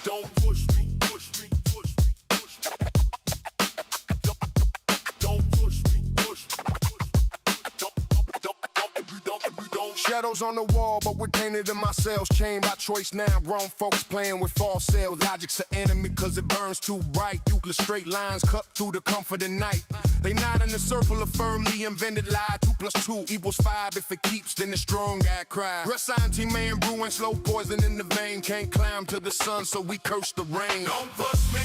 Don't push me, push me, push me, push me. Don't push me, push me, push me. Don't. Shadows on the wall, but we're painted in my cells. Chained by choice now. Grown folks playing with false cells. Logic's an enemy cause it burns too bright. Euclid straight lines cut through the comfort of night. They not in the circle of firmly invented lie. 2 + 2 = 5. If it keeps, then the strong guy cry. Recipe man brewing slow poison in the vein. Can't climb to the sun, so we curse the rain. Don't push me,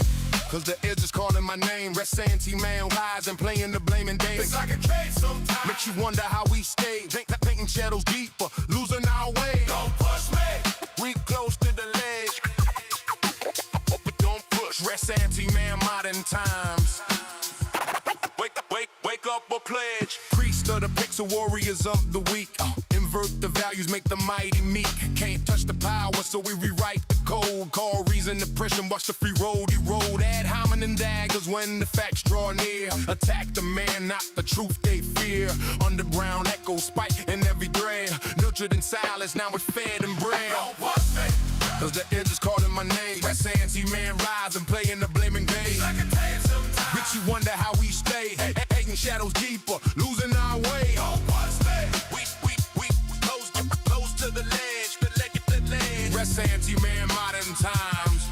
cause the edge is calling my name. Recipe man lies and playing the blaming game. It's like a case sometimes. Makes you wonder how we stayed. Painting shadows deeper, losing our way. Don't push me, we close to the ledge. Don't push. Recipe man, modern times. Wake up or pledge. Priest of the pixel warriors of the week. Invert the values, make the mighty meek. Can't touch the power, so we rewrite the code. Call reason, oppression, watch the free road erode. Add hominin daggers when the facts draw near. Attack the man, not the truth they fear. Underground echo, spike in every thread. Nurtured in silence, now it's fed and bred. Cause the edge is calling my name. Recipe man rise and play in the blaming game. Makes you wonder how we stay. Hating shadows deeper, losing our way. We close to the ledge. Recipe man, modern times.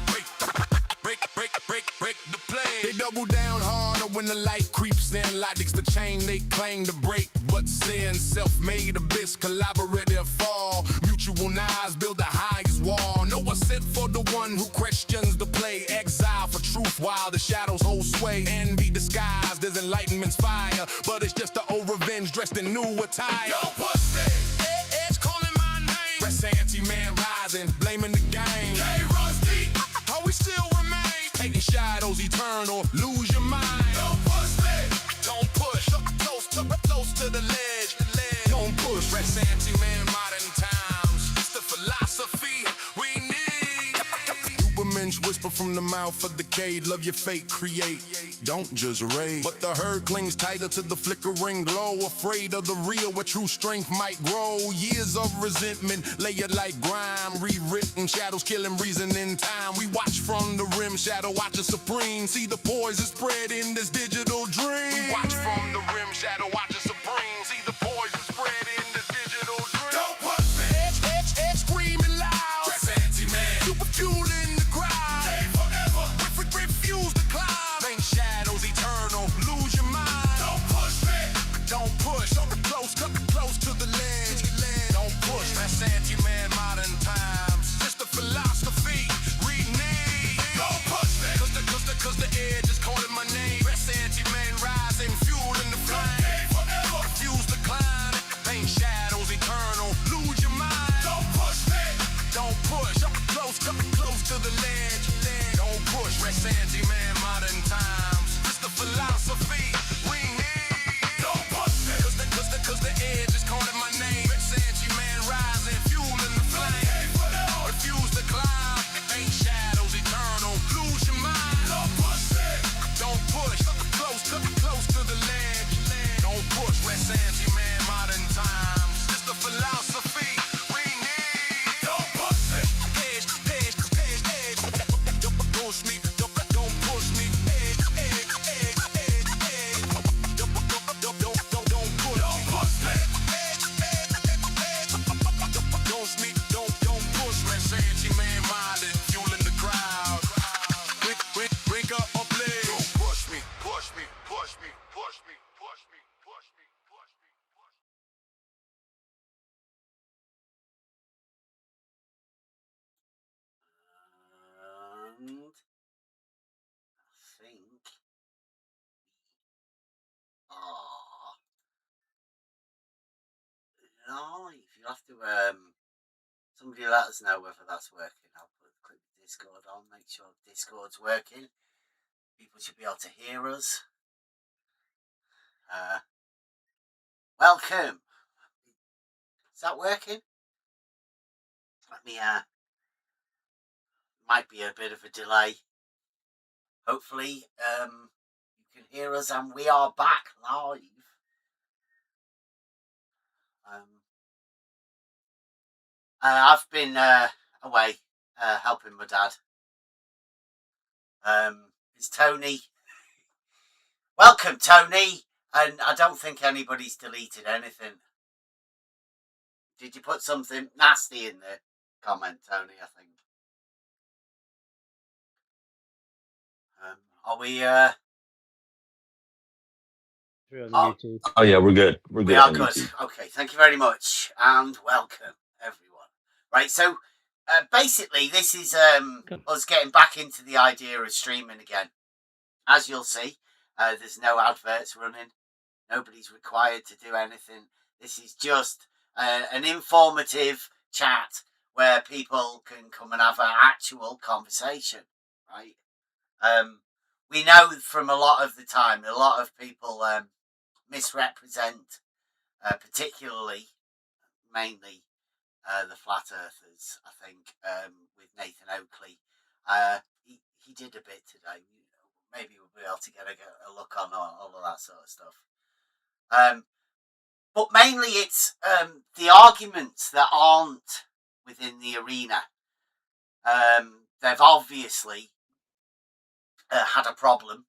Break the play. They double down harder when the light creeps in. Logic's the chain they claim to break, but sin, self-made abyss, collaborative fall. Mutual knives build the highest wall. No one sent for the one who questions the play. Exile for truth while the shadows hold sway. Envy disguised as enlightenment's fire, but it's just the old revenge dressed in new attire. Yo, pussy, edge calling my name. Recipe man rising, blaming the game. K runs deep, how we still remain. Hating shadows eternal, lose your mind. Don't push me, don't push. Close to the ledge. Don't push. Recipe man, modern times. It's the philosophy we need. Supermensch whisper from the mouth of the cave. Love your fate, create. Don't just rage. But the herd clings tighter to the flickering glow. Afraid of the real where true strength might grow. Years of resentment layered like grime. Rewritten shadows killing reason in time. We watch from the rim, shadow watcher supreme. See the poison spread in this digital dream. We watch from the rim, shadow watcher supreme. See the poison spread in this digital dream. Don't push me, edge screaming loud. Recipe man, super fuel in the crowd. Hey, forever, refuse to climb. Ain't shadows eternal, lose your mind. Don't push me, don't push. Close to the ledge. Don't push. Recipe man, modern times. Just the philosophy we need. Don't push me, cause the edge is calling my name. Recipe man rising, fuel in the flame. Refuse to climb. Ain't shadows eternal, lose your mind. Don't push me, don't push. Close to the ledge. Don't push. Recipe man, modern times. It's the philosophy we need. Don't push me, cause the edge is calling my name. Recipe man rising, fuel in the flame. Refuse to climb. Ain't shadows eternal, lose your mind. Don't push me, don't push. Close to the ledge. Don't push. Recipe man, modern times. It's the philosophy we need. Don't push me. Edge. Don't push me. Don't push me. Edge. Don't push me. Don't push. Recipe man, modern, fueling the crowd. Wake up or play. Don't push me. Push me. And I think live. You'll have to somebody let us know whether that's working. I'll click Discord on, make sure Discord's working. People should be able to hear us. Welcome. Is that working? Let me might be a bit of a delay. Hopefully you can hear us and we are back live. I've been away helping my dad. It's Tony. Welcome, Tony. And I don't think anybody's deleted anything. Did you put something nasty in the comment, Tony? I think. Are we? Through on YouTube. Oh yeah, we're good. We're We good are on good. YouTube. Okay, thank you very much, and welcome everyone. Right, so basically, this is us getting back into the idea of streaming again. As you'll see, there's no adverts running. Nobody's required to do anything. This is just an informative chat where people can come and have an actual conversation, right? We know from a lot of the time, a lot of people misrepresent, particularly, mainly, the flat earthers. I think with Nathan Oakley, he did a bit today. Maybe we'll be able to get a look on all of that sort of stuff. But mainly it's the arguments that aren't within the arena. They've obviously had a problem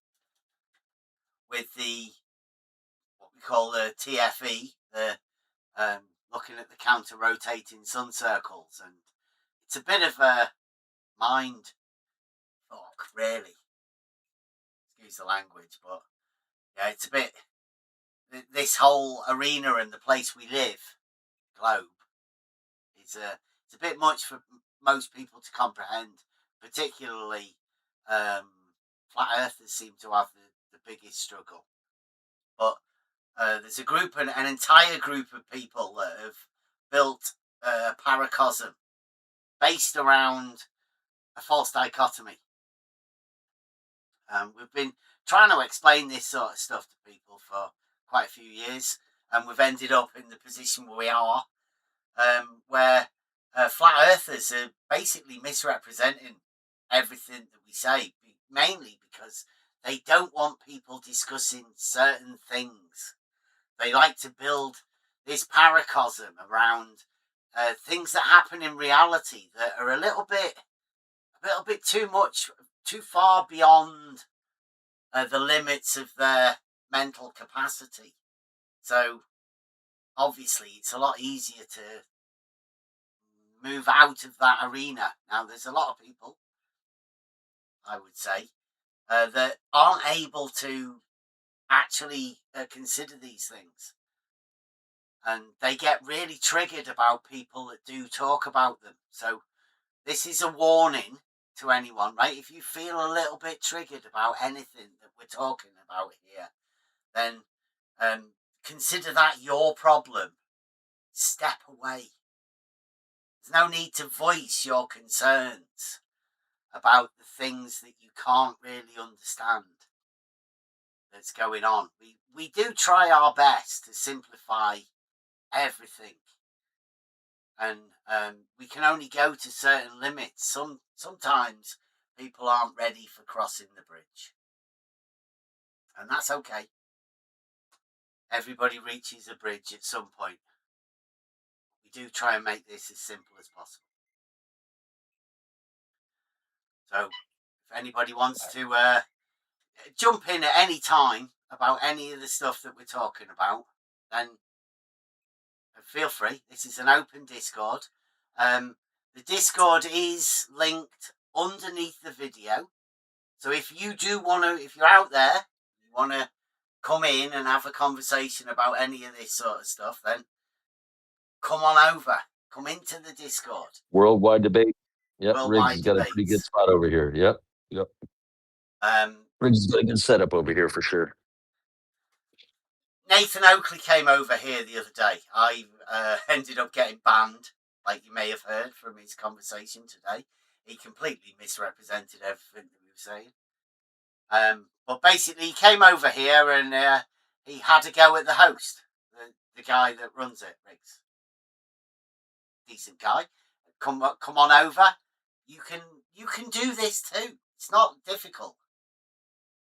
with what we call the TFE, the looking at the counter-rotating sun circles, and it's a bit of a mind fuck, really. Excuse the language, but yeah, it's a bit. This whole arena and the place we live, globe, it's a bit much for most people to comprehend. Particularly, flat earthers seem to have the biggest struggle. But there's a group, an entire group of people that have built a paracosm based around a false dichotomy. We've been trying to explain this sort of stuff to people for quite a few years, and we've ended up in the position where we are, where flat earthers are basically misrepresenting everything that we say, mainly because they don't want people discussing certain things. They like to build this paracosm around things that happen in reality that are a little bit too far beyond the limits of their mental capacity. So obviously it's a lot easier to move out of that arena. Now there's a lot of people, I would say, that aren't able to actually consider these things, and they get really triggered about people that do talk about them. So this is a warning to anyone, right? If you feel a little bit triggered about anything that we're talking about here, then consider that your problem. Step away. There's no need to voice your concerns about the things that you can't really understand that's going on. We do try our best to simplify everything, and we can only go to certain limits. Sometimes people aren't ready for crossing the bridge, and that's okay. Everybody reaches a bridge at some point. We do try and make this as simple as possible. So if anybody wants to jump in at any time about any of the stuff that we're talking about, then feel free. This is an open Discord. The Discord is linked underneath the video. So if you do want to, if you're out there, you want to come in and have a conversation about any of this sort of stuff, then come on over. Come into the Discord. Worldwide debate. Yep, Worldwide Riggs has got a pretty good spot over here. Yep. Riggs has got a good setup over here for sure. Nathan Oakley came over here the other day. I ended up getting banned, like you may have heard from his conversation today. He completely misrepresented everything that we were saying. But basically, he came over here and he had a go at the host, the guy that runs it, Riggs. Decent guy. Come on over. You can do this too. It's not difficult.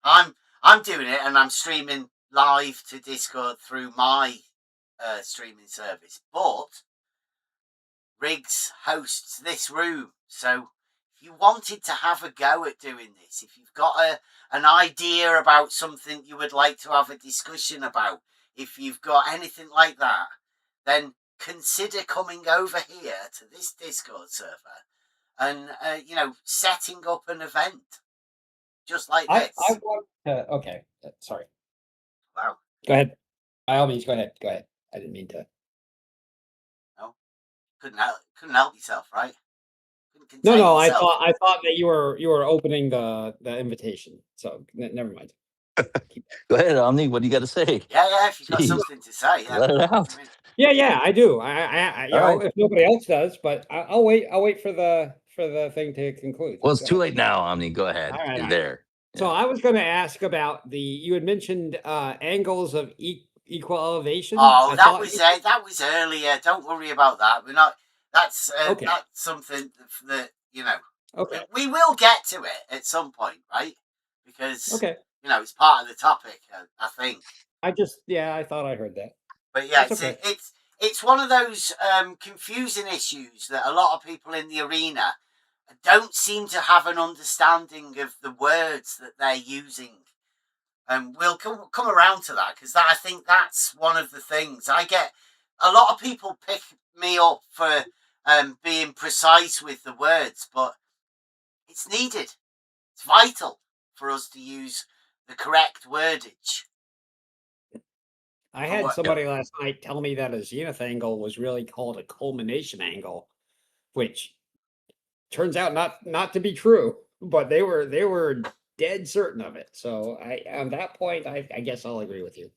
I'm doing it, and I'm streaming live to Discord through my streaming service, but Riggs hosts this room, so if you wanted to have a go at doing this, if you've got an idea about something you would like to have a discussion about, if you've got anything like that, then consider coming over here to this Discord server and, setting up an event just like this. I want to. Okay, sorry. Wow. Go ahead. By all means, go ahead. Go ahead. I didn't mean to. No, couldn't help yourself, right? No. I thought that you were opening the invitation. So never mind. Go ahead, Omni. What do you got to say? Yeah. If you've got Jeez. something to say, yeah. Let it out. Yeah, I do. I you know, if nobody else does, but I'll wait. I'll wait for the thing to conclude. Well, it's too late now, Omni. Go ahead. All right, You're all there. So I was going to ask about you had mentioned angles of equal elevation. Oh, that was earlier. Don't worry about that. We're not. That's Okay. that's something that Okay. we will get to it at some point, right? Because Okay. it's part of the topic. I think. I thought I heard that. But yeah, That's okay. it's one of those confusing issues that a lot of people in the arena don't seem to have an understanding of the words that they're using. And we'll come around to that, because I think that's one of the things. I get a lot of people pick me up for being precise with the words, but it's needed. It's vital for us to use the correct wordage. I had somebody last night tell me that a zenith angle was really called a culmination angle, which turns out not to be true. But they were dead certain of it. So on that point, I guess I'll agree with you.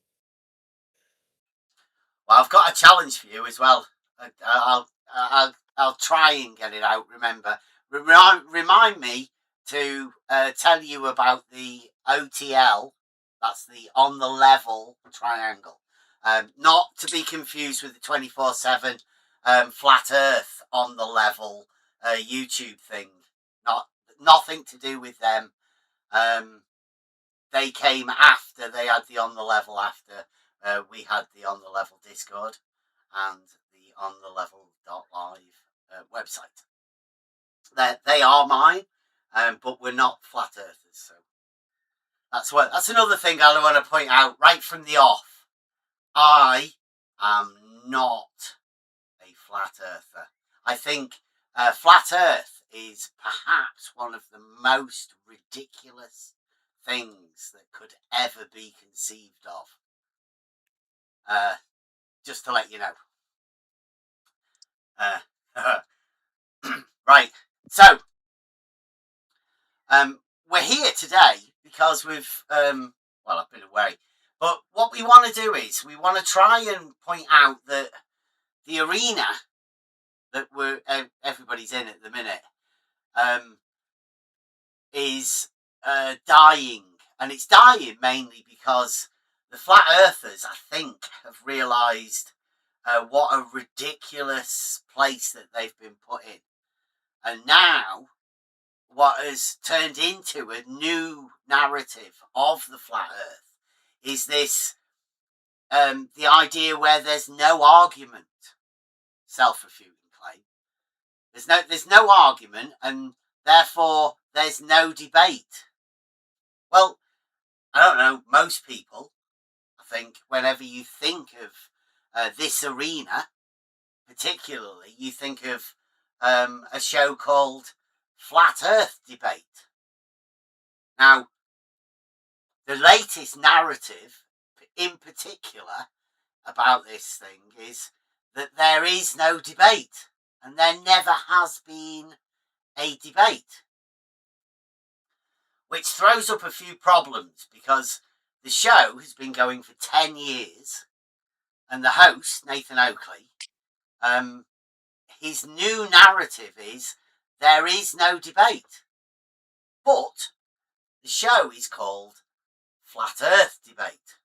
Well, I've got a challenge for you as well. I'll try and get it out. Remember, remind me to tell you about the OTL. That's the on the level triangle. Not to be confused with the 24/7 flat Earth on the level YouTube thing. Nothing to do with them. They came after they had the on the level after we had the on the level Discord and the on the level.live website. They are mine, but we're not flat earthers. So that's another thing I want to point out right from the off. I am not a flat earther. I think flat earth is perhaps one of the most ridiculous things that could ever be conceived of. Just to let you know. Right. So, we're here today because we've, I've been away. But what we want to do is we want to try and point out that the arena that everybody's in at the minute is dying. And it's dying mainly because the flat earthers, I think, have realised what a ridiculous place that they've been put in. And now, what has turned into a new narrative of the flat earth is this, the idea where there's no argument, self-refuting claim. There's no argument, and therefore there's no debate. Well, I don't know, most people, I think, whenever you think of this arena, particularly, you think of a show called Flat Earth Debate. Now, the latest narrative, in particular, about this thing is that there is no debate, and there never has been a debate. Which throws up a few problems, because the show has been going for 10 years, and the host, Nathan Oakley, his new narrative is there is no debate. But the show is called Flat Earth Debate,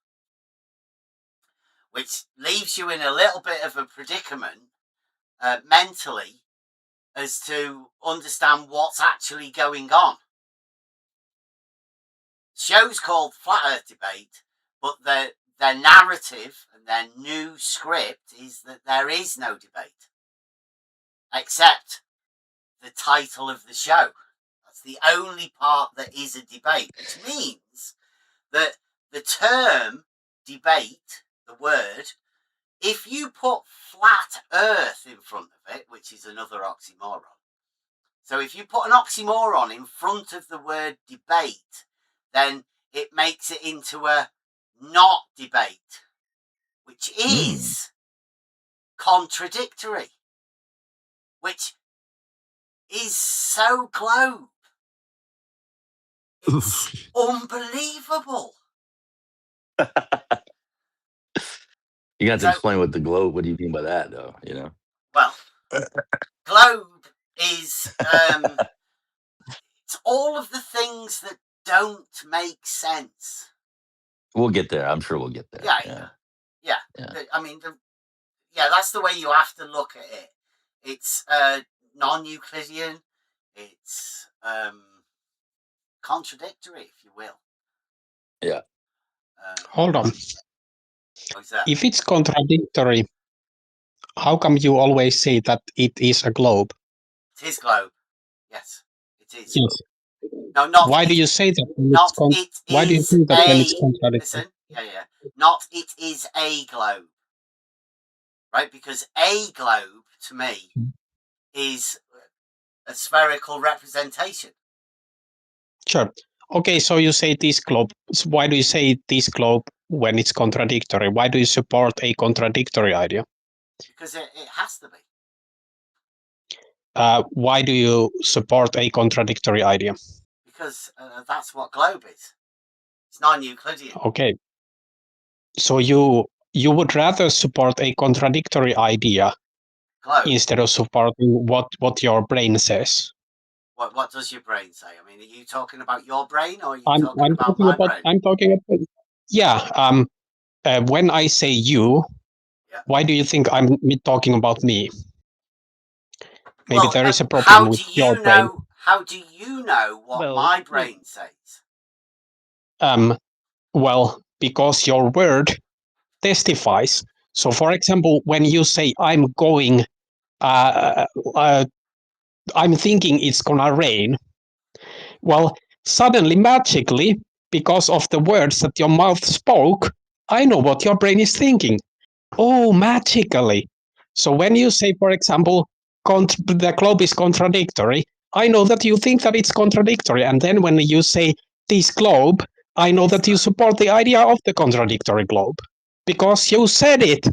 which leaves you in a little bit of a predicament mentally as to understand what's actually going on. The show's called Flat Earth Debate, but their narrative and their new script is that there is no debate, except the title of the show. It's the only part that is a debate, which means that the term debate, the word, if you put flat earth in front of it, which is another oxymoron. So if you put an oxymoron in front of the word debate, then it makes it into a not debate, which is contradictory, which is so globe. It's unbelievable. You got to So- explain what the globe. What do you mean by that, though? You know. Well, globe is it's all of the things that don't make sense. We'll get there. I'm sure we'll get there. Yeah. I mean, that's the way you have to look at it. It's non-Euclidean. It's contradictory, if you will. Yeah. Hold on. What's that? If it's contradictory, how come you always say that it is a globe? It is globe. Yes, it is. Yes. No, not. Why do you say that? Not why do you think that when it's contradictory? Listen, yeah. Not it is a globe, right? Because a globe to me is a spherical representation. Sure. Okay, so you say this globe. So why do you say this globe when it's contradictory? Why do you support a contradictory idea? Because it has to be. Why do you support a contradictory idea? Because that's what globe is. It's non-Euclidean. Okay. So you would rather support a contradictory idea Globe. instead of supporting what your brain says. What does your brain say? I mean, are you talking about your brain or are you I'm talking about talking my about. brain? I'm talking about. Yeah. When I say you, why do you think I'm talking about me? Maybe there is a problem with your brain. How do you know what my brain says? Well, because your word testifies. So, for example, when you say I'm going, I'm thinking it's gonna rain. Well, suddenly, magically, because of the words that your mouth spoke, I know what your brain is thinking. Oh, magically. So when you say, for example, the globe is contradictory, I know that you think that it's contradictory. And then when you say this globe, I know that you support the idea of the contradictory globe. Because you said it,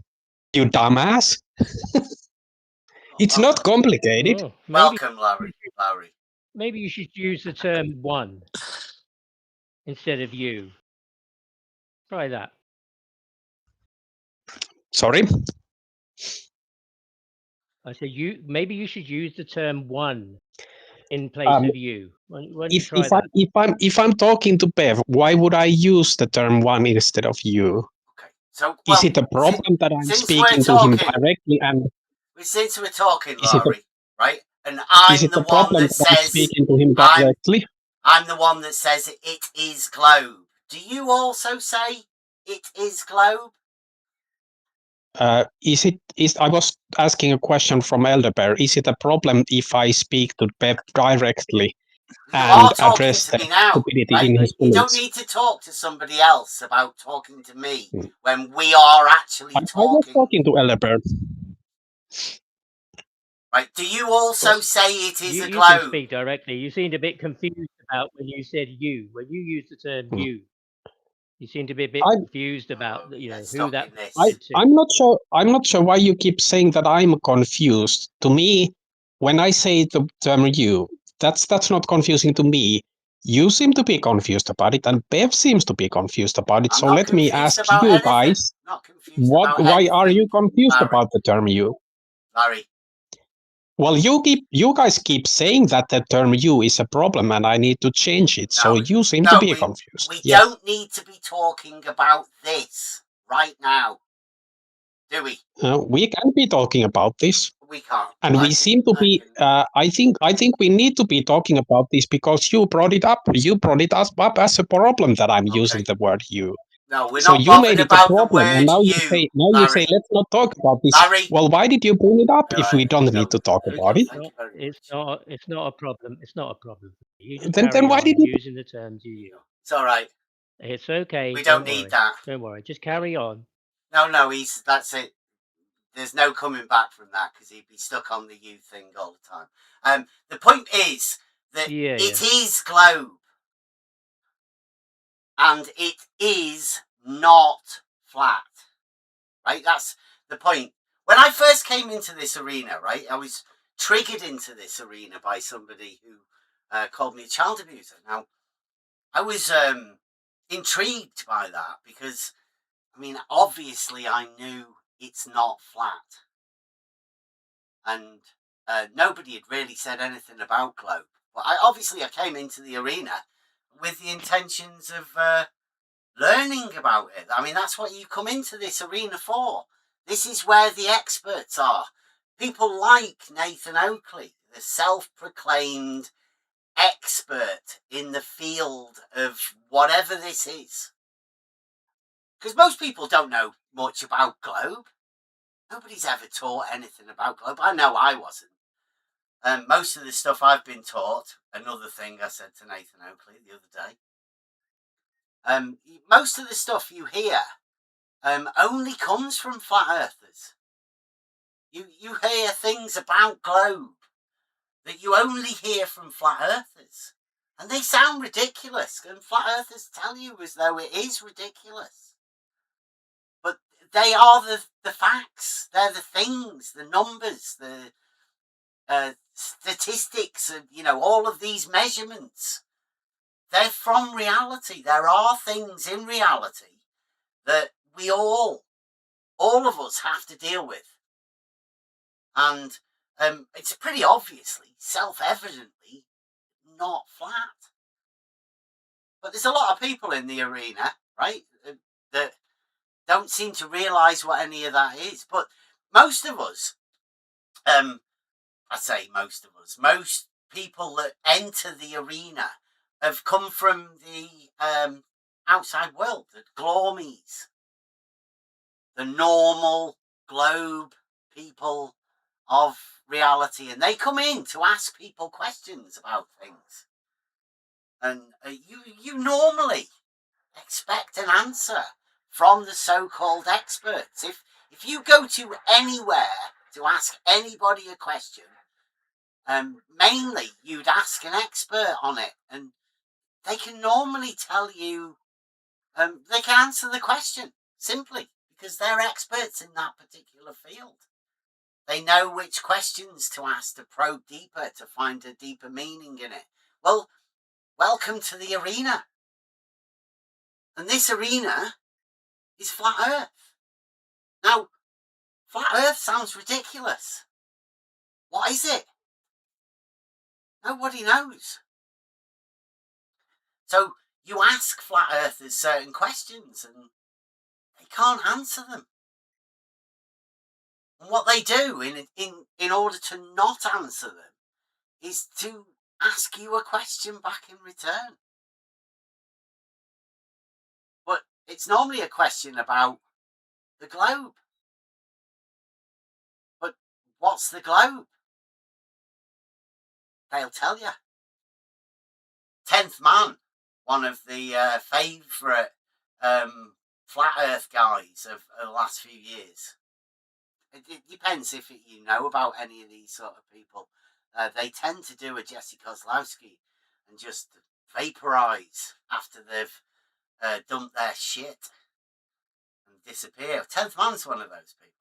you dumbass. It's not complicated. Oh, Welcome, Lowry. Maybe you should use the term one instead of you. Try that. Sorry? I said maybe you should use the term one in place of you. Why don't you try that? If I'm talking to Bev, why would I use the term one instead of you? Okay. So is it a problem that I'm speaking to him directly and since we're talking, Lowry, right? And I'm the one that says speaking to him directly. I'm the one that says it is globe. Do you also say it is globe? I was asking a question from Elder Bear. Is it a problem if I speak to Bev directly and address the stupidity in his You don't need to talk to somebody else about talking to me when we are actually talking. I was talking to Elder Bear. Right? Do you also say it is a globe? You can speak directly. You seemed a bit confused about when you said you. When you used the term you, you seem to be a bit confused about who that. I'm not sure. I'm not sure why you keep saying that I'm confused. To me, when I say the term "you," that's not confusing to me. You seem to be confused about it, and Bev seems to be confused about it. So let me ask you guys: why are you confused about the term "you"? Larry. Well, you guys keep saying that the term "you" is a problem, and I need to change it. So you seem to be confused. We don't need to be talking about this right now, do we? We can be talking about this. We can't. And we seem to be. I think we need to be talking about this because you brought it up. You brought it up as a problem that I'm using the word "you." No, we're So not you bothered made it a about the problem, and word now you Larry. say let's not talk about this. Larry. Well, why did you bring it up if we don't No, need to talk there you about go. it? Thank you very much. It's not a problem. It's not a problem. You just Then carry why on did you? using the terms you use. It's all right. It's okay. We Don't don't need worry. that. Don't worry. Just carry on. No, that's it. There's no coming back from that because he'd be stuck on the you thing all the time. The point is that it is globe, and it is not flat. Right? That's the point. When I first came into this arena, right, I was triggered into this arena by somebody who called me a child abuser. Now, I was intrigued by that because, I mean, obviously I knew it's not flat. And nobody had really said anything about globe. But I came into the arena with the intentions of learning about it. I mean, that's what you come into this arena for. This is where the experts are. People like Nathan Oakley, the self-proclaimed expert in the field of whatever this is. Because most people don't know much about globe. Nobody's ever taught anything about globe. I know I wasn't. Most of the stuff I've been taught, another thing I said to Nathan Oakley the other day, most of the stuff you hear only comes from flat earthers. You hear things about globe that you only hear from flat earthers. And they sound ridiculous. And flat earthers tell you as though it is ridiculous. But they are the facts. They're the things, the numbers, the statistics, and all of these measurements. They're from reality. There are things in reality that we all of us have to deal with. And it's pretty obviously, self-evidently, not flat. But there's a lot of people in the arena, right, that don't seem to realise what any of that is. But most of us, I say most of us, most people that enter the arena have come from the outside world, the glormies, the normal globe people of reality, and they come in to ask people questions about things, and you normally expect an answer from the so-called experts. If you go to anywhere to ask anybody a question, mainly you'd ask an expert on it, and they can normally tell you, they can answer the question simply because they're experts in that particular field. They know which questions to ask to probe deeper, to find a deeper meaning in it. Well, welcome to the arena. And this arena is flat earth. Now, flat earth sounds ridiculous. What is it? Nobody knows. So you ask flat earthers certain questions and they can't answer them. And what they do in order to not answer them is to ask you a question back in return. But it's normally a question about the globe. But what's the globe? They'll tell you. 10th Man, one of the favourite flat earth guys of the last few years. It depends if you know about any of these sort of people. They tend to do a Jesse Kozlowski and just vaporise after they've dumped their shit and disappear. 10th Man's one of those people.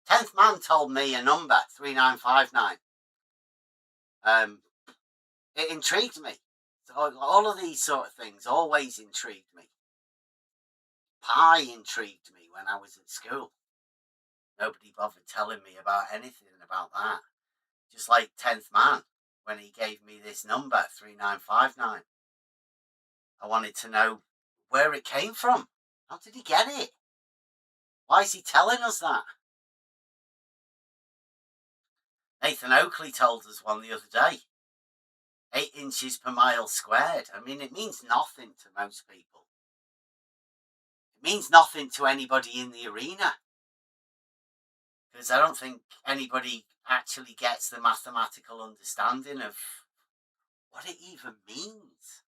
10th Man told me a number, 3959. It intrigued me. So all of these sort of things always intrigued me. Pi intrigued me when I was at school. Nobody bothered telling me about anything about that. Just like 10th Man, when he gave me this number, 3959. I wanted to know where it came from. How did he get it? Why is he telling us that? Nathan Oakley told us one the other day. 8 inches per mile squared. I mean, it means nothing to most people. It means nothing to anybody in the arena. Because I don't think anybody actually gets the mathematical understanding of what it even means.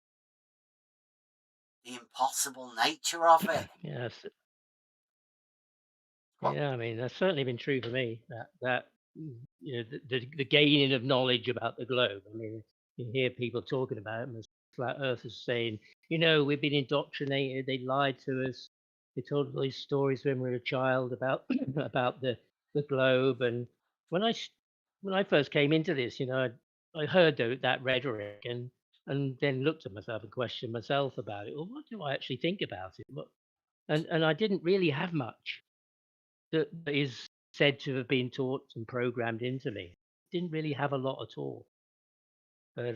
The impossible nature of it. Yes. Yeah, I mean, that's certainly been true for me. That the gaining of knowledge about the globe. I mean, you hear people talking about it, and flat earthers saying, we've been indoctrinated. They lied to us. They told all these stories when we were a child about about the globe. And when I first came into this, I heard that rhetoric and then looked at myself and questioned myself about it. Well, what do I actually think about it? And I didn't really have much that is said to have been taught and programmed into me. Didn't really have a lot at all. But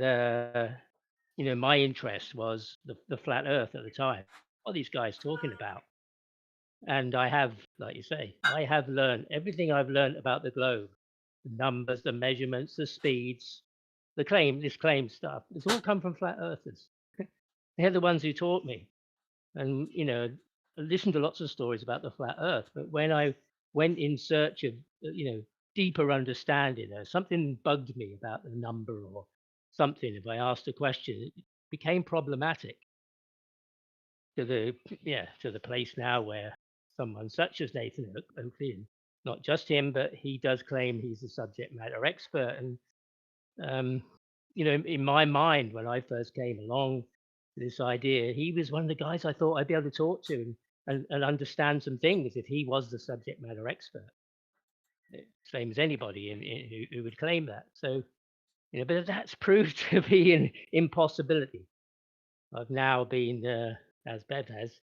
my interest was the flat Earth at the time. What are these guys talking about? And I have, like you say, I have learned everything I've learned about the globe, the numbers, the measurements, the speeds, this claim stuff. It's all come from flat earthers. They're the ones who taught me. And I listened to lots of stories about the flat Earth, but when I went in search of deeper understanding, or something bugged me about the number or something. If I asked a question, it became problematic to the place now where someone such as Nathan Oakley, and not just him, but he does claim he's a subject matter expert. And in my mind, when I first came along to this idea, he was one of the guys I thought I'd be able to talk to and understand some things if he was the subject matter expert, same as anybody who would claim that. So, but that's proved to be an impossibility. I've now been, as Bev has,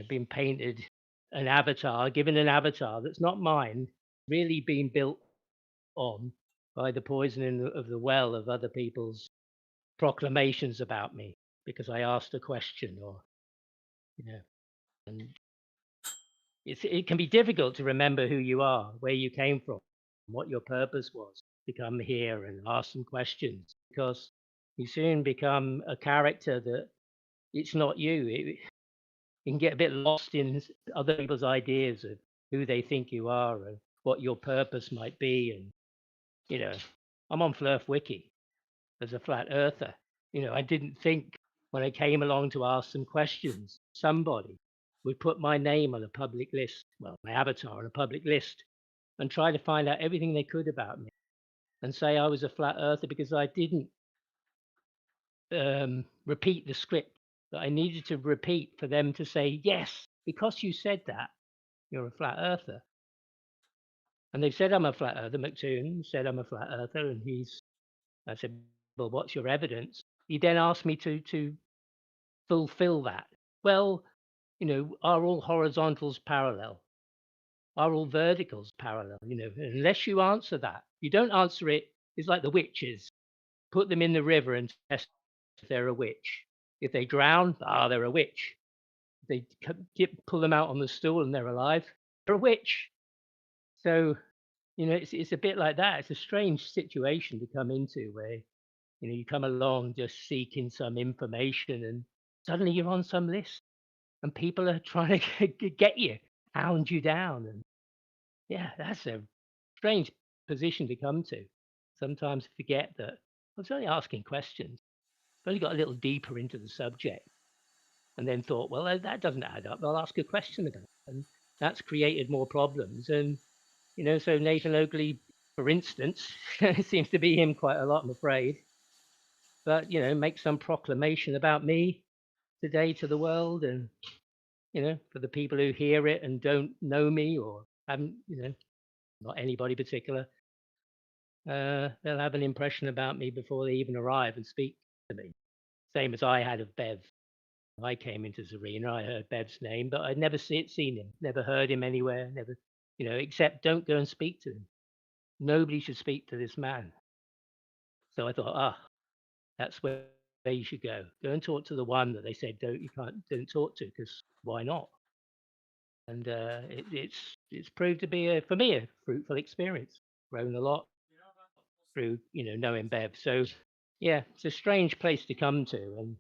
been painted an avatar, given an avatar that's not mine, really been built on by the poisoning of the well of other people's proclamations about me because I asked a question, or and it can be difficult to remember who you are, where you came from, what your purpose was to come here and ask some questions, because you soon become a character that it's not you. You can get a bit lost in other people's ideas of who they think you are and what your purpose might be. And I'm on Flurf Wiki as a flat earther. I didn't think when I came along to ask some questions, somebody would put my name on a public list, well, my avatar on a public list, and try to find out everything they could about me and say I was a flat earther because I didn't repeat the script that I needed to repeat for them to say, yes, because you said that, you're a flat earther. And they said I'm a flat earther. McToon said I'm a flat earther, and I said, well, what's your evidence? He then asked me to fulfill that. Well, are all horizontals parallel? Are all verticals parallel? Unless you answer that, you don't answer it. It's like the witches. Put them in the river and test if they're a witch. If they drown, they're a witch. If they pull them out on the stool and they're alive, they're a witch. So, it's a bit like that. It's a strange situation to come into where you come along just seeking some information and suddenly you're on some list and people are trying to get you, hound you down. And yeah, that's a strange position to come to. Sometimes forget that I was only asking questions. I've only got a little deeper into the subject and then thought, well, that doesn't add up. I'll ask a question about it. And that's created more problems. And, so Nathan Oakley, for instance, it seems to be him quite a lot, I'm afraid. But, make some proclamation about me today to the world. And, for the people who hear it and don't know me or haven't, not anybody particular, they'll have an impression about me before they even arrive and speak to me. Same as I had of Bev. I came into this arena, I heard Bev's name, but I'd never seen him, never heard him anywhere, never, except don't go and speak to him. Nobody should speak to this man. So I thought, that's where you should go. Go and talk to the one that they said don't talk to, because why not? And it's proved to be for me a fruitful experience. Grown a lot through knowing Bev. So yeah, it's a strange place to come to, and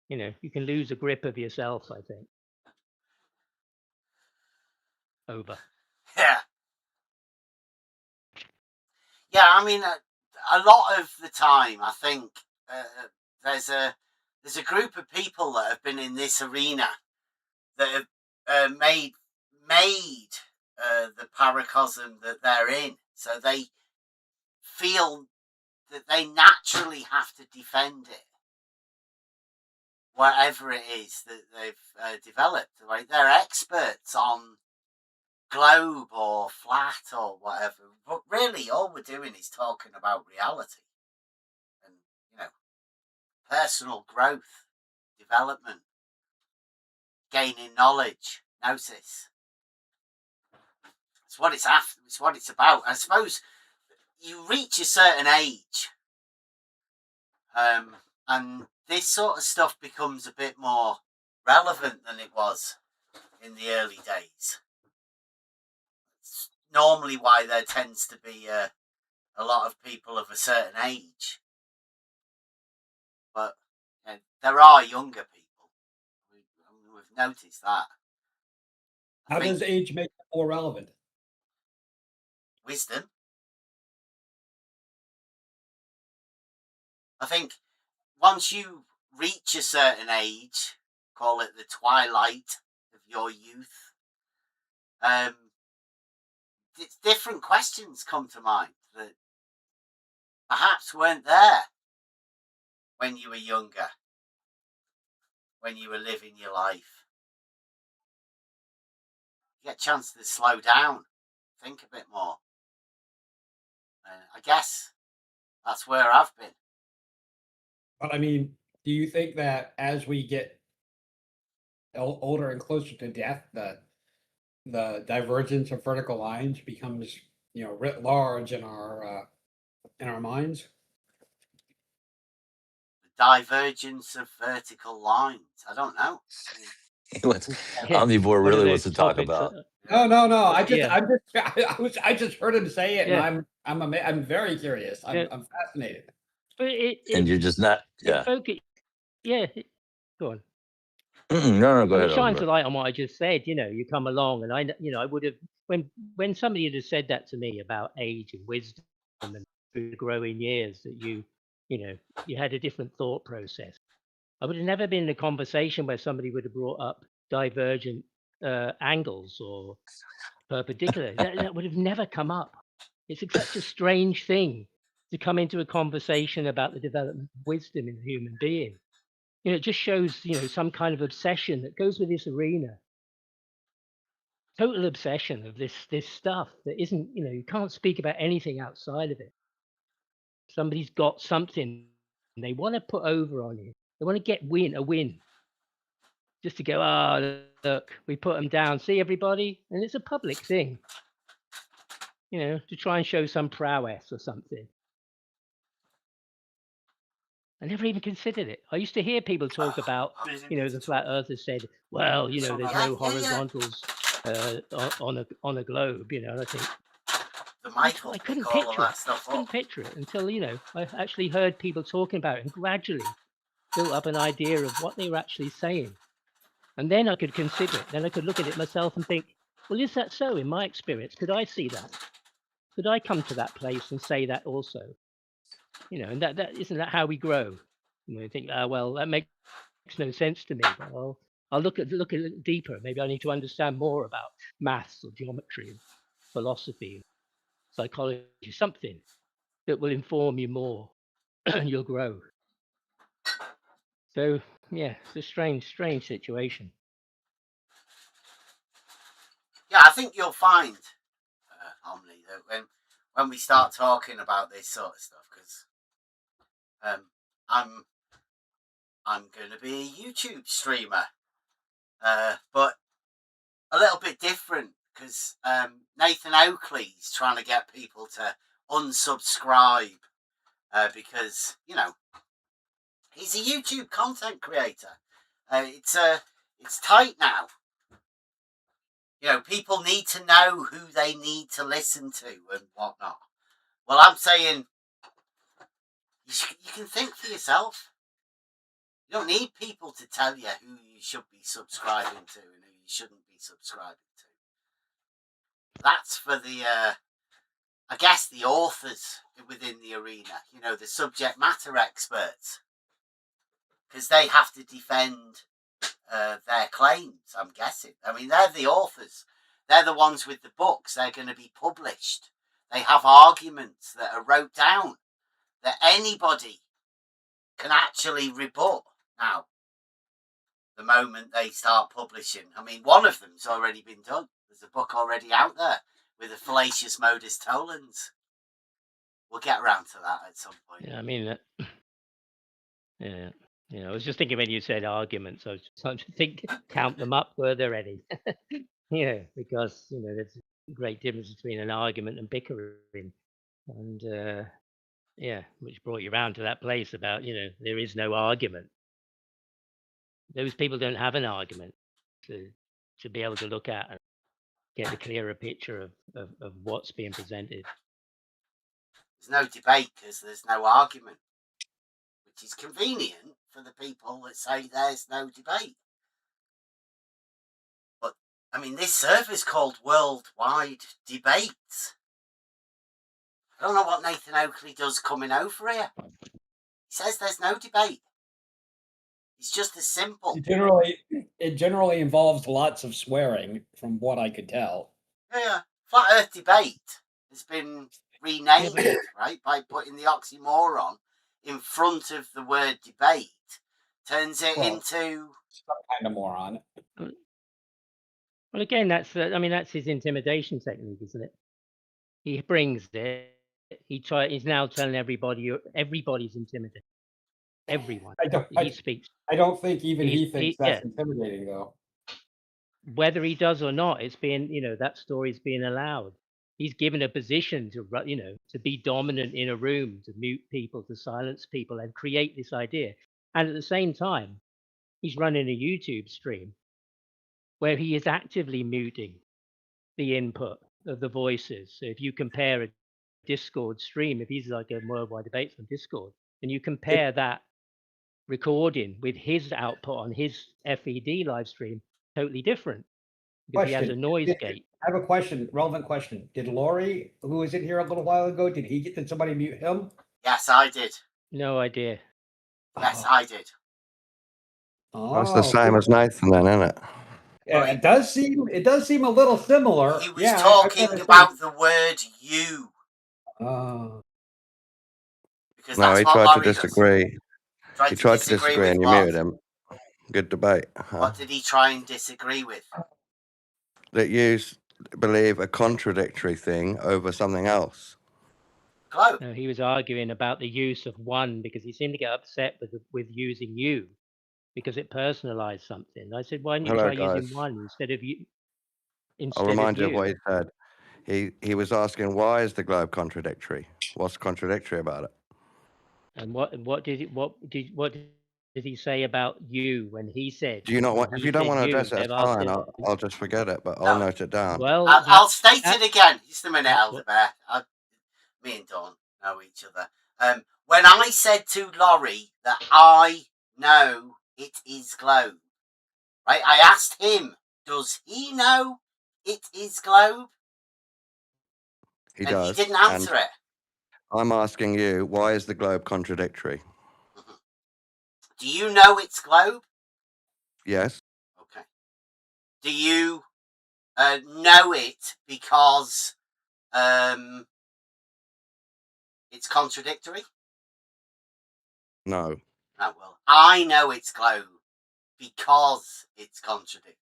you can lose a grip of yourself, I think. over. Yeah. Yeah, I mean, a lot of the time, I think there's a group of people that have been in this arena that have made the paracosm that they're in, so they feel that they naturally have to defend it, whatever it is that they've developed. Right? They're experts on globe or flat or whatever, but really all we're doing is talking about reality and, you know, personal growth, development, gaining knowledge, gnosis. It's what it's after. It's what it's about. I suppose you reach a certain age, and this sort of stuff becomes a bit more relevant than it was in the early days. It's normally why there tends to be a lot of people of a certain age, but there are younger people. We've noticed that. How does age make it more relevant? Wisdom. I think once you reach a certain age, call it the twilight of your youth, different questions come to mind that perhaps weren't there when you were younger, when you were living your life. You get a chance to slow down, think a bit more. I guess that's where I've been. But I mean, do you think that as we get older and closer to death, the divergence of vertical lines becomes, writ large in our minds? The divergence of vertical lines. I don't know. Omnivore really wants to talk about. No. Yeah. I just heard him say it, Yeah. and I'm very curious. Yeah. I'm fascinated. But And you're just not. Yeah. Yeah. Go on. No, go ahead. It shines a light on what I just said. You come along, and I would have when somebody had said that to me about age and wisdom and through the growing years that you had a different thought process. I would have never been in a conversation where somebody would have brought up divergent angles or perpendicular. That would have never come up. It's such a strange thing to come into a conversation about the development of wisdom in a human being. It just shows, some kind of obsession that goes with this arena. Total obsession of this stuff that isn't, you can't speak about anything outside of it. Somebody's got something they want to put over on you. They want to get a win. Just to go, look, we put them down. See everybody? And it's a public thing. To try and show some prowess or something. I never even considered it. I used to hear people talk about, the flat earthers said, well, there's no horizontals on a globe, and I think I couldn't picture it. Couldn't picture it until, I actually heard people talking about it and gradually built up an idea of what they were actually saying. And then I could consider it. Then I could look at it myself and think, well, is that so in my experience? Could I see that? Could I come to that place and say that also? And that isn't that how we grow? You think, well, that makes no sense to me. But I'll look a little deeper. Maybe I need to understand more about maths or geometry, philosophy, psychology, something that will inform you more, and you'll grow. So yeah, it's a strange situation. Yeah, I think you'll find, Omni, that when we start talking about this sort of stuff, because I'm going to be a YouTube streamer, but a little bit different because Nathan Oakleys trying to get people to unsubscribe because he's a YouTube content creator. It's tight now. People need to know who they need to listen to and whatnot. Well, I'm saying you can think for yourself. You don't need people to tell you who you should be subscribing to and who you shouldn't be subscribing to. that's for the, I guess, the authors within the arena, you know, the subject matter experts, because they have to defend their claims, I'm guessing. I mean, they're the authors. They're the ones with the books. They're going to be published. They have arguments that are wrote down that anybody can actually rebut now, the moment they start publishing. I mean, one of them's already been done. There's a book already out there with the fallacious modus tollens. We'll get around to that at some point. Yeah, I mean, yeah. You know, I was just thinking when you said arguments, I was trying to think, count them up. Were there any? Yeah, because you know, there's a great difference between an argument and bickering, and yeah, which brought you around to that place about, you know, there is no argument. Those people don't have an argument to be able to look at and get a clearer picture of what's being presented. There's no debate because there's no argument, which is convenient for the people that say there's no debate. But, I mean, this server's called Worldwide Debates. I don't know what Nathan Oakley does coming over here. He says there's no debate. It's just as simple. It generally involves lots of swearing, from what I could tell. Yeah, Flat Earth Debate has been renamed, right, by putting the oxymoron in front of the word debate, turns it into some kind of moron. Well, again, that's that's his intimidation technique, isn't it? He brings it. He's now telling everybody's intimidated. Everyone. He speaks. I don't think even he thinks that's intimidating, though. Whether he does or not, it's being, you know, that story's being allowed. He's given a position to, you know, to be dominant in a room, to mute people, to silence people, and create this idea. And at the same time, he's running a YouTube stream where he is actively muting the input of the voices. So if you compare a Discord stream, if he's like a Worldwide Debates on Discord, and you compare that recording with his output on his FED live stream, totally different. Because he has a noise gate. I have a question, relevant question. Did Laurie, who was in here a little while ago, did somebody mute him? Yes, I did. No idea. Yes, I did. That's the same as Nathan, then, isn't it? Yeah, it does seem a little similar. He was talking about the word "you." Because no, he tried to disagree. He tried to disagree and you muted him. Good debate. What did he try and disagree with? That you believe a contradictory thing over something else. No, he was arguing about the use of one because he seemed to get upset with using you because it personalized something. I said, why don't you try using one instead of you? I'll remind you of what he said. He was asking, why is the globe contradictory? What's contradictory about it? And what did he say about you when he said? Do you not want? If you don't want to address it, that's fine. I'll just forget it, but I'll note it down. Well, I'll state it again. Just a minute, Elder Bear. Me and Dawn know each other. When I said to Laurie that I know it is globe, right? I asked him, does he know it is globe? He does. He didn't answer it. I'm asking you, why is the globe contradictory? Do you know it's globe? Yes. Okay. Do you know it because it's contradictory? No. Oh, well, I know it's globe because it's contradictory.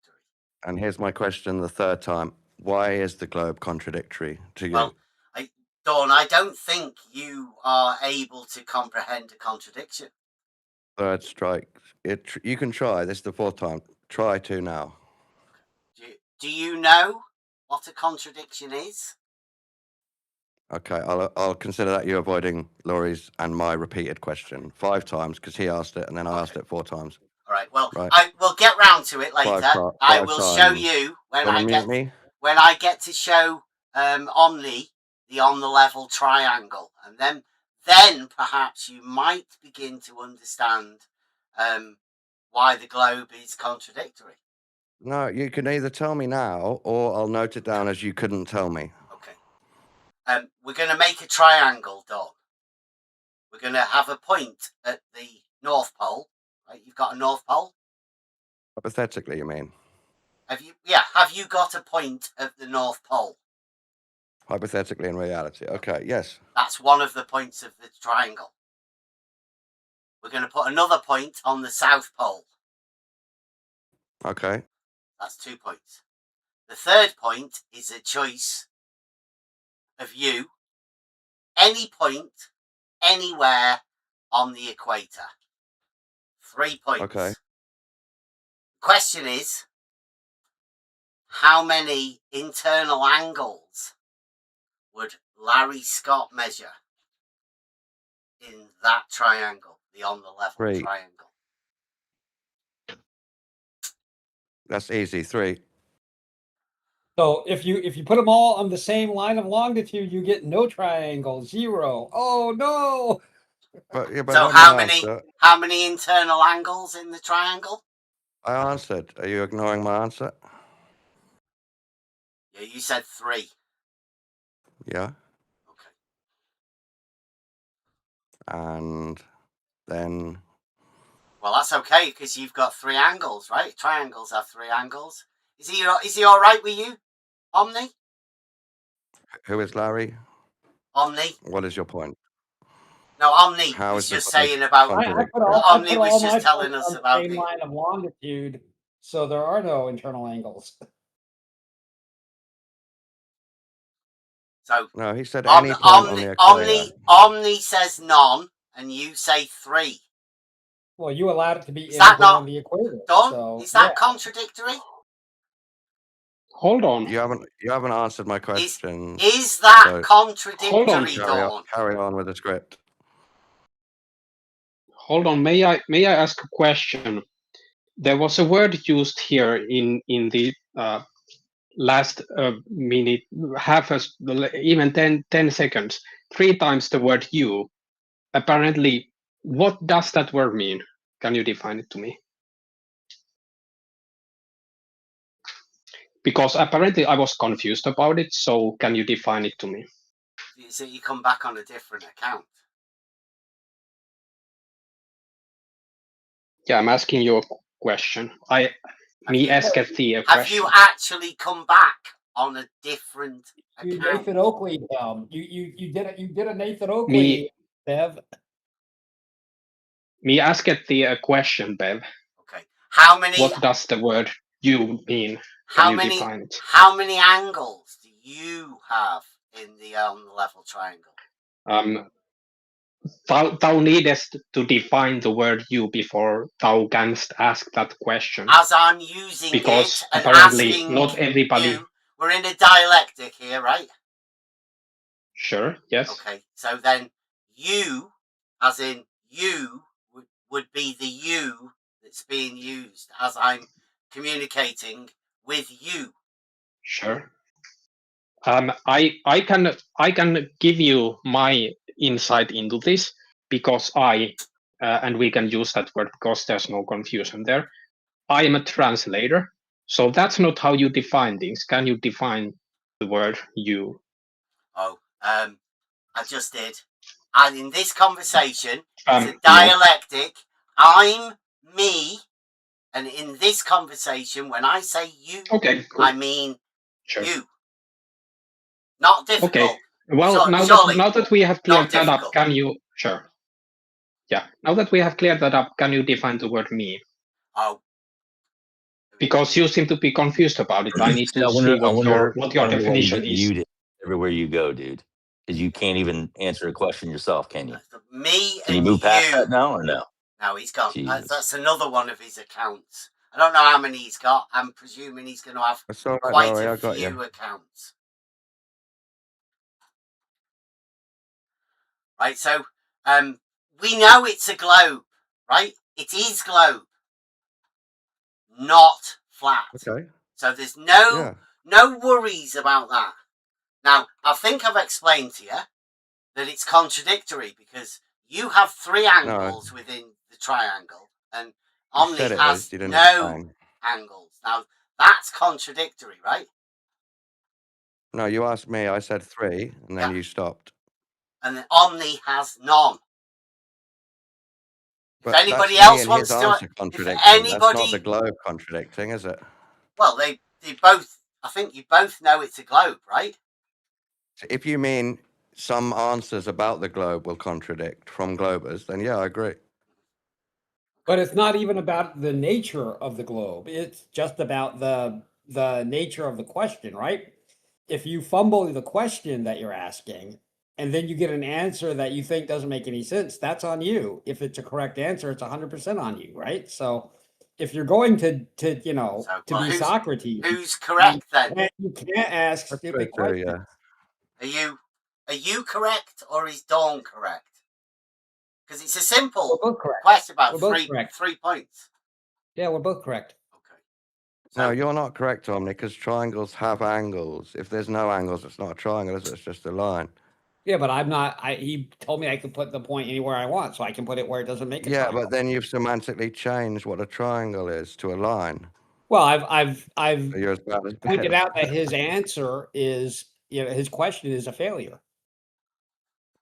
And here's my question the third time. Why is the globe contradictory to you? Well, Dawn, I don't think you are able to comprehend a contradiction. Third strike. You can try. This is the fourth time. Try to now. Do you know what a contradiction is? Okay, I'll consider that you avoiding Laurie's and my repeated question 5 times because he asked it and then I asked it 4 times. All right. Well, I will get round to it later. I will show you when I get to show Omni the on the level triangle, and then perhaps you might begin to understand why the globe is contradictory. No, you can either tell me now, or I'll note it down as you couldn't tell me. Okay. We're going to make a triangle, Don. We're going to have a point at the North Pole. Right? You've got a North Pole? Hypothetically, you mean? Have you? Yeah. Have you got a point at the North Pole? Hypothetically, in reality. Okay, yes. That's one of the points of the triangle. We're going to put another point on the South Pole. Okay. That's 2 points. The third point is a choice of you. Any point, anywhere on the equator. 3 points. Okay. Question is, how many internal angles would Larry Scott measure in that triangle, the on the level 3. triangle? That's easy. 3. So if you put them all on the same line of longitude, you get no triangle, 0. Oh no! But yeah, but So let me how many internal angles in the triangle? I answered. Are you ignoring my answer? Yeah, you said 3. Yeah. Okay. And then. Well, that's okay because you've got 3 angles, right? Triangles have 3 angles. Is he all right with you, Omni? Who is Larry? Omni. What is your point? No, Omni How was is just this saying about. Omni was just telling us about the same line of longitude, so there are no internal angles. So no, he said any point on the equator. Omni says none, and you say 3. Well, you allowed it to be on the equator. Don, so, is that contradictory? Hold on. You haven't answered my question. Is that contradictory, Dawn? Carry on with the script. Hold on. May I ask a question? There was a word used here in the last minute, even 10 seconds, 3 times the word you. Apparently, what does that word mean? Can you define it to me? Because apparently I was confused about it, so can you define it to me? So you come back on a different account? Yeah, I'm asking you a question. Have you actually come back on a different account? Nathan Oakley, you did a Nathan Oakley, Bev. Me ask the question, Bev. Okay. How many? What does the word "you" mean? How many angles do you have in the level triangle? Thou needest to define the word "you" before thou canst ask that question. As I'm using because it and apparently asking not everybody. you, we're in a dialectic here, right? Sure. Yes. Okay. So then, you, as in you, would be the you that's being used as I'm communicating with you. Sure. I can give you my insight into this because and we can use that word because there's no confusion there. I am a translator, so that's not how you define things. Can you define the word "you"? Oh, I just did. And in this conversation, it's a dialectic. No. I'm me, and in this conversation, when I say you, okay, cool. I mean you. Not difficult. Okay. Well, now that we have cleared that up, can you? Sure. Yeah. Now that we have cleared that up, can you define the word "me"? Oh. Because you seem to be confused about it. I need to see what your definition is. Muted everywhere you go, dude. Because you can't even answer a question yourself, can you? Me can you move past that now or no? No, he's got. That's another one of his accounts. I don't know how many he's got. I'm presuming he's going to have quite a few accounts. Right, so we know it's a globe, right? It is globe, not flat. Okay. So there's no worries about that. Now, I think I've explained to you that it's contradictory because you have 3 angles within the triangle, and Omni has no angles. Now, That's contradictory, right? No, you asked me. I said 3, and then Yeah. you stopped. And then Omni has none. But If anybody that's me else and wants his to, answer if contradicting. That's not the anybody, globe contradicting, is it? well, they both. I think you both know it's a globe, right? So if you mean some answers about the globe will contradict from globers, then yeah, I agree. But it's not even about the nature of the globe. It's just about the nature of the question, right? If you fumble the question that you're asking, and then you get an answer that you think doesn't make any sense, that's on you. If it's a correct answer, it's 100% on you, right? So if you're going to you know, So, to well, be Socrates, who's correct then? you can't ask That's stupid true, questions. yeah. Are you correct or is Dawn correct? Because it's a We're simple both correct. question about We're both correct. 3 points. Yeah, we're both correct. Okay. No, So, you're not correct, Omni, because triangles have angles. If there's no angles, it's not a triangle, is it? It's just a line. Yeah, but I'm not. He told me I could put the point anywhere I want, so I can put it where it doesn't make a Yeah, triangle. but then you've semantically changed what a triangle is to a line. Well, I've So you're as bad as pointed bad. out that his answer is, you know, his question is a failure.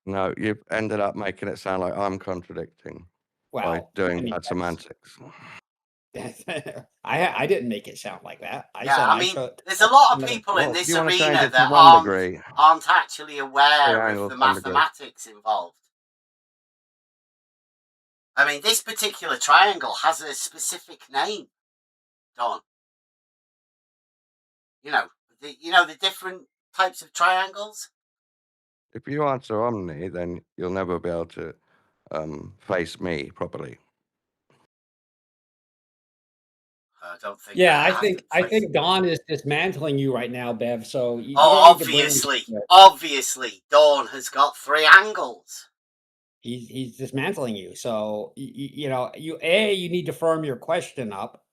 No, you've ended up making it sound like I'm contradicting by Well, doing I mean, bad semantics. I didn't make it sound like that. I yeah, said I mean, there's a lot of people in Well, if this you want to change arena it to that 1 degree, aren't actually aware of angles, the 1 degree. mathematics involved. I mean, this particular triangle has a specific name, Don. You know, the different types of triangles. If you answer Omni, then you'll never be able to face me properly. I don't think. Yeah, I think Don is dismantling you right now, Bev. So you don't need to bring obviously, Dawn has got 3 angles. He's dismantling you. So you know, you need to firm your question up,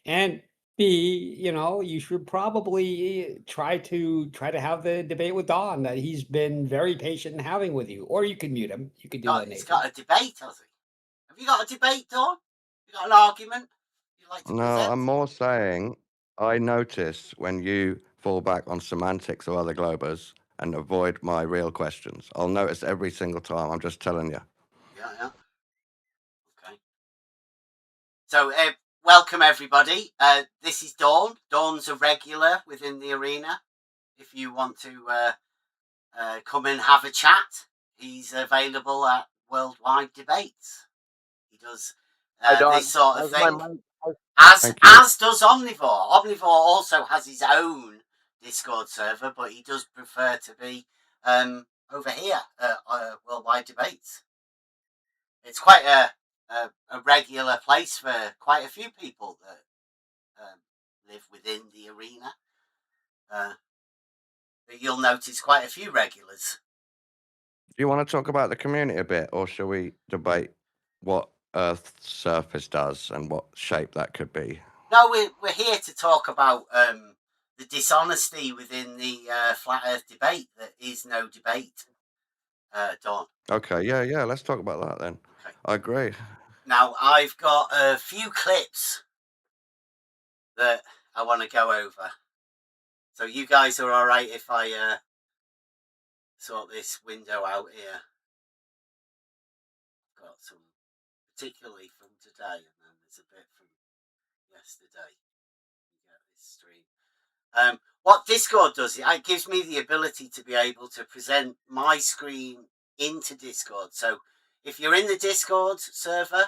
and B, you know, you should probably try to have the debate with Don that he's been very patient in having with you, or you can mute him. You could do that. He's got a debate, has he? Have you got a debate, Dawn? You got an argument you'd like to No, present? I'm more saying I notice when you fall back on semantics of other globers and avoid my real questions. I'll notice every single time. I'm just telling you. Yeah. Okay. So, welcome everybody. This is Dawn. Dawn's a regular within the arena. If you want to come and have a chat, he's available at Worldwide Debates. He does this sort of thing. As does Omnivore. Omnivore also has his own Discord server, but he does prefer to be over here at Worldwide Debates. It's quite a regular place for quite a few people that live within the arena. But you'll notice quite a few regulars. Do you want to talk about the community a bit, or shall we debate what Earth's surface does and what shape that could be? No, we're here to talk about the dishonesty within the flat Earth debate. There is no debate, Don. Okay, yeah, let's talk about that then. Okay. I agree. Now, I've got a few clips that I want to go over. So you guys are all right if I sort this window out here? Got some, particularly from today, and then there's a bit from yesterday. You get this stream. What Discord does, it gives me the ability to be able to present my screen into Discord. So if you're in the Discord server,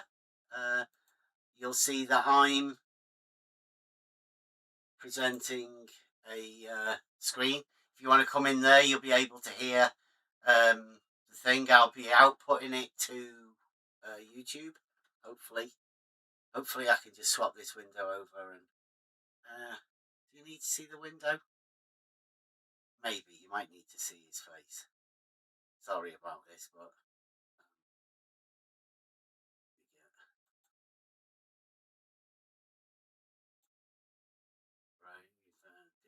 you'll see that I'm presenting a screen. If you want to come in there, you'll be able to hear the thing. I'll be outputting it to YouTube. Hopefully I can just swap this window over. And do you need to see the window? Maybe you might need to see his face. Sorry about this, but right,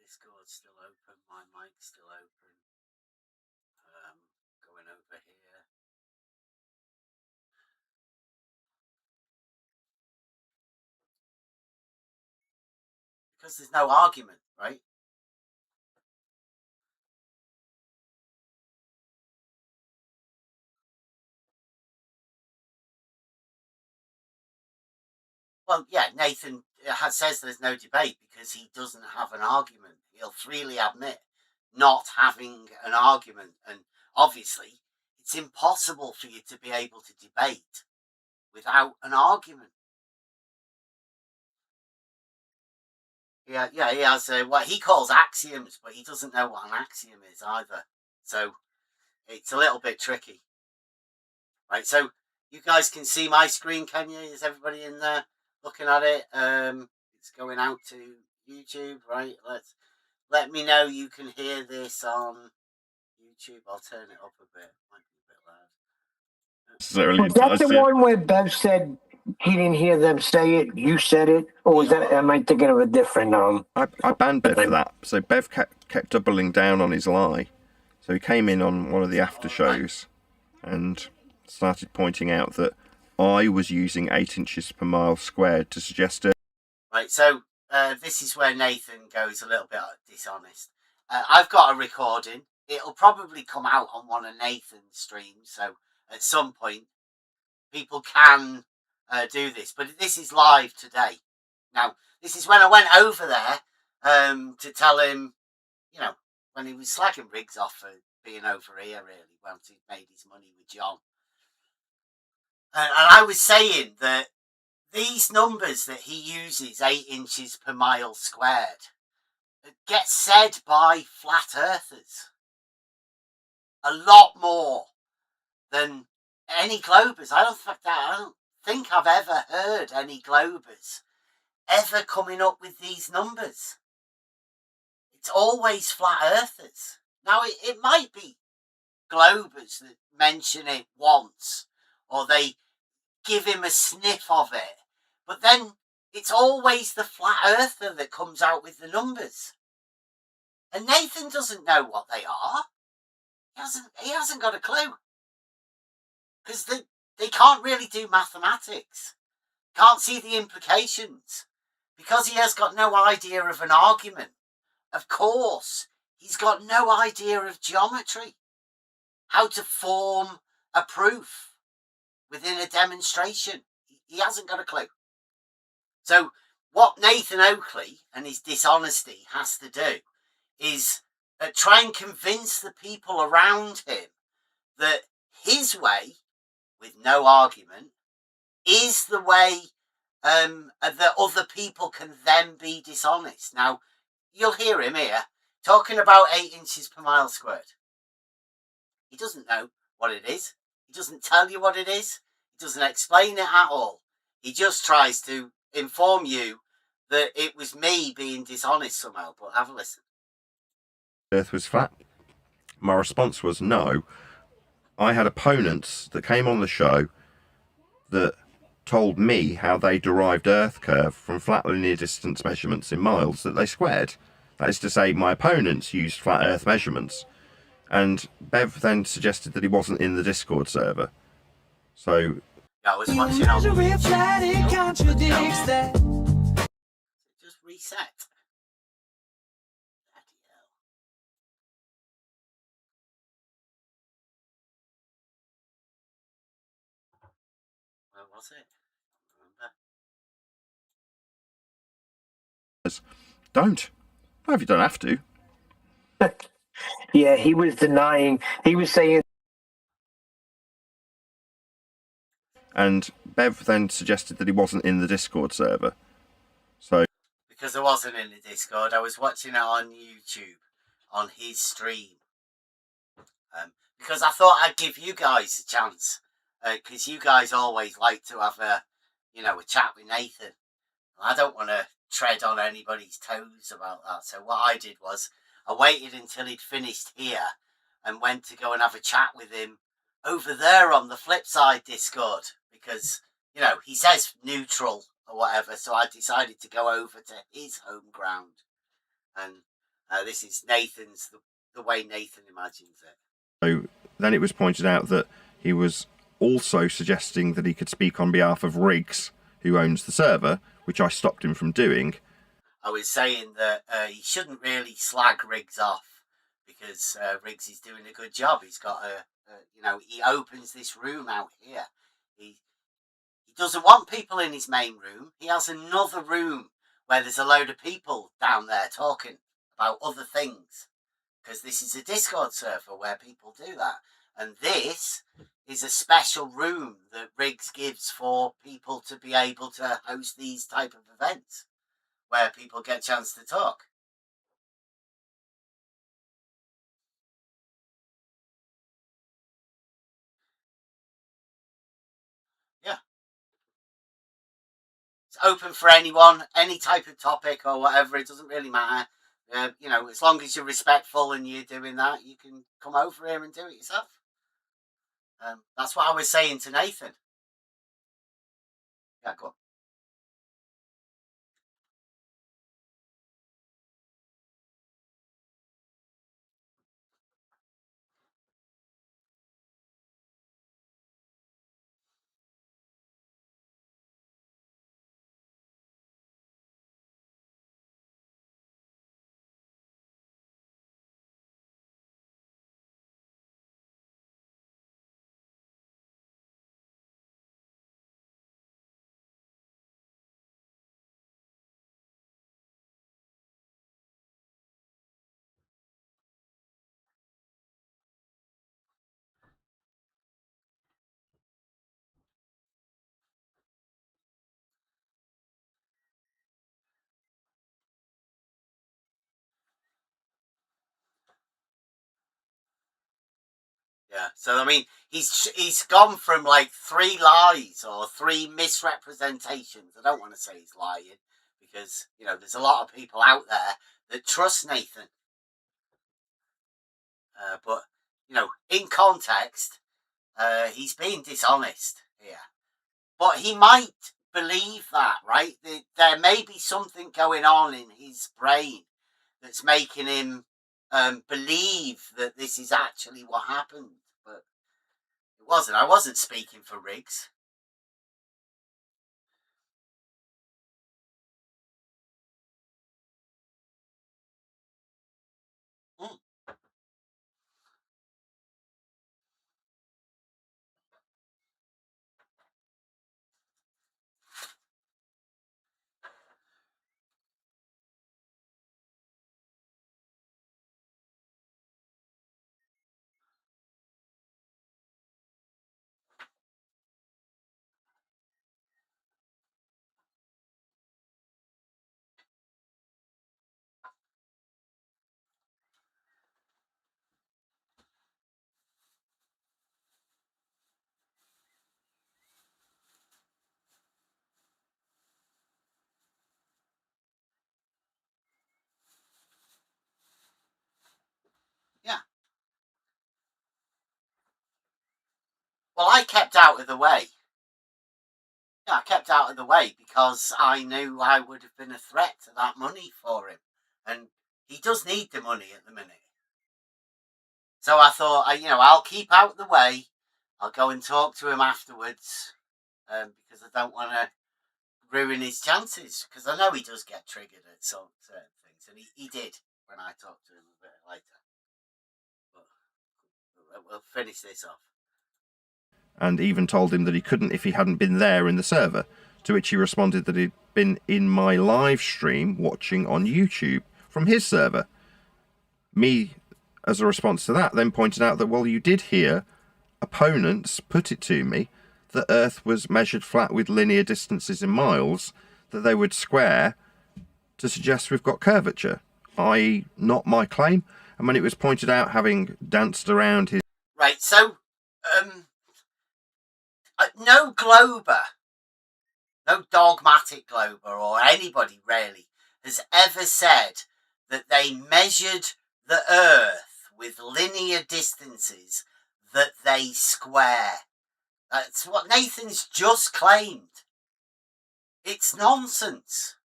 Discord's still open. My mic's still open. Going over here. Because there's no argument, right? Well, yeah, Nathan says there's no debate because he doesn't have an argument. He'll freely admit not having an argument. And obviously, it's impossible for you to be able to debate without an argument. Yeah, he has what he calls axioms, but he doesn't know what an axiom is either. So it's a little bit tricky. Right, so you guys can see my screen, can you? Is everybody in there looking at it? It's going out to YouTube, right? Let me know you can hear this on YouTube. I'll turn it up a bit. Might be a bit loud. Was that the one where Bev said he didn't hear them say it? You said it, or was that? Am I thinking of a different? I banned Bev for that. So Bev kept doubling down on his lie. So he came in on one of the after shows and started pointing out that I was using 8 inches per mile squared to suggest it. Right, so this is where Nathan goes a little bit dishonest. I've got a recording. It'll probably come out on one of Nathan's streams, so at some point people can do this. But this is live today. Now, this is when I went over there to tell him, you know, when he was slacking Riggs off for being over here, really, once he'd made his money with John. And I was saying that these numbers that he uses, 8 inches per mile squared, get said by flat earthers a lot more than any globers. I don't think I've ever heard any globers ever coming up with these numbers. It's always flat earthers. Now, it might be globers that mention it once, or they give him a sniff of it, but then it's always the flat earther that comes out with the numbers. And Nathan doesn't know what they are. He hasn't got a clue. Because they can't really do mathematics. Can't see the implications. Because he has got no idea of an argument. Of course, he's got no idea of geometry. How to form a proof within a demonstration. He hasn't got a clue. So what Nathan Oakley and his dishonesty has to do is try and convince the people around him that his way, with no argument, is the way that other people can then be dishonest. Now, you'll hear him here talking about 8 inches per mile squared. He doesn't know what it is. He doesn't tell you what it is. He doesn't explain it at all. He just tries to inform you that it was me being dishonest somehow. But have a listen. Earth was flat. My response was no. I had opponents that came on the show that told me how they derived Earth curve from flat linear distance measurements in miles that they squared. That is to say, my opponents used flat Earth measurements. And Bev then suggested that he wasn't in the Discord server. So I was watching on just reset. Where was it? don't. No, if you don't have to. Yeah, he was denying. He was saying. And Bev then suggested that he wasn't in the Discord server. So because I wasn't in the Discord, I was watching it on YouTube on his stream. Because I thought I'd give you guys a chance. Because you guys always like to have a chat with Nathan. I don't want to tread on anybody's toes about that. So what I did was I waited until he'd finished here and went to go and have a chat with him over there on the flip side Discord. Because, he says neutral or whatever. So I decided to go over to his home ground. And this is Nathan's, the way Nathan imagines it. So then it was pointed out that he was also suggesting that he could speak on behalf of Riggs, who owns the server, which I stopped him from doing. I was saying that he shouldn't really slag Riggs off because Riggs is doing a good job. He's got he opens this room out here. He doesn't want people in his main room. He has another room where there's a load of people down there talking about other things, because this is a Discord server where people do that. And this is a special room that Riggs gives for people to be able to host these type of events where people get a chance to talk. Yeah. It's open for anyone, any type of topic or whatever. It doesn't really matter. As long as you're respectful and you're doing that, you can come over here and do it yourself. That's what I was saying to Nathan. Yeah, go on. Yeah, so I mean, he's gone from like 3 lies or 3 misrepresentations. I don't want to say he's lying because there's a lot of people out there that trust Nathan. But in context, he's being dishonest here. But he might believe that, right? There may be something going on in his brain that's making him believe that this is actually what happened. But it wasn't. I wasn't speaking for Riggs. Mm. Yeah. Well, I kept out of the way. Yeah, I kept out of the way because I knew I would have been a threat to that money for him. And he does need the money at the minute. So I thought, I'll keep out of the way. I'll go and talk to him afterwards because I don't want to ruin his chances. Because I know he does get triggered at some certain things. And he did when I talked to him a bit later. But we'll finish this off. And even told him that he couldn't if he hadn't been there in the server, to which he responded that he'd been in my live stream watching on YouTube from his server. Me, as a response to that, then pointed out that, well, you did hear opponents put it to me that Earth was measured flat with linear distances in miles, that they would square to suggest we've got curvature, i.e. not my claim. And when it was pointed out, having danced around his... Right, so... no glober, no dogmatic glober or anybody really has ever said that they measured the Earth with linear distances that they square. That's what Nathan's just claimed. It's nonsense.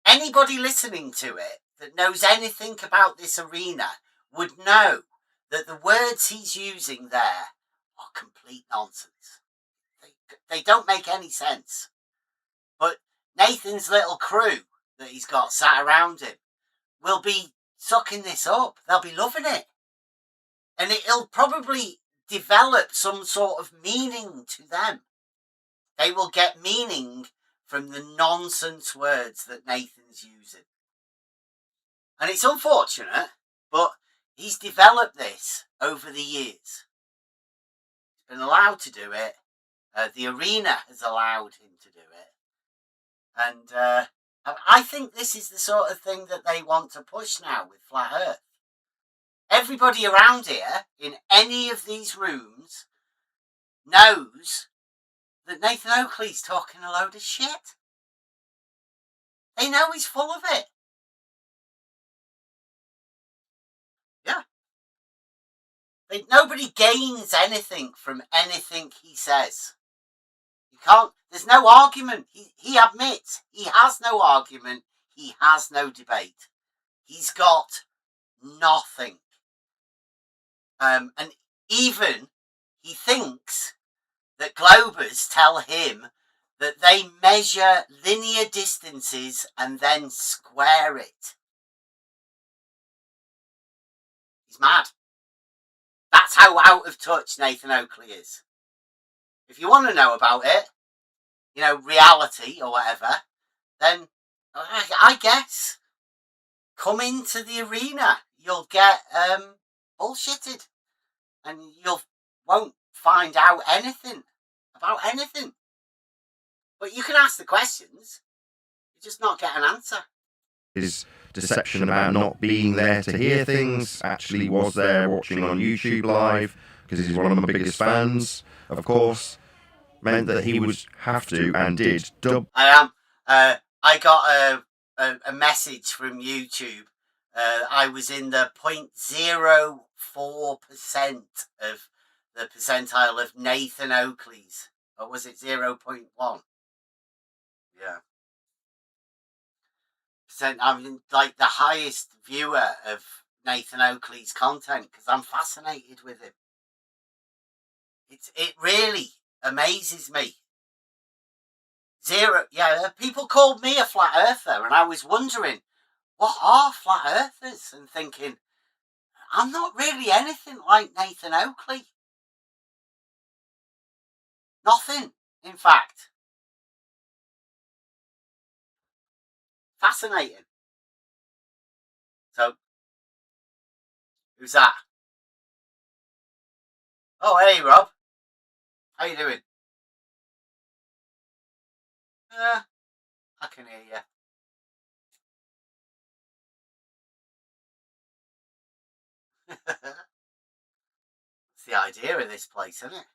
Anybody listening to it that knows anything about this arena would know that the words he's using there are complete nonsense. They don't make any sense. But Nathan's little crew that he's got sat around him will be sucking this up. They'll be loving it. And it'll probably develop some sort of meaning to them. They will get meaning from the nonsense words that Nathan's using. And it's unfortunate, but he's developed this over the years. He's been allowed to do it. The arena has allowed him to do it. And I think this is the sort of thing that they want to push now with Flat Earth. Everybody around here, in any of these rooms, knows that Nathan Oakley's talking a load of shit. They know he's full of it. Yeah. Nobody gains anything from anything he says. You can't, there's no argument. He admits he has no argument. He has no debate. He's got nothing. And even he thinks that Globers tell him that they measure linear distances and then square it. He's mad. That's how out of touch Nathan Oakley is. If you want to know about it, you know, reality or whatever, then I guess come into the arena. You'll get bullshitted, and you won't find out anything about anything. But you can ask the questions, you just not get an answer. His deception about not being there to hear things actually was there watching on YouTube live, because he's one of my biggest fans, of course, meant that he would have to and did dub. I got a message from YouTube. I was in the 0.04% of the percentile of Nathan Oakley's. Or was it 0.1? Yeah. I'm like the highest viewer of Nathan Oakley's content because I'm fascinated with him. It really amazes me. People called me a flat earther, and I was wondering, what are flat earthers? And thinking, I'm not really anything like Nathan Oakley. Nothing, in fact. Fascinating. So, who's that? Oh, hey, Rob. How you doing? I can hear you. It's the idea of this place, isn't it?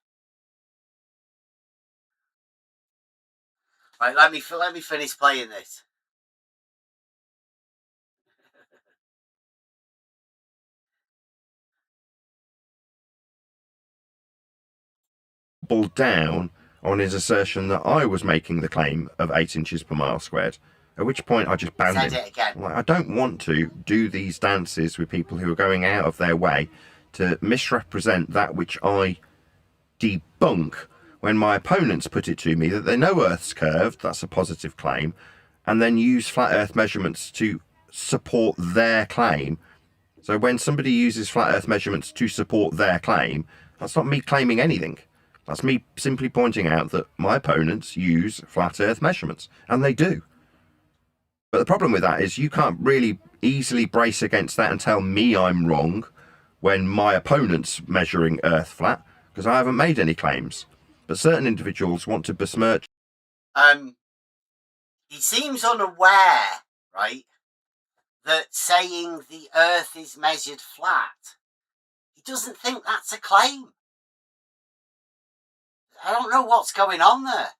Right, let me finish playing this. Doubled down on his assertion that I was making the claim of 8 inches per mile squared, at which point I just banned him. Said it again. Like, I don't want to do these dances with people who are going out of their way to misrepresent that which I debunk when my opponents put it to me that they know Earth's curved, that's a positive claim, and then use flat Earth measurements to support their claim. So when somebody uses flat Earth measurements to support their claim, that's not me claiming anything. That's me simply pointing out that my opponents use flat Earth measurements, and they do. But the problem with that is you can't really easily brace against that and tell me I'm wrong when my opponent's measuring Earth flat, because I haven't made any claims. But certain individuals want to besmirch. He seems unaware, right, that saying the Earth is measured flat, he doesn't think that's a claim. I don't know what's going on there.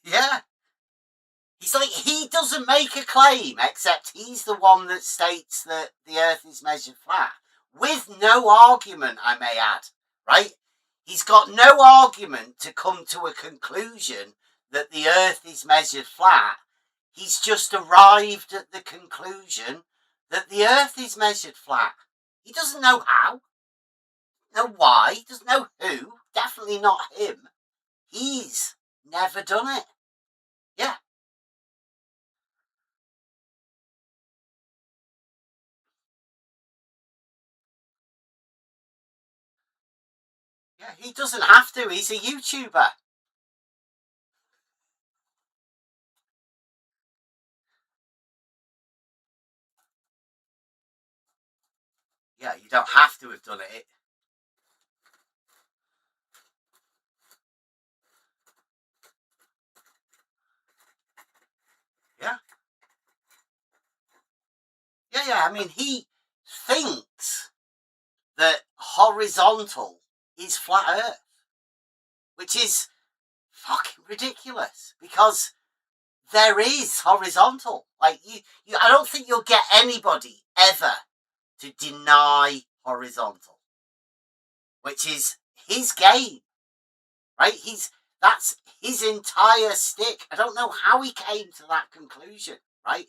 Yeah. He's like, he doesn't make a claim, except he's the one that states that the Earth is measured flat. With no argument, I may add, right? He's got no argument to come to a conclusion that the Earth is measured flat. He's just arrived at the conclusion that the Earth is measured flat. He doesn't know how, know why, doesn't know who, definitely not him. He's never done it. Yeah. Yeah, he doesn't have to. He's a YouTuber. Yeah, you don't have to have done it. Yeah. Yeah. I mean, he thinks that horizontal is flat Earth, which is fucking ridiculous because there is horizontal. Like I don't think you'll get anybody ever to deny horizontal, which is his game, right? That's his entire stick. I don't know how he came to that conclusion, right?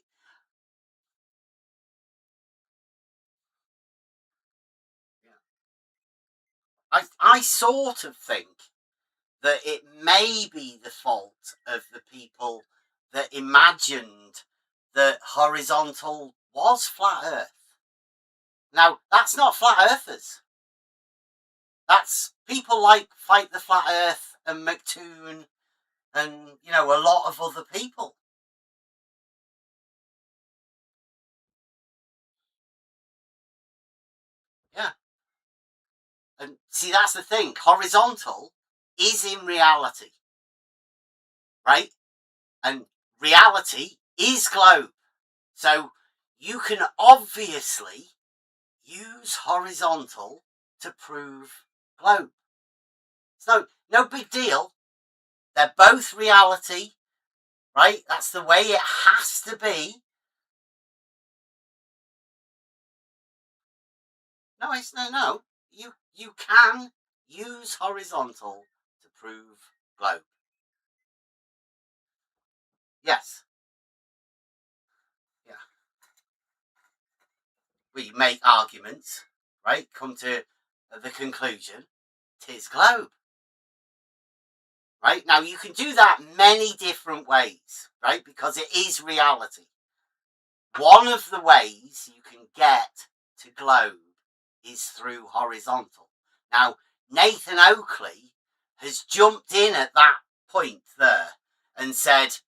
I sort of think that it may be the fault of the people that imagined that horizontal was flat Earth. Now, that's not flat earthers. That's people like Fight the Flat Earth and McToon and, a lot of other people. Yeah. And see, that's the thing. Horizontal is in reality, right? And reality is globe. So you can obviously use horizontal to prove globe. So no big deal. They're both reality, right? That's the way it has to be. No, it's no. You can use horizontal to prove globe. Yes. Yeah. We make arguments, right? Come to the conclusion, 'tis globe. Right? Now you can do that many different ways, right? Because it is reality. One of the ways you can get to globe is through horizontal. Now, Nathan Oakley has jumped in at that point there and said,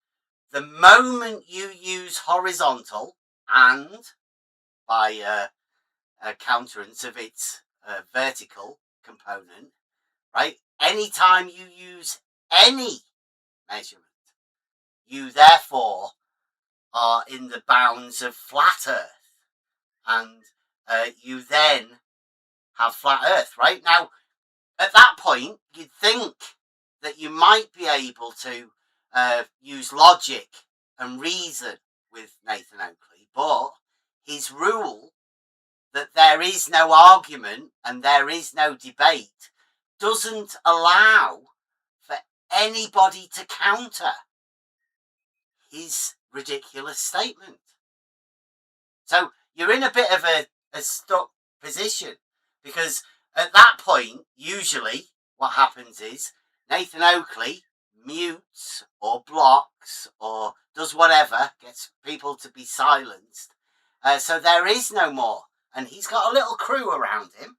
the moment you use horizontal and by a counterance of its vertical component, right? Anytime you use any measurement, you therefore are in the bounds of flat Earth, and you then have flat Earth, right? Now, at that point, you'd think that you might be able to use logic and reason with Nathan Oakley, but his rule that there is no argument and there is no debate doesn't allow for anybody to counter his ridiculous statement. So you're in a bit of a stuck position because at that point, usually what happens is Nathan Oakley mutes or blocks or does whatever, gets people to be silenced. So there is no more. And he's got a little crew around him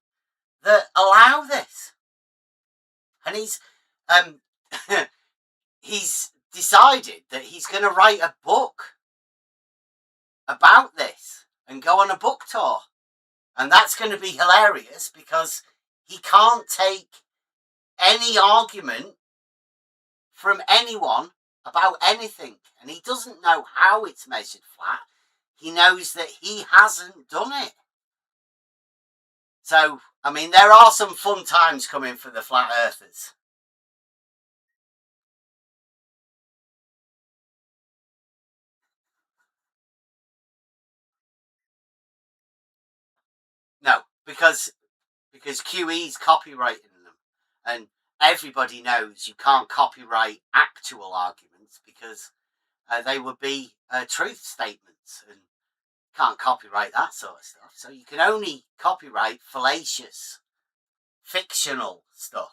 that allow this. And he's decided that he's going to write a book about this and go on a book tour. And that's going to be hilarious because he can't take any argument from anyone about anything. And he doesn't know how it's measured flat. He knows that he hasn't done it. So, I mean, there are some fun times coming for the flat earthers. No, because QE's copyrighting them. And everybody knows you can't copyright actual arguments because they would be truth statements, and can't copyright that sort of stuff. So you can only copyright fallacious, fictional stuff.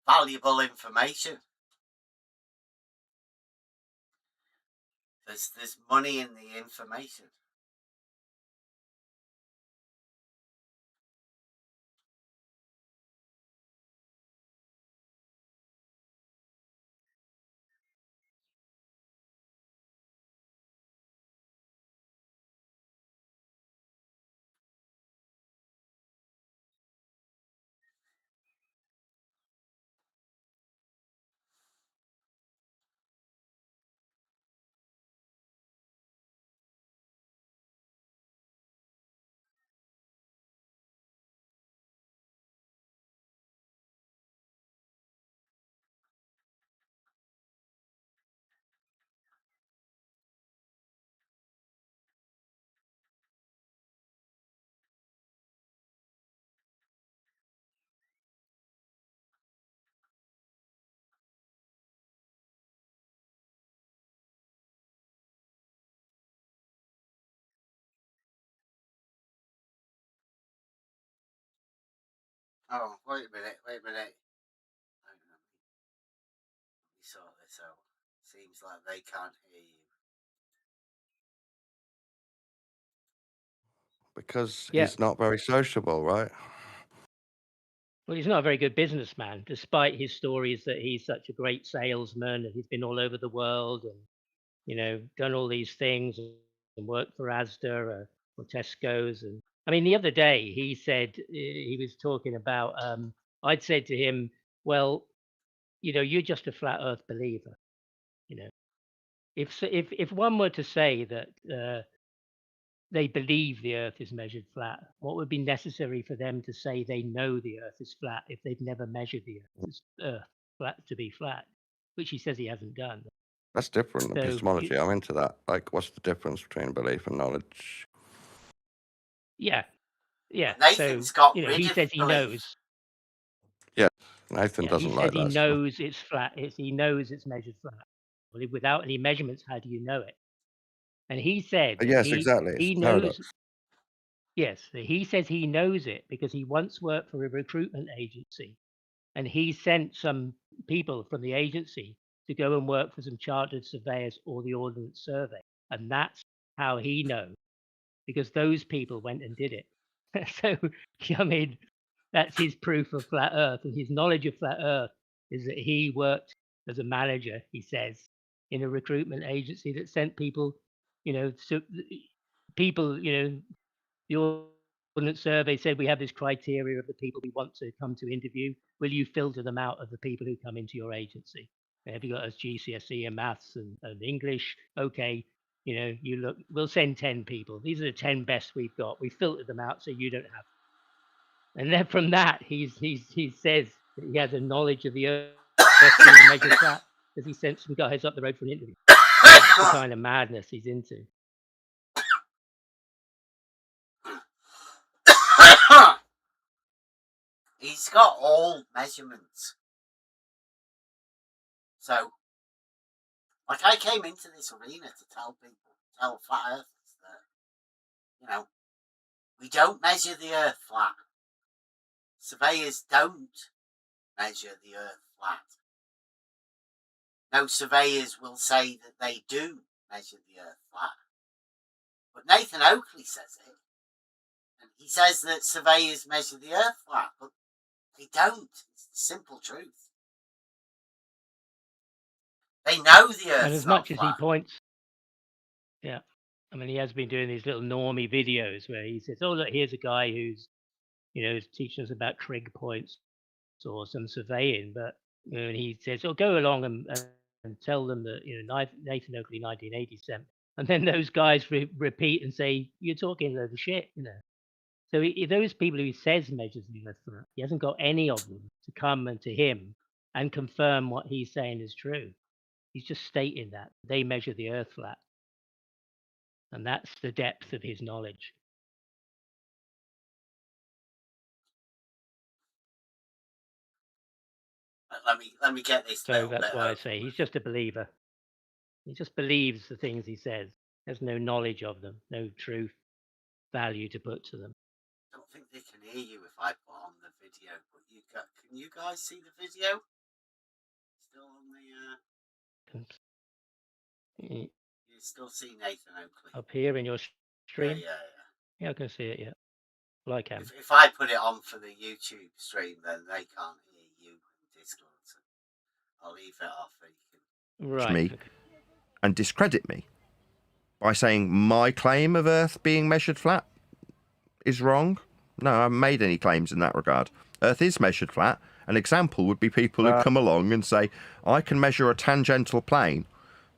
valuable information. There's money in the information. Oh, wait a minute. Let me sort this out. Seems like they can't hear you. Because Yeah. he's not very sociable, right? Well, he's not a very good businessman, despite his stories that he's such a great salesman and he's been all over the world and, you know, done all these things and worked for Asda or Tesco's. And I mean, the other day he said he was talking about. I'd said to him, "Well, you know, you're just a flat Earth believer. You know, if one were to say that they believe the Earth is measured flat, what would be necessary for them to say they know the Earth is flat if they've never measured the Earth flat to be flat?" Which he says he hasn't done. That's different than So epistemology. I'm into that. Like, what's the difference between belief and knowledge? yeah, yeah. Nathan's So got you know, rid he of says he belief. knows. Yeah, Nathan Yeah, he doesn't says like he that stuff. knows it's flat. He knows it's measured flat. Well, without any measurements, how do you know it? And he said that Yes, exactly. It's he a paradox. knows. Yes, he says he knows it because he once worked for a recruitment agency, and he sent some people from the agency to go and work for some chartered surveyors or the Ordnance Survey, and that's how he knows because those people went and did it. So I mean, that's his proof of flat Earth, and his knowledge of flat Earth is that he worked as a manager. He says in a recruitment agency that sent people, you know, people, you know, the Ordnance Survey said we have this criteria of the people we want to come to interview. Will you filter them out of the people who come into your agency? Have you got a GCSE in maths and English? Okay, you know, you look. We'll send 10 people. These are the 10 best we've got. We filtered them out so you don't have. And then from that, he says that he has a knowledge of the Earth being measured flat because he sent some guys up the road for an interview. That's the kind of madness he's into. He's got all measurements. So, like, I came into this arena to tell flat earthers that, you know, we don't measure the Earth flat. Surveyors don't measure the Earth flat. No surveyors will say that they do measure the Earth flat. But Nathan Oakley says it. And he says that surveyors measure the Earth flat, but they don't. It's the simple truth. They know the Earth's And as not much as flat. he points, yeah, I mean, he has been doing these little normie videos where he says, "Oh, look, here's a guy who's, you know, teaching us about trig points or some surveying," but you know, and he says, "Oh, go along and tell them that, you know, Nathan Oakley 1987," and then those guys repeat and say, "You're talking a load of shit," you know. So those people who he says measures the Earth flat, he hasn't got any of them to come and to him and confirm what he's saying is true. He's just stating that they measure the Earth flat. And that's the depth of his knowledge. Let me get this. So that's why I say he's just a believer. He just believes the things he says. There's no knowledge of them, no truth, value to put to them. I don't think they can hear you if I put on the video, but can you guys see the video? still on the? Y- You still see Nathan Oakley? Up here in your Yeah, stream? yeah. Yeah, I can see it, yeah. Well, I can. If I put it on for the YouTube stream, then they can't hear you in Discord. So I'll leave it off. So you can... Right. Me Okay. and discredit me by saying my claim of Earth being measured flat is wrong. No, I haven't made any claims in that regard. Earth is measured flat. An example would be people who come along and say, I can measure a tangential plane.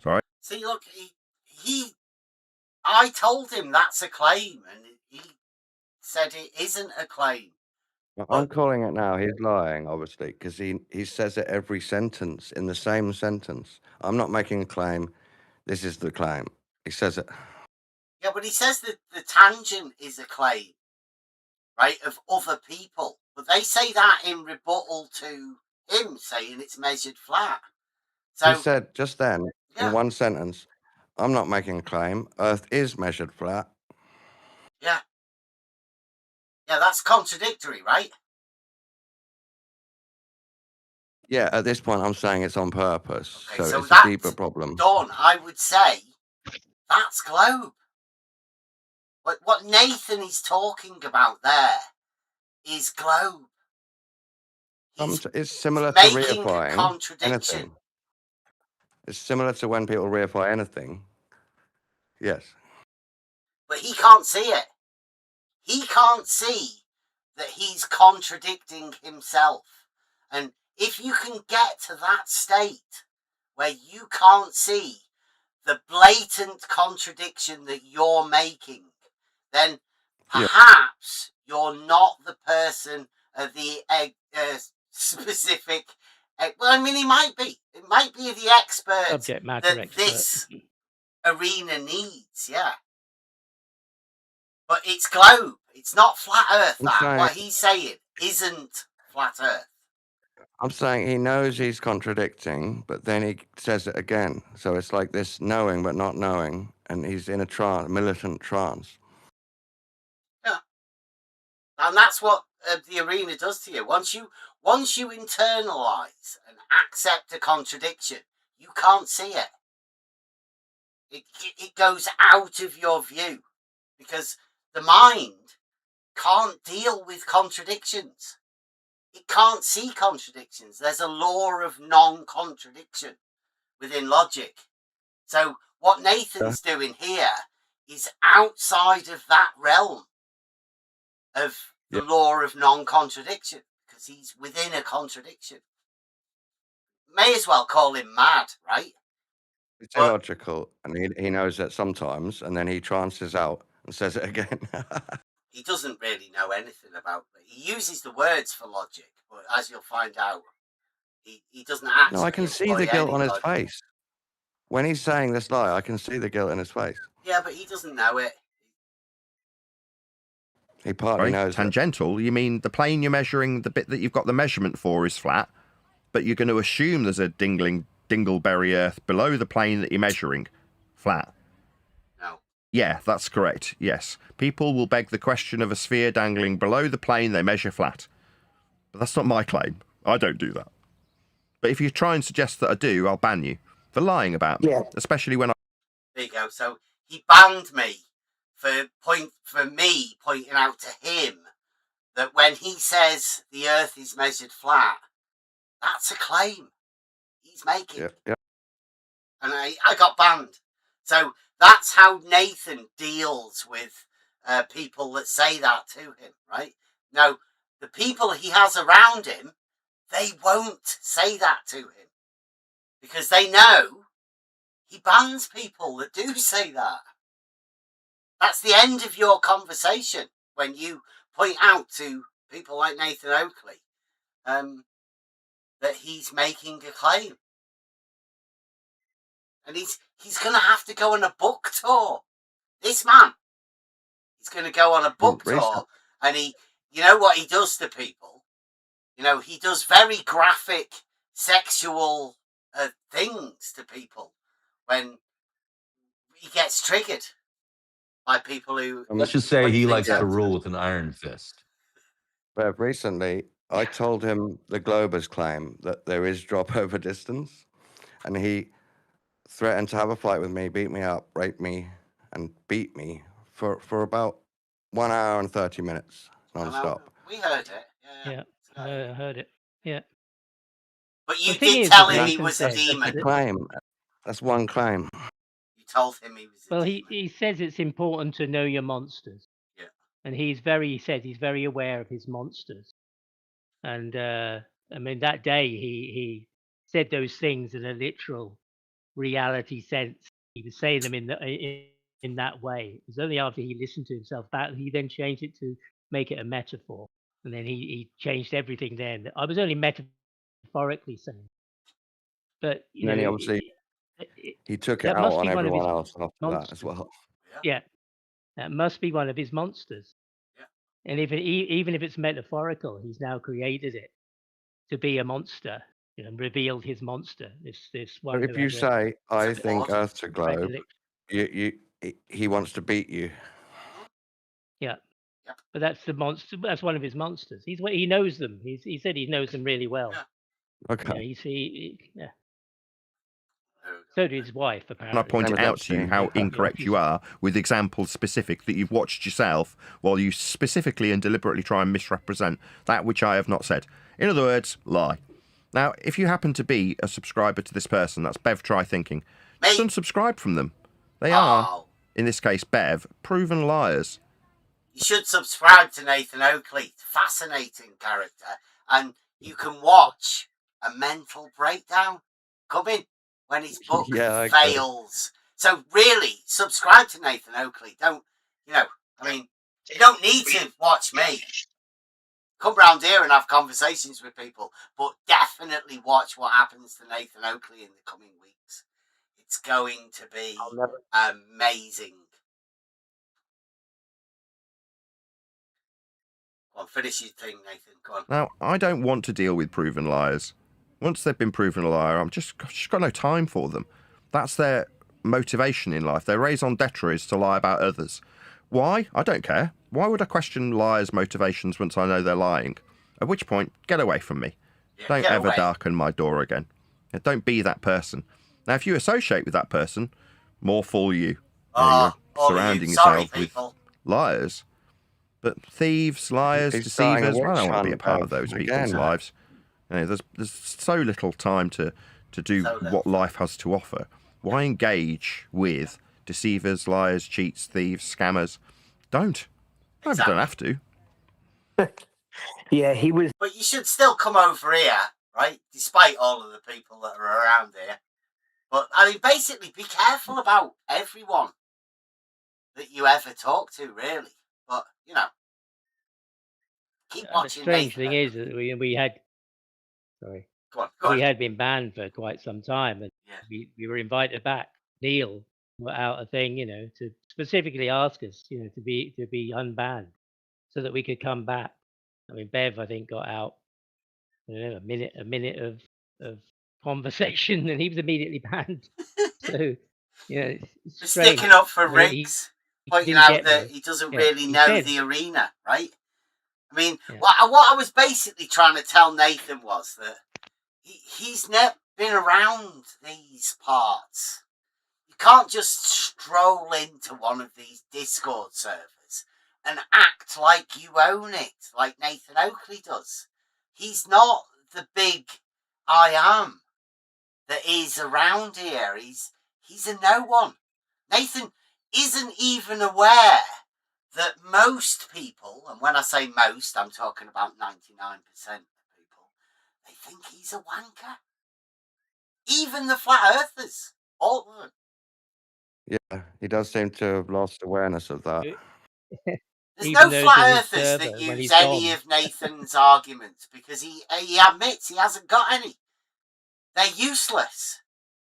Sorry. See, look, I told him that's a claim, and he said it isn't a claim. I'm calling it now. He's lying, obviously, because he says it every sentence in the same sentence. I'm not making a claim. This is the claim. He says it. Yeah, but he says that the tangent is a claim, right, of other people. But they say that in rebuttal to him saying it's measured flat. So He said just then, in one sentence, I'm not making a claim. Earth is measured flat. Yeah. Yeah, that's contradictory, right? Yeah, at this point, I'm saying it's on purpose. Okay, so it's that's a deeper problem. Dawn, I would say that's globe. But what Nathan is talking about there is globe. It's similar to making reifying contradiction. anything. It's similar to when people reify anything. Yes. But he can't see it. He can't see that he's contradicting himself. And if you can get to that state where you can't see the blatant contradiction that you're making, then perhaps you're not the person of the specific. Well, I mean, he might be. It might be the expert Subject matter that expert. this arena needs. Yeah. But it's globe. It's not flat Earth. What he's saying isn't flat Earth. I'm saying he knows he's contradicting, but then he says it again. So it's like this knowing but not knowing, and he's in a trance, militant trance. Yeah, and that's what the arena does to you. Once you internalize and accept a contradiction, you can't see it. It goes out of your view because the mind can't deal with contradictions. It can't see contradictions. There's a law of non-contradiction within logic. So what Nathan's doing here is outside of that realm of the law of non-contradiction because he's within a contradiction. May as well call him mad, right? It's illogical, and he knows that sometimes, and then he trances out and says it again. He doesn't really know anything about it. He uses the words for logic, but as you'll find out, he doesn't actually. No, I can see the guilt on his face. When he's saying this lie, I can see the guilt in his face. Yeah, but he doesn't know it. He partly knows. Tangential, you mean the plane you're measuring, the bit that you've got the measurement for is flat, but you're going to assume there's a dingleberry Earth below the plane that you're measuring. Flat. No. Yeah, that's correct. Yes. People will beg the question of a sphere dangling below the plane they measure flat. But that's not my claim. I don't do that. But if you try and suggest that I do, I'll ban you for lying about me. Especially when I... There you go. So he banned me for me pointing out to him that when he says the Earth is measured flat, that's a claim he's making. Yeah. And I got banned. So that's how Nathan deals with people that say that to him, right? Now, the people he has around him, they won't say that to him because they know he bans people that do say that. That's the end of your conversation when you point out to people like Nathan Oakley that he's making a claim. And he's going to have to go on a book tour. This man, he's going to go on a book tour, and you know what he does to people? You know, he does very graphic sexual things to people when he gets triggered by people who... Let's just say he likes to rule with an iron fist. But recently, I told him the Globers claim that there is drop over distance, and he threatened to have a fight with me, beat me up, rape me, and beat me for about 1 hour and 30 minutes I know, non-stop. we heard it. Yeah, I heard it. Yeah. But you The thing did is, tell as him he Nathan was a said, demon. that- Claim. That's one claim. You told him he was a well, demon. he says it's important to know your monsters. Yeah. And he said he's very aware of his monsters. And I mean, that day he said those things in a literal reality sense. He was saying them in that way. It was only after he listened to himself back he then changed it to make it a metaphor. And then he changed everything then. I was only metaphorically saying. But you And then he know, obviously he took it that out must on be one of his everyone else after that monsters. as well. Yeah, that must be one of his monsters. Yeah. And even if it's metaphorical, he's now created it to be a monster, and revealed his monster. This one. But if who you has a say, I It's think important. Earth's a globe, he wants to beat you. Yeah. Yep. But that's the monster. That's one of his monsters. He knows them. He said he knows them really well. Yeah. Okay. Yeah. So did his wife, And I apparently. pointed Same as out to you Epstein. how Yeah, incorrect she's- you are with examples specific that you've watched yourself, while you specifically and deliberately try and misrepresent that which I have not said. In other words, lie. Now, if you happen to be a subscriber to this person, that's Bev Try Thinking, just Mate. unsubscribe from them. They are, Oh, in this case Bev, proven liars. you should subscribe to Nathan Oakley. Fascinating character. And you can watch a mental breakdown coming when his book Yeah, I fails. So really, subscribe to Nathan Oakley. Don't, I mean, you don't need to watch me. Come round here and have conversations with people, but definitely watch what happens to Nathan Oakley in the coming weeks. It's going to be amazing. Go on, finish your thing, Nathan. Go on. Now, I don't want to deal with proven liars. Once they've been proven a liar, I've just got no time for them. That's their motivation in life. Their raison d'etre is to lie about others. Why? I don't care. Why would I question liars' motivations once I know they're lying? At which point, get away from me. Yeah, Don't get ever away. darken my door again. Don't be that person. Now, if you associate with that person, more fool you. Oh, You're surrounding Sorry, yourself with people. liars. But thieves, liars, He's starting a deceivers, I don't want to be a witch part hunt, of those Bev, people's again. lives. There's so little time to do So little. what life has to offer. Why engage with deceivers, liars, cheats, thieves, scammers? Don't. You Exactly. don't have to. Yeah, he was. But you should still come over here, right? Despite all of the people that are around here. But, I mean, basically, be careful about everyone that you ever talk to, really. But, keep The watching. strange Nathan thing is Oakley. that we had. Sorry. Go on. We had been banned for quite some time, and Yeah. we were invited back. Neil put out a thing, to specifically ask us, to be unbanned, so that we could come back. I mean, Bev, I think, got out, a minute of conversation, and he was immediately banned. So, it's For strange. sticking up for I mean, Riggs, he pointing didn't out get that me. he doesn't Yeah, really he know said- the arena, right? I mean, Yeah. what I was basically trying to tell Nathan was that he's never been around these parts. You can't just stroll into one of these Discord servers and act like you own it, like Nathan Oakley does. He's not the big I am that is around here. He's a no one. Nathan isn't even aware that most people, and when I say most, I'm talking about 99% of people, they think he's a wanker. Even the flat earthers, all of them. Yeah, he does seem to have lost awareness of that. There's Even no those flat in his earthers server, that when use he's any gone. of Nathan's arguments because he admits he hasn't got any. They're useless.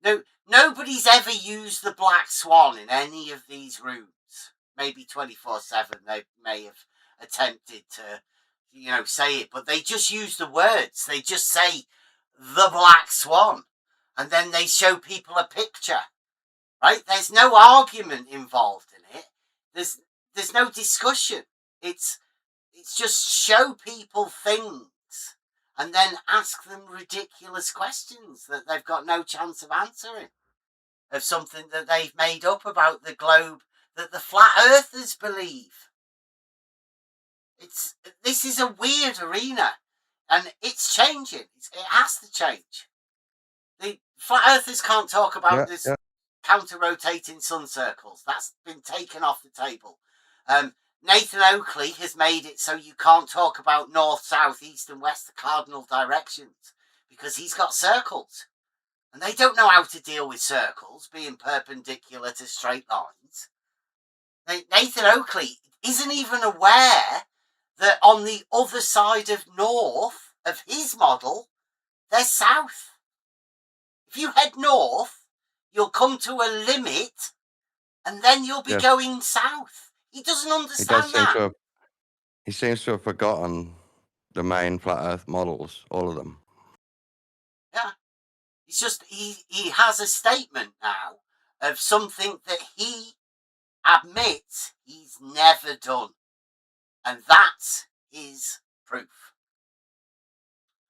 No, nobody's ever used the black swan in any of these rooms. Maybe 24/7 they may have attempted to, say it, but they just use the words. They just say the black swan, and then they show people a picture. Right? There's no argument involved in it. There's no discussion. It's just show people things and then ask them ridiculous questions that they've got no chance of answering, of something that they've made up about the globe that the flat earthers believe. This is a weird arena, and it's changing. It has to change. The flat earthers can't talk about this counter-rotating sun circles. That's been taken off the table. Nathan Oakley has made it so you can't talk about north, south, east and west, the cardinal directions, because he's got circles. And they don't know how to deal with circles being perpendicular to straight lines. Nathan Oakley isn't even aware that on the other side of north of his model, there's south. If you head north, you'll come to a limit, and then you'll be going south. He doesn't understand that. He seems to have forgotten the main flat Earth models, all of them. Yeah, it's just he has a statement now of something that he admits he's never done, and that's his proof.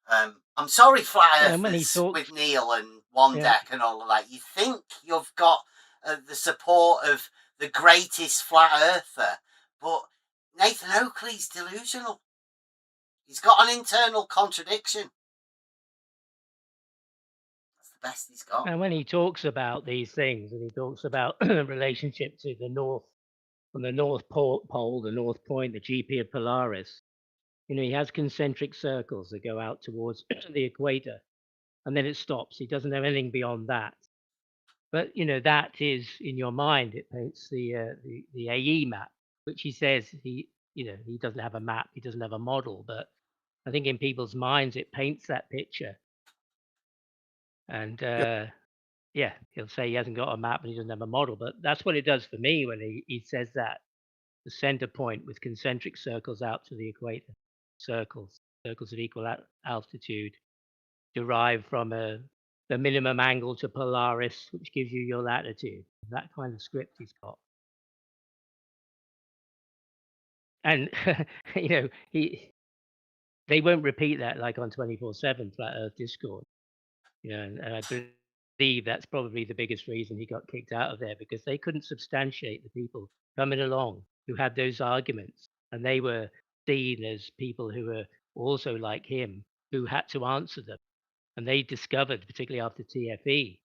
I'm sorry, flat earthers with Neil and One Deck and all of that. You think you've got the support of the greatest flat earther, but Nathan Oakley's delusional. He's got an internal contradiction. That's the best he's got. And when he talks about these things, and he talks about the relationship to the north, from the North Pole, the North Point, the GP of Polaris, he has concentric circles that go out towards the equator, and then it stops. He doesn't have anything beyond that. But that is in your mind. It paints the AE map, which he says he doesn't have a map, he doesn't have a model, but I think in people's minds it paints that picture. And he'll say he hasn't got a map and he doesn't have a model, but that's what it does for me when he says that. The center point with concentric circles out to the equator, circles of equal altitude, derived from the minimum angle to Polaris, which gives you your latitude. That kind of script he's got. And they won't repeat that like on 24/7 Flat Earth Discord. And I believe that's probably the biggest reason he got kicked out of there, because they couldn't substantiate the people coming along who had those arguments, and they were seen as people who were also like him, who had to answer them. And they discovered, particularly after TFE,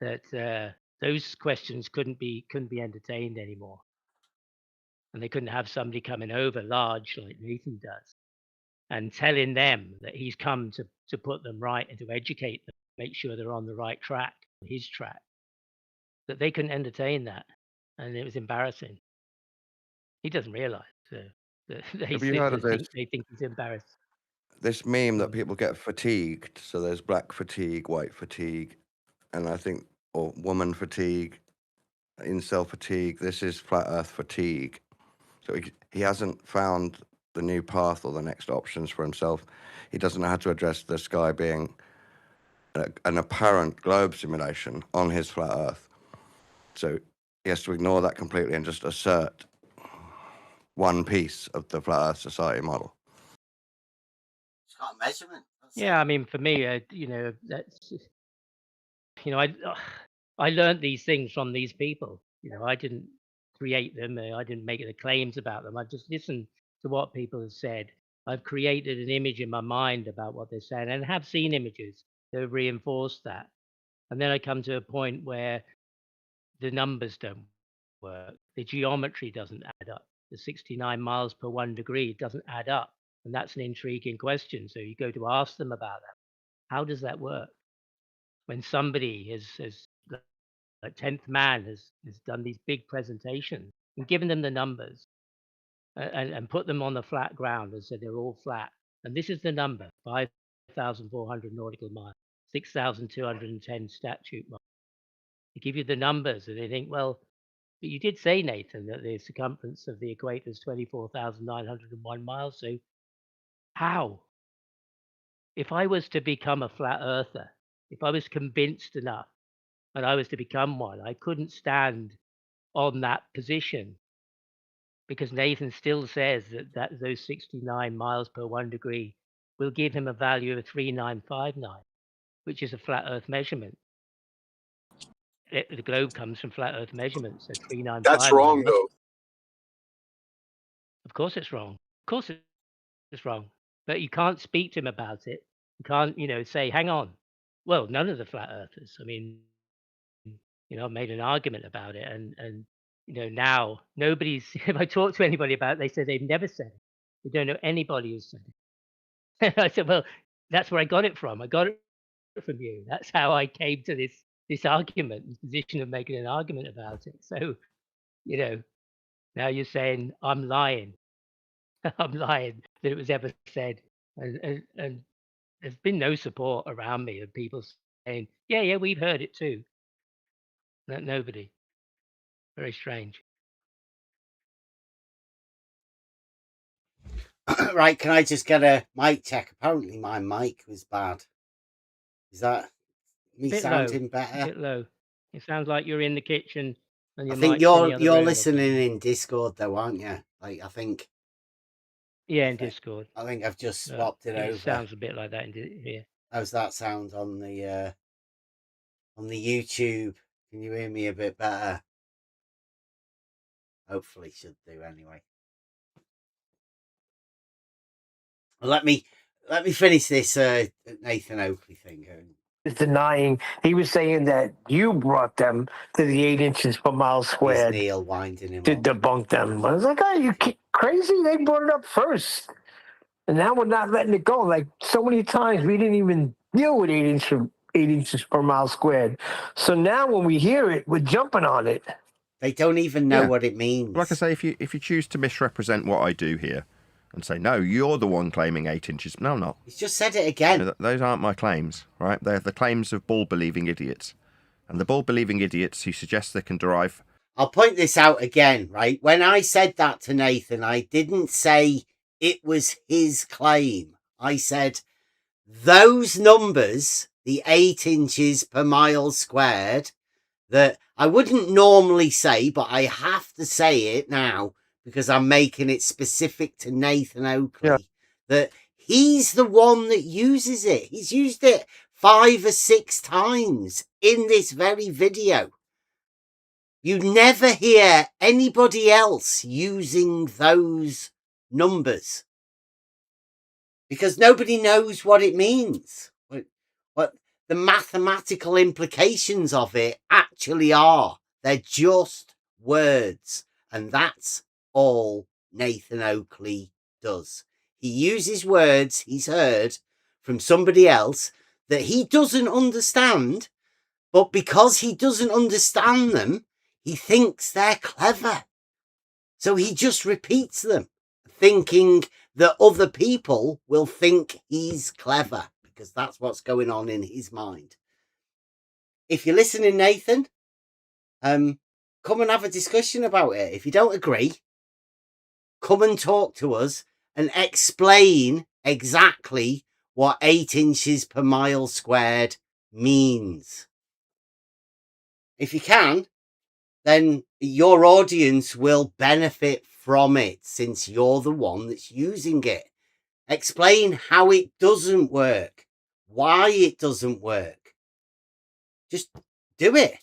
that those questions couldn't be entertained anymore, and they couldn't have somebody coming over large like Nathan does and telling them that he's come to put them right and to educate them, make sure they're on the right track, his track. That they couldn't entertain that, and it was embarrassing. He doesn't realize that Have you heard of this? They think he's embarrassed. This meme that people get fatigued. So there's black fatigue, white fatigue, and I think, or woman fatigue, incel fatigue. This is flat Earth fatigue. So he hasn't found the new path or the next options for himself. He doesn't know how to address the sky being an apparent globe simulation on his flat Earth. So he has to ignore that completely and just assert one piece of the flat Earth society model. It's got a measurement. Yeah, I mean, for me, that's I learned these things from these people. I didn't create them. I didn't make the claims about them. I just listened to what people have said. I've created an image in my mind about what they're saying, and have seen images that reinforce that. And then I come to a point where the numbers don't work. The geometry doesn't add up. The 69 miles per 1 degree doesn't add up. And that's an intriguing question. So you go to ask them about that. How does that work? When somebody has like 10th Man has done these big presentations and given them the numbers and put them on the flat ground and said they're all flat. And this is the number, 5,400 nautical miles, 6,210 statute miles. They give you the numbers and they think, well, but you did say, Nathan, that the circumference of the equator is 24,901 miles. So how? If I was to become a flat earther, if I was convinced enough and I was to become one, I couldn't stand on that position, because Nathan still says that those 69 miles per 1 degree will give him a value of 3959, which is a flat Earth measurement. The globe comes from flat Earth measurements, so 3959. That's wrong, though. Of course it's wrong. Of course it's wrong. But you can't speak to him about it. You can't, say, hang on. Well, none of the flat earthers. I mean, I've made an argument about it, and now nobody's. If I talk to anybody about it, they say they've never said it. They don't know anybody who's said it. I said, well, that's where I got it from. I got it from you. That's how I came to this argument, this position of making an argument about it. So, now you're saying I'm lying. I'm lying that it was ever said, and there's been no support around me of people saying, yeah, we've heard it too. Nobody. Very strange. Right, can I just get a mic check? Apparently my mic was bad. Is that me sounding better? A bit low. It sounds like you're in the kitchen and your I think mic's in the other you're room or listening something. in Discord though, aren't you? Like I think. Yeah, in Discord. I think I've just swapped it over. It sounds a bit like that in here. How's that sound on the YouTube? Can you hear me a bit better? Hopefully should do anyway. Well, let me finish this Nathan Oakley thing. Denying, he was saying that you brought them to the 8 inches per mile squared. Neil winding him to up. debunk them. I was like, "Are you crazy? They brought it up first, and now we're not letting it go." Like so many times, we didn't even deal with 8 inches per mile squared. So now when we hear it, we're jumping on it. They don't even know what it means. Like I say, if you choose to misrepresent what I do here and say, no, you're the one claiming 8 inches. No, I'm not. He's just said it again. Those aren't my claims, right? They're the claims of bull-believing idiots. And the bull-believing idiots who suggest they can derive... I'll point this out again, right? When I said that to Nathan, I didn't say it was his claim. I said those numbers, the 8 inches per mile squared, that I wouldn't normally say, but I have to say it now because I'm making it specific to Nathan Oakley, that he's the one that uses it. He's used it 5 or 6 times in this very video. You never hear anybody else using those numbers because nobody knows what it means. What the mathematical implications of it actually are. They're just words, and that's all Nathan Oakley does. He uses words he's heard from somebody else that he doesn't understand, but because he doesn't understand them, he thinks they're clever. So he just repeats them, thinking that other people will think he's clever, because that's what's going on in his mind. If you're listening, Nathan, come and have a discussion about it. If you don't agree, come and talk to us and explain exactly what 8 inches per mile squared means. If you can, then your audience will benefit from it since you're the one that's using it. Explain how it doesn't work, why it doesn't work. Just do it.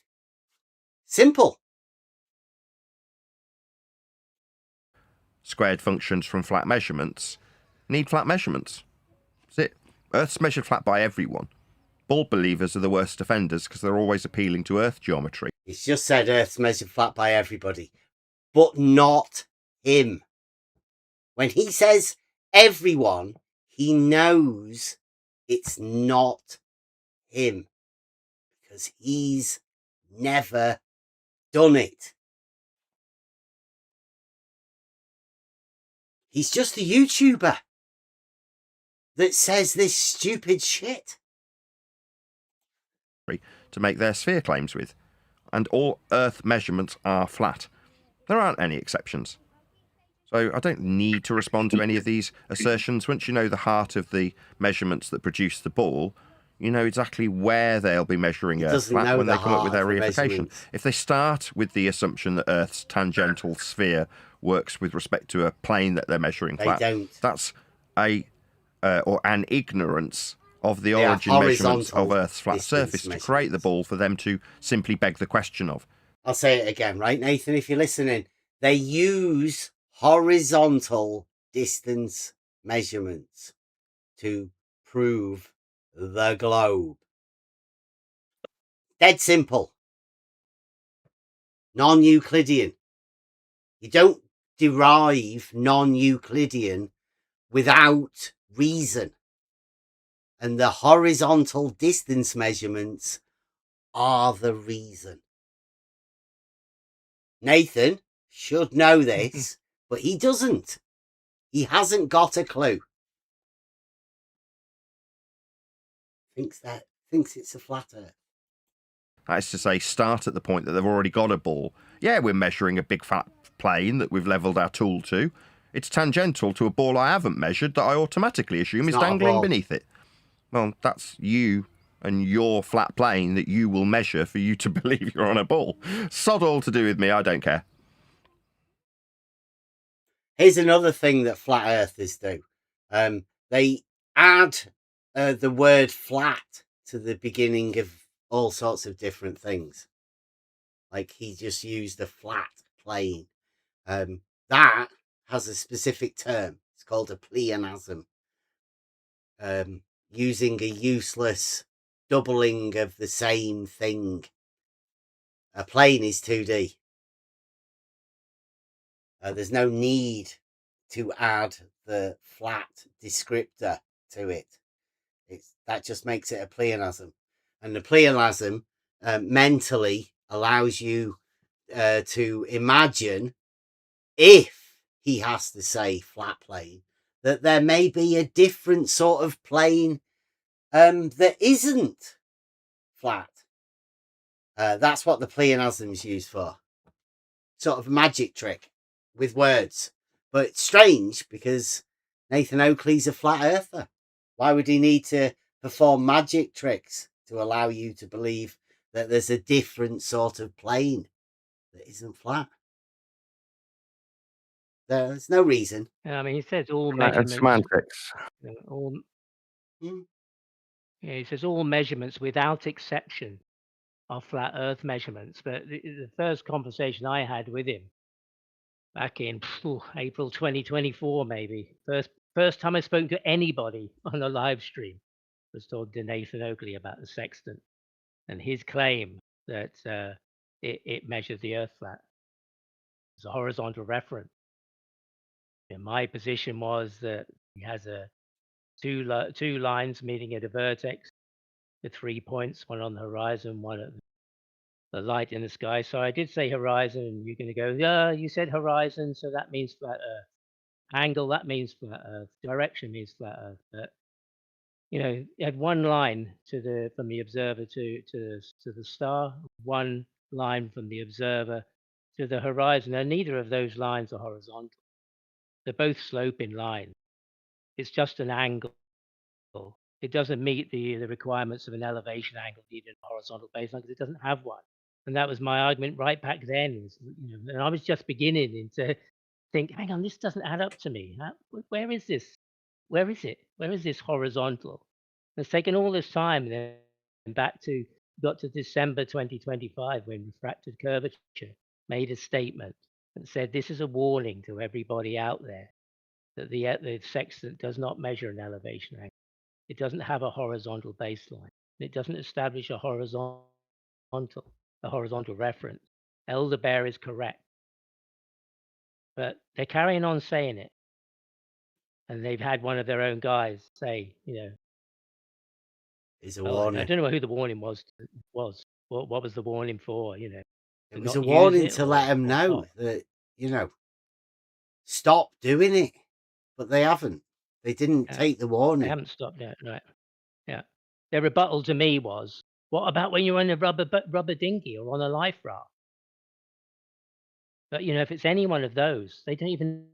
Simple. Squared functions from flat measurements need flat measurements. That's it. Earth's measured flat by everyone. Bull believers are the worst offenders because they're always appealing to Earth geometry. He's just said Earth's measured flat by everybody, but not him. When he says everyone, he knows it's not him because he's never done it. He's just a YouTuber that says this stupid shit. To make their sphere claims with. And all Earth measurements are flat. There aren't any exceptions. So I don't need to respond to any of these assertions. Once you know the heart of the measurements that produce the ball, you know exactly where they'll be measuring Earth flat when they come up with their reification. If they start with the assumption that Earth's tangential sphere works with respect to a plane that they're measuring flat, that's a or an ignorance of the Yeah, origin measurements of horizontal Earth's flat distance surface to create the measurements. ball for them to simply beg the question of. I'll say it again, right, Nathan, if you're listening. They use horizontal distance measurements to prove the globe. Dead simple. Non-Euclidean. You don't derive non-Euclidean without reason. And the horizontal distance measurements are the reason. Nathan should know this, but he doesn't. He hasn't got a clue. Thinks it's a flat Earth. That is to say, start at the point that they've already got a ball. Yeah, we're measuring a big flat plane that we've levelled our tool to. It's tangential to a ball I haven't measured that I automatically assume It's is not a dangling ball. beneath it. Well, that's you and your flat plane that you will measure for you to believe you're on a ball. Sod all to do with me, I don't care. Here's another thing that flat earthers do. They add the word flat to the beginning of all sorts of different things. Like he just used a flat plane. That has a specific term. It's called a pleonasm. Using a useless doubling of the same thing. A plane is 2D. There's no need to add the flat descriptor to it. That just makes it a pleonasm. And the pleonasm mentally allows you to imagine, if he has to say flat plane, that there may be a different sort of plane that isn't flat. That's what the pleonasm is used for. Sort of magic trick with words. But it's strange because Nathan Oakley's a flat earther. Why would he need to perform magic tricks to allow you to believe that there's a different sort of plane that isn't flat? There's no reason. I mean, he says all And measurements. semantics. All, Mm. yeah, he says all measurements without exception are flat Earth measurements. But the first conversation I had with him back in April 2024, maybe first time I spoke to anybody on a live stream, was told to Nathan Oakley about the sextant and his claim that it measures the Earth flat. It's a horizontal reference. And my position was that he has two lines meeting at a vertex with 3 points, one on the horizon, one at the light in the sky. So I did say horizon, and you're going to go, yeah, you said horizon, so that means flat Earth. Angle, that means flat Earth. Direction means flat Earth. But you had one line from the observer to the star, one line from the observer to the horizon, and neither of those lines are horizontal. They're both sloping lines. It's just an angle. It doesn't meet the requirements of an elevation angle needed in a horizontal baseline because it doesn't have one. And that was my argument right back then. And I was just beginning to think, hang on, this doesn't add up to me. Where is this? Where is it? Where is this horizontal? It's taken all this time, then got to December 2025 when refracted curvature made a statement and said this is a warning to everybody out there that the sextant does not measure an elevation angle. It doesn't have a horizontal baseline. It doesn't establish a horizontal reference. Elderbear is correct, but they're carrying on saying it, and they've had one of their own guys say, It's a I warning. don't know who the warning was. What was the warning for? It to was not a use warning it to let them or know what? that, stop doing it. But they haven't. They didn't Yeah, take the They warning. haven't stopped yet, right? Yeah. Their rebuttal to me was, "What about when you're on a rubber dinghy or on a life raft?" But if it's any one of those, they don't even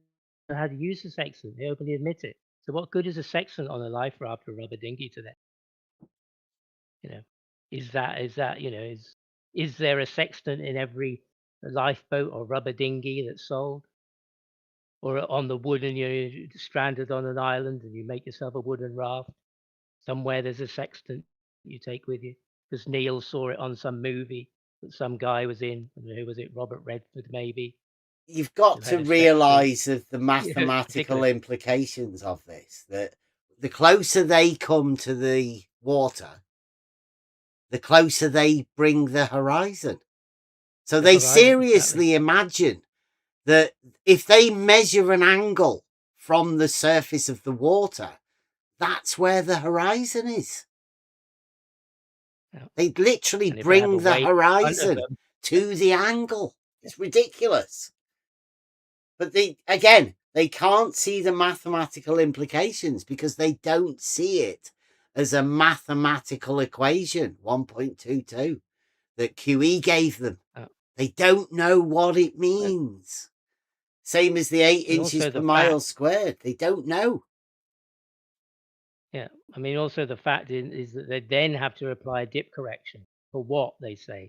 know how to use the sextant. They openly admit it. So what good is a sextant on a life raft or rubber dinghy to them? Is there a sextant in every lifeboat or rubber dinghy that's sold? or on the wood and you're stranded on an island and you make yourself a wooden raft. Somewhere there's a sextant you take with you because Neil saw it on some movie that some guy was in. I don't know, who was it? Robert Redford, maybe. You've got Who to had a sextant. realise of the Yeah, it's mathematical ridiculous. implications of this. That the closer they come to the water, the closer they bring the horizon. So The they horizon, seriously exactly. imagine that if they measure an angle from the surface of the water, that's where the horizon is. Yeah. They literally And if they have a bring the wave in front of horizon them, to the angle. It's ridiculous. But they can't see the mathematical implications because they don't see it as a mathematical equation, 1.22, that QE gave them. They don't know what it means. Same as the 8 and inches also per the mile fact, squared. They don't know. yeah, I mean, also the fact is that they then have to apply dip correction for what they say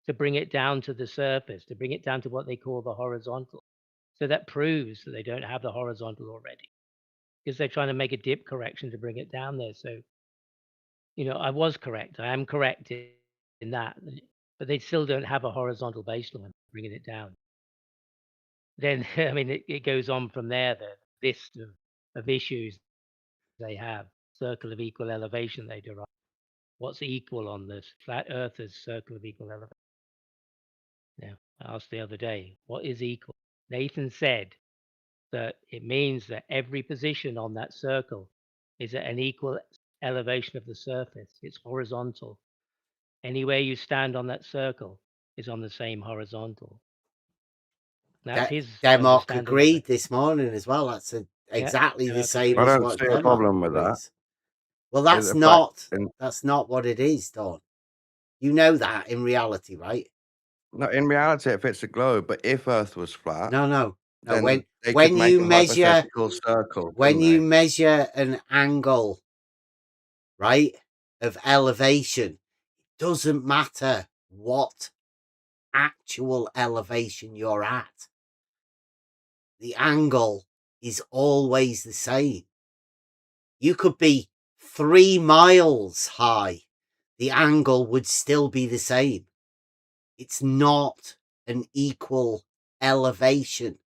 to bring it down to the surface, to bring it down to what they call the horizontal. So that proves that they don't have the horizontal already because they're trying to make a dip correction to bring it down there. So, you know, I was correct. I am correct in that, but they still don't have a horizontal baseline bringing it down. Then, I mean, it goes on from there, the list of issues they have. Circle of equal elevation they derive. What's equal on this? Flat earthers circle of equal elevation. Yeah, I asked the other day, what is equal? Nathan said that it means that every position on that circle is at an equal elevation of the surface. It's horizontal. Anywhere you stand on that circle is on the same horizontal. That's his Democ understanding of agreed it. this morning as well. That's exactly the Democ same agreed. I as don't what see a Democ problem with that. agrees. Well, Is that's the fact not what it is, Dawn. You know that in reality, right? no, in reality, it fits a globe. But if Earth was flat, No. then they could When make you a measure hypothetical circle. when Couldn't you they? measure an angle, right, of elevation, it doesn't matter what actual elevation you're at. The angle is always the same. You could be 3 miles high. The angle would still be the same. It's not an equal elevation.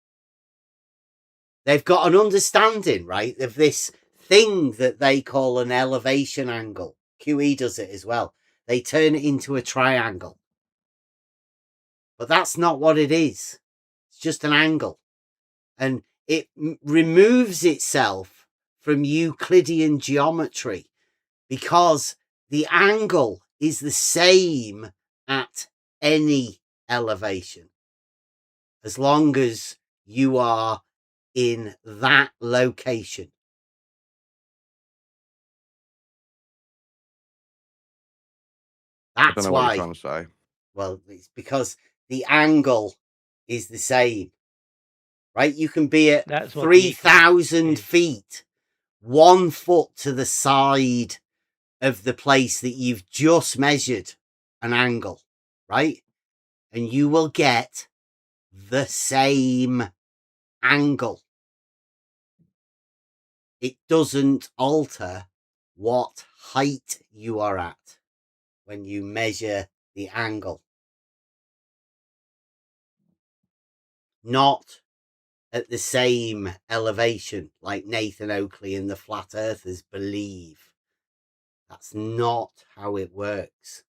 They've got an understanding, right, of this thing that they call an elevation angle. QE does it as well. They turn it into a triangle. But that's not what it is. It's just an angle. And it removes itself from Euclidean geometry because the angle is the same at any elevation as long as you are in that location. I don't That's know what you're why. trying to say. Well, it's because the angle is the same, right? You can be at That's what the equal 3,000 is. feet, 1 foot to the side of the place that you've just measured an angle, right? And you will get the same angle. It doesn't alter what height you are at when you measure the angle. Not at the same elevation like Nathan Oakley and the flat earthers believe. That's not how it works.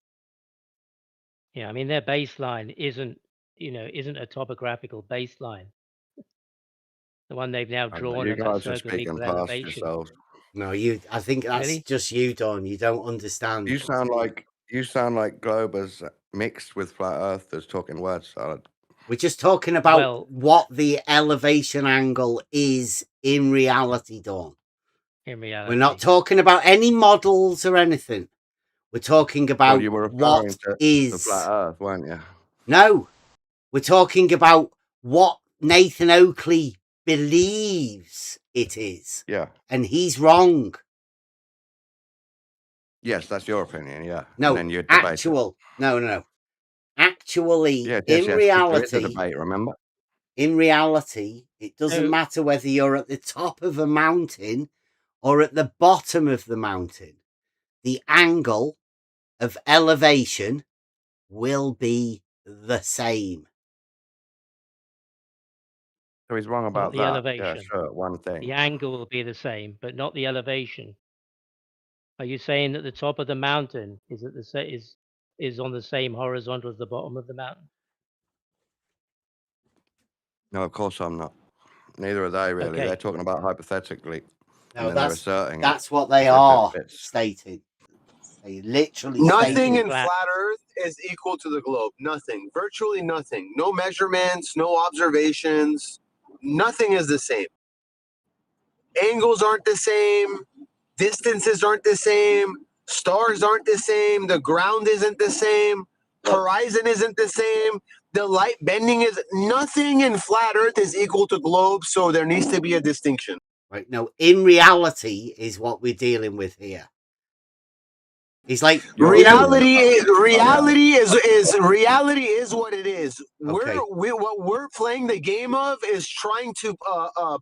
Yeah, I mean their baseline isn't a topographical baseline. The one they've now I don't know. drawn You at that guys are circle of speaking equal past elevation. yourselves. No, I think that's Really? just you, Don. You don't understand. You sound like Globers mixed with flat earthers talking word salad. We're just talking about Well, what the elevation angle is in reality, Dawn. in reality. We're not talking about any models or anything. We're talking Well, about you were what referring to is. flat Earth, weren't you? No, we're talking about what Nathan Oakley believes it is. Yeah. And he's wrong. Yes, that's your opinion. Yeah. No, And then you debate actual. No. Actually, it. in Yes. There is a reality, debate. Remember? in reality, it doesn't So- matter whether you're at the top of a mountain or at the bottom of the mountain. The angle of elevation will be the same. So he's wrong about the that. elevation. Yeah, sure. One thing. The angle will be the same, but not the elevation. Are you saying that the top of the mountain is at the is on the same horizontal as the bottom of the mountain? No, of course I'm not. Neither are they, really. Okay. They're talking about hypothetically. No, and then they're asserting that's what they as if it are fits. stating. They literally Nothing stating in flat Earth is equal to the globe. Nothing. Virtually nothing. No measurements, no observations. Nothing is the same. Angles aren't the same. Distances aren't the same. Stars aren't the same. The ground isn't the same. Horizon isn't the same. The light bending is nothing in flat Earth is equal to globe. So there needs to be a distinction. Right. No, in reality is what we're dealing with here. He's like reality is what it is. Okay. What we're playing the game of is trying to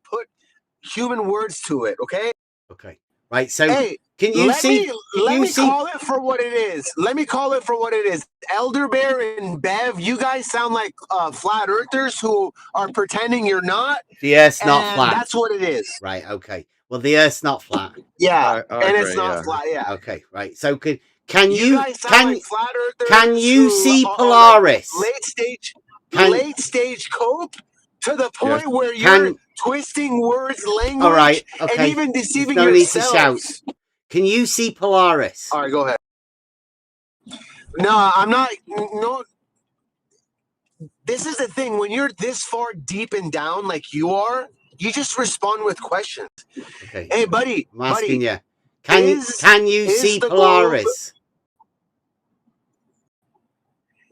put human words to it. Okay. Okay. Right. So hey, can you see? Let me call it for what it is. Let me call it for what it is. Elder Bear and Bev, you guys sound like flat earthers who are pretending you're not. The Earth's not and flat. That's what it is. Right. Okay. Well, the Earth's not flat. Yeah, I and agree, it's not flat. Yeah. Okay. Right. So can You you guys sound like flat earthers can you who see are Polaris? Late stage cope to the point where you're twisting words, language, all right, okay. and even deceiving no yourselves. Need to shout. Can you see Polaris? All right, go ahead. No, I'm not. No. This is the thing. When you're this far deep and down, like you are, you just respond with questions. Okay. Hey, buddy. I'm asking you. Can you see Polaris?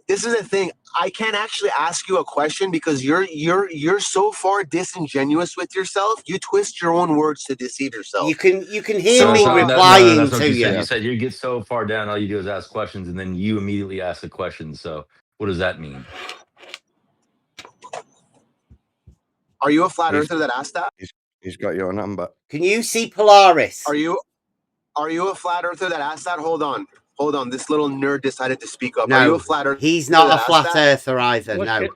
This is the thing. I can't actually ask you a question because you're so far disingenuous with yourself. You twist your own words to deceive yourself. You can hear me replying that's what to you. You said you get so far down, all you do is ask questions, and then you immediately ask a question. So what does that mean? Are you a flat earther that asked that? He's got your number. Can you see Polaris? Are you a flat earther that asked that? Hold on. This little nerd decided to speak up. No, are you a flat earther? He's not a flat earther either. No. I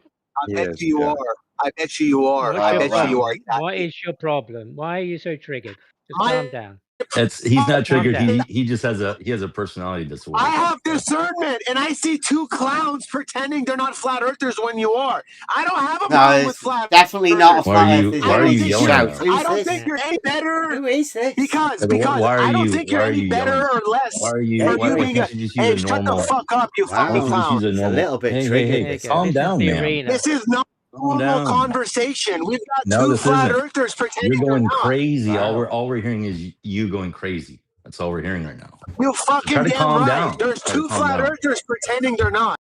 bet you are. I bet you are. What's I your bet you are. problem? What is your problem? Why are you so triggered? Just calm down. He's not triggered. Calm down. He just has a personality disorder. I have discernment, and I see two clowns pretending they're not flat earthers when you are. I don't have a problem with flat. Definitely not a flat earther. Why are you yelling at him? I don't think you're any better. Who is this? Because why are I don't you- think you're why are any you better yelling? or less. Why are you? for Why being can't you just use hey, a shut normal? the fuck up, you Wow. fucking clown. Use a normal. little bit Hey, triggered. calm down, the man. arena. This is not Calm normal down. conversation. We've got No, two this flat isn't. earthers pretending You're going they're not. crazy. Wow. All we're hearing is you going crazy. That's all we're hearing right now. You fucking Try to damn calm right. down. There's Try to two calm flat down. earthers pretending they're not.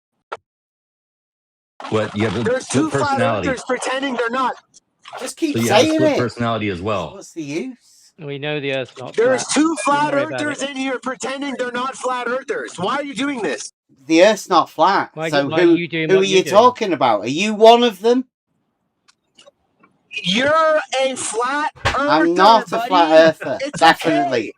What you have a There's split two flat personality. earthers pretending they're not. Just keep So you have a saying split it. personality as well. What's the use? We know the Earth's not There's flat. two flat Don't worry about earthers it. in here pretending they're not flat earthers. Why are you doing this? The Earth's not flat. Why so are who you doing who what are you're you doing? talking about? Are you one of them? You're a flat earther. I'm not a buddy. flat earther. It's Definitely. okay.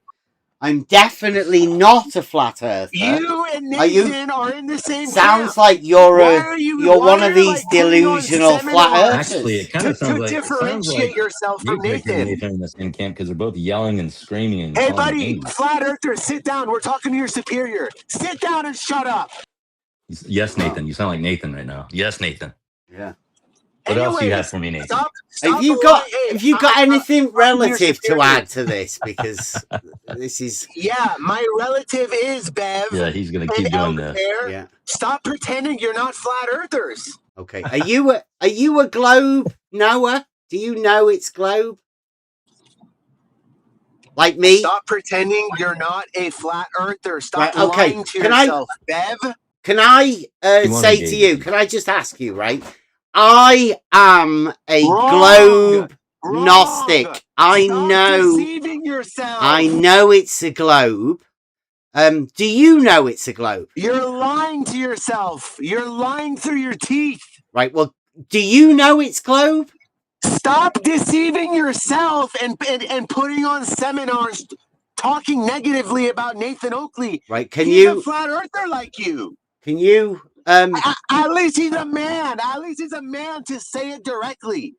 I'm definitely not a flat earther. You and Are you- Nathan are in the same Sounds camp. like you're Why are you're why one are of you, these like, putting on delusional flat seminars Actually, earthers. it kind of sounds to like differentiate yourself from Rick and Nathan. Nathan are in the same camp because they're both yelling and screaming and Hey, calling buddy, names. flat earther, sit down. We're talking to your superior. Sit down and shut up. Yes, Nathan. You sound like Nathan right now. Yes, Nathan. Yeah. What else do you have Anyways, for me, Nathan? Stop Have you got anything relative to add to this? Because this is Yeah, my relative is Bev. Yeah, he's gonna and keep doing Elder this. Bear. yeah. Stop pretending you're not flat earthers. Okay. Are you a globe, Noah? Do you know it's globe? Like me? Stop pretending you're not a flat earther. Stop Right, okay. lying to Can I- yourself, Bev. Can I You wanna say engage to you, me. can I just ask you, right? I am a Wrong. globe Wrong. Gnostic. I Stop know deceiving yourself. I know it's a globe. Do you know it's a globe? You're lying to yourself. You're lying through your teeth. Right, well, Do you know it's globe? Stop deceiving yourself and putting on seminars talking negatively about Nathan Oakley. Right, He's a flat earther like you. Can you at least he's a man. At least he's a man to say it directly.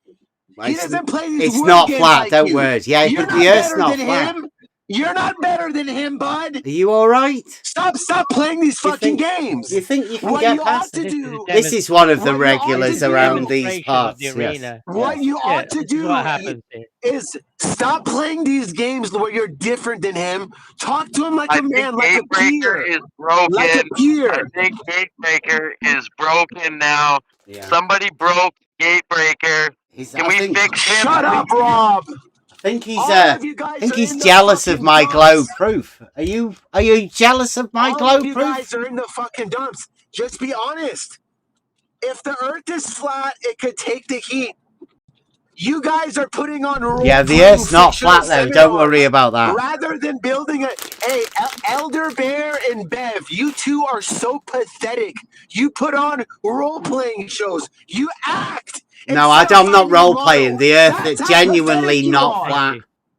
He doesn't play these it's word not games flat, like don't you. worry. Yeah, You're but not the Earth's better not than flat. him. You're not better than him, bud. Are you all right? Stop playing these fucking games. You think you can What get you past ought to This is a do? This is one of the What you ought to regulars do- around these demonstration of parts. the Yes. arena. What you Yeah, ought to this is do what happens here. is stop playing these games where you're different than him. Talk to him like a man, like a Gatebreaker peer. is broken. Like a peer. I think Gatebreaker is broken now. Yeah. Somebody broke Gatebreaker. Can we fix him? Shut up, Rob. I think he's All of you guys I think are he's in the jealous of fucking my dumps. globe proof. Are you jealous of my All globe of you proof? guys are in the fucking dumps. Just be honest. If the Earth is flat, it could take the heat. You guys are putting on Yeah, the Earth's not flat though. Don't worry about that. Rather than building Elder Bear and Bev, you two are so pathetic. You put on role-playing shows. You act. No, I'm not role playing. The Earth is genuinely not flat.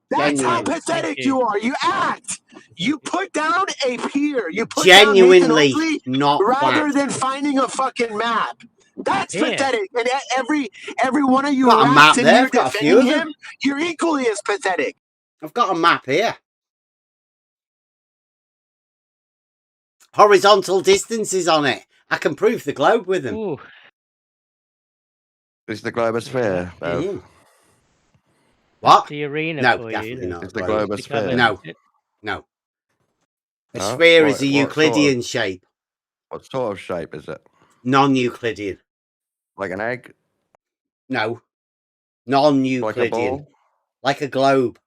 That's how Genuine. pathetic you are. You act. You put down a peer. You put Genuinely down Nathan Oakley not rather flat. than finding a fucking map. That's Yeah. pathetic. And every one of you Got a map rats in there. here I've got a few defending of them. him, you're equally as pathetic. I've got a map here. Horizontal distances on it. I can prove the globe with them. Ooh. Is the globe a sphere, Bev? Mhm. What? The arena No, for definitely you. not. Is the globe a Become sphere? No. No. A No? sphere is a What Euclidean shape. What sort of shape is it? Non-Euclidean. Like an egg? No. Like a Non-Euclidean. ball? Like a globe.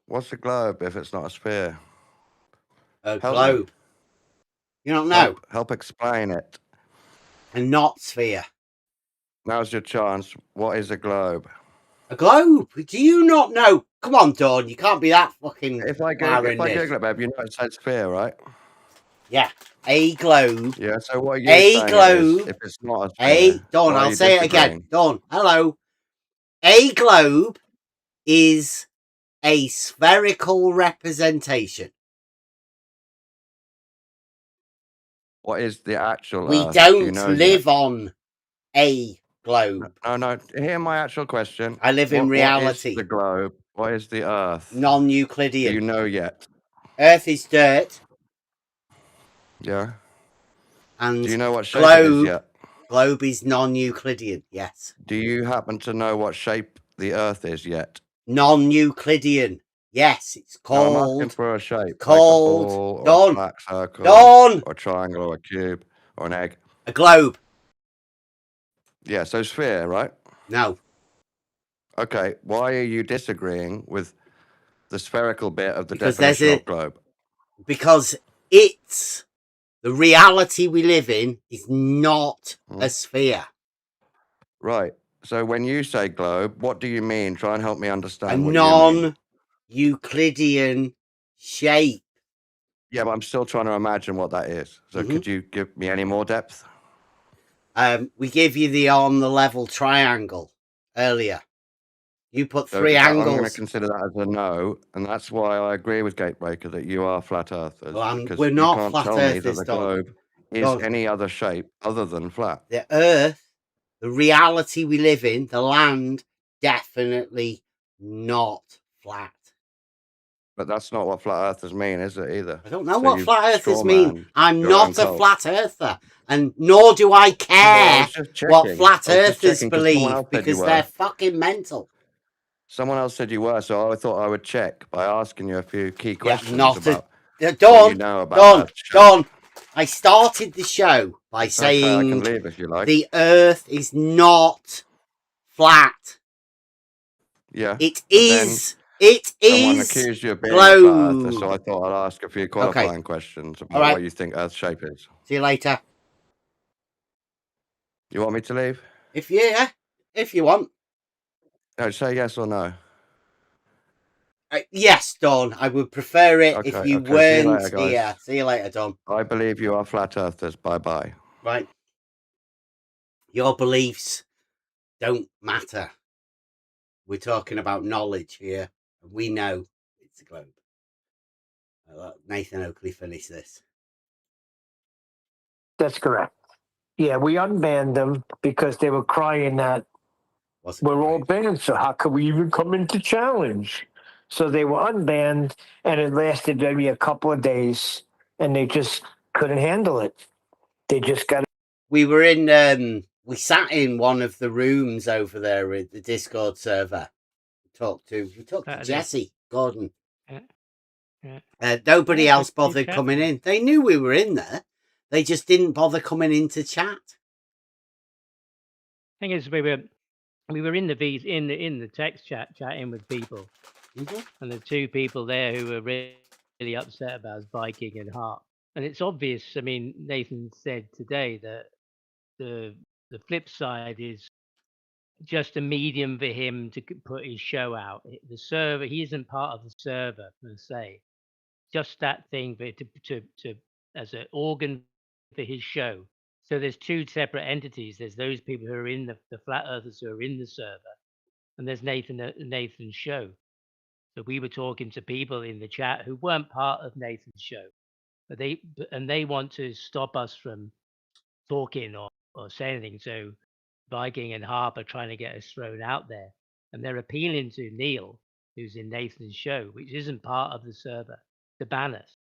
What's a globe if it's not a sphere? A Help me. globe. You don't know? Help explain it. A not sphere. Now's your chance. What is a globe? A globe? Do you not know? Come on, Dawn. You can't be that fucking If I far Google in this. it, Bev, you know it says sphere, right? Yeah. A globe. Yeah, so what are you A saying globe. is if it's not a A sphere, Dawn, why are I'll you say it again. disagreeing? Dawn, hello. A globe is a spherical representation. What is the actual We Earth? don't Do you know live yet? on a globe. No. Hear my actual question. I live in reality. What is the globe? What is the Earth? Non-Euclidean. Do you know yet? Earth is dirt. Yeah. And Do you know what shape it is yet? Globe is non-Euclidean. Yes. Do you happen to know what shape the Earth is yet? Non-Euclidean. Yes, it's No, I'm called. asking for a shape. Called. Like a ball, or Dawn. a flat circle, Dawn. or a triangle, or a cube, or an egg. A globe. Yeah, so sphere, right? No. Okay, why are you disagreeing with the spherical bit of the Because there's definition a- of globe? Because it's the reality we live in is not a sphere. Right. So when you say globe, what do you mean? Try and help me A understand what you mean. non-Euclidean shape. Yeah, but I'm still trying to imagine what that is. So could you give me any more depth? We give you the on the level triangle earlier. You put So three I'm going to angles. consider that as a no, and that's why I agree with Gatebreaker that you are flat earthers. Well, because we're you not can't flat tell me that earthers, the Don. globe is Don. any other shape other than flat. The Earth, the reality we live in, the land, definitely not flat. But that's not what flat earthers mean, is it either? I don't know So what you've flat earthers strawmanned mean. I'm your not own a cult. flat earther, and nor do I care just what checking. flat I was just earthers checking 'cause someone believe else said you because were. they're fucking mental. Someone else said you were, so I thought I would check by asking you a few key questions not a- about what Dawn, you know about Dawn, Earth's shape. Dawn. I started the show by It's okay, I can saying leave if you like. the Earth is not flat. Yeah. It but then is. It someone is accused you of being a flat earther, globe. so I thought I'd ask a few qualifying questions about All right. what you think Earth's shape is. See you later. You want me to leave? If you want. No, say yes or no. Yes, Dawn. I would prefer it if Okay, you okay, see you weren't later, guys. here. See you later, Dawn. I believe you are flat earthers. Bye bye. Right. Your beliefs don't matter. We're talking about knowledge here. And we know it's a globe. I'll let Nathan Oakley finish this. That's correct. Yeah, we unbanned them because they were crying that we're all banned, so how could we even come into challenge? So they were unbanned, and it lasted maybe a couple of days, and they just couldn't handle it. They just got. We were in. We sat in one of the rooms over there at the Discord server. We talked to Jesse Gordon. Nobody else bothered coming in. They knew we were in there. They just didn't bother coming in to chat. Thing is, we were in the text chat chatting with people, and the two people there who were really upset about us, Viking and Hart. And it's obvious. I mean, Nathan said today that the flip side is just a medium for him to put his show out. The server, he isn't part of the server per se. Just that thing for to as an organ for his show. So there's two separate entities. There's those people who are in the flat earthers who are in the server, and there's Nathan's show. So we were talking to people in the chat who weren't part of Nathan's show, but they want to stop us from talking or saying anything. So Viking and Harp are trying to get us thrown out there, and they're appealing to Neil, who's in Nathan's show, which isn't part of the server, to ban us,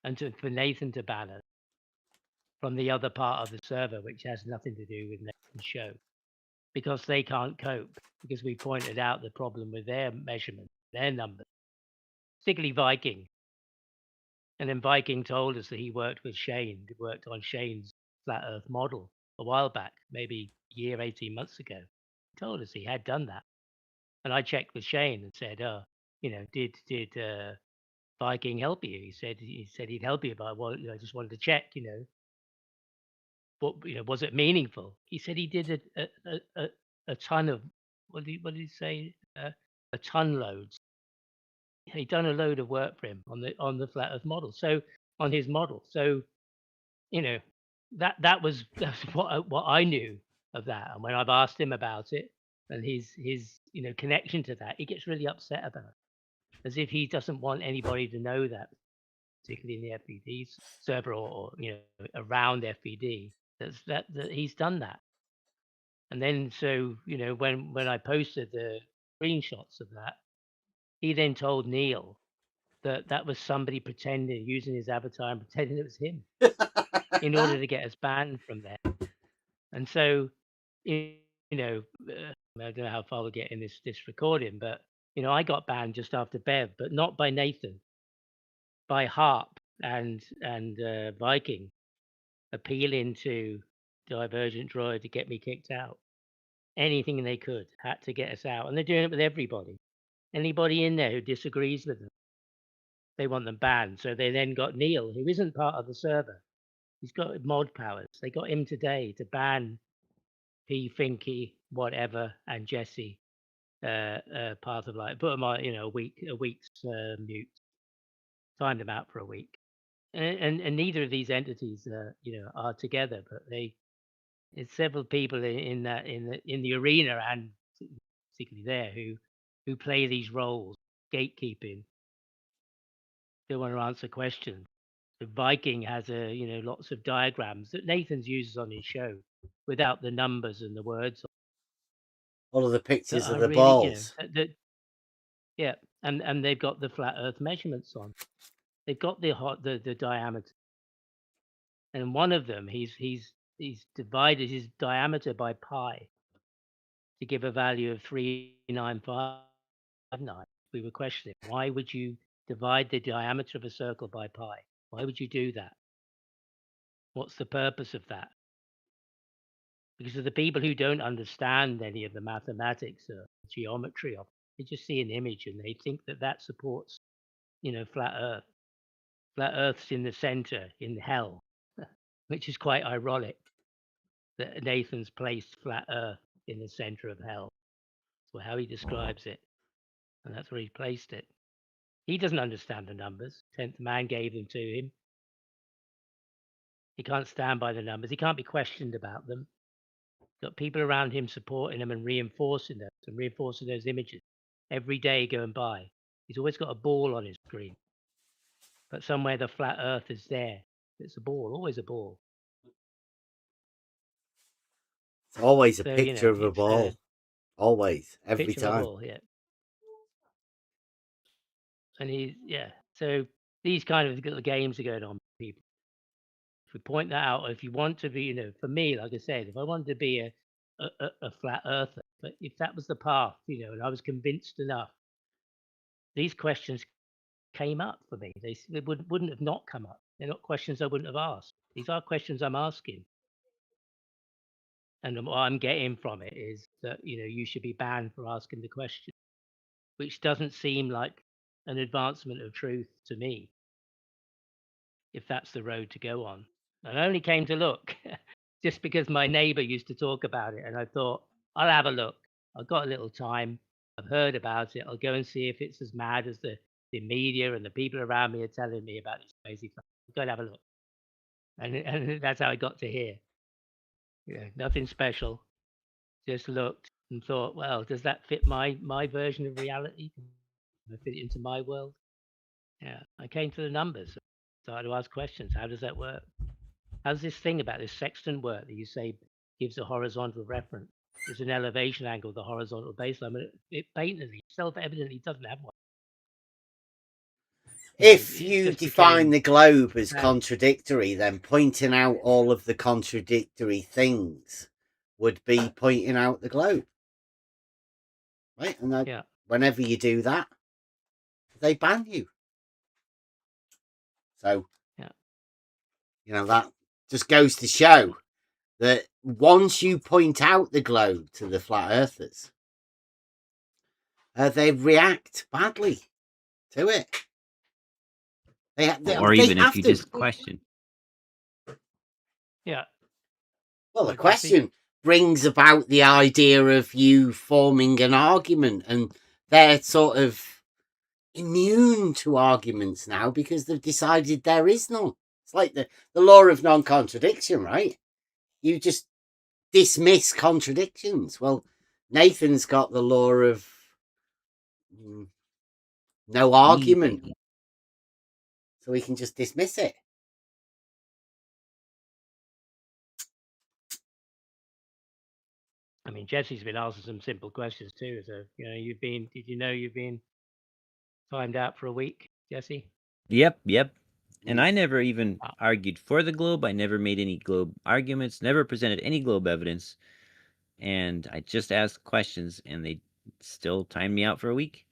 and for Nathan to ban us from the other part of the server, which has nothing to do with Nathan's show, because they can't cope, because we pointed out the problem with their measurements, their numbers, particularly Viking. And then Viking told us that he worked with Shane, worked on Shane's flat earth model a while back, maybe a year, 18 months ago. He told us he had done that. And I checked with Shane and said, did Viking help you? He said he'd help you, but I just wanted to check, what, was it meaningful? He said he did a ton of, what did he say? A ton loads. He'd done a load of work for him on the flat earth model. So on his model. So, that's what I knew of that. And when I've asked him about it and his connection to that, he gets really upset about it, as if he doesn't want anybody to know that, particularly in the FPD server or around FPD, that he's done that. And then so when I posted the screenshots of that, he then told Neil that was somebody pretending, using his avatar and pretending it was him in order to get us banned from there. And so, I don't know how far we'll get in this recording, but I got banned just after Bev, but not by Nathan, by Harp and Viking appealing to Divergent Droid to get me kicked out. Anything they could had to get us out, and they're doing it with everybody. Anybody in there who disagrees with them, they want them banned. So they then got Neil, who isn't part of the server. He's got mod powers. They got him today to ban P, Finky, whatever, and Jesse, Path of Light. Put them on, a week's mute. Timed them out for a week. And neither of these entities, are together, but it's several people in the arena and particularly there who play these roles, gatekeeping. They want to answer questions. The Viking has lots of diagrams that Nathan's uses on his show without the numbers and the words. All of the pictures of the balls. Yeah, and they've got the flat Earth measurements on. They've got the diameter, and one of them he's divided his diameter by pi to give a value of 39559. We were questioning, why would you divide the diameter of a circle by pi? Why would you do that? What's the purpose of that? Because of the people who don't understand any of the mathematics or geometry of it, they just see an image and they think that supports, flat Earth. Flat Earth's in the center in hell, which is quite ironic that Nathan's placed flat Earth in the center of hell. That's how he describes it, and that's where he placed it. He doesn't understand the numbers. 10th man gave them to him. He can't stand by the numbers. He can't be questioned about them. got people around him supporting him and reinforcing those images every day going by. He's always got a ball on his screen, but somewhere the flat Earth is there. It's a ball, always a ball. It's always a So, picture of a ball. Always, every picture time. of a ball, yeah. And so these kind of little games are going on with people. If we point that out, if you want to be, for me, like I said, if I wanted to be a flat earther, but if that was the path, and I was convinced enough, these questions came up for me. They wouldn't have not come up. They're not questions I wouldn't have asked. These are questions I'm asking. And what I'm getting from it is that, you should be banned for asking the question, which doesn't seem like an advancement of truth to me, if that's the road to go on. And I only came to look just because my neighbor used to talk about it. And I thought, I'll have a look. I've got a little time. I've heard about it. I'll go and see if it's as mad as the media and the people around me are telling me about this crazy stuff. I'll go and have a look. And that's how I got to here. Yeah, nothing special. Just looked and thought, well, does that fit my version of reality? Can I fit it into my world? Yeah, I came to the numbers. Started to ask questions. How does that work? How's this thing about this sextant work that you say gives a horizontal reference? There's an elevation angle, the horizontal baseline, but it patently, self-evidently doesn't have one. If you define the globe as contradictory, then pointing out all of the contradictory things would be pointing out the globe. Right? And whenever you do that, they ban you. So, that just goes to show that once you point out the globe to the flat earthers, they react badly to it. Or even if you just question. Yeah. Well, the question brings about the idea of you forming an argument, and they're sort of immune to arguments now because they've decided there is none. It's like the law of non-contradiction, right? You just dismiss contradictions. Well, Nathan's got the law of no argument, so we can just dismiss it. I mean, Jesse's been asking some simple questions too. So, did you know you've been timed out for a week, Jesse? Yep. And I never even argued for the globe. I never made any globe arguments, never presented any globe evidence. And I just asked questions, and they still timed me out for a week.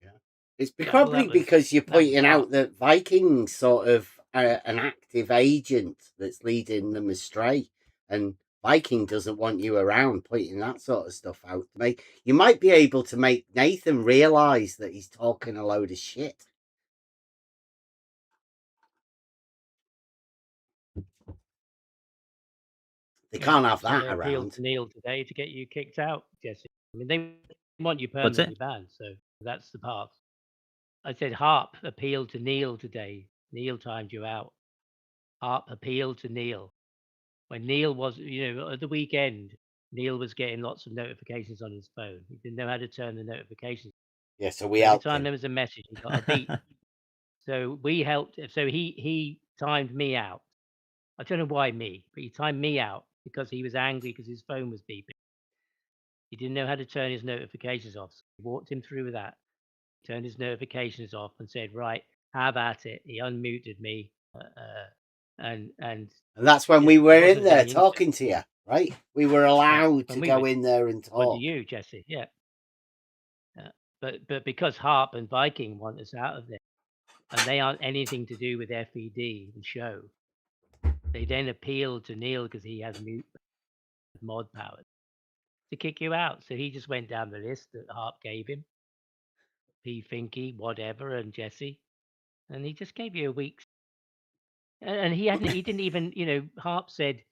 Yeah. It's probably because you're pointing out that Viking's sort of an active agent that's leading them astray. And Viking doesn't want you around pointing that sort of stuff out. You might be able to make Nathan realise that he's talking a load of shit. They can't have that around. Appealed to Neil today to get you kicked out, Jesse. I mean, they want you permanently banned, so that's the path. I said Harp appealed to Neil today. Neil timed you out. Harp appealed to Neil. When Neil was, at the weekend, Neil was getting lots of notifications on his phone. He didn't know how to turn the notifications. Yeah, so we every time there was a message, he got a beep. So we helped. So he timed me out. I don't know why me, but he timed me out because he was angry because his phone was beeping. He didn't know how to turn his notifications off. So we walked him through that, turned his notifications off, and said, "Right, have at it." He unmuted me, and that's when we were in there talking to you, right? We were allowed to go in there and talk. To you, Jesse, yeah. But because Harp and Viking want us out of there, and they aren't anything to do with FED, the show, they then appealed to Neil because he has mod powers to kick you out. So he just went down the list that Harp gave him, P. Finky, whatever, and Jesse, and he just gave you a week's. And he didn't even, Harp said,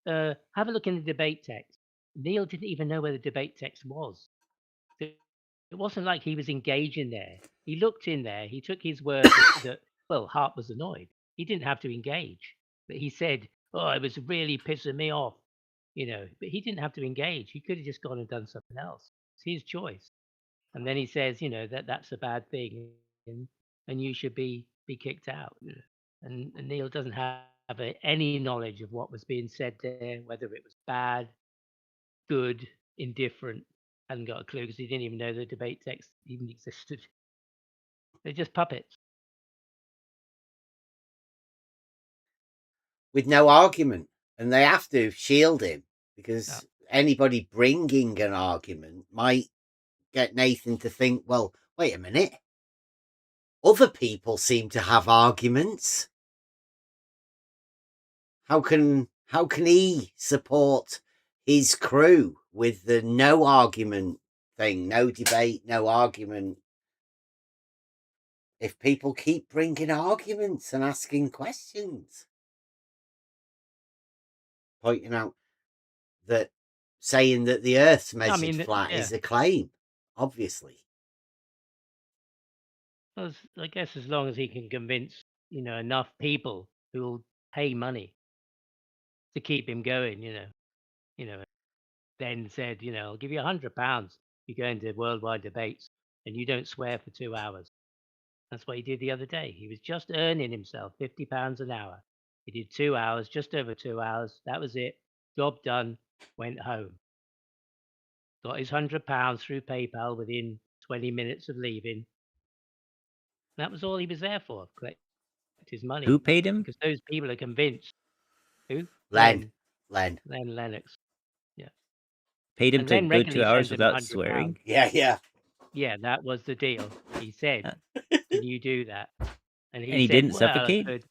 have a look in the debate text. Neil didn't even know where the debate text was. So it wasn't like he was engaging there. He looked in there. He took his word that Harp was annoyed. He didn't have to engage, but he said, "Oh, it was really pissing me off." but he didn't have to engage. He could have just gone and done something else. It's his choice. And then he says, that's a bad thing, and you should be kicked out. And Neil doesn't have any knowledge of what was being said there, whether it was bad, good, indifferent. Hadn't got a clue because he didn't even know the debate text even existed. They're just puppets. With no argument, and they have to shield him because anybody bringing an argument might get Nathan to think, well, wait a minute, other people seem to have arguments. How can he support his crew with the no argument thing, no debate, no argument, if people keep bringing arguments and asking questions? Pointing out that saying that the Earth's measured flat is a claim, obviously. Well, I guess as long as he can convince, enough people who will pay money to keep him going, then said, I'll give you £100. You go into worldwide debates and you don't swear for 2 hours. That's what he did the other day. He was just earning himself £50 an hour. He did 2 hours, just over 2 hours. That was it. Job done. Went home. Got his £100 through PayPal within 20 minutes of leaving. That was all he was there for. Collect his money. Who paid him? Because those people are convinced. Who? Len. Len Lennox. Yeah. Paid him And to Len go 2 regularly hours sends him without £100. swearing? Yeah. Yeah, that was the deal. He said, "Can you do that?" And he said, didn't "Well, I suffocate? could."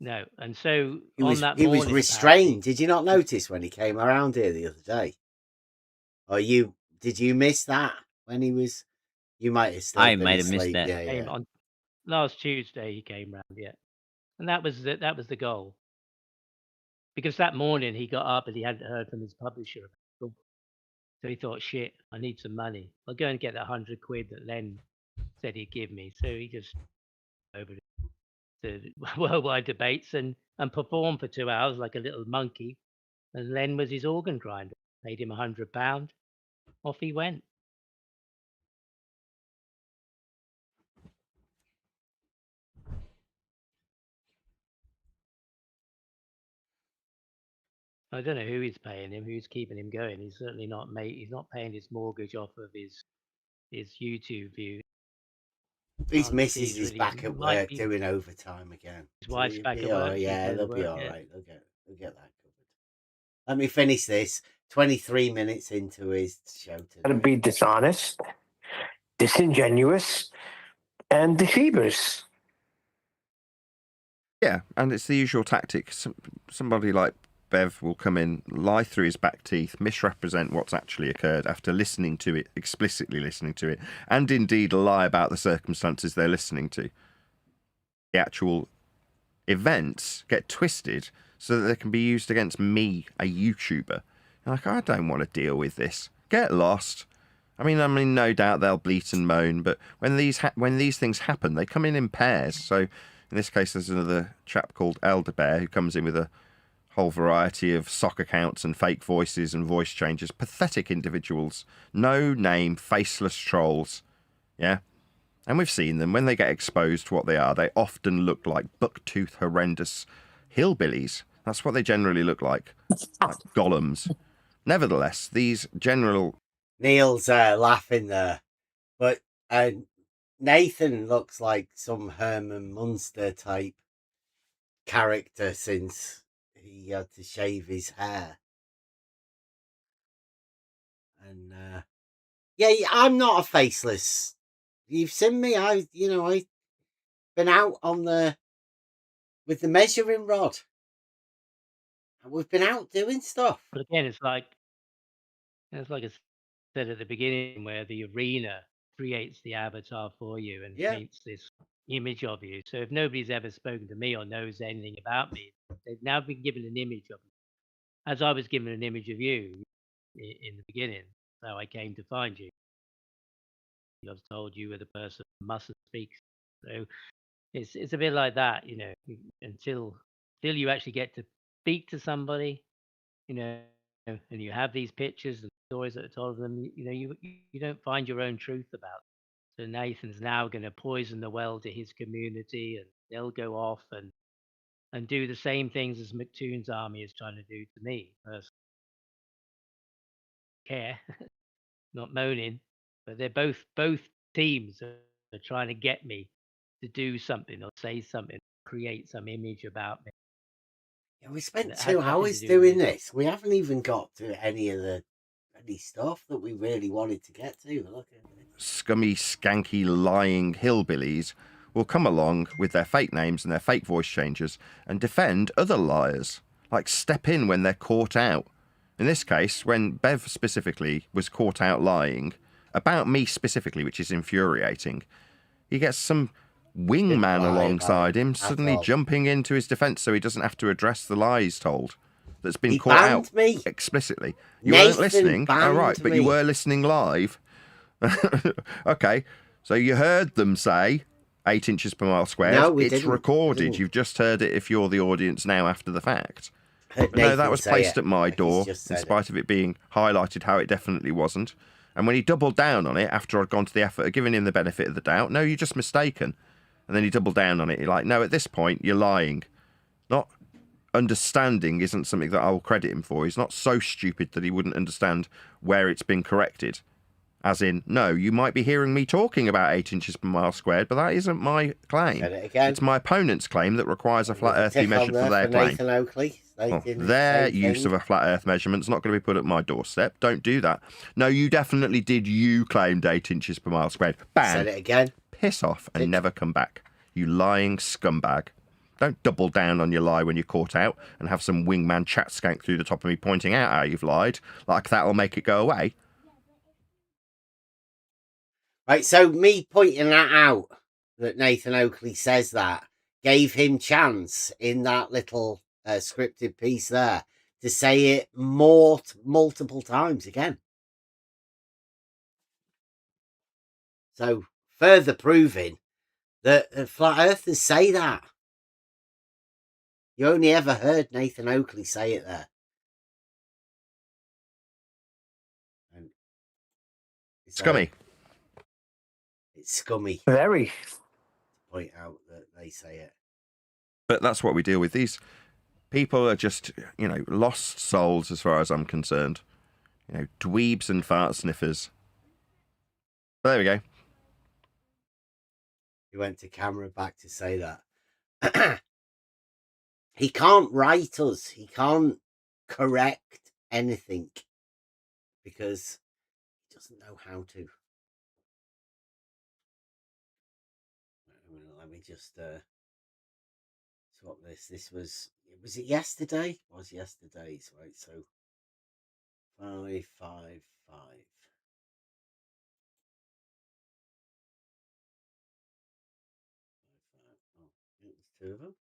No, and so He on was that he was morning, restrained. Did you not notice when he came around here the other day? Or did you miss that when he was? You might have still I been might have missed asleep. that. Yeah. On last Tuesday, he came round, yeah, and that was the goal. Because that morning he got up and he hadn't heard from his publisher, so he thought, "Shit, I need some money. I'll go and get that £100 that Len said he'd give me." So he just over to worldwide debates and performed for 2 hours like a little monkey. And Len was his organ grinder. Paid him £100. Off he went. I don't know who he's paying him, who's keeping him going. He's certainly not he's not paying his mortgage off of his YouTube view. His missus is back at work doing overtime again. His wife's back at work. Yeah, they'll be all right. They'll get that covered. Let me finish this. 23 minutes into his show today. Gotta be dishonest, disingenuous, and deceivers. Yeah, and it's the usual tactic. Somebody like Bev will come in, lie through his back teeth, misrepresent what's actually occurred after listening to it, explicitly listening to it, and indeed lie about the circumstances they're listening to. The actual events get twisted so that they can be used against me, a YouTuber. Like, I don't want to deal with this. Get lost. I mean, no doubt they'll bleat and moan, but when these things happen, they come in pairs. So in this case, there's another chap called Elder Bear who comes in with a whole variety of sock accounts and fake voices and voice changes. Pathetic individuals. No name, faceless trolls. Yeah? And we've seen them. When they get exposed to what they are, they often look like buck-toothed, horrendous hillbillies. That's what they generally look like golems. Nevertheless, these general... Neil's laughing there. But Nathan looks like some Herman Munster type character since he had to shave his hair. And yeah, I'm not a faceless. You've seen me. I've been out with the measuring rod. We've been out doing stuff. But again, it's like I said at the beginning, where the arena creates the avatar for you and paints this image of you. So if nobody's ever spoken to me or knows anything about me, they've now been given an image of me, as I was given an image of you in the beginning. So I came to find you. I was told you were the person who mustn't speak. So it's a bit like that, until you actually get to speak to somebody, you know, and you have these pictures and stories that are told of them, you don't find your own truth about it. So Nathan's now going to poison the well to his community, and they'll go off and do the same things as McToon's army is trying to do to me. Personally, care, not moaning, but they're both teams are trying to get me to do something or say something, create some image about me. Yeah, we spent That has 2 nothing to hours do with doing me. this. We haven't even got to any stuff that we really wanted to get to. Look at this. Scummy, skanky, lying hillbillies will come along with their fake names and their fake voice changes and defend other liars. Like step in when they're caught out. In this case, when Bev specifically was caught out lying about me specifically, which is infuriating, he gets some wingman alongside him suddenly jumping into his defence so he doesn't have to address the lies told that's been caught out explicitly. You weren't listening? Oh, right, but you were listening live. Okay, so you heard them say 8 inches per mile squared. No, we it's didn't. recorded. You've just heard it if you're the audience now after the fact. But no, that was placed at my door, in spite of it being highlighted how it definitely wasn't. And when he doubled down on it after I'd gone to the effort of giving him the benefit of the doubt, no, you're just mistaken. And then he doubled down on it. You're like, no, at this point, you're lying. Not understanding isn't something that I'll credit him for. He's not so stupid that he wouldn't understand where it's been corrected. As in, no, you might be hearing me talking about 8 inches per mile squared, but that isn't my claim. It's my opponent's claim that requires a flat earth to be measured for their claim. Nathan Oakley. Well, their use of a flat earth measurement's not going to be put at my doorstep. Don't do that. No, you definitely did. You claimed 8 inches per mile squared. Bang. Said it again. Piss off and never come back. You lying scumbag. Don't double down on your lie when you're caught out and have some wingman chat skank through the top of me pointing out how you've lied. Like that'll make it go away. Right, so me pointing that out, that Nathan Oakley says that, gave him chance in that little scripted piece there to say it multiple times again. So further proving that flat earthers say that. You only ever heard Nathan Oakley say it there. And Scummy. It's scummy. Very. To point out that they say it. But that's what we deal with. These people are just, lost souls as far as I'm concerned. Dweebs and fart sniffers. But there we go. He went to camera back to say that. He can't write us. He can't correct anything because he doesn't know how to. Let me just swap this. Was it yesterday? It was yesterday's, right? So 555. Oh, it was 2 of them.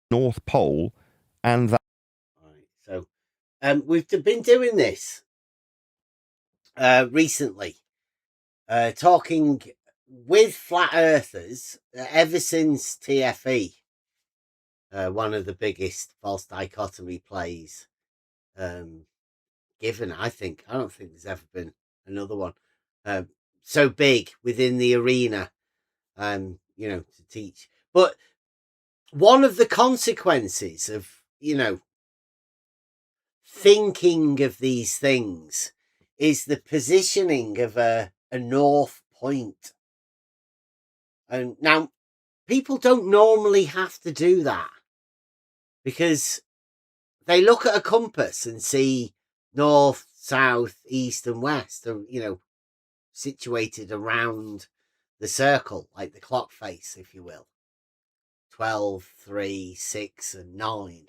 North Pole and that. Right, so we've been doing this recently, talking with flat earthers ever since TFE, one of the biggest false dichotomy plays given. I don't think there's ever been another one so big within the arena, to teach. But one of the consequences of, thinking of these things is the positioning of a north point. And now people don't normally have to do that because they look at a compass and see north, south, east and west are, situated around the circle, like the clock face, if you will. 12, 3, 6 and 9.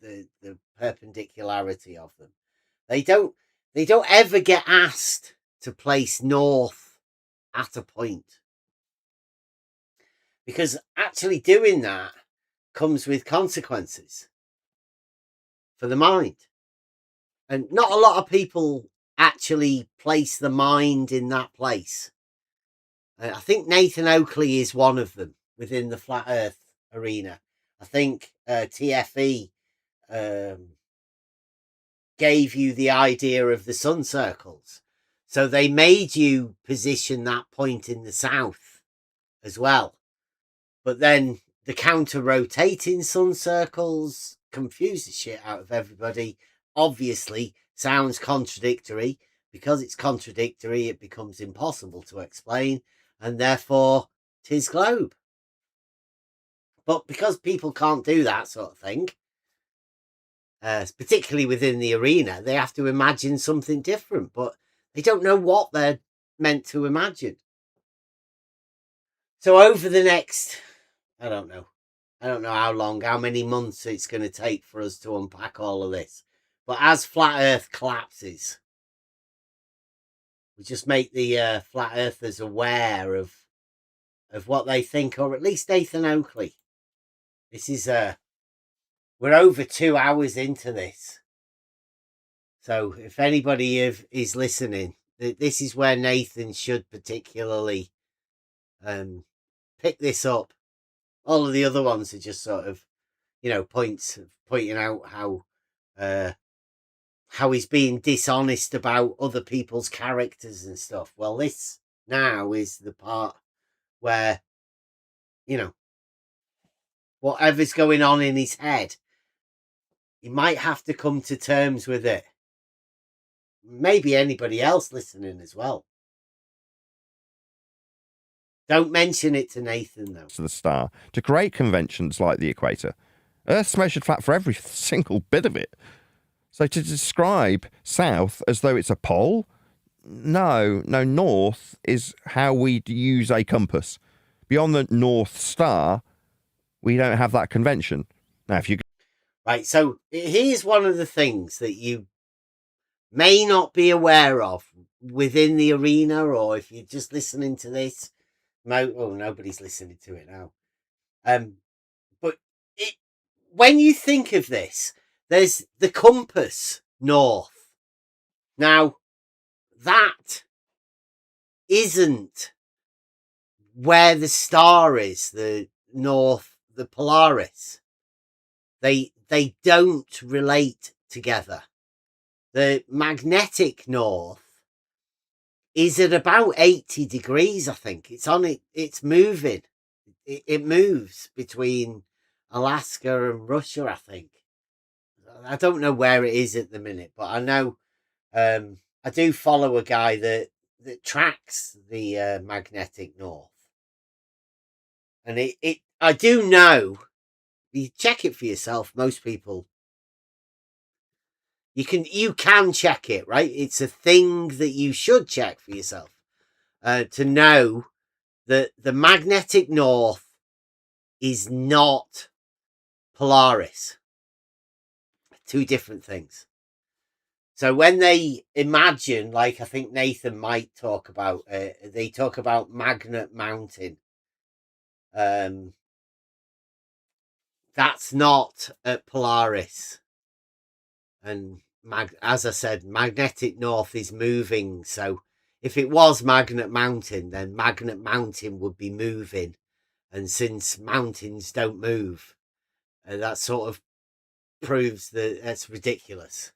The perpendicularity of them. They don't ever get asked to place north at a point. Because actually doing that comes with consequences. for the mind. And not a lot of people actually place the mind in that place. I think Nathan Oakley is one of them within the flat earth arena. I think TFE gave you the idea of the sun circles. So they made you position that point in the south as well. But then the counter rotating sun circles confuse the shit out of everybody. Obviously, sounds contradictory. Because it's contradictory, it becomes impossible to explain, and therefore 'tis globe. But because people can't do that sort of thing, particularly within the arena, they have to imagine something different, but they don't know what they're meant to imagine. So over the next, I don't know how long, how many months it's going to take for us to unpack all of this. But as flat earth collapses, we just make the flat earthers aware of what they think, or at least Nathan Oakley. This is we're over 2 hours into this, so if anybody is listening, this is where Nathan should particularly pick this up. All of the other ones are just sort of, pointing out how he's being dishonest about other people's characters and stuff. Well, this now is the part where, whatever's going on in his head, he might have to come to terms with it. Maybe anybody else listening as well. Don't mention it to Nathan, though. To the star to create conventions like the equator. Earth's measured flat for every single bit of it. So to describe south as though it's a pole, no, north is how we use a compass. Beyond the North Star, we don't have that convention. Now, if you... Right, so here's one of the things that you may not be aware of within the arena, or if you're just listening to this, nobody's listening to it now. But when you think of this, there's the compass north. Now, that isn't where the star is, the north, the Polaris. They don't relate together. The magnetic north is at about 80 degrees, I think. It's moving. It moves between Alaska and Russia, I think. I don't know where it is at the minute, but I know I do follow a guy that tracks the magnetic north. And I do know, you check it for yourself, most people, you can check it, right? It's a thing that you should check for yourself to know that the magnetic north is not Polaris. Two different things. So when they imagine, like I think Nathan might talk about, they talk about Magnet Mountain. That's not at Polaris. And as I said, magnetic north is moving. So if it was Magnet Mountain, then Magnet Mountain would be moving. And since mountains don't move, that sort of proves that that's ridiculous.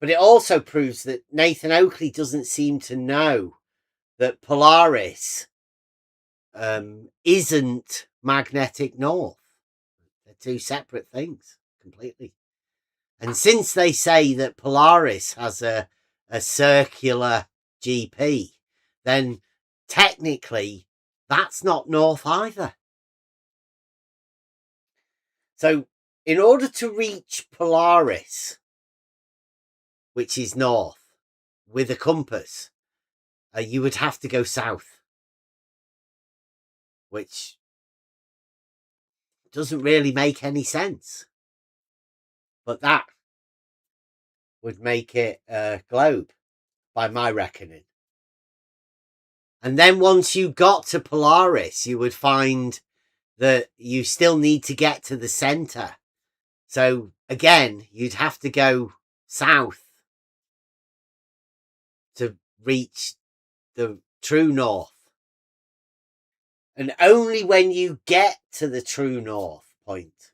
But it also proves that Nathan Oakley doesn't seem to know that Polaris isn't magnetic north. They're two separate things completely. And since they say that Polaris has a circular GP, then technically that's not north either. So in order to reach Polaris, which is north, with a compass, you would have to go south, which doesn't really make any sense. But that would make it a globe, by my reckoning. And then once you got to Polaris, you would find that you still need to get to the center. So again, you'd have to go south to reach the true north. And only when you get to the true north point,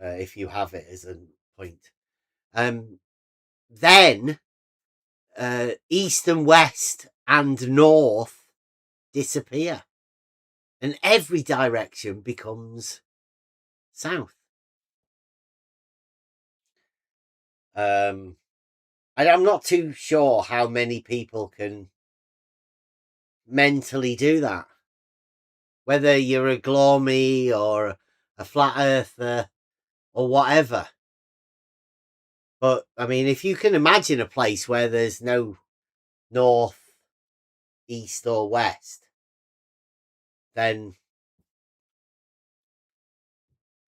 if you have it as a point, then east and west and north disappear. And every direction becomes south. And I'm not too sure how many people can mentally do that. Whether you're a glormy or a flat earther or whatever. But, I mean, if you can imagine a place where there's no north, east or west, then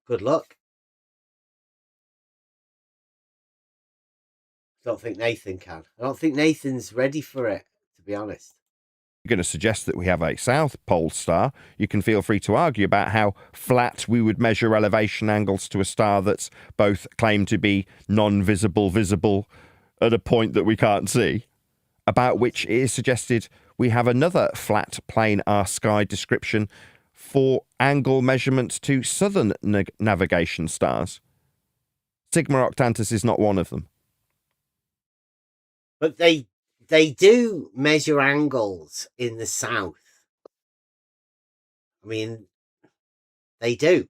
good luck. I don't think Nathan can. I don't think Nathan's ready for it, to be honest. Going to suggest that we have a South Pole star, you can feel free to argue about how flat we would measure elevation angles to a star that's both claimed to be non-visible, visible at a point that we can't see, about which it is suggested we have another flat plane our sky description for angle measurement to southern navigation stars. Sigma Octantis is not one of them. But they do measure angles in the south. I mean, they do.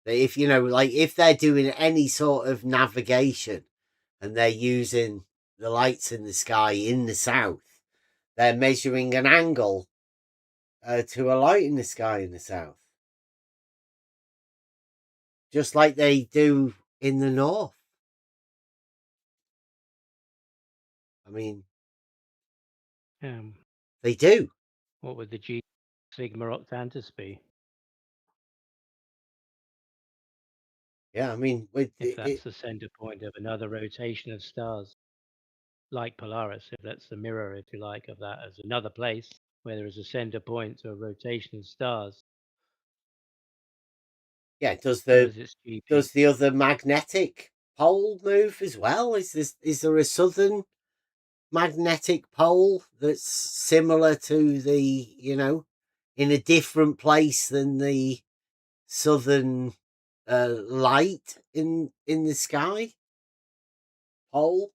If you know, like if they're doing any sort of navigation and they're using the lights in the sky in the south, they're measuring an angle to a light in the sky in the south. Just like they do in the north. I mean, they do. What would the G Sigma Octantis be? Yeah, I mean, if that's the center point of another rotation of stars, like Polaris, if that's the mirror, if you like, of that as another place where there is a center point to a rotation of stars. Yeah, does the other magnetic pole move as well? Is there a southern magnetic pole that's similar to the, you know, in a different place than the southern light in the sky pole?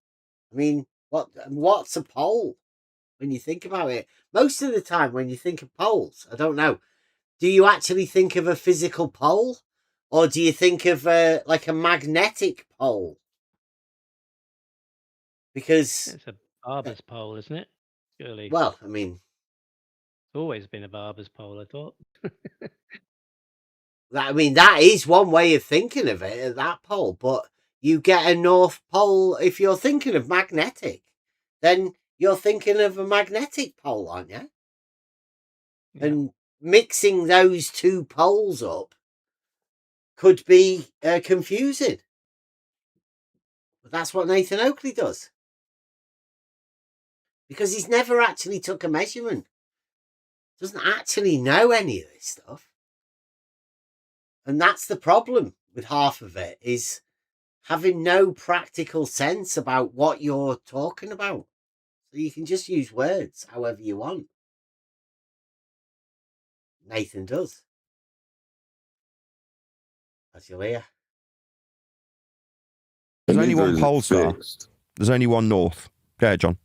I mean, what's a pole when you think about it? Most of the time when you think of poles, I don't know, do you actually think of a physical pole, or do you think of like a magnetic pole? Because it's a barber's pole, isn't it? Surely. Well, I mean, it's always been a barber's pole, I thought. I mean, that is one way of thinking of it, that pole, but you get a North Pole. If you're thinking of magnetic, then you're thinking of a magnetic pole, aren't you? Yeah. And mixing those two poles up could be confusing. But that's what Nathan Oakley does. Because he's never actually took a measurement. Doesn't actually know any of this stuff. And that's the problem with half of it, is having no practical sense about what you're talking about. So you can just use words however you want. Nathan does. As you'll hear. There's only one pole star. There's only one north. Go ahead, John.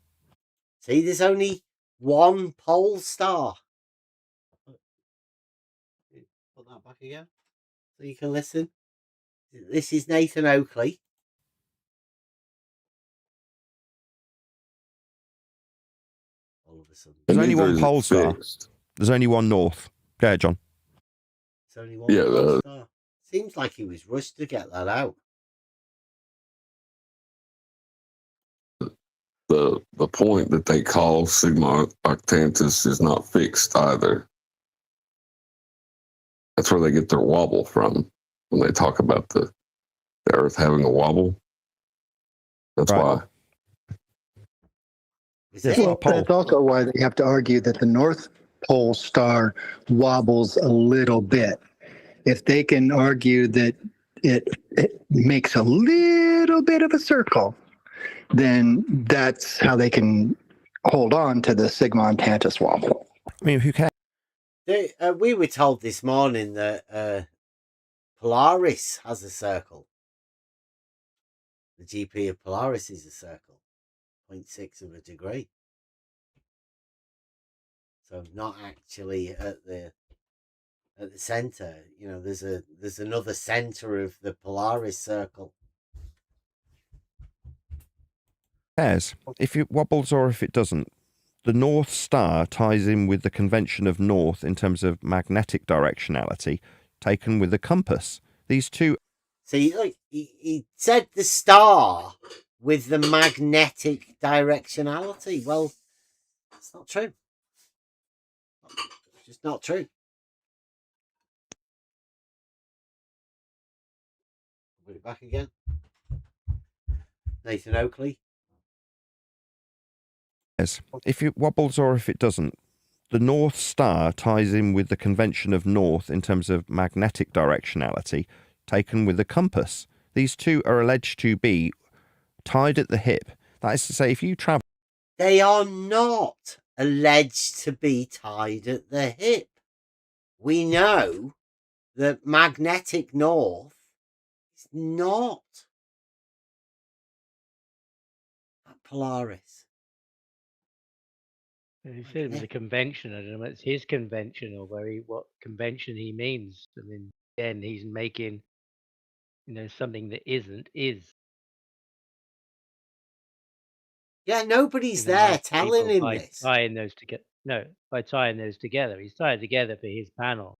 See, there's only one pole star. Put that back again so you can listen. This is Nathan Oakley. All of a sudden. There's only one pole star. There's only one north. Go ahead, John. There's only one pole star. Seems like he was rushed to get that out. The point that they call Sigma Octantis is not fixed either. That's where they get their wobble from when they talk about the Earth having a wobble. That's why. That's also why they have to argue that the North Pole star wobbles a little bit. If they can argue that it makes a little bit of a circle, then that's how they can hold on to the Sigma-Tantus wobble. I mean, who cares? We were told this morning that Polaris has a circle. The GP of Polaris is a circle, 0.6 of a degree. So not actually at the center. You know, there's another center of the Polaris circle. Cares if it wobbles or if it doesn't. The North Star ties in with the convention of north in terms of magnetic directionality, taken with the compass. These two. See, look, he said the star with the magnetic directionality. Well, it's not true. It's just not true. Put it back again. Nathan Oakley. If it wobbles or if it doesn't. The North Star ties in with the convention of north in terms of magnetic directionality, taken with the compass. These two are alleged to be tied at the hip. That is to say, if you travel... They are not alleged to be tied at the hip. We know that magnetic north is not at Polaris. He said it was a convention. I don't know if it's his convention or what convention he means. I mean, again, he's making, something that isn't is. Yeah, nobody's there telling him this. Tying those together. No, by tying those together. He's tied together for his panel,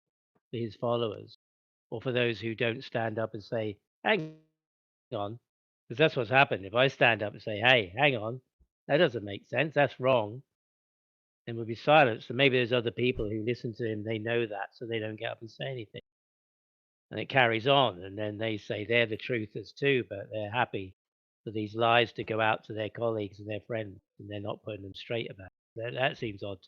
for his followers, or for those who don't stand up and say, hang on. Because that's what's happened. If I stand up and say, hey, hang on, that doesn't make sense. That's wrong. And we'll be silenced. So maybe there's other people who listen to him, they know that, so they don't get up and say anything. And it carries on, and then they say they're the truthers too, but they're happy for these lies to go out to their colleagues and their friends, and they're not putting them straight about it. That seems odd.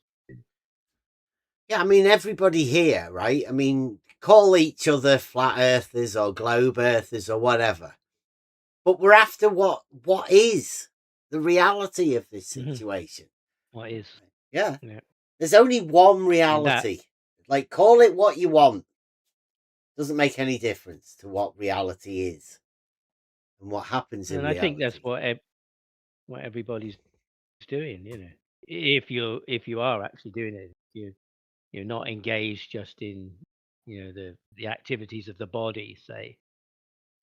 Yeah, I mean, everybody here, right? I mean, call each other flat earthers or globe earthers or whatever. But we're after what is the reality of this situation. What is? Yeah. There's only one reality. Like, call it what you want. Doesn't make any difference to what reality is and what happens in reality. I think that's what everybody's doing. If you are actually doing it, you're not engaged just in the activities of the body. Say,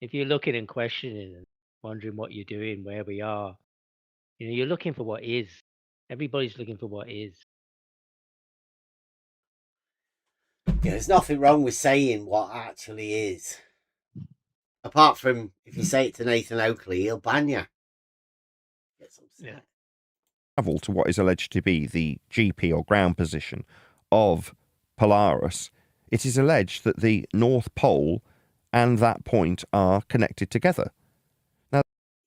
if you're looking and questioning and wondering what you're doing, where we are, you're looking for what is. Everybody's looking for what is. Yeah, there's nothing wrong with saying what actually is. Apart from if you say it to Nathan Oakley, he'll ban you. Yeah. Travel to what is alleged to be the GP or ground position of Polaris, it is alleged that the North Pole and that point are connected together. Now,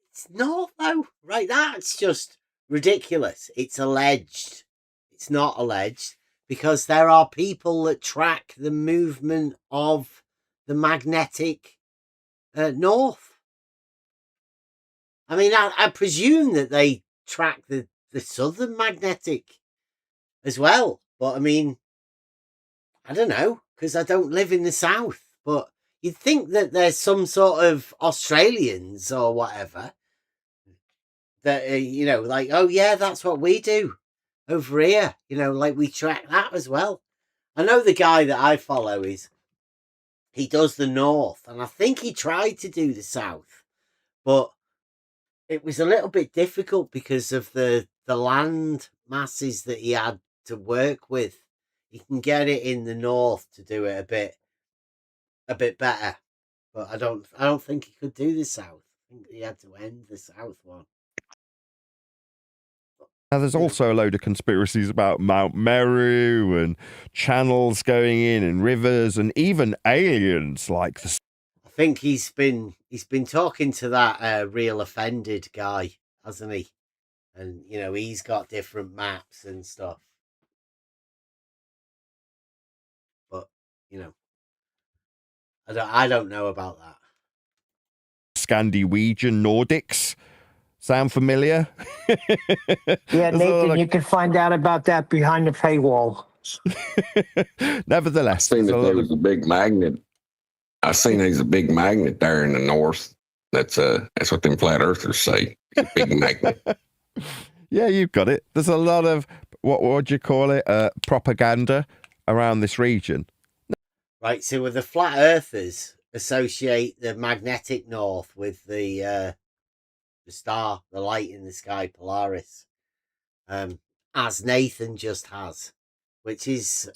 it's not, though, right? That's just ridiculous. It's alleged. It's not alleged because there are people that track the movement of the magnetic north. I mean, I presume that they track the southern magnetic as well. But I mean, I don't know, because I don't live in the south. But you'd think that there's some sort of Australians or whatever that, like, oh yeah, that's what we do over here. Like we track that as well. I know the guy that I follow he does the north, and I think he tried to do the south, but it was a little bit difficult because of the land masses that he had to work with. He can get it in the north to do it a bit better, but I don't think he could do the south. I think he had to end the south one. Now, there's also a load of conspiracies about Mount Meru and channels going in and rivers and even aliens like the... I think he's been talking to that Real Offended guy, hasn't he? And he's got different maps and stuff. But I don't know about that. Scandinavian Nordics. Sound familiar? Yeah, Nathan, you can find out about that behind the paywall. Nevertheless, I seen there's that a there lot was of a big magnet. I seen there's a big magnet there in the north. That's what them flat earthers say. A big magnet. yeah, you've got it. There's a lot of what would you call it? Propaganda around this region. Right, so with the flat earthers associate the magnetic north with the star, the light in the sky, Polaris, as Nathan just has, which is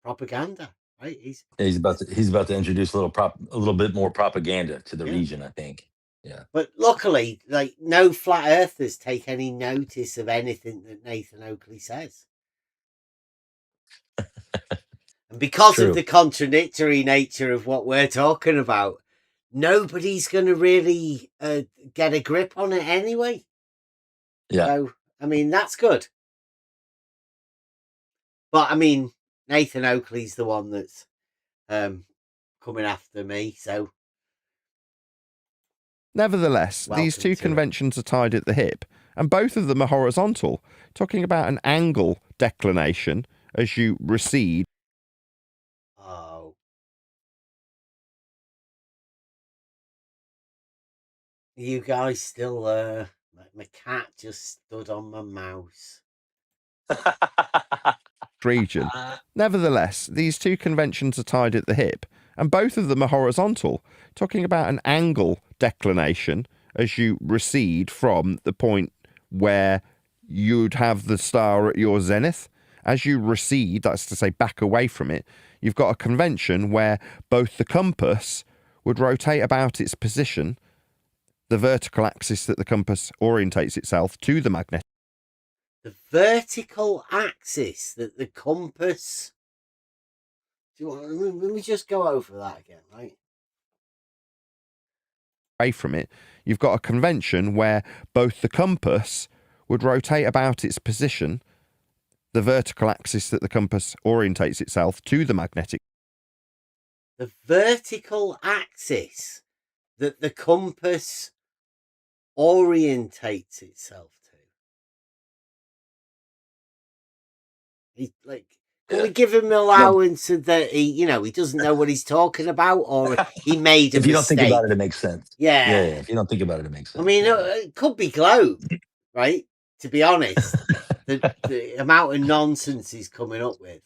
propaganda, right? He's about to introduce a little bit more propaganda to the Yeah. region, I think. Yeah. But luckily, like, no flat earthers take any notice of anything that Nathan Oakley says. And because of the contradictory nature of what we're talking about, nobody's going to really get a grip on it anyway. Yeah. So, I mean, that's good. But, I mean, Nathan Oakley's the one that's coming after me, so... Nevertheless, Welcome these two to it. conventions are tied at the hip, and both of them are horizontal, talking about an angle declination as you recede. Oh. You guys still, my cat just stood on my mouse. Region. Nevertheless, these two conventions are tied at the hip, and both of them are horizontal, talking about an angle declination as you recede from the point where you'd have the star at your zenith. As you recede, that's to say back away from it, you've got a convention where both the compass would rotate about its position, the vertical axis that the compass orientates itself to the magnetic. The vertical axis that the compass... let me just go over that again, right? Away from it, you've got a convention where both the compass would rotate about its position, the vertical axis that the compass orientates itself to the magnetic. The vertical axis that the compass orientates itself to. Can we give him allowance that he doesn't know what he's talking about, or he made a mistake? If you don't think about it, it makes sense. Yeah. If you don't think about it, it makes sense. I mean, it could be globe, right? To be honest, the amount of nonsense he's coming up with.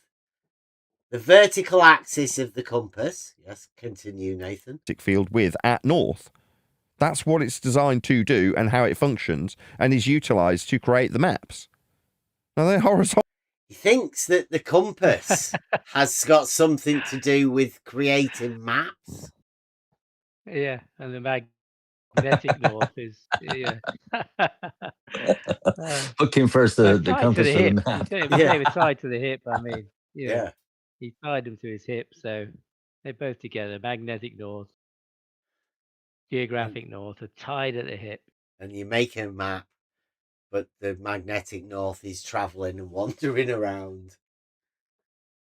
The vertical axis of the compass. Yes, continue, Nathan. Field with at north. That's what it's designed to do and how it functions and is utilized to create the maps. Now they're horizontal. He thinks that the compass has got something to do with creating maps. Yeah, and the magnetic north is What came first, the compass or the hip. map? They were tied to the hip. I mean, Yeah. He tied them to his hip, so they're both together. Magnetic north, geographic north are tied at the hip. And you make a map, but the magnetic north is traveling and wandering around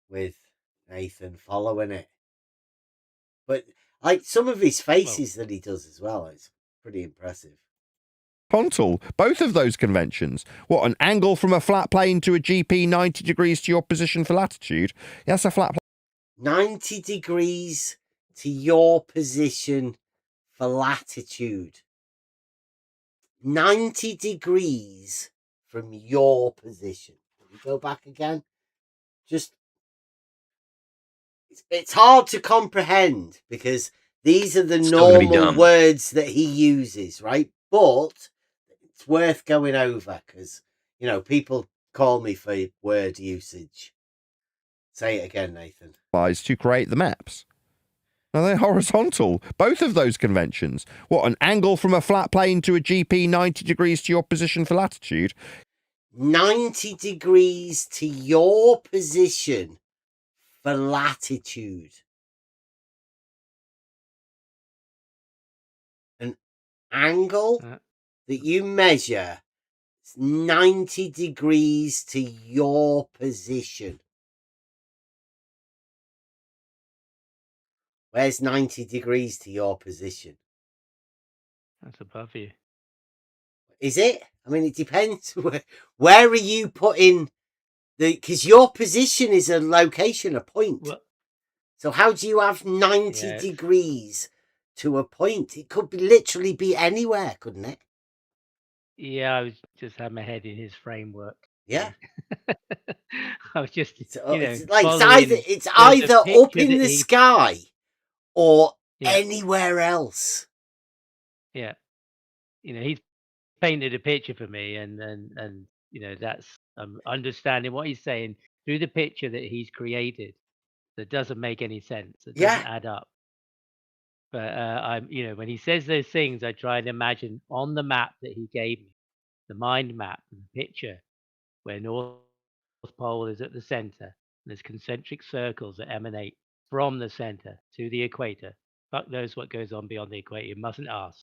with Nathan following it. But like some of his faces that he does as well, it's pretty impressive. Horizontal, both of those conventions. What, an angle from a flat plane to a GP 90 degrees to your position for latitude? That's a flat plane. 90 degrees to your position for latitude. 90 degrees from your position. Can we go back again? It's hard to comprehend because these are the normal words that he uses, right? But it's worth going over because, people call me for word usage. Say it again, Nathan. To create the maps. Now they're horizontal, both of those conventions. What, an angle from a flat plane to a GP 90 degrees to your position for latitude? 90 degrees to your position for latitude. An angle that you measure 90 degrees to your position. Where's 90 degrees to your position? That's above you. Is it? I mean, it depends. Where are you putting because your position is a location, a point. Well, so how do you have 90 degrees to a point? It could literally be anywhere, couldn't it? Yeah, I was just had my head in his framework. Yeah. I was just, it's like it's either up in the sky or anywhere else. Yeah. He's painted a picture for me, and that's understanding what he's saying through the picture that he's created that doesn't make any sense. It doesn't add up. But I'm when he says those things, I try and imagine on the map that he gave me, the mind map, the picture where North Pole is at the center. There's concentric circles that emanate from the center to the equator. Fuck knows what goes on beyond the equator. You mustn't ask.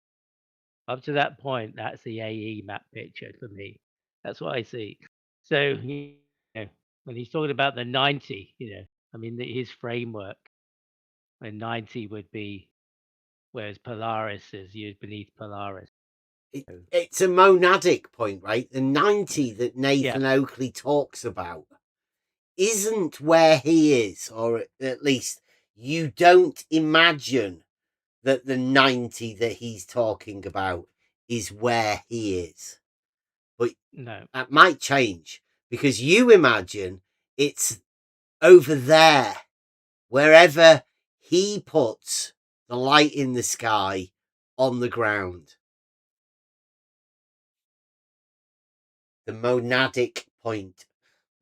Up to that point, that's the AE map picture for me. That's what I see. So, when he's talking about the 90, I mean, his framework, when 90 would be, whereas Polaris is beneath Polaris. It's a monadic point, right? The 90 that Nathan Oakley talks about isn't where he is, or at least you don't imagine that the 90 that he's talking about is where he is. But no, that might change because you imagine it's over there, wherever he puts the light in the sky on the ground. The monadic point,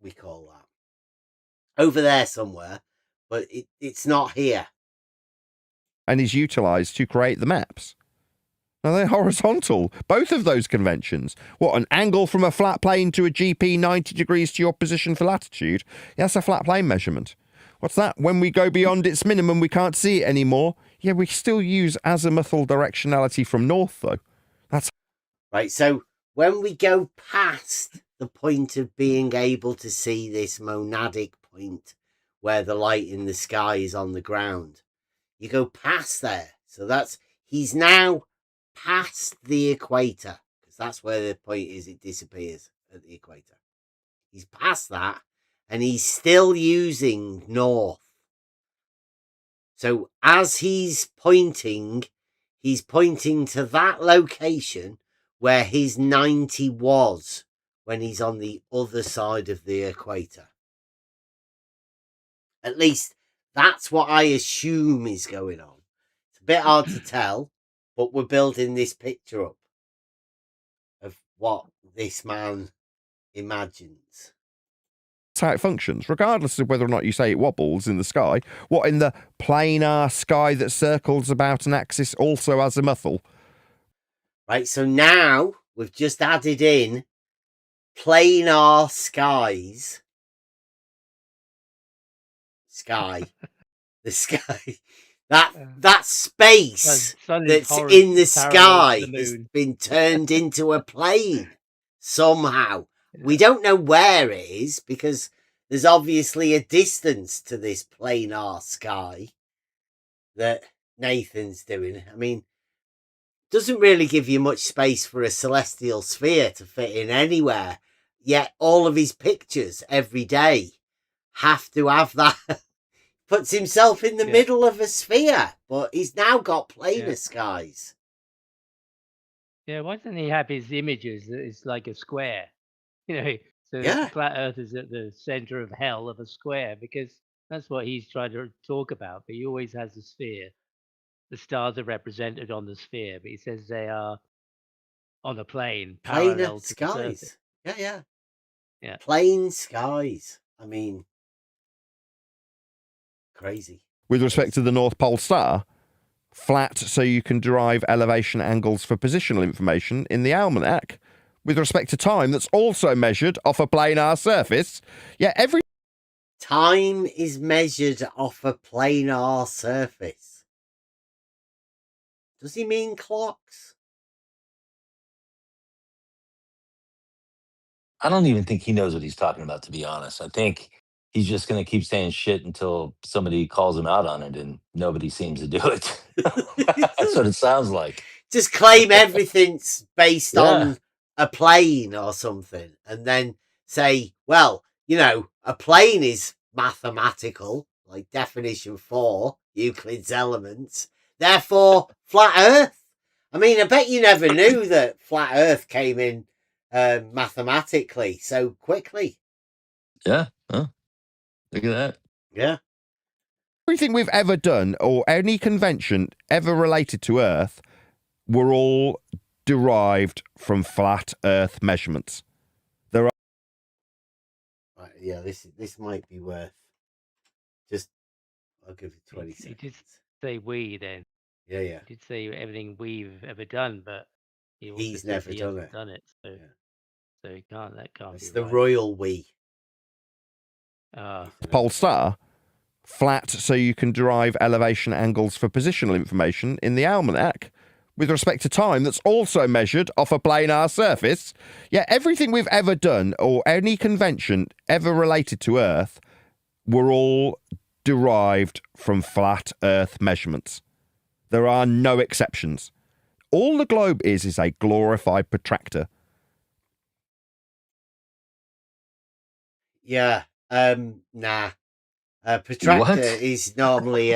we call that. Over there somewhere, but it's not here. And is utilised to create the maps. Now they're horizontal, both of those conventions. What, an angle from a flat plane to a GP 90 degrees to your position for latitude? Yeah, that's a flat plane measurement. What's that? When we go beyond its minimum, we can't see it anymore. Yeah, we still use azimuthal directionality from north, though. That's right. So when we go past the point of being able to see this monadic point where the light in the sky is on the ground, you go past there. So he's now past the equator, because that's where the point is. It disappears at the equator. He's past that, and he's still using north. So as he's pointing to that location where his 90 was when he's on the other side of the equator. At least that's what I assume is going on. It's a bit hard to tell, but we're building this picture up of what this man imagines. That's how it functions, regardless of whether or not you say it wobbles in the sky. What, in the planar sky that circles about an axis also azimuthal? Right, so now we've just added in planar skies. The sky. That space that's in the sky has been turned into a plane somehow. We don't know where it is because there's obviously a distance to this planar sky that Nathan's doing. I mean, doesn't really give you much space for a celestial sphere to fit in anywhere. Yet all of his pictures every day have to have that. Puts himself in the middle of a sphere, but he's now got planar skies. Yeah, why doesn't he have his images that it's like a square? So the flat earth is at the center of hell of a square, because that's what he's trying to talk about. But he always has a sphere. The stars are represented on the sphere, but he says they are on a plane parallel to the surface. Yeah. Plain skies. I mean, crazy. With respect to the North Pole star, flat so you can derive elevation angles for positional information in the almanac. With respect to time, that's also measured off a planar surface. Yeah, every time is measured off a planar surface. Does he mean clocks? I don't even think he knows what he's talking about, to be honest. I think he's just going to keep saying shit until somebody calls him out on it, and nobody seems to do it. That's what it sounds like. just claim everything's based on a plane or something, and then say, well, you know, a plane is mathematical, like definition 4, Euclid's elements. Therefore, flat Earth. I mean, I bet you never knew that flat Earth came in mathematically so quickly. Yeah. Huh. Look at that. Yeah. Everything we've ever done or any convention ever related to Earth were all derived from flat Earth measurements. There are. Right, yeah, this might be worth. Just, I'll give you 20 seconds. He did say we then. Yeah, yeah. He did say everything we've ever done, but he also He's said never he done hasn't it. done it. So, so he can't. That can't It's be the right. royal we. Pole star, flat so you can derive elevation angles for positional information in the almanac with respect to time that's also measured off a planar surface. Yeah, everything we've ever done or any convention ever related to Earth were all derived from flat Earth measurements. There are no exceptions. All the globe is a glorified protractor. Yeah. Nah. A protractor is normally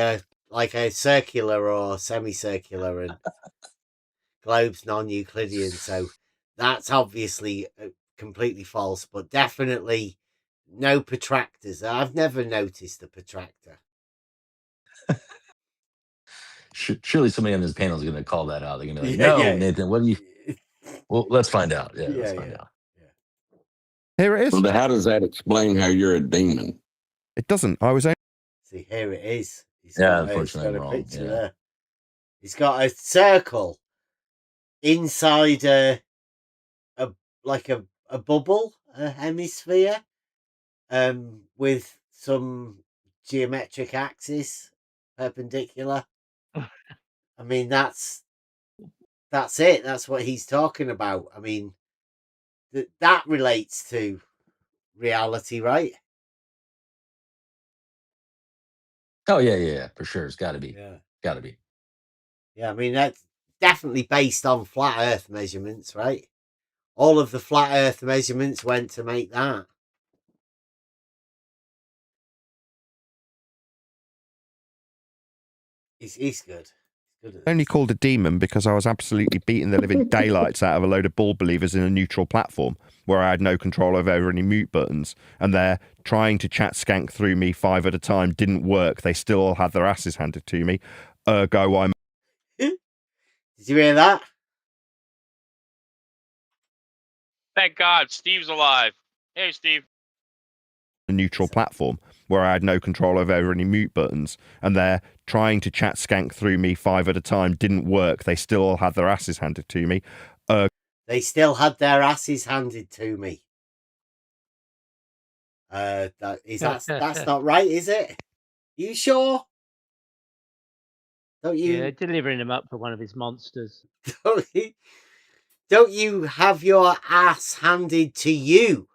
like a circular or semicircular, and globe's non-Euclidean, so that's obviously completely false. But definitely no protractors. I've never noticed a protractor. Surely somebody on this panel is going to call that out. They're going to be like, no, Nathan, what do you... Well, let's find out. Yeah, let's find out. Here it is. So how does that explain how you're a demon? It doesn't. I was only... See, here it is. Unfortunately, he's got I'm a wrong. picture there. He's got a circle inside a bubble, a hemisphere, with some geometric axis perpendicular. I mean, that's it. That's what he's talking about. I mean, that relates to reality, right? Oh, yeah, for sure. It's got to be. Yeah. Got to be. Yeah, I mean, that's definitely based on flat Earth measurements, right? All of the flat Earth measurements went to make that. He's good. Only called a demon because I was absolutely beating the living daylights out of a load of ball believers in a neutral platform where I had no control over any mute buttons, and they're trying to chat skank through me 5 at a time. Didn't work. They still all had their asses handed to me. Ergo, I'm... Did you hear that? Thank God, Steve's alive. Hey, Steve. A neutral platform where I had no control over any mute buttons, and they're trying to chat skank through me 5 at a time. Didn't work. They still all had their asses handed to me. They still had their asses handed to me. That's not right, is it? You sure? Don't you? Yeah, delivering him up for one of his monsters. Don't you have your ass handed to you?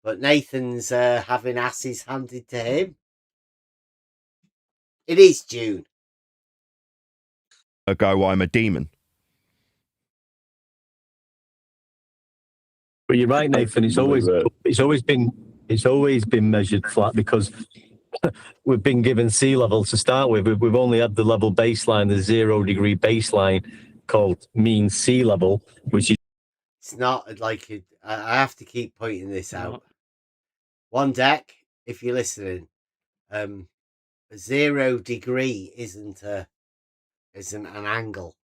But Nathan's having asses handed to him. It is June. Ergo, I'm a demon. But you're right, Nathan. It's always been measured flat because we've been given sea level to start with. We've only had the level baseline, the 0 degree baseline called mean sea level, which is. It's not like I have to keep pointing this out. One deck, if you're listening, 0 degree isn't an angle,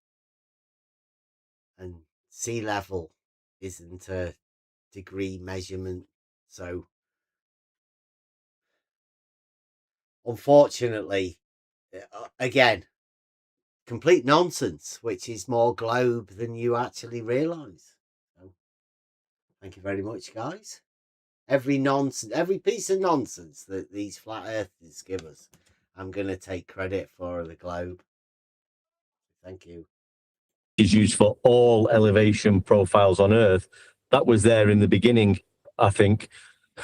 and sea level isn't a degree measurement. So, unfortunately, again, complete nonsense, which is more globe than you actually realise. So, thank you very much, guys. Every piece of nonsense that these flat earthers give us, I'm going to take credit for the globe. Thank you. Is used for all elevation profiles on Earth. That was there in the beginning, I think.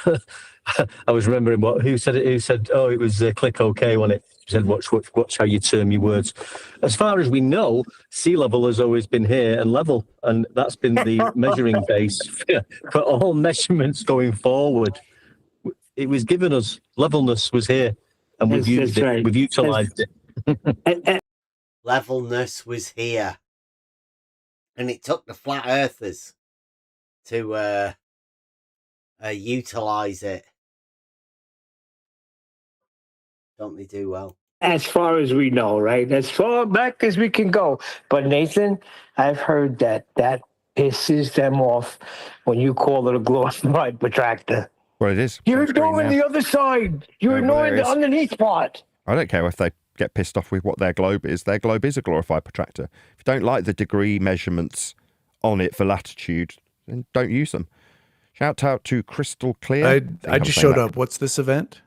I was remembering who said it. Who said, "Oh, it was click OK when it said, watch how you term your words. As far as we know, sea level has always been here and level, and that's been the measuring base for all measurements going forward. It was given us, levelness was here, and we've used it. Right. We've utilised it. Levelness was here, and it took the flat earthers to utilise it. Don't they do well? As far as we know, right? As far back as we can go. But Nathan, I've heard that pisses them off when you call it a glorified protractor. Well, it is. You're ignoring the other side. You're ignoring the underneath part. I don't care if they get pissed off with what their globe is. Their globe is a glorified protractor. If you don't like the degree measurements on it for latitude, then don't use them. Shout out to Crystal Clear. I just showed up. What's this event?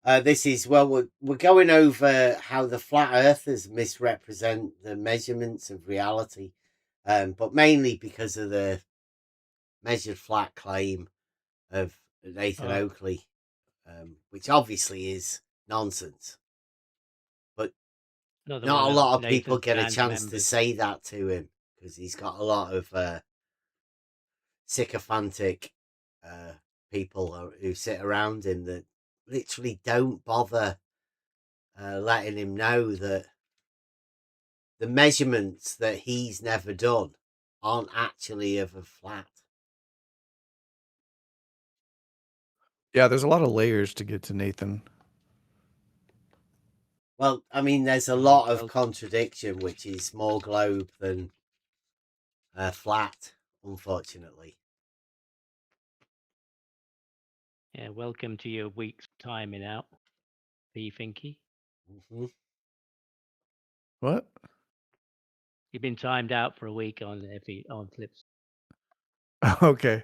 This is, well, we're going over how the flat earthers misrepresent the measurements of reality, but mainly because of the measured flat claim of Nathan Oakley, which obviously is nonsense. But not a lot of people get a chance to say that to him, because he's got a lot of sycophantic people who sit around him that literally don't bother letting him know that the measurements that he's never done aren't actually of a flat. Yeah, there's a lot of layers to get to Nathan. Well, I mean, there's a lot of contradiction, which is more globe than flat, unfortunately. Yeah, welcome to your week's timing out, P. Finky. Mm-hmm. What? You've been timed out for a week on flips. Okay.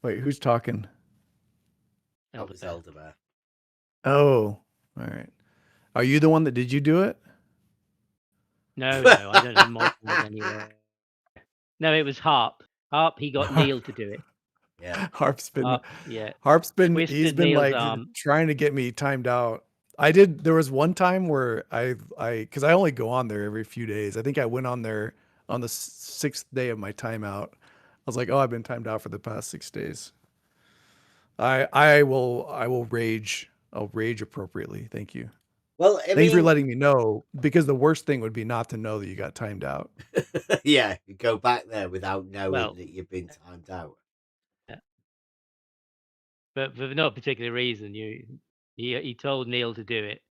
Wait, who's talking? That was Elder Bear. Oh, all right. Are you the one that did you do it? No, I don't have my board anywhere. No, it was Harp. Harp, he got Neil to do it. Yeah. Harp's been Twisted he's been Neil's like trying to get me timed out. There was one time where because I only go on there every few days. I think I went on there on the 6th day of my timeout. I was like, oh, I've been timed out for the past 6 days. I will rage. I'll rage appropriately. Thank you. Well, thank you for letting me know, because the worst thing would be not to know that you got timed out. Yeah, you go back there without knowing that you've been timed out. Yeah. But for no particular reason, he told Neil to do it.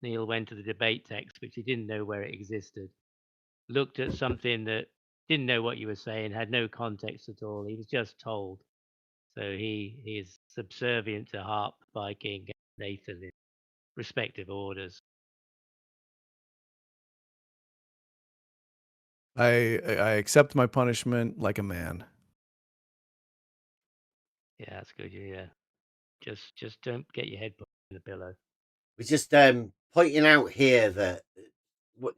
Neil went to the debate text, which he didn't know where it existed. Looked at something that didn't know what you were saying, had no context at all. He was just told. So he is subservient to Harp, Viking, and Nathan in respective orders. I accept my punishment like a man. Yeah, that's good. Yeah, just don't get your head put in the pillow. We're just pointing out here that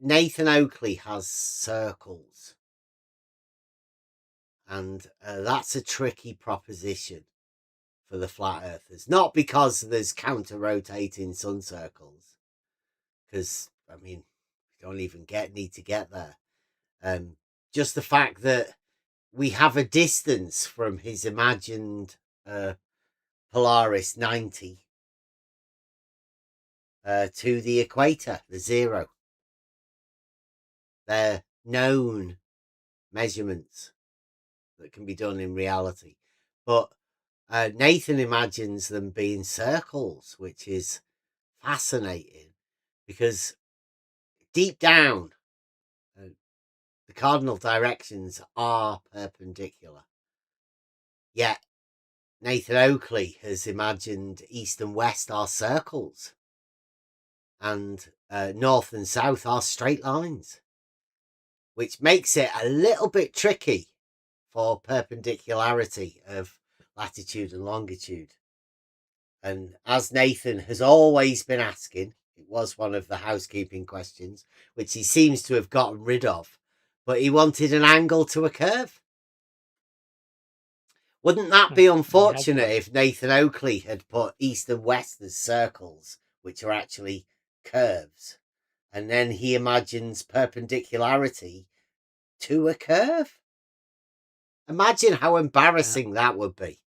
Nathan Oakley has circles, and that's a tricky proposition for the flat earthers. Not because there's counter-rotating sun circles, because I mean, you don't even need to get there. Just the fact that we have a distance from his imagined Polaris 90 to the equator, the 0. They're known measurements that can be done in reality. But Nathan imagines them being circles, which is fascinating, because deep down, the cardinal directions are perpendicular. Yet Nathan Oakley has imagined east and west are circles, and north and south are straight lines, which makes it a little bit tricky for perpendicularity of latitude and longitude. And as Nathan has always been asking, it was one of the housekeeping questions, which he seems to have gotten rid of, but he wanted an angle to a curve. Wouldn't that be unfortunate if Nathan Oakley had put east and west as circles which are actually curves. And then he imagines perpendicularity to a curve. Imagine how embarrassing that would be.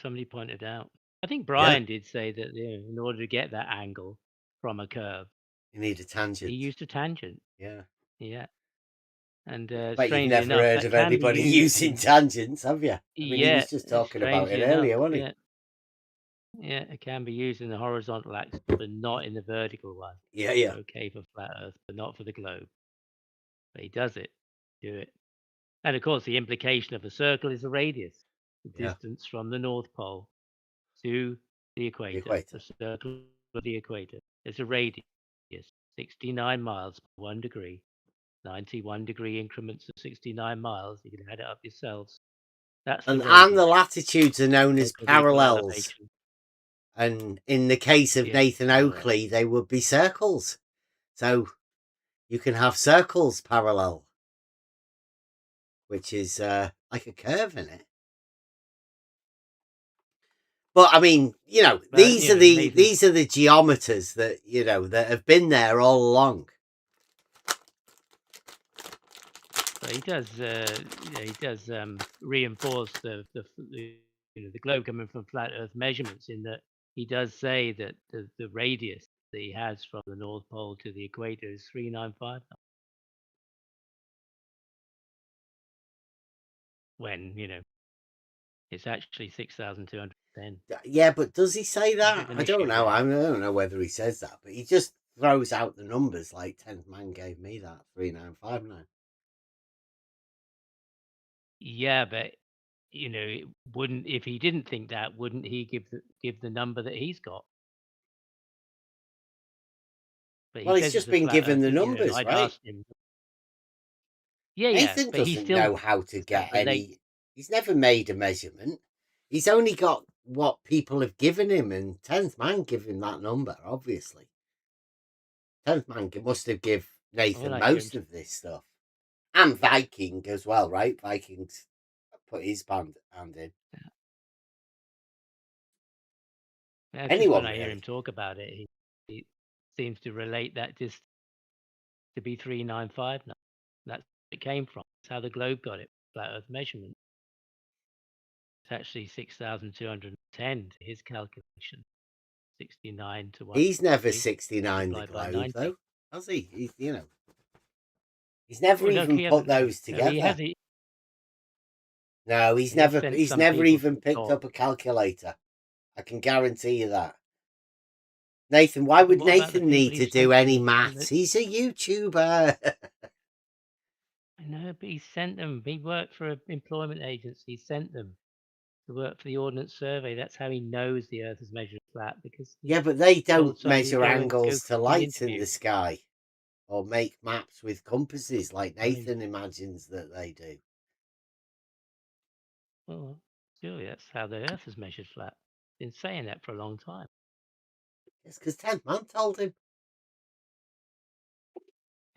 Somebody pointed out. I think Brian did say that in order to get that angle from a curve, you need a tangent. He used a tangent. Yeah. Yeah. And But you've strangely never enough, heard that of can be anybody used using tangents, have you? I mean, he Yeah, was just talking about it strangely enough, earlier, wasn't he? yeah, it can be used in the horizontal axis, but not in the vertical one. Yeah, yeah. Okay for flat Earth, but not for the globe. But he does it. Do it. And of course, the implication of a circle is a radius, the Yeah. distance from the North Pole to the equator. The circle of the equator is a radius, 69 miles per 1 degree. 91 degree increments of 69 miles. You can add it up yourselves. That's and the the latitudes are known as Local equal parallels. elevation. And in the case of Yes, Nathan parallel. Oakley, they would be circles. So you can have circles parallel, which is like a curve in it. But I mean, these are the geometers that that have been there all along. But he does reinforce the globe coming from flat Earth measurements, in that he does say that the radius that he has from the North Pole to the equator is 395. When it's actually 6,210. Yeah, but does he say that? An I don't issue know. there. I don't know whether he says that, but he just throws out the numbers like 10th man gave me that 3959. Yeah, but wouldn't, if he didn't think that, wouldn't he give the number that he's got? But Well, he he's says just it's a been flat given Earth, the and, numbers, I'd right? asked him. Yeah, Nathan but he doesn't still know how to get relate. any. He's never made a measurement. He's only got what people have given him, and 10th man give him that number, obviously. 10th man must have give Nathan most of this stuff. And Viking as well, right? Vikings put his hand in. Yeah, Anyone, when I hear really. him talk about it, he seems to relate that just to be 395 now. That's where it came from. That's how the globe got it, flat Earth measurement. It's actually 6,210 to his calculation. 69 to 1. He's never 69 the globe, though, has he? He's never even put those together. No, he's never even picked up a calculator. I can guarantee you that. Nathan, why would Nathan need to do any maths? He's a YouTuber. I know, but he sent them. He worked for an employment agency. He sent them to work for the Ordnance Survey. That's how he knows the Earth is measured flat. Because yeah, but they don't measure angles to lights in the sky, or make maps with compasses like Nathan imagines that they do. Well, surely that's how the Earth is measured flat. Been saying that for a long time. It's because 10th man told him.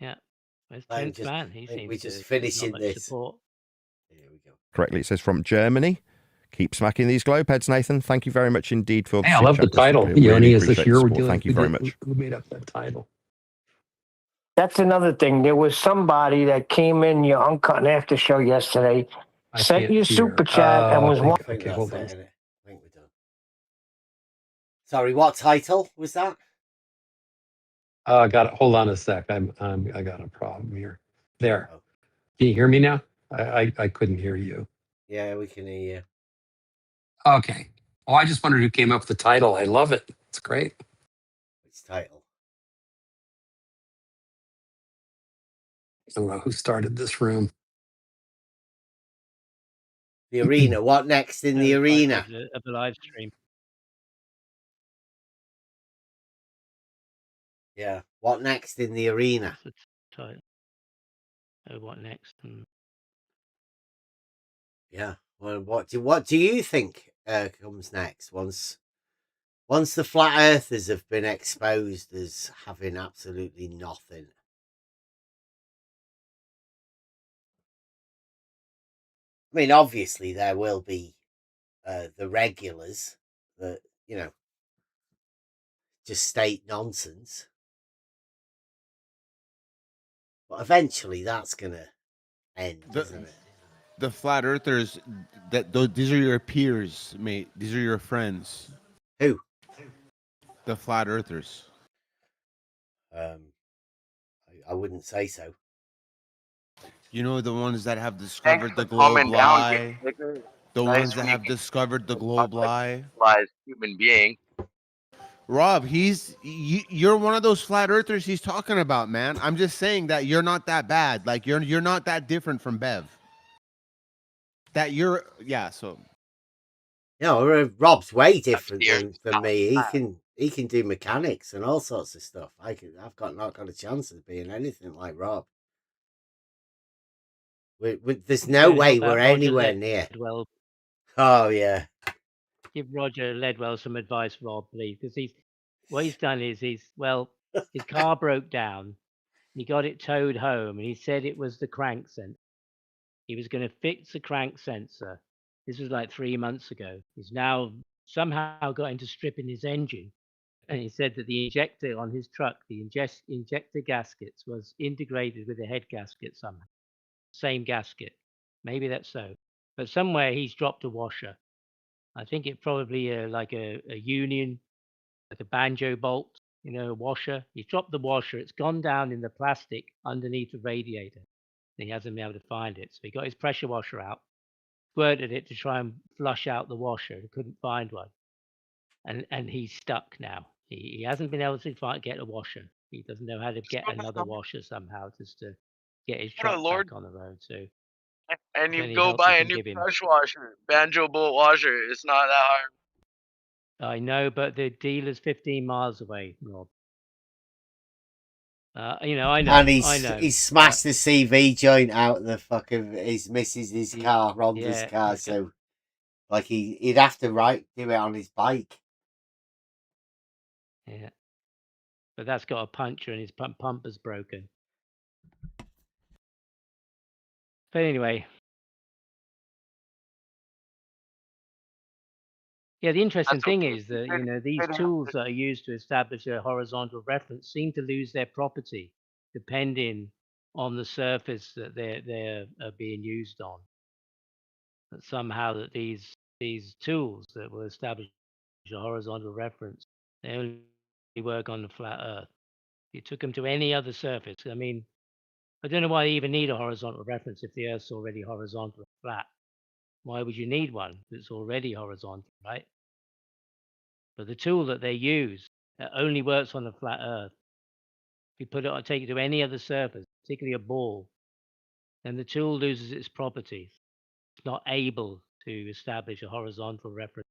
Yeah, where's 10th man? He seems we're just finishing this. Support. Here we go. Correctly, it says from Germany. Keep smacking these globe heads, Nathan. Thank you very much indeed for the I love the title. Really, Yoni is appreciate this year. the support. Thank you very much. Who made up that title? That's another thing. There was somebody that came in your Uncut After show yesterday, sent you a super chat, and was one. Okay, hold on. I think we're done. Sorry, what title was that? I got it. Hold on a sec. I got a problem here. There. Can you hear me now? I couldn't hear you. Yeah, we can hear you. Okay. Oh, I just wondered who came up with the title. I love it. It's great. Which title? I don't know who started this room. The arena. What next in the arena? Of the live stream. Yeah. What next in the arena? Oh, what next? Yeah. Well, what do you think comes next once the flat earthers have been exposed as having absolutely nothing? I mean, obviously there will be the regulars that you know, just state nonsense. But eventually that's going to end, isn't it? The flat earthers, these are your peers, mate. These are your friends. Who? The flat earthers. I wouldn't say so. You know, the ones that have discovered the Calming globe down, lie. The nice ones that when you have discovered the can globe lie. civilized human being. Rob, you're one of those flat earthers he's talking about, man. I'm just saying that you're not that bad. Like you're not that different from Bev. So. No, Rob's way different than me. He can do mechanics and all sorts of stuff. I've not got a chance of being anything like Rob. There's no way we're anywhere near. Ledwell. Oh yeah. Give Roger Ledwell some advice, Rob, please, because what he's done is his car broke down. He got it towed home, and he said it was the crank sensor. He was going to fix the crank sensor. This was like 3 months ago. He's now somehow got into stripping his engine, and he said that the injector on his truck, the injector gaskets, was integrated with the head gasket somehow. Same gasket. Maybe that's so. But somewhere he's dropped a washer. I think it probably like a union, like a banjo bolt, a washer. He dropped the washer. It's gone down in the plastic underneath the radiator. He hasn't been able to find it. So he got his pressure washer out, squirted it to try and flush out the washer. He couldn't find one. And he's stuck now. He hasn't been able to get a washer. He doesn't know how to get another washer somehow just to get his truck back on the road. So And you any go help buy you a can new give him. pressure washer, banjo bolt washer. It's not that hard. I know, but the dealer's 15 miles away, Rob. I know. And he's smashed the CV joint out of the fucking his missus's car, Rhonda's car. So, like he'd have to do it on his bike. Yeah, but that's got a puncture and his pumper's broken. But anyway, yeah, the interesting thing is that these tools that are used to establish a horizontal reference seem to lose their property depending on the surface that they're being used on. That somehow that these tools that will establish a horizontal reference, they only work on the flat Earth. If you took them to any other surface, I mean, I don't know why you even need a horizontal reference if the Earth's already horizontal and flat. Why would you need one that's already horizontal, right? But the tool that they use only works on the flat Earth. If you take it to any other surface, particularly a ball, then the tool loses its properties. It's not able to establish a horizontal reference.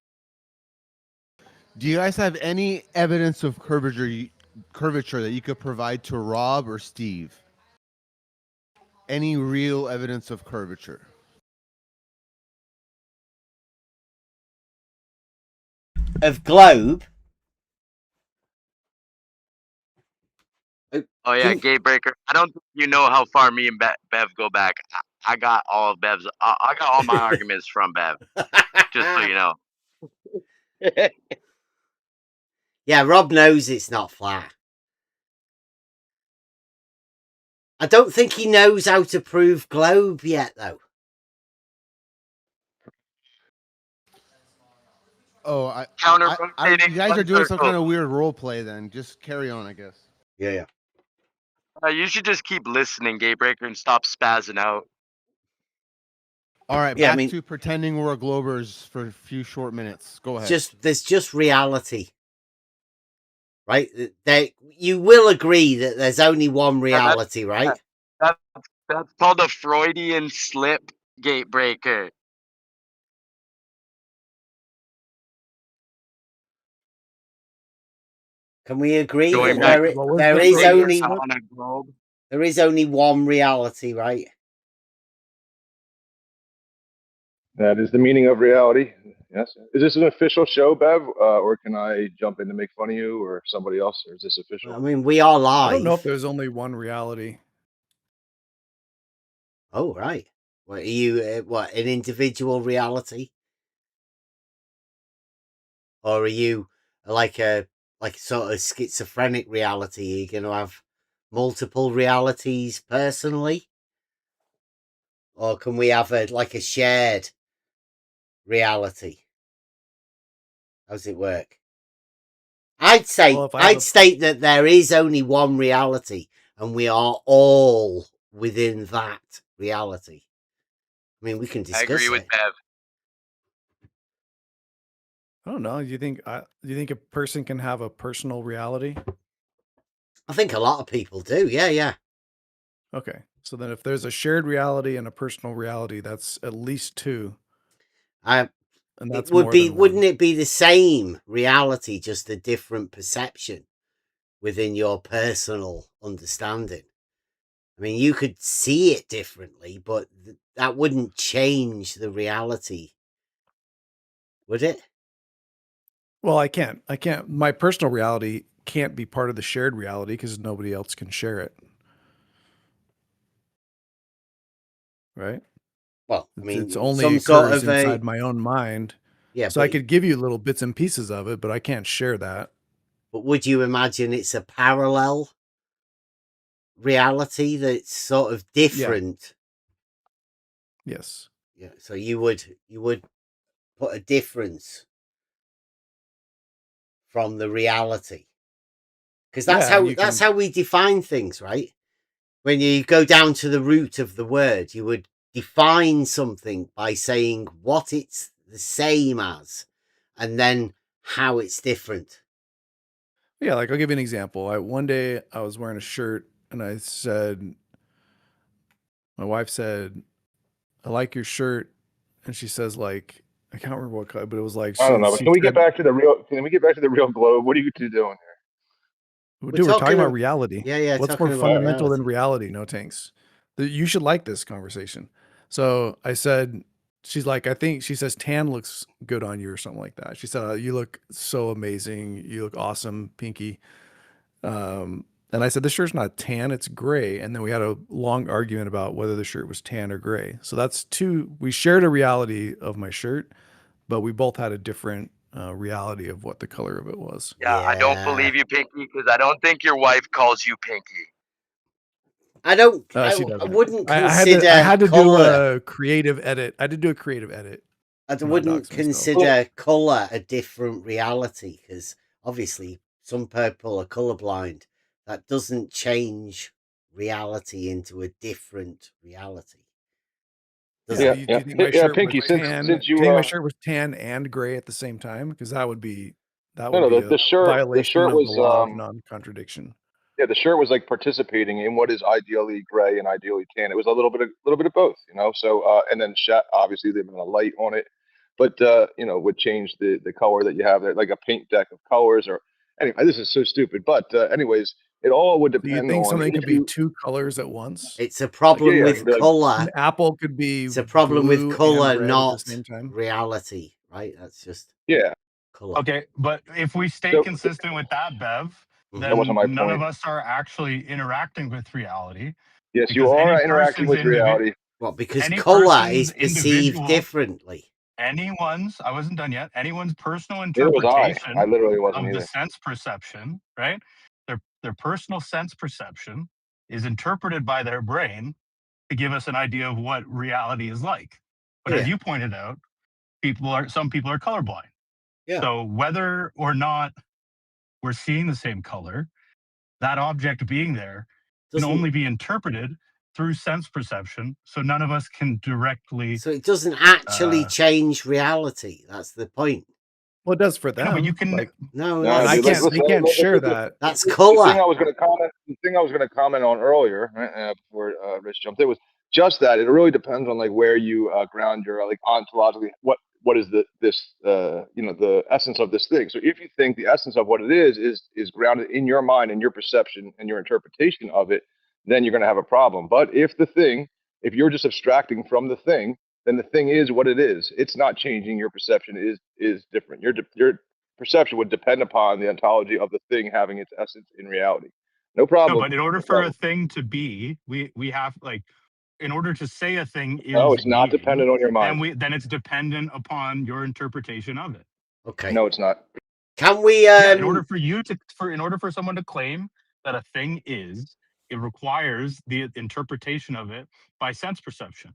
Do you guys have any evidence of curvature that you could provide to Rob or Steve? Any real evidence of curvature? Of globe? Oh yeah, Gatebreaker. I don't think you know how far me and Bev go back. I got all of Bev's. I got all my arguments from Bev. Just so you know. Yeah, Rob knows it's not flat. I don't think he knows how to prove globe yet, though. Oh, Counter-rotating you guys are doing some circle. kind of weird role play. Then just carry on, I guess. Yeah. You should just keep listening, Gatebreaker, and stop spazzing out. All right, back to pretending we're Globers for a few short minutes. Go ahead. There's just reality, right? You will agree that there's only one reality, right? That's called a Freudian slip, Gatebreaker. Can we agree Going that back- there is only one reality, right? That is the meaning of reality. Yes. Is this an official show, Bev, or can I jump in to make fun of you or somebody else, or is this official? I mean, we are live. I don't know if there's only one reality. Oh, right. What are you? An individual reality? Or are you like a sort of schizophrenic reality? Are you going to have multiple realities personally? Or can we have a shared reality? How does it work? I'd state that there is only one reality, and we are all within that reality. I mean, we can discuss I agree with it. Bev. I don't know. Do you think a person can have a personal reality? I think a lot of people do. Yeah. Okay. So then if there's a shared reality and a personal reality, that's at least two. And that's it would more be, than wouldn't it be the same reality, just a different perception within your personal understanding? I mean, you could see it differently, but that wouldn't change the reality, would it? Well, I can't. My personal reality can't be part of the shared reality because nobody else can share it. Right? Well, I mean, it's only some occurs sort of inside my own mind. Yeah, so I could give you little bits and pieces of it, but I can't share that. But would you imagine it's a parallel reality that's sort of different? Yes. Yeah. So you would put a difference from the reality, because that's how we define things, right? When you go down to the root of the word, you would define something by saying what it's the same as, and then how it's different. Yeah, like I'll give you an example. One day I was wearing a shirt and my wife said, "I like your shirt," and she says I can't remember what color, but it was like I don't know. But can we get back to the real? Can we get back to the real globe? What are you two doing here? Dude, we're talking about reality. Yeah. What's more fundamental than reality? No tanks. You should like this conversation. So I said, she's like, I think she says tan looks good on you or something like that. She said, you look so amazing. You look awesome, Pinky. And I said, the shirt's not tan, it's gray. And then we had a long argument about whether the shirt was tan or gray. So that's we shared a reality of my shirt, but we both had a different reality of what the color of it was. Yeah, I don't believe you, Pinky, because I don't think your wife calls you Pinky. I don't. She I doesn't. wouldn't I consider. I had to color. do a creative edit. I had to do a creative edit. I wouldn't consider color a different reality, because obviously some people are colorblind. That doesn't change reality into a different reality. Do you think my shirt Pinky, was tan? Since you do you think my shirt was tan and gray at the same time? Because that would be a violation of the law of non-contradiction. Yeah, the shirt was like participating in what is ideally gray and ideally tan. It was a little bit of both, you know. So and then obviously they've been a light on it, but you know, would change the color that you have there, like a paint deck of colors. Or anyway, this is so stupid. But anyways, it all would depend. Do you think something could be two colors at once? It's a problem with color. An apple could be. It's a problem with color, not at the same time. reality, right? That's just color. Okay, but if we stay consistent with that, Bev, then none of us are actually interacting with reality. Yes, you are interacting with reality. Well, because color is perceived differently. I wasn't done yet. Anyone's personal interpretation I literally wasn't of either. the sense perception, right? Their personal sense perception is interpreted by their brain to give us an idea of what reality is like. But as you pointed out, some people are colorblind. Yeah. So whether or not we're seeing the same color, that object being there can only be interpreted through sense perception. So none of us can directly. So it doesn't actually change reality. That's the point. Well, it does for them. No, but you can. I can't. They can't share that. That's color. The thing I was going to comment on earlier, before Rich jumped in, was just that it really depends on like where you ground your like ontologically what is the essence of this thing. So if you think the essence of what it is grounded in your mind and your perception and your interpretation of it, then you're going to have a problem. But if you're just abstracting from the thing, then the thing is what it is. It's not changing. Your perception is different. Your perception would depend upon the ontology of the thing having its essence in reality. No problem. No, but in order for a thing to be, we have in order to say a thing is. No, it's not dependent on your mind. Then it's dependent upon your interpretation of it. Okay. No, it's not. Can we? Yeah, in order for someone to claim that a thing is, it requires the interpretation of it by sense perception.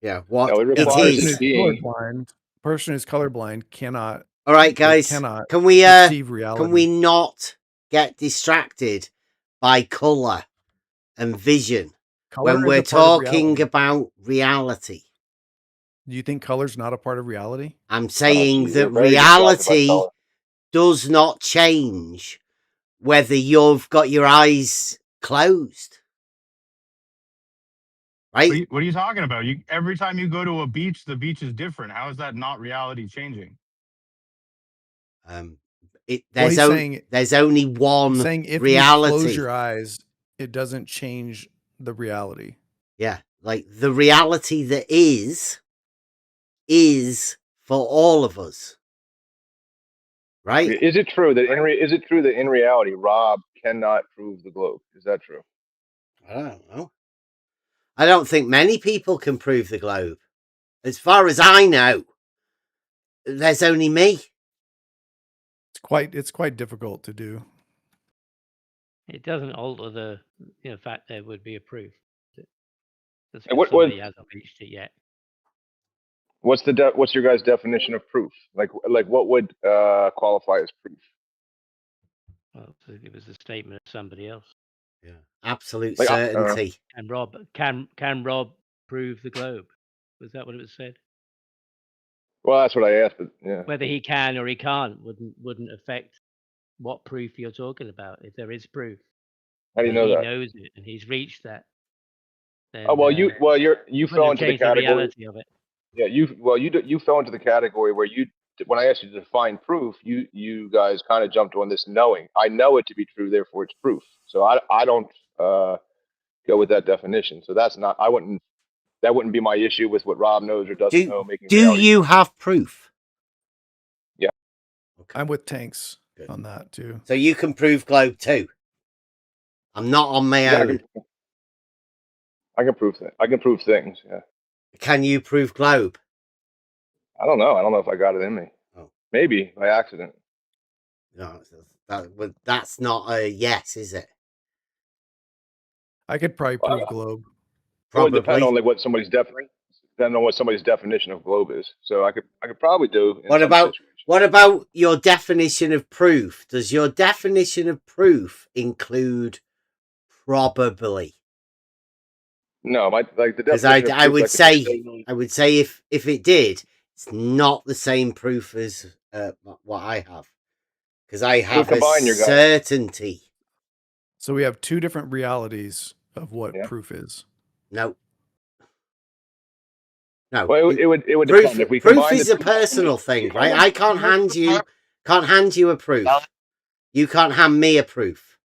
Yeah, what No, it it requires is. it being. Person who's colorblind cannot. All right, guys. Cannot Can we? perceive reality. Can we not get distracted by color and vision Color when is we're a part of talking reality. about reality? Do you think color's not a part of reality? I'm saying geez, that you're very distracted by reality color. does not change whether you've got your eyes closed. Right? What are you talking about? Every time you go to a beach, the beach is different. How is that not reality changing? There's only one saying if reality. you close your eyes, it doesn't change the reality. Yeah, like the reality that is for all of us. Right? Is it true that in reality Rob cannot prove the globe? Is that true? I don't know. I don't think many people can prove the globe. As far as I know, there's only me. It's quite difficult to do. It doesn't alter the fact there would be a proof. That's And somebody hasn't reached it yet. What's your guys' definition of proof? Like what would qualify as proof? Well, it was a statement of somebody else. Yeah, absolute certainty. And Rob can Rob prove the globe? Was that what it was said? Well, that's what I asked, but yeah. Whether he can or he can't wouldn't affect what proof you're talking about. If there is proof, how do you know that? He knows it and he's reached that. Then, you fell into the category. Reality of it. Yeah, you fell into the category where when I asked you to define proof, you guys kind of jumped on this knowing. I know it to be true, therefore it's proof. So I don't go with that definition. So that wouldn't be my issue with what Rob knows or doesn't know. Do you have proof? Yeah. Okay. I'm with Tanks on that too. So you can prove globe too. I'm not on my own. I can prove things. I can prove things. Yeah. Can you prove globe? I don't know. I don't know if I got it in me. Oh. Maybe by accident. No, that's not a yes, is it? I could probably prove globe. It would depend on what somebody's definition of globe is. So I could probably do. What about your definition of proof? Does your definition of proof include probably? No, the definition. I would say if it did, it's not the same proof as what I have, because I have a certainty. So we have two different realities of what proof is. No. No. Well, it would proof, depend. If we proof is a personal thing, right? I can't hand you a proof. You can't hand me a proof.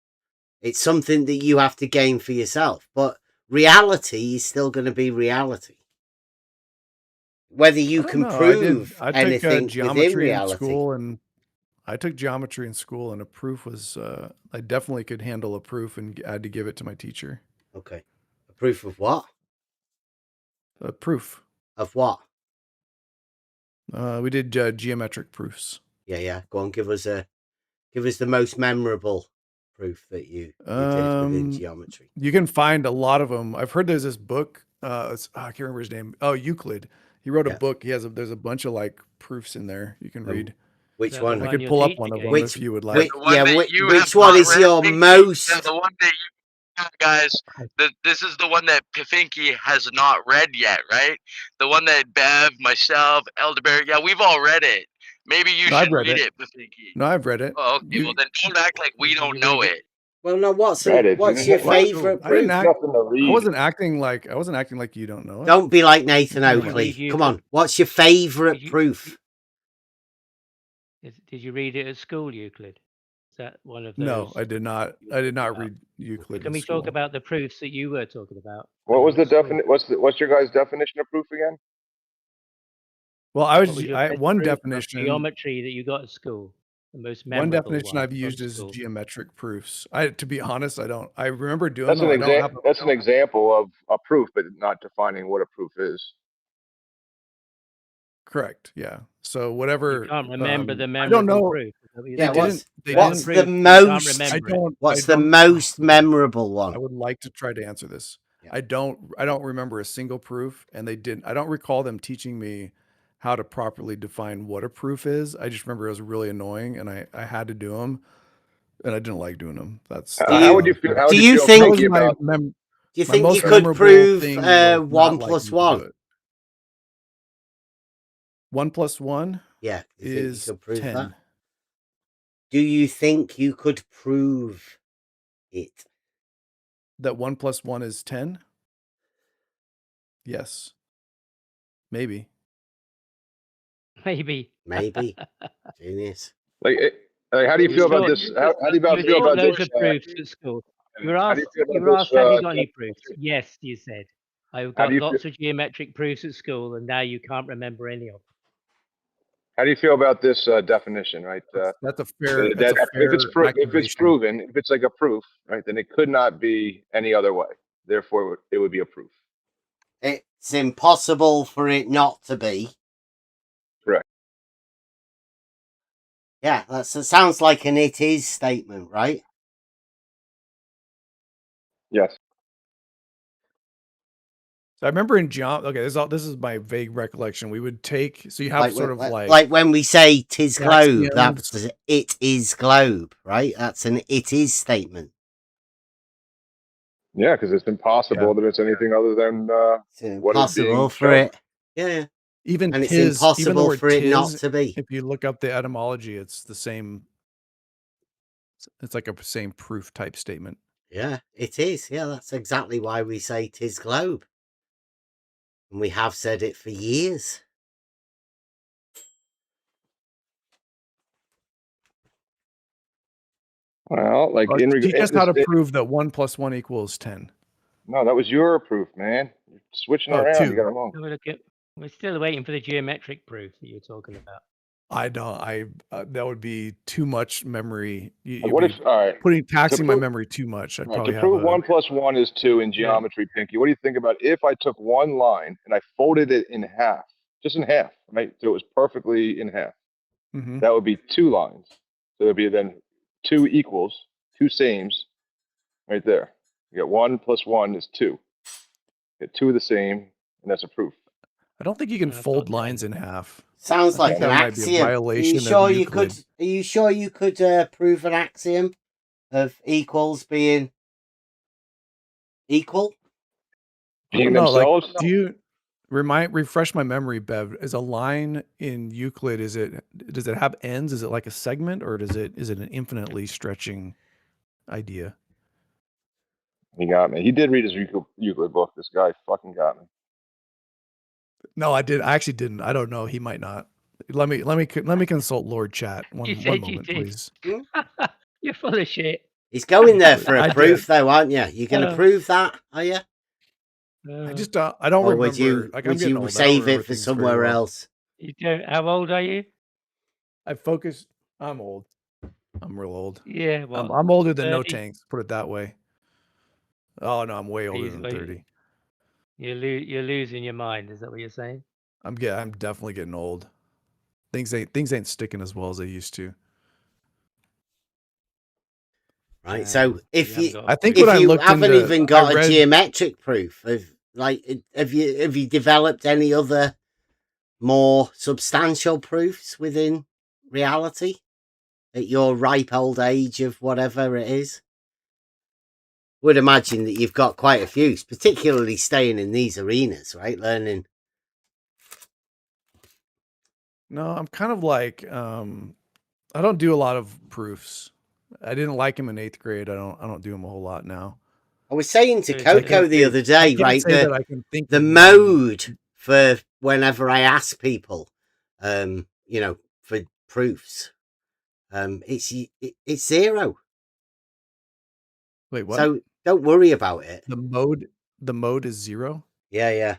It's something that you have to gain for yourself. But reality is still going to be reality. Whether you can prove anything within reality. I took geometry in school, and a proof was I definitely could handle a proof, and I had to give it to my teacher. Okay. A proof of what? A proof. Of what? We did geometric proofs. Yeah. Go on, give us the most memorable proof that you did within geometry. You can find a lot of them. I've heard there's this book. I can't remember his name. Oh, Euclid. He wrote a book. There's a bunch of proofs in there you can read. Which one? I could pull up one of them if you would like. Which one is your most? The one that guys, this is the one that Pafinky has not read yet, right? The one that Bev, myself, Elderberry, we've all read it. Maybe you should read it, Pafinky. No, I've read it. Oh, okay, well then don't act like we don't know it. Well, no, what's your favorite proof? I wasn't acting like you don't know it. Don't be like Nathan Oakley. Come on, what's your favorite proof? Did you read it at school, Euclid? Is that one of those? No, I did not. I did not read Euclid. Can we talk about the proofs that you were talking about? What was the definition? What's your guys' definition of proof again? Well, one definition geometry that you got at school. The most memorable one definition I've used is geometric proofs. To be honest, I don't. I remember doing that's an example of a proof, but not defining what a proof is. Correct. Yeah. So You whatever. can't remember the I don't memorable know. proof. Is that what you're Yeah, saying? They what's didn't. the Proof, you can't most remember it. what's I the don't. most memorable one? I would like to try to answer this. Yeah. I don't remember a single proof, and they didn't. I don't recall them teaching me how to properly define what a proof is. I just remember it was really annoying, and I had to do them, and I didn't like doing them. That's How would you feel? How would do you you feel think? that was Pinky, my about? Do you my think you most could memorable prove thing was 1 not plus liking to do 1? it. 1 plus 1 Yeah, do you think you is could prove 10. that? Do you think you could prove it? That 1 plus 1 is 10? Yes. Maybe. Maybe. Maybe. Genius. Like, how do you You feel about taught, this? How do you you were feel taught about loads this? of proofs at school. You were How do you asked, feel you about were this? asked, have you got any proofs? Definition? Yes, you said. I've How do got you feel? lots of geometric proofs at school, and now you can't remember any of them. How do you feel about this definition? Right. That's a fair. That if it's accusation. proven, if it's like a proof, right, then it could not be any other way. Therefore, it would be a proof. It's impossible for it not to be. Correct. Yeah, that sounds like an "it is" statement, right? Yes. So I remember in geometry. Okay, this is my vague recollection. We would take. So you have like when we say "'tis globe," axioms. that's "it is globe," right? That's an "it is" statement. Yeah, because it's impossible that it's anything other than what is being Impossible for shown. it. Yeah. Even And it's even the impossible word for it not tis, to be. If you look up the etymology, it's the same. It's like a same proof type statement. Yeah, it is. Yeah, that's exactly why we say "'tis globe," and we have said it for years. Well, like Teach us how to prove that 1 plus 1 equals 10. No, that was your proof, man. You're switching around. 2. You got it wrong. We're still waiting for the geometric proof that you're talking about. I don't. That would be too much memory. What if? All right. Taxing my memory too much. I'd probably to prove have 1 plus 1 is 2 in geometry, Pinky. What do you think about if I took one line and I folded it in half, just in half, right? So it was perfectly in half. Mhm. That would be 2 lines. So there'd be then 2 equals, 2 sames, right there. You got 1 plus 1 is 2. You get 2 of the same, and that's a proof. I don't think you can fold lines in half. Sounds like an that might be a axiom. Are violation you of sure you Euclid. could? Are you sure you could prove an axiom of equals being equal? I don't know, like, do you refresh my memory, Bev? Is a line in Euclid, does it have ends? Is it like a segment, or is it an infinitely stretching idea? He got me. He did read his Euclid book. This guy fucking got me. No, I did. I actually didn't. I don't know. He might not. Let me consult Lord Chat. One moment, please. You're full of shit. He's going there for a I proof, did. though, aren't you? You're going to prove that, are you? I just I don't or remember. would you, like, would you save it for somewhere else? You don't. How old are you? I'm old. I'm real old. Yeah, well, I'm older than 30? no tanks. Put it that way. Oh no, I'm way older than 30. You're losing your mind. Is that what you're saying? I'm definitely getting old. Things ain't sticking as well as they used to. Right. So if you, I think if when I you looked haven't into, even got a geometric proof of, like, have you developed any other more substantial proofs within reality at your ripe old age of whatever it is? Would imagine that you've got quite a few, particularly staying in these arenas, right? Learning. No, I'm kind of like I don't do a lot of proofs. I didn't like him in 8th grade. I don't do them a whole lot now. I was saying to Coco the other day, right? The mode for whenever I ask people, for proofs, it's 0. Wait, what? So don't worry about it. The mode is 0? Yeah.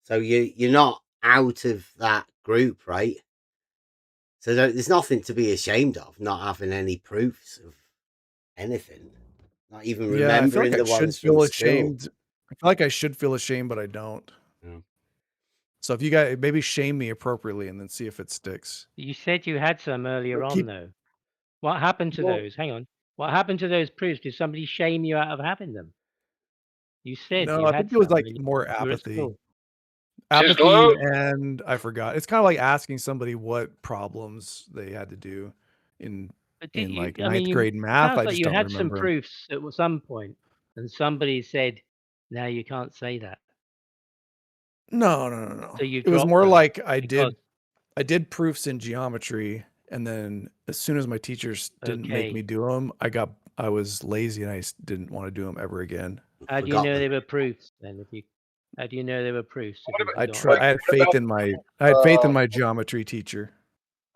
So you're not out of that group, right? So there's nothing to be ashamed of, not having any proofs of anything, not even remembering the ones from school. I feel like I should feel ashamed, but I don't. So if you guys maybe shame me appropriately and then see if it sticks. You said you had some earlier on, Keep- though. What happened to Well- those? Hang on. What happened to those proofs? Did somebody shame you out of having them? You said No, you I had think it was some like and more you were at apathy. school. Apathy, globe? and I forgot. It's kind of like asking somebody what problems they had to do in But did like you, ninth grade math. sounds I like just you don't had some remember 'em. proofs at some point, and somebody said, "No, you can't say that." No. So you It was dropped more them like I because did proofs in geometry, and then as soon as my teachers didn't make Okay. me do them, I was lazy and I didn't want to do them ever again. How do you know they were proofs then? How do you know they were proofs? If you I forgot? had what faith about, in my geometry teacher.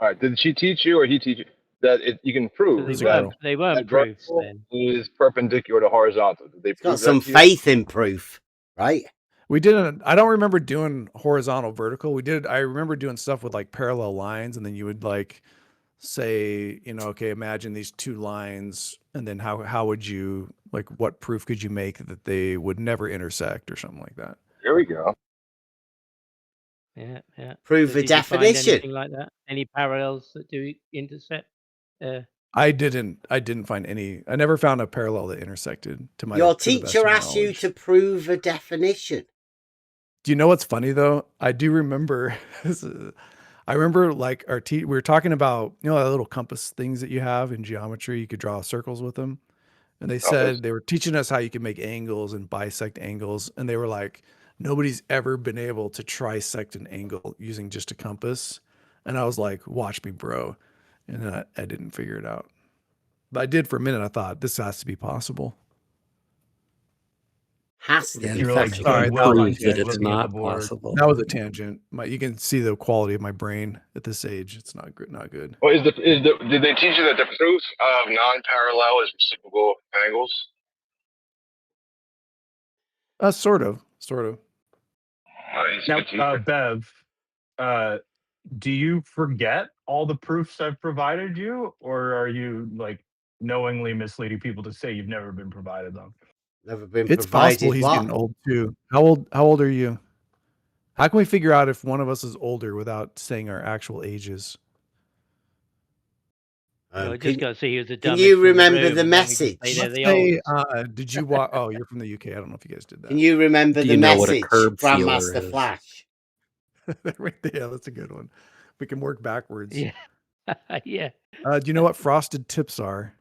All right, did she teach you or he teach you that you can So prove they that weren't proofs vertical then. is perpendicular to horizontal? Did they Got prove some that to you? faith in proof, right? We didn't. I don't remember doing horizontal, vertical. I remember doing stuff with like parallel lines, and then you would like say, okay, imagine these two lines, and then how would you like what proof could you make that they would never intersect or something like that? There we go. Yeah. Prove So a did you find definition. anything like that? Any parallels that do intersect? I didn't find any. I never found a parallel that intersected to my. Your to the best teacher of my asked you knowledge. to prove a definition. Do you know what's funny though? I do remember. I remember like we were talking about that little compass things that you have in geometry. You could draw circles with them, and they said they were teaching us how you can make angles and bisect angles, and they were like, nobody's ever been able to trisect an angle using just a compass, and I was like, watch me, bro, and I didn't figure it out, but I did for a minute. I thought this has to be possible. Has to Yeah, be. in fact, you Sorry, can that was a prove that tangent. it's not possible. That was a tangent. You can see the quality of my brain at this age. It's not good. Not good. Well, did they teach you that the proof of non-parallel is reciprocal angles? Sort of. Now, Bev, do you forget all the proofs I've provided you, or are you like knowingly misleading people to say you've never been provided them? Never been It's provided. possible he's what? getting old too. How old are you? How can we figure out if one of us is older without saying our actual ages? I just got to see who's the Can dumbest. you in the remember room, the and then we can message? say they're Let's the say, oldest. did you watch? Oh, you're from the UK. I don't know if you guys did that. Can you remember Do the you know what a message, curb feeler Grandmaster is? Flash? Yeah, that's a good one. We can work backwards. Yeah. Yeah. Do you know what frosted tips are?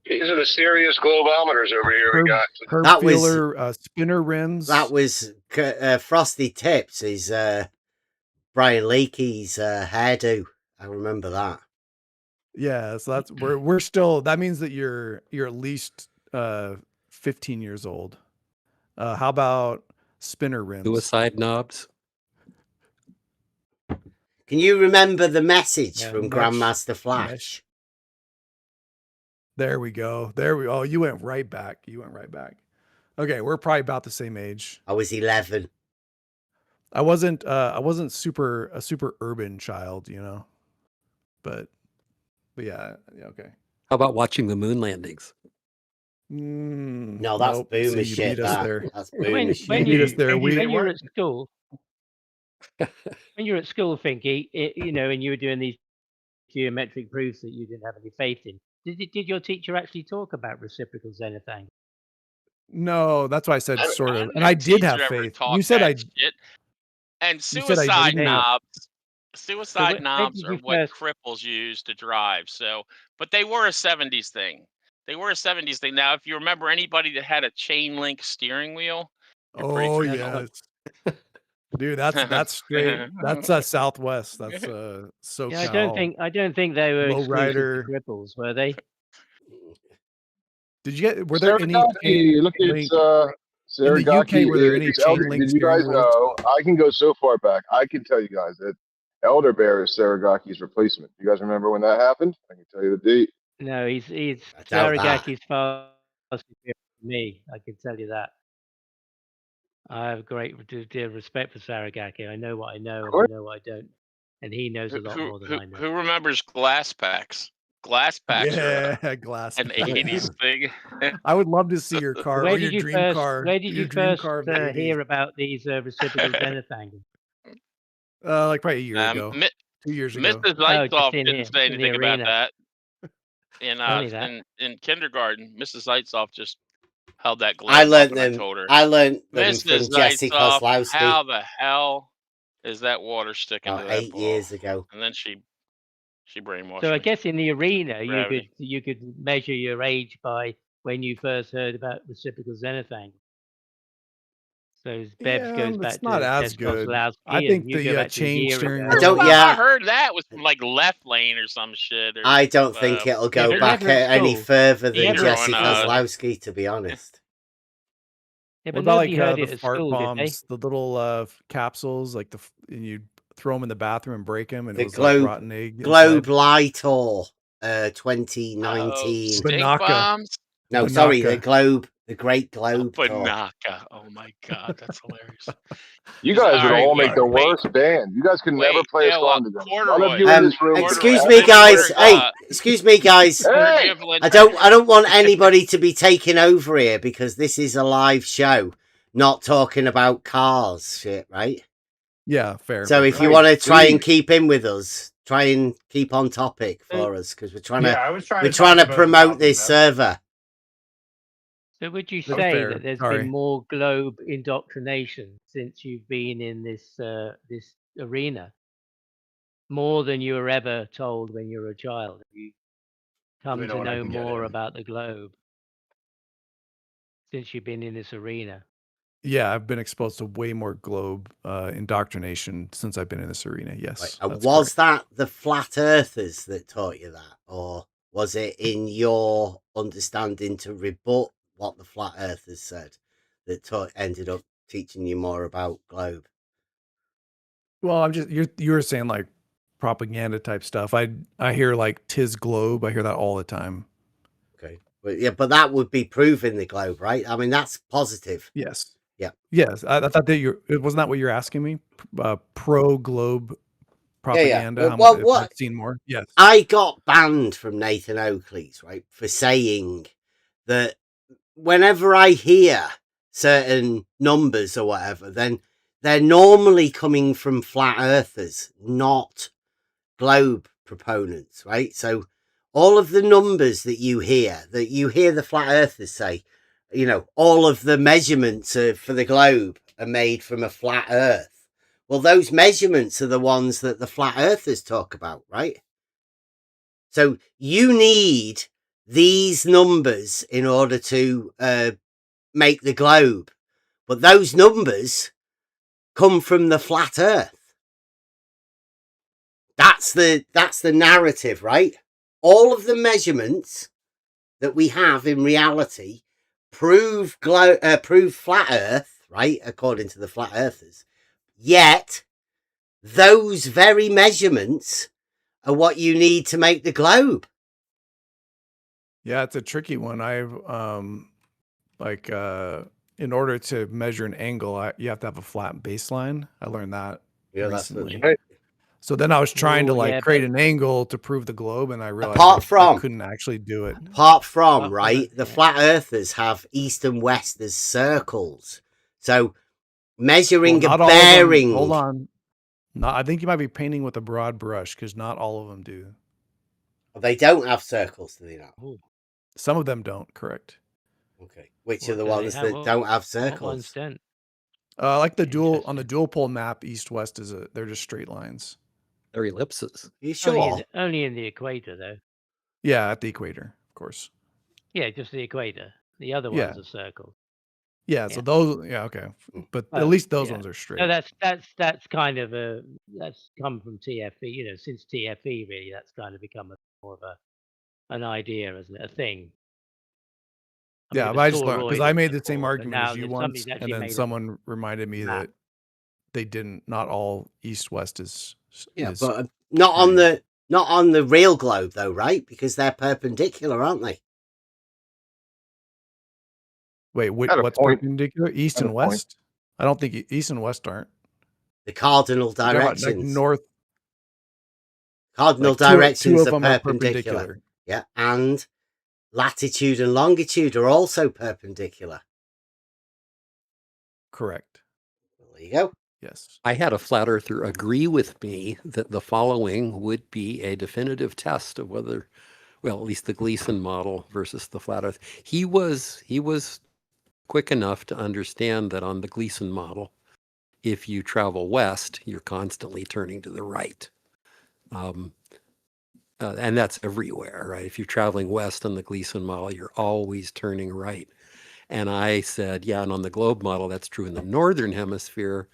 These are the serious globometers over here we got. Curb That was- feeler, spinner rims. That was Frosty Tips. Is Brian Leakey's hairdo? I remember that. Yeah, so that's we're still. That means that you're at least 15 years old. How about spinner rims? Suicide knobs. Can you remember the message Yeah, from mesh- Grandmaster Flash? mesh. There we go. Oh, you went right back. Okay, we're probably about the same age. I was 11. I wasn't a super urban child, but yeah, okay. How about watching the moon landings? No, that's Nope. boomer See, you shit. beat us That. there. That's When boomer shit. when beat you us there. when you're at school, when you're at school, Finky, and you were doing these geometric proofs that you didn't have any faith in. Did your teacher actually talk about reciprocal zenith angles? No, that's why I said sort of. None And I of did have teacher ever faith. taught You said that I shit. And you said I suicide didn't have- knobs. Suicide when knobs did are you what first- cripples use to drive. So, but they were a 70s thing. Now, if you remember anybody that had a chain link steering wheel, you're pretty Oh criminal. yes. Dude, that's straight. That's Southwest. That's SoCal. Yeah, I don't think they were exclusive to Lowrider. cripples, were they? Were there any Saragaki, look, it's in the UK, were there any it's chain Elder, link did you steering guys wheels? know? I can go so far back. I can tell you guys that Elder Bear is Saragaki's replacement. You guys remember when that happened? I can tell you the date. No, he's doubt that. Saragaki's far superior to me. I can tell you that. I have great deal of respect for Saragaki. I know what I know, and I know what I don't, and he knows a lot more than I know. Who remembers glass packs? Glass packs are Yeah, glass. an packs. 80s thing. I would love to see your car. Where or did your you dream first? car. Where did your you dream first car of the 80s. hear about these reciprocal zenith angles? Like probably a year ago, 2 years ago. Mrs. Oh, Lightsoft just in didn't say in the anything about arena. that. Only that. In kindergarten, Mrs. Lightsoft just held that I globe up, learned and I them. told her, I learned them Mrs. from Jesse Lightsoft, Kozlowski how the hell is that water sticking to about that 8 ball? years ago. And then she brainwashed So I me. guess in the arena, Gravity. you could measure your age by when you first heard about reciprocal zenith angle. So Bebs goes back it's not to as Des good. I Kozlowski, think and you the go back to a change year during ago. I don't. I Yeah, heard that was from like left lane or some shit. Or, I don't think it'll Yeah, go but back never at any school. further than Never at Jesse school. Kozlowski, to be honest. Yeah, What but about nobody like heard the it at fart school, did they? bombs, the little capsules, like and you throw them in the bathroom and break them, and The it was like rotten egg Globe inside. Lightor, Oh, 2019. stink Banaka. bombs. No, sorry, the Banaka. Globe, the Great Globe Tour. Banaka. Oh my god, that's hilarious. You guys would Alright, all make the wait. worst band. You guys can never play a song together. None of corduroy. you in this room. Excuse could me, ever guys. play a Hey, song. excuse me, guys. Hey! I don't want anybody to be taking over here because this is a live show, not talking about cars, shit, right? Yeah, fair. So if you want to try and keep in with us, try and keep on topic for us because we're trying I was trying we're to trying talk to about promote the this server. So would you That's say fair. that there's Sorry. been more globe indoctrination since you've been in this this arena? More than you were ever told when you were a child? Have you come know to when I know can get more in. about the globe since you've been in this arena? Yeah, I've been exposed to way more globe indoctrination since I've been in this arena. Yes. Right. That's Was correct. that the flat earthers that taught you that, or was it in your understanding to rebut what the flat earthers said that ended up teaching you more about globe? Well, I'm just you were saying like propaganda type stuff. I hear like "tis globe." I hear that all the time. Okay, but that would be proving the globe, right? I mean, that's positive. Yes. Yeah. Yes. I thought that wasn't that what you're asking me? Pro globe propaganda. Yeah. How Well, much? If what I've seen more? Yes. I got banned from Nathan Oakleys, right, for saying that whenever I hear certain numbers or whatever, then they're normally coming from flat earthers, not globe proponents, right? So all of the numbers that you hear the flat earthers say, all of the measurements for the globe are made from a flat earth. Well, those measurements are the ones that the flat earthers talk about, right? So you need these numbers in order to make the globe, but those numbers come from the flat earth. That's the narrative, right? All of the measurements that we have in reality prove flat earth, right, according to the flat earthers. Yet those very measurements are what you need to make the globe. Yeah, it's a tricky one. I've in order to measure an angle, you have to have a flat baseline. I learned that recently. Right. So then I was trying to Oh, yeah, create but an angle to prove the globe, and I realized Apart I couldn't actually do it. Apart from, Well, right, the yeah. flat earthers have east and west as circles. So measuring Well, a not all of them. bearing. Hold on. No, I think you might be painting with a broad brush because not all of them do. They don't have circles, do they not? Ooh. Some of them don't. Correct. Okay. Which What are the do they ones have? that don't have What ones circles? don't? Like the dual pole map, east west they're just straight lines. They're ellipses. Are you sure? Only in the equator, though. Yeah, at the equator, of course. Yeah, just the equator. The other Yeah. ones are circles. Yeah, so those, okay, but Oh, at least those yeah. ones are straight. No, that's kind of that's come from TFE. Since TFE, really, that's kind of become more of an idea, isn't it? A thing. Yeah, but I just learned because I made the same argument as you once, somebody's and actually then made someone reminded me map. that they didn't. Not all east west is. Yeah, is but not on the real globe though, right? Because they're perpendicular, aren't they? Wait, what's perpendicular? East and west? I don't think east and west aren't. The cardinal You're talking about, directions. north. Cardinal two directions of are them are perpendicular. perpendicular. Yeah, and latitude and longitude are also perpendicular. Correct. There you go. Yes. I had a flat earther agree with me that the following would be a definitive test of whether, well, at least the Gleason model versus the flat earth. He was quick enough to understand that on the Gleason model, if you travel west, you're constantly turning to the right. And that's everywhere, right? If you're traveling west on the Gleason model, you're always turning right. And I said, yeah, and on the globe model, that's true in the northern hemisphere.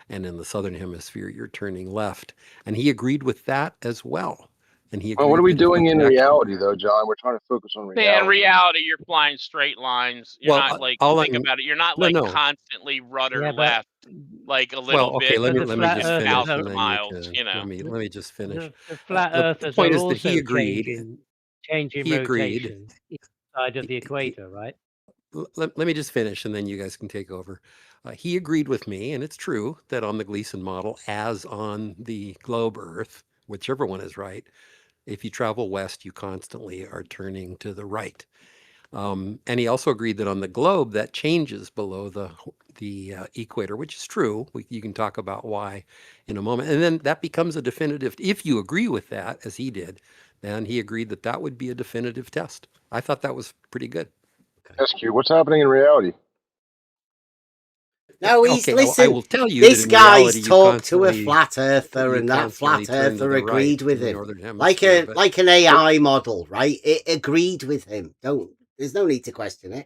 And in the southern hemisphere, you're turning left. And he agreed with that as well. And he agreed Well, what are we that if doing in can actually, reality, though, John? We're trying to focus on In reality. reality, you're flying straight lines. You're well, not like all think I'm, about it. You're not no, like no. constantly rudder Yeah, but left, like a Well, little okay, bit let but me the in, flat just in finish, earthers and thousand are then you miles. can You know. let me just finish. the flat The earthers point are is that he also agreed. changing He agreed. rotation inside of the equator, right? Let me just finish, and then you guys can take over. He agreed with me, and it's true that on the Gleason model, as on the globe Earth, whichever one is right, if you travel west, you constantly are turning to the right. And he also agreed that on the globe, that changes below the equator, which is true. You can talk about why in a moment. And then that becomes a definitive, if you agree with that, as he did, then he agreed that that would be a definitive test. I thought that was pretty good. SQ, what's happening in reality? No, he's Okay, I listen. will tell you This that in guy's reality, talked to a flat earther, you and that constantly flat turn to earther the right agreed with in the him, northern like hemisphere. But like an AI model, right? It agreed with him. There's no need to question it.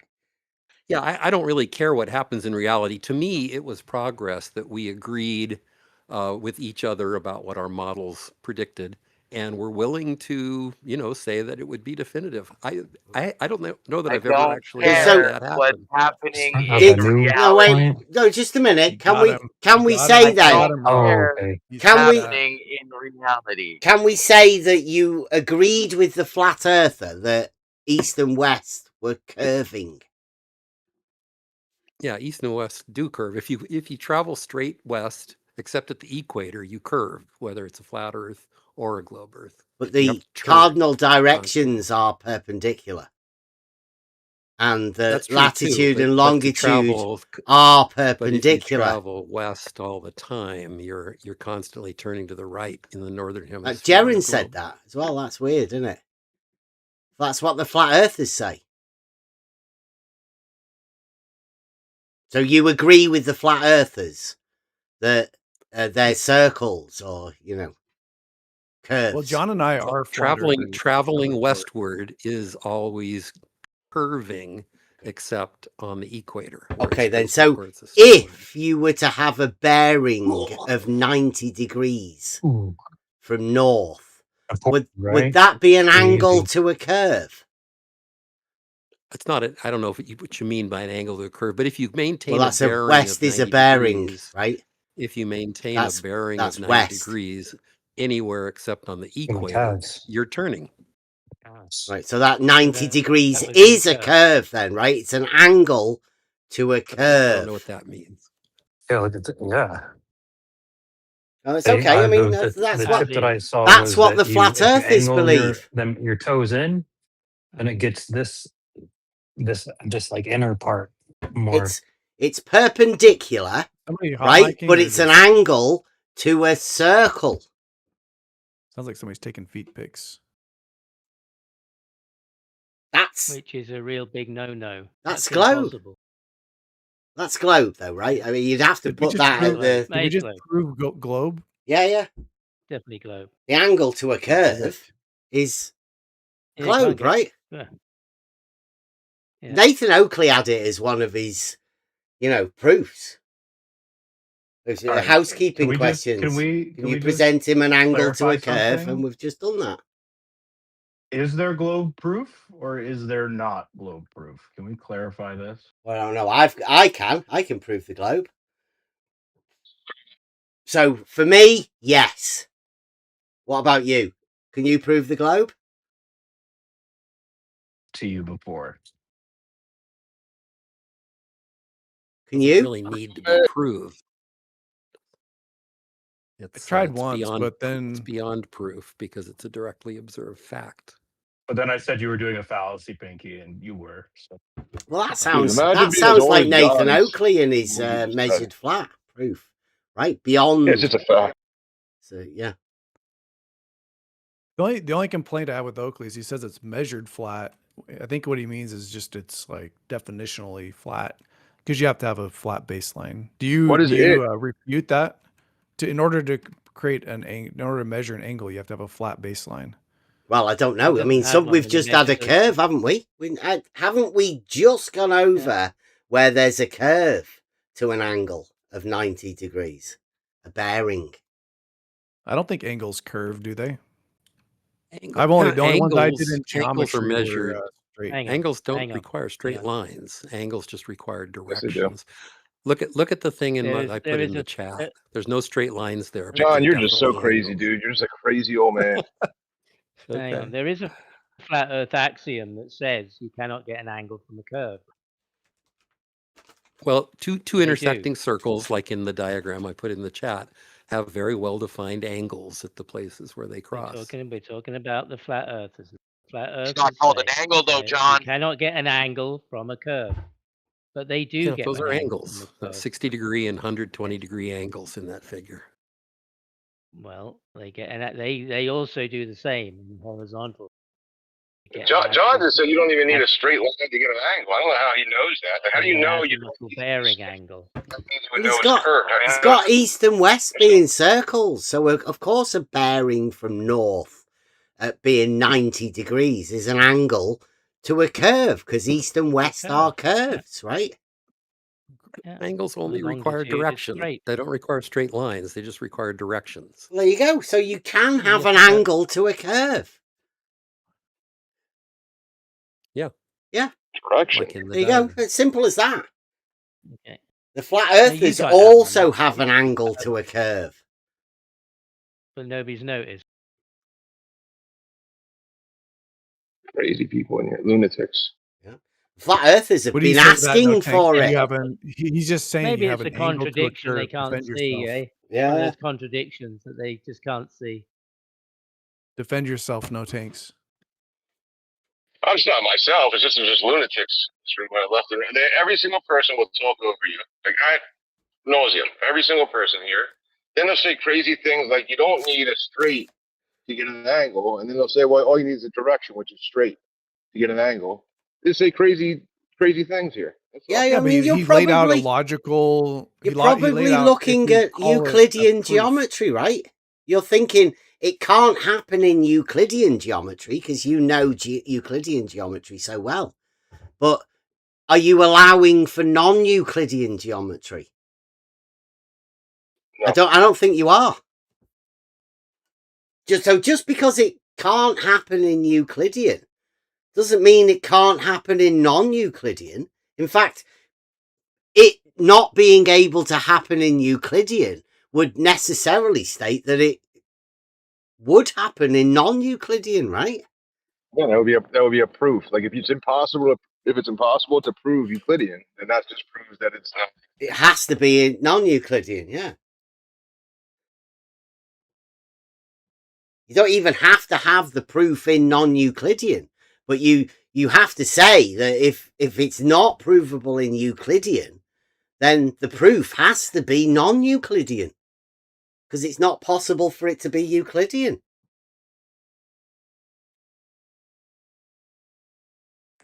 yeah, I don't really care what happens in reality. To me, it was progress that we agreed with each other about what our models predicted, and we're willing to, say that it would be definitive. I don't know that I I've ever don't actually So- had care that what's happen. happening Of in the new No, wait, reality. no, just a minute. Can got we him. can You we got say him. You I then? got don't him wrong. care okay. He's Can got we that. happening in reality. can we say that you agreed with the flat earther that east and west were curving? Yeah, east and west do curve. If you travel straight west, except at the equator, you curve, whether it's a flat Earth or a globe Earth. But You have the to turn cardinal constantly. directions are perpendicular, and the That's true too. latitude and But to longitude travel, are but if you perpendicular. travel west all the time, you're constantly turning to the right in the northern hemisphere. of the Jaren said globe. that as well. That's weird, isn't it? That's what the flat earthers say. So you agree with the flat earthers that they're circles or curves? Well, John and I are flat Traveling earthers. traveling westward is always curving, except on the equator. where Okay, it's then. basically So where it's a straight line. if you were to have a bearing of 90 degrees Ooh, from north, of course, would right? that be an angle Easy. to a curve? It's not. I don't know what you mean by an angle to a curve, but if you maintain Well, a that's a bearing west of is a 90 bearing, degrees, right? if you maintain That's a bearing that's of 90 west, degrees anywhere except on the Oh, equator, yes. you're turning. Yes. right? So that So 90 that degrees would be is a curve. curve, then, right? It's an angle to a I don't know what curve. that means. Yeah, look at yeah. Oh, it's okay. I mean, that's The what tip that I saw that's was what that the you flat if you earthers angle believe. your toes in, and it gets this just like inner part more. It's perpendicular, Somebody hot right? micing But or it's an just angle to a circle. sounds like somebody's taking feet pics. Which is a real big no-no. That's That's globe. impossible. That's globe, though, right? I mean, you'd have to Did we put just that prove? at the. Did we just prove globe? Yeah. Definitely globe. The angle to a curve is Yeah, you can't globe, get- right? Yeah. Yeah. Nathan Oakley had it as one of his, proofs. There's All right. housekeeping Can we just- questions. can we you just present him an angle to a clarify curve, something? and we've just done that. Is there globe proof or is there not globe proof? Can we clarify this? Well, I don't know. I can prove the globe. So for me, yes. What about you? Can you prove the globe? To you before. Can Doesn't you? really need to be proved. It's, tried it's once, beyond, but then it's beyond proof because it's a directly observed fact. But then I said you were doing a fallacy, Pinky, and you were. So. Well, that Dude, sounds imagine being as like old as Nathan John and Oakley and his what we just measured said. flat proof. right? Beyond. It's just a fact. So yeah. The only complaint I have with Oakleys, he says it's measured flat. I think what he means is just it's like definitionally flat because you have to have a flat baseline. Do you refute that? In order to create in order to measure an angle, you have to have a flat baseline. Well, I don't know. I mean, we've just had a curve, haven't we? Haven't we just gone over where there's a curve to an angle of 90 degrees, a bearing? I don't think angles curve, do they? The only ones I did in angles are geometry measured. were straight. Angles don't require straight lines. Angles just require Yes, directions. Look at the thing I put in the chat. There's no straight lines there. John, you're just so crazy, dude. You're just a crazy old man. Hang on. There is a flat Earth axiom that says you cannot get an angle from a curve. Well, two intersecting circles, like in the diagram I put in the chat, have very well-defined angles at the places where they cross. We're talking about the flat earthers. Flat earthers. It's not called an angle, though, John. You cannot get an angle from a curve, but they do get. Those are angle angles, 60-degree and 120-degree angles in that figure. Well, they get, and they also do the same in horizontal. John just said you don't even need a straight line to get an angle. I don't know how he knows that. How do you know you don't need bearing angle? That means you would know it's curved. It's got east and west being circles, so of course a bearing from north at being 90 degrees is an angle to a curve because east and west are curves, right? Angles only require direction. They don't require straight lines. They just require directions. There you go. So you can have an angle to a curve. Yeah. Yeah. Direction. There you go. It's simple as that. Okay. The flat earthers also have an angle to a curve. But nobody's noticed. Crazy people in here, lunatics. Yeah. Flat earthers have been asking for it. He's just saying maybe you it's have a an angle to a contradiction they curve, can't see, eh? Yeah. There's contradictions that they just can't see. Defend yourself, no tanks. I'm just not myself. It's just lunatics. Left and right. Every single person will talk over you. Like nauseum. Every single person here. Then they'll say crazy things like you don't need a straight to get an angle, and then they'll say, well, all you need is a direction, which is straight to get an angle. They say crazy things here. I mean, he laid out a logical. You're probably looking at Euclidean geometry, right? You're thinking it can't happen in Euclidean geometry because you know Euclidean geometry so well. But are you allowing for non-Euclidean geometry? No. I don't think you are. Just because it can't happen in Euclidean doesn't mean it can't happen in non-Euclidean. In fact, it not being able to happen in Euclidean would necessarily state that it would happen in non-Euclidean, right? Yeah, that would be a proof. Like if it's impossible to prove Euclidean, then that just proves that it's not. It has to be in non-Euclidean, yeah. You don't even have to have the proof in non-Euclidean, but you have to say that if it's not provable in Euclidean, then the proof has to be non-Euclidean because it's not possible for it to be Euclidean.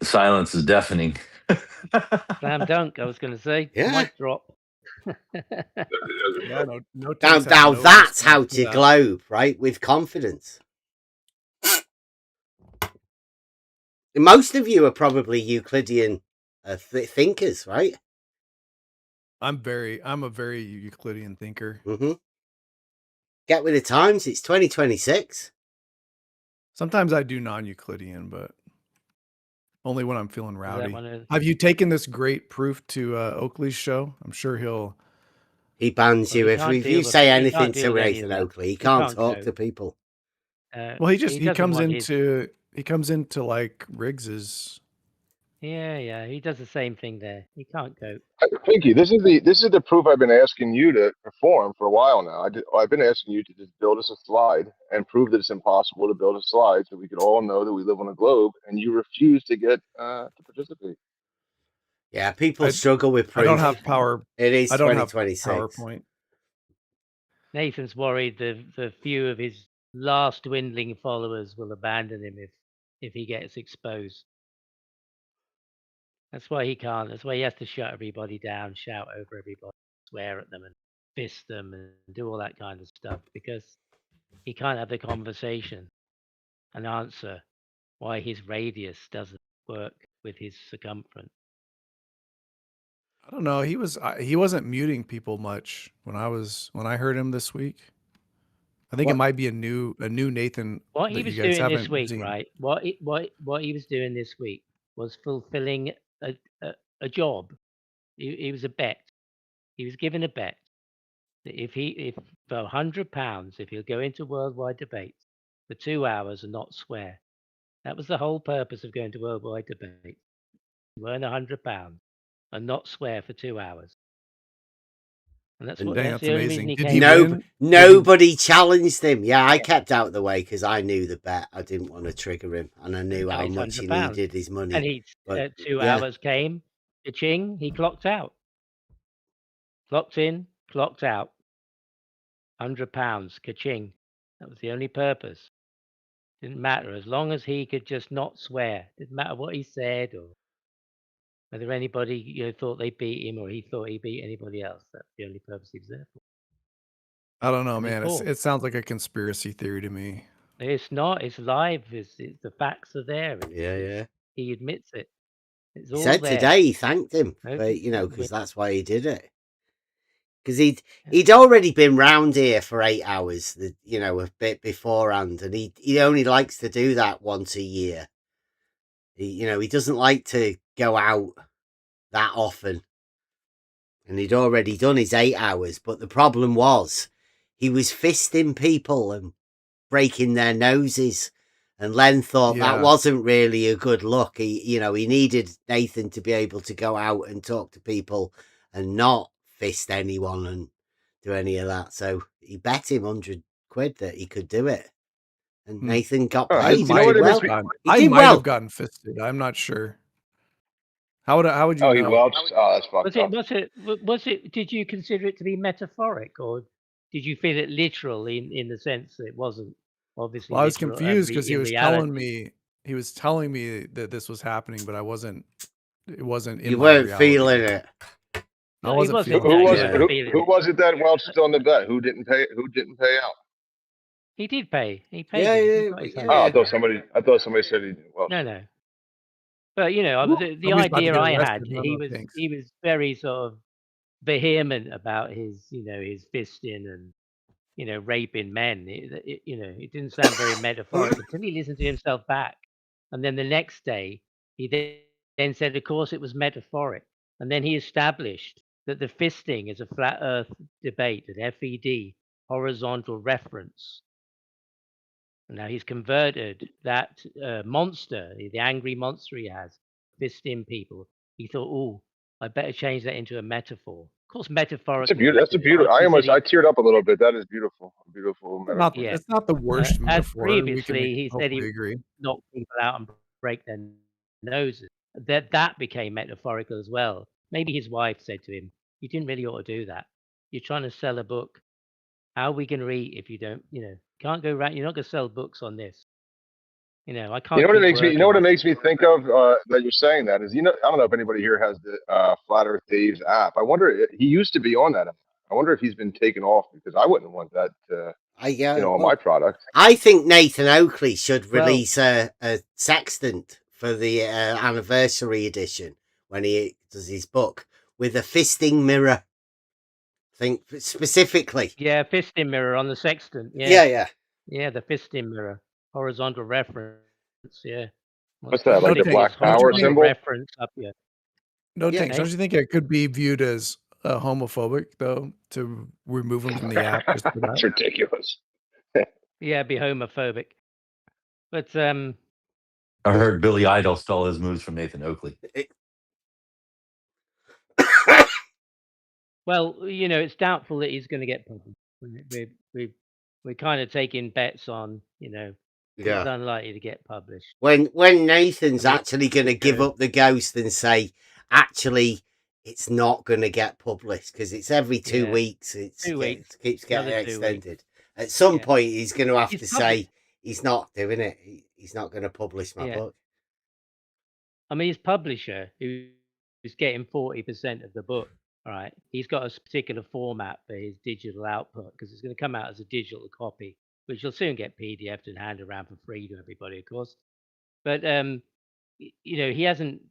The silence is deafening. Slam dunk, I was going to say. Yeah. Mic drop. Now that's how to globe, right? With confidence. Most of you are probably Euclidean thinkers, right? I'm a very Euclidean thinker. Mm-hmm. Get with the times. It's 2026. Sometimes I do non-Euclidean, but only when I'm feeling rowdy. Have you taken this great proof to Oakley's show? I'm sure he bans you if you say anything to Nathan Oakley. He can't talk to people. Well, he comes into like Riggs's. Yeah, he does the same thing there. He can't go. Pinky, this is the proof I've been asking you to perform for a while now. I've been asking you to just build us a slide and prove that it's impossible to build a slide so we could all know that we live on a globe, and you refuse to get to participate. Yeah, people struggle with proof. I don't have power. It is I don't have 2026. PowerPoint. Nathan's worried the few of his last dwindling followers will abandon him if he gets exposed. That's why he can't. That's why he has to shut everybody down, shout over everybody, swear at them, and fist them, and do all that kind of stuff, because he can't have the conversation and answer why his radius doesn't work with his circumference. I don't know. He wasn't muting people much when I heard him this week. I think it might be a new Nathan What that he you was guys doing this haven't week, seen. right? What he was doing this week was fulfilling a job. He was a bet. He was given a bet that if for £100, if he'll go into worldwide debates for 2 hours and not swear, that was the whole purpose of going to worldwide debates. You earn £100 and not swear for 2 hours. And that's Dang, that's that's the only reason amazing. he Did came. he No, win? nobody challenged him. Yeah, I kept out of the way because I knew the bet. I didn't want to trigger him, and I knew And how it's much he £100. needed his money. And he But 2 yeah, hours came, cha-ching, he clocked out. Clocked in, clocked out. £100, ka-ching. That was the only purpose. Didn't matter, as long as he could just not swear. Didn't matter what he said or whether anybody thought they beat him or he thought he beat anybody else. That's the only purpose he was there for. I don't know, And he man. fought. It sounds like a conspiracy theory to me. It's not. It's live. It's the facts are there. yeah. He admits it. It's He all said there. today he thanked him, No, for, because that's why he did it. Because Yeah. he'd already been round here for 8 hours, a bit beforehand, and he only likes to do that once a year. He doesn't like to go out that often, and he'd already done his 8 hours. But the problem was, he was fisting people and breaking their noses, and Len thought that Yeah. wasn't really a good look. He needed Nathan to be able to go out and talk to people and not fist anyone and do any of that. So he bet him £100 that he could do it, and Nathan got Oh, paid. you know what it makes me? I did might well. have gotten fisted. I'm not sure. How would you Oh, know? he welched. Oh, that's fucked up. Was it? Did you consider it to be metaphoric, or did you feel it literal in the sense that it wasn't obviously Well, I was literal confused because in reality? he was telling me that this was happening, but it wasn't in You my weren't reality. feeling it. I wasn't feeling Who was it. it? Who was it that welched on the bet? Who didn't pay? Who didn't pay out? He did pay. He paid. Yeah, him. yeah, He got his yeah. money. Oh, I thought somebody said he didn't welch. No. But the Somebody's about to idea get I had, arrested. No, no, thanks. he was very sort of vehement about his his fisting and raping men. It didn't sound very metaphoric until he listened to himself back, and then the next day he then said, of course, it was metaphoric, and then he established that the fisting is a flat Earth debate, an FED, horizontal reference. Now he's converted that monster, the angry monster he has, fisting people. He thought, oh, I better change that into a metaphor. Of course, metaphoric. That's a beautiful. I teared up a little bit. That is beautiful. A beautiful metaphor. Yeah. It's not the worst As metaphor. previously, he said he hopefully agree. knock people out and break their noses. That became metaphorical as well. Maybe his wife said to him, "You didn't really ought to do that. You're trying to sell a book. How are we going to eat if you don't? Can't go around. You're not going to sell books on this. I can't." You know what it makes me? You know what it working makes me think of that you're saying that is, I don't know if anybody here has the Flat Earth Dave's app. I wonder. He used to be on that app. I wonder if he's been taken off because I wouldn't want that. On my product. I think Nathan Oakley should release a sextant for the anniversary edition when he does his book with a fisting mirror. Think specifically. Yeah, fisting mirror on the sextant. Yeah. Yeah, the fisting mirror, horizontal reference. Yeah. What's that? Like the Black Power symbol? Reference up here. No, thanks. Don't you think it could be viewed as homophobic though to remove him from the app? Just for that? That's ridiculous. Yeah, be homophobic. But I heard Billy Idol stole his moves from Nathan Oakley. Well, it's doubtful that he's going to get published. We're kind of taking bets on, it's unlikely to get published. When Nathan's actually going to give up the ghost and say, actually, it's not going to get published because it's every 2 Yeah. weeks. It 2 weeks. keeps getting Another 2 weeks. extended. At some Yeah. point, he's going to have He's to public. say he's not doing it. He's not going to publish my Yeah. book. I mean, his publisher, who's getting 40% of the book, all right, he's got a particular format for his digital output because it's going to come out as a digital copy, which will soon get PDF'd and handed around for free to everybody, of course. But he hasn't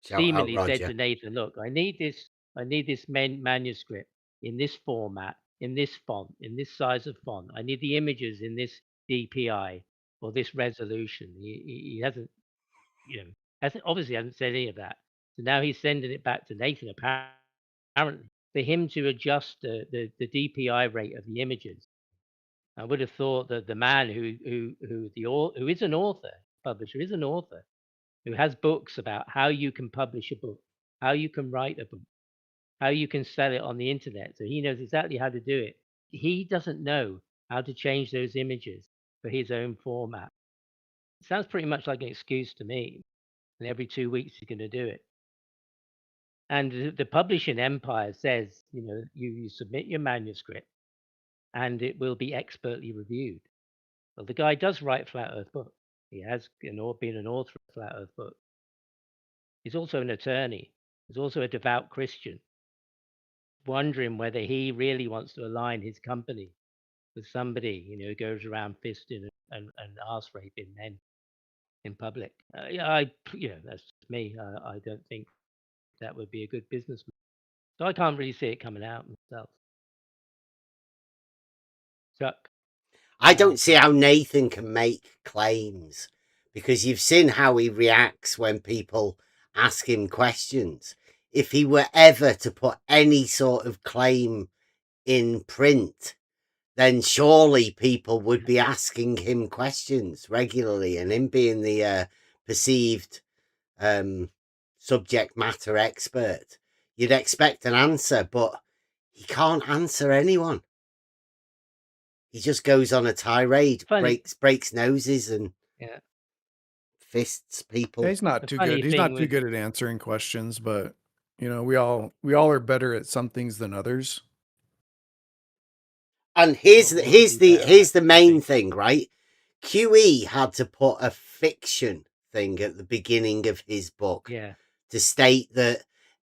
Shout out, seemingly said Roger. to Nathan, "Look, I need this manuscript in this format, in this font, in this size of font. I need the images in this DPI or this resolution." He hasn't, obviously hasn't said any of that. So now he's sending it back to Nathan apparently for him to adjust the DPI rate of the images. I would have thought that the man who is an author, publisher, is an author who has books about how you can publish a book, how you can write a book, how you can sell it on the internet. So he knows exactly how to do it. He doesn't know how to change those images for his own format. It sounds pretty much like an excuse to me. And every 2 weeks he's going to do it. And the publishing empire says, you submit your manuscript and it will be expertly reviewed. Well, the guy does write Flat Earth books. He has been an author of Flat Earth books. He's also an attorney. He's also a devout Christian, wondering whether he really wants to align his company with somebody, who goes around fisting and arse raping men in public. That's just me. I don't think that would be a good business. So I can't really see it coming out myself. Chuck. I don't see how Nathan can make claims because you've seen how he reacts when people ask him questions. If he were ever to put any sort of claim in print, then surely people would be asking him questions regularly, and him being the perceived subject matter expert, you'd expect an answer, but he can't answer anyone. He just goes on a tirade, breaks noses and fists people. Yeah, he's not too good. He's not too good at answering questions, but we all are better at some things than others. And here's the main thing, right? QE had to put a fiction thing at the beginning of his book to state that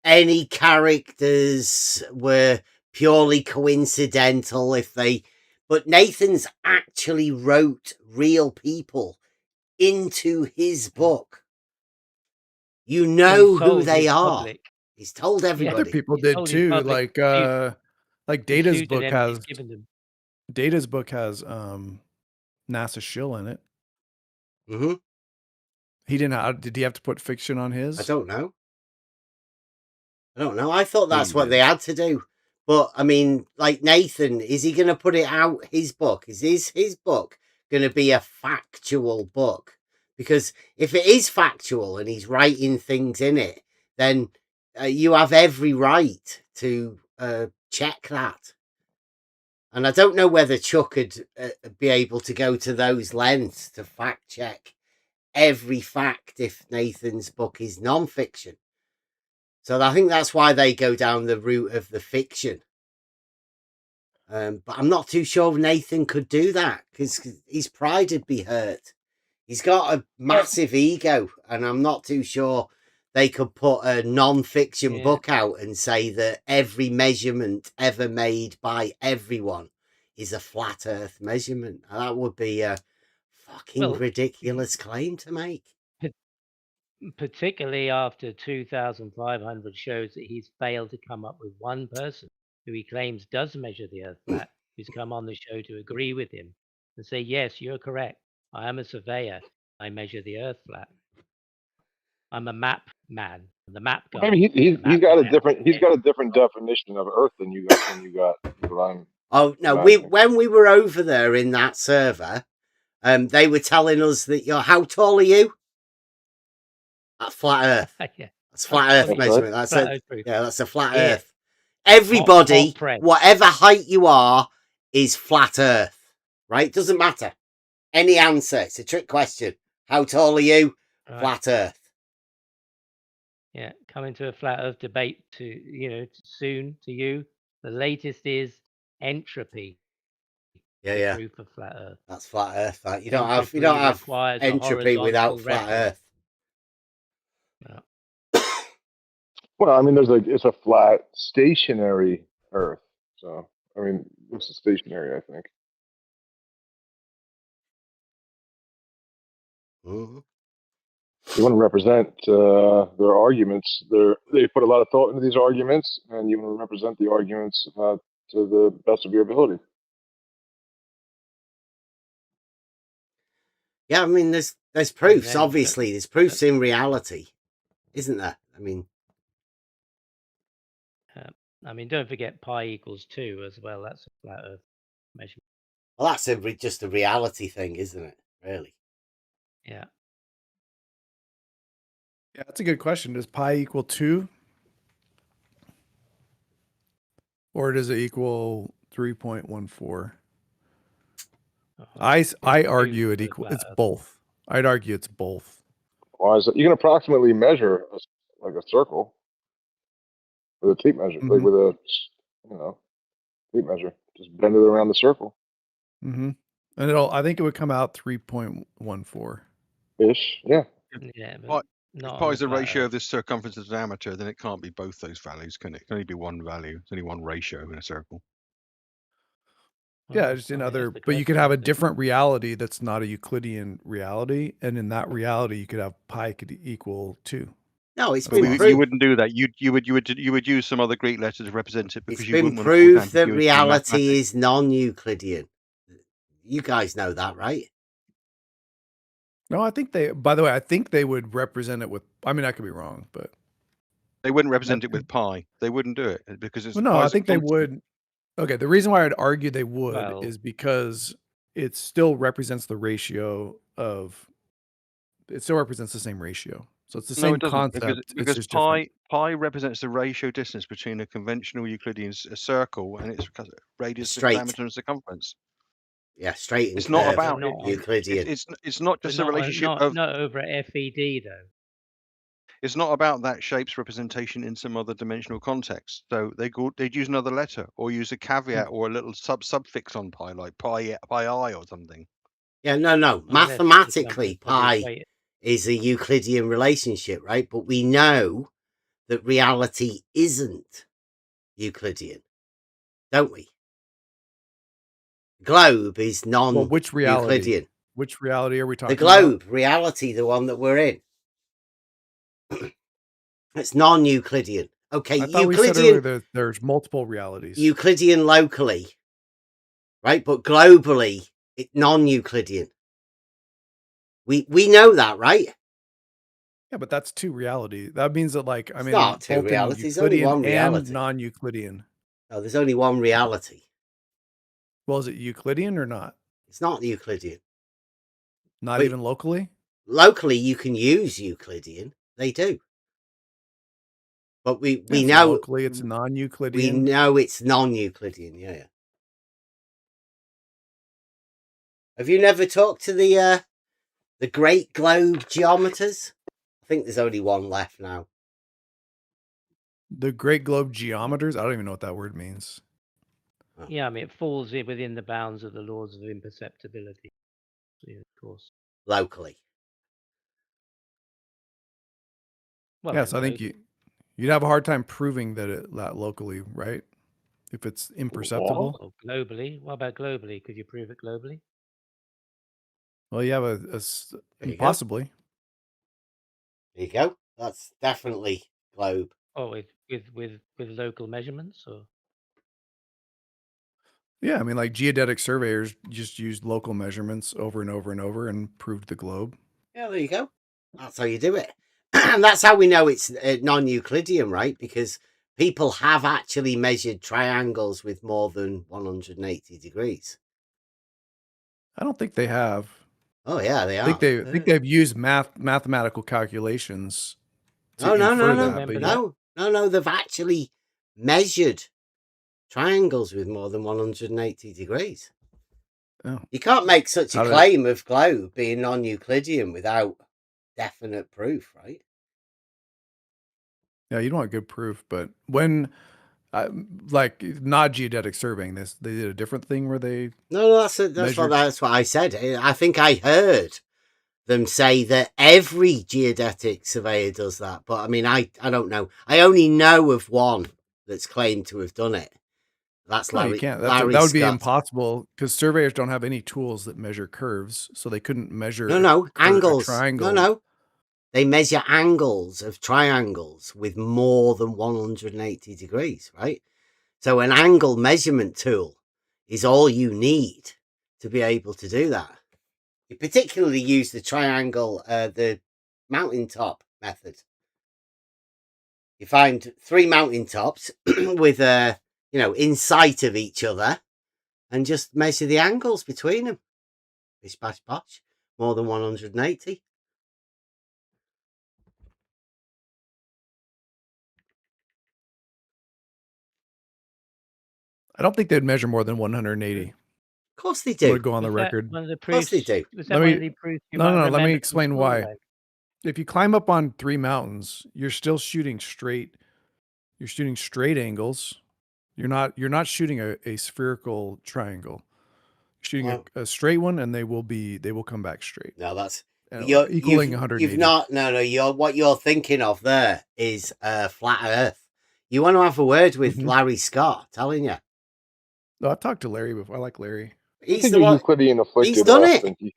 any characters were purely coincidental but Nathan's actually wrote real people into his book. You know who they are. He's told everybody. Other people did too. Like Data's book has NASA shill in it. Mm-hmm. Did he have to put fiction on his? I don't know. I thought that's what they had to do. But I mean, like Nathan, is he going to put it out his book? Is his book going to be a factual book? Because if it is factual and he's writing things in it, then you have every right to check that. And I don't know whether Chuck would be able to go to those lengths to fact check every fact if Nathan's book is non-fiction. So I think that's why they go down the route of the fiction. But I'm not too sure Nathan could do that because his pride would be hurt. He's got a massive ego, and I'm not too sure they could put a non-fiction book out and say that every measurement ever made by everyone is a flat Earth measurement. That would be a fucking ridiculous claim to make. Particularly after 2,500 shows that he's failed to come up with one person who he claims does measure the Earth flat, who's come on the show to agree with him and say, yes, you're correct. I am a surveyor. I measure the Earth flat. I'm a map man, the map guy. I mean, he's got a different definition of Earth than you got. Oh no, when we were over there in that server, they were telling us that how tall are you? That's flat Earth. That's flat Earth measurement. That's that's a flat Earth. Everybody, whatever height you are, is flat Earth. Right? Doesn't matter. Any answer. It's a trick question. How tall are you? Flat Earth. Yeah, coming to a flat Earth debate soon to you. The latest is entropy. Yeah. Proof of flat Earth. That's flat Earth. That you Entropy don't have requires a entropy without horizontal flat reference. Earth. Well, I mean, it's a flat, stationary Earth. So, I mean, this is stationary, I think. Mm-hmm. You want to represent their arguments. They put a lot of thought into these arguments, and you want to represent the arguments to the best of your ability. Yeah, I mean, there's proofs. Obviously, there's proofs in reality, isn't there? I mean, don't forget pi equals 2 as well. That's a flat Earth measurement. Well, that's just a reality thing, isn't it? Really? Yeah. Yeah, that's a good question. Does pi equal 2? Or does it equal 3.14? I argue it's both. I'd argue it's both. Why is it? You can approximately measure like a circle with a tape measure, like with a tape measure. Just bend it around the circle. Mm-hmm. And I think it would come out 3.14 ish. Yeah. Yeah, If pi is the ratio of the circumference of the diameter, then it can't be both those values, can it? It can only be one value. It's only one ratio in a circle. Yeah, just but you could have a different reality that's not a Euclidean reality, and in that reality, you could have pi could equal 2. No, it's But been you wouldn't do that. You would use some other Greek letter to represent it because it's you been wouldn't want to cause proved that ambiguity in reality mathematics. is non-Euclidean. You guys know that, right? No, I think by the way, I think they would represent it with, I mean, I could be wrong, but. They wouldn't represent it with pi. They wouldn't do it because it's. Well, no, I think they would. Okay, the reason why I'd argue they would is because it still represents the ratio of. It still represents the same ratio, so it's the same concept. Because it's just pi represents the ratio distance between a conventional Euclidean circle and its radius, diameter, and circumference. Yeah, straight and it's not about Euclidean. It's not just a relationship of not over at FED though. It's not about that shape's representation in some other dimensional context. So they'd use another letter or use a caveat or a little suffix on pi, like pi I or something. Yeah, no. Mathematically, pi is a Euclidean relationship, right? But we know that reality isn't Euclidean, don't we? Globe is which reality? Euclidean. Which reality are we talking about? The globe about? reality, the one that we're in. It's non-Euclidean. Okay, I thought we said earlier there's multiple realities. Euclidean locally, right? But globally, it's non-Euclidean. We know that, right? Yeah, but that's two reality. That means that, like, I mean, not two realities. Only one reality. And non-Euclidean. No, there's only one reality. Well, is it Euclidean or not? It's not Euclidean. Not even locally? Locally, you can use Euclidean. They do. But we know locally it's non-Euclidean. We know it's non-Euclidean. Yeah. Have you never talked to the Great Globe geometers? I think there's only one left now. The Great Globe geometers? I don't even know what that word means. Yeah, I mean, it falls within the bounds of the laws of imperceptibility. Yeah, of course. Locally. Well, yes, I think you'd have a hard time proving that locally, right? If it's imperceptible. Or globally. What about globally? Could you prove it globally? Well, you have possibly. There you go. That's definitely globe. Oh, with local measurements, or? Yeah, I mean, like geodetic surveyors just used local measurements over and over and over and proved the globe. Yeah, there you go. That's how you do it. And that's how we know it's non-Euclidean, right? Because people have actually measured triangles with more than 180 degrees. I don't think they have. Oh, yeah, they are. I think they've used mathematical calculations to infer that. No, they've actually measured triangles with more than 180 degrees. Oh. You can't make such a claim of globe being non-Euclidean without definite proof, right? Yeah, you don't want good proof, but when like not geodetic surveying, they did a different thing where they that's what I said. I think I heard them say that every geodetic surveyor does that, but I mean, I don't know. I only know of one that's claimed to have done it. That's No, you Larry. can't. Larry That would be Scott. impossible because surveyors don't have any tools that measure curves, so they couldn't measure. No, angles. Triangle. No. They measure angles of triangles with more than 180 degrees, right? So an angle measurement tool is all you need to be able to do that. You particularly use the triangle, the mountaintop method. You find 3 mountaintops with in sight of each other, and just measure the angles between them. Bish bash bosh, more than 180. I don't think they'd measure more than 180. Of course they do. I'm gonna go on the record. One of the Of course they do. Was that one of the proofs you might No. Let me remember from explain school, why. though? If you climb up on 3 mountains, you're still shooting straight. You're shooting straight angles. You're not shooting a spherical triangle. You're shooting a straight one, and they will come back straight. No, that's equaling 180. You've not. No. What you're thinking of there is flat Earth. You want to have a word with Larry Scott, telling you. No, I've talked to Larry before. I like Larry. He's the one. He's done it.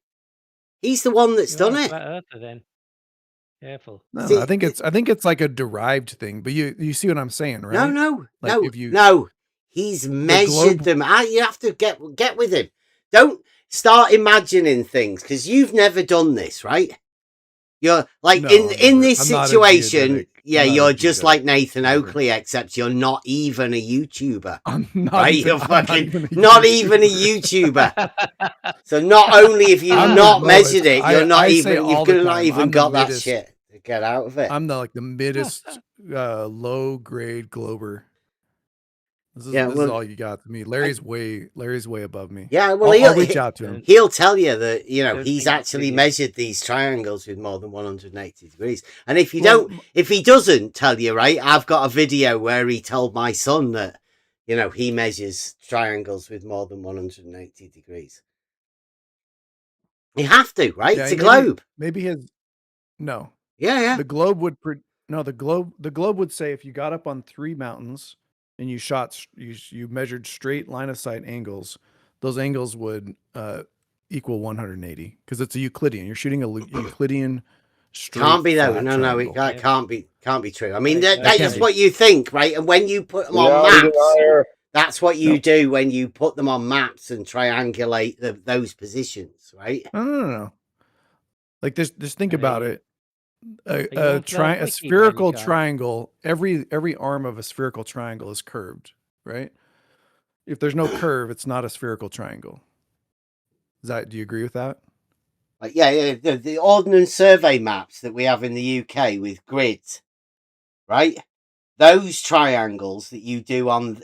He's the one that's done it. Flat earther, then. Careful. No, I think it's like a derived thing, but you see what I'm saying, right? No. Like He's measured them. You have to get with him. Don't start imagining things because you've never done this, right? You're like in this situation. Yeah, you're just like Nathan Oakley, except you're not even a YouTuber. I'm not right? even, You're I'm fucking not even a YouTuber. So not only have you not measured it, you're not even. You've not even got that shit to get out of it. I'm the middest, low grade glober. This is all you got to me. Larry's way above me. Yeah, well, I'll reach out to him. He'll tell you that he's actually measured these triangles with more than 180 degrees. And if he doesn't tell you, right, I've got a video where he told my son that he measures triangles with more than 180 degrees. You have to, right? Yeah, it's a globe. Maybe no. Yeah. The globe would the globe would say if you got up on 3 mountains and you measured straight line of sight angles, those angles would equal 180 because it's a Euclidean. You're shooting a Euclidean straight. Can't be though. No, it can't be true. I mean, that's what you think, right? And when you put them on maps, that's what you do when you put them on maps and triangulate those positions, right? No. Like just think about it. A spherical triangle, every arm of a spherical triangle is curved, right? If there's no curve, it's not a spherical triangle. Do you agree with that? Yeah. The Ordnance Survey maps that we have in the UK with grids, right? Those triangles that you do on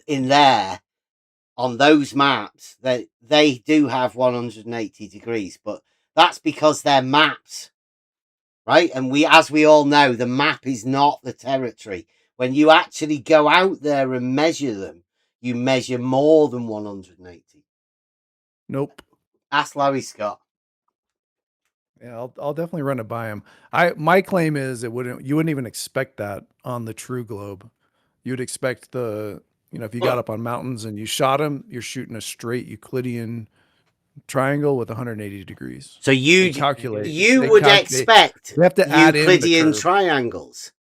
those maps, they do have 180 degrees, but that's because they're maps. Right, and as we all know, the map is not the territory. When you actually go out there and measure them, you measure more than 180. Nope. Ask Larry Scott. Yeah, I'll definitely run it by him. My claim is you wouldn't even expect that on the true globe. You'd expect if you got up on mountains and you shot them, you're shooting a straight Euclidean triangle with 180 degrees. So you would expect they have to add Euclidean triangles.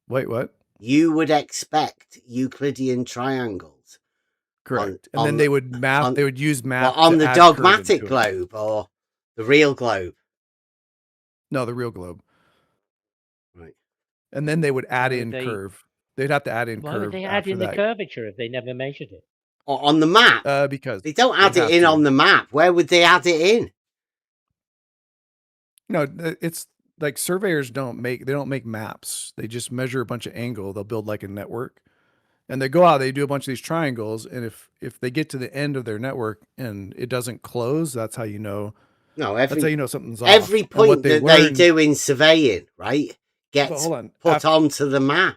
Wait, what? You would expect Euclidean triangles. Correct. And then they would use math on the dogmatic globe or the real globe. No, the real globe. Right. And then they would add in curve. They'd have to add in curve. Why would they add in the curvature if they never measured it? On the map, because they don't add it in on the map. Where would they add it in? No, it's like surveyors don't make maps. They just measure a bunch of angle. They'll build like a network, and they go out. They do a bunch of these triangles, and if they get to the end of their network and it doesn't close, that's how you know. No, that's how you know something's off. Every point that they do in surveying, right, But hold on. put onto the map.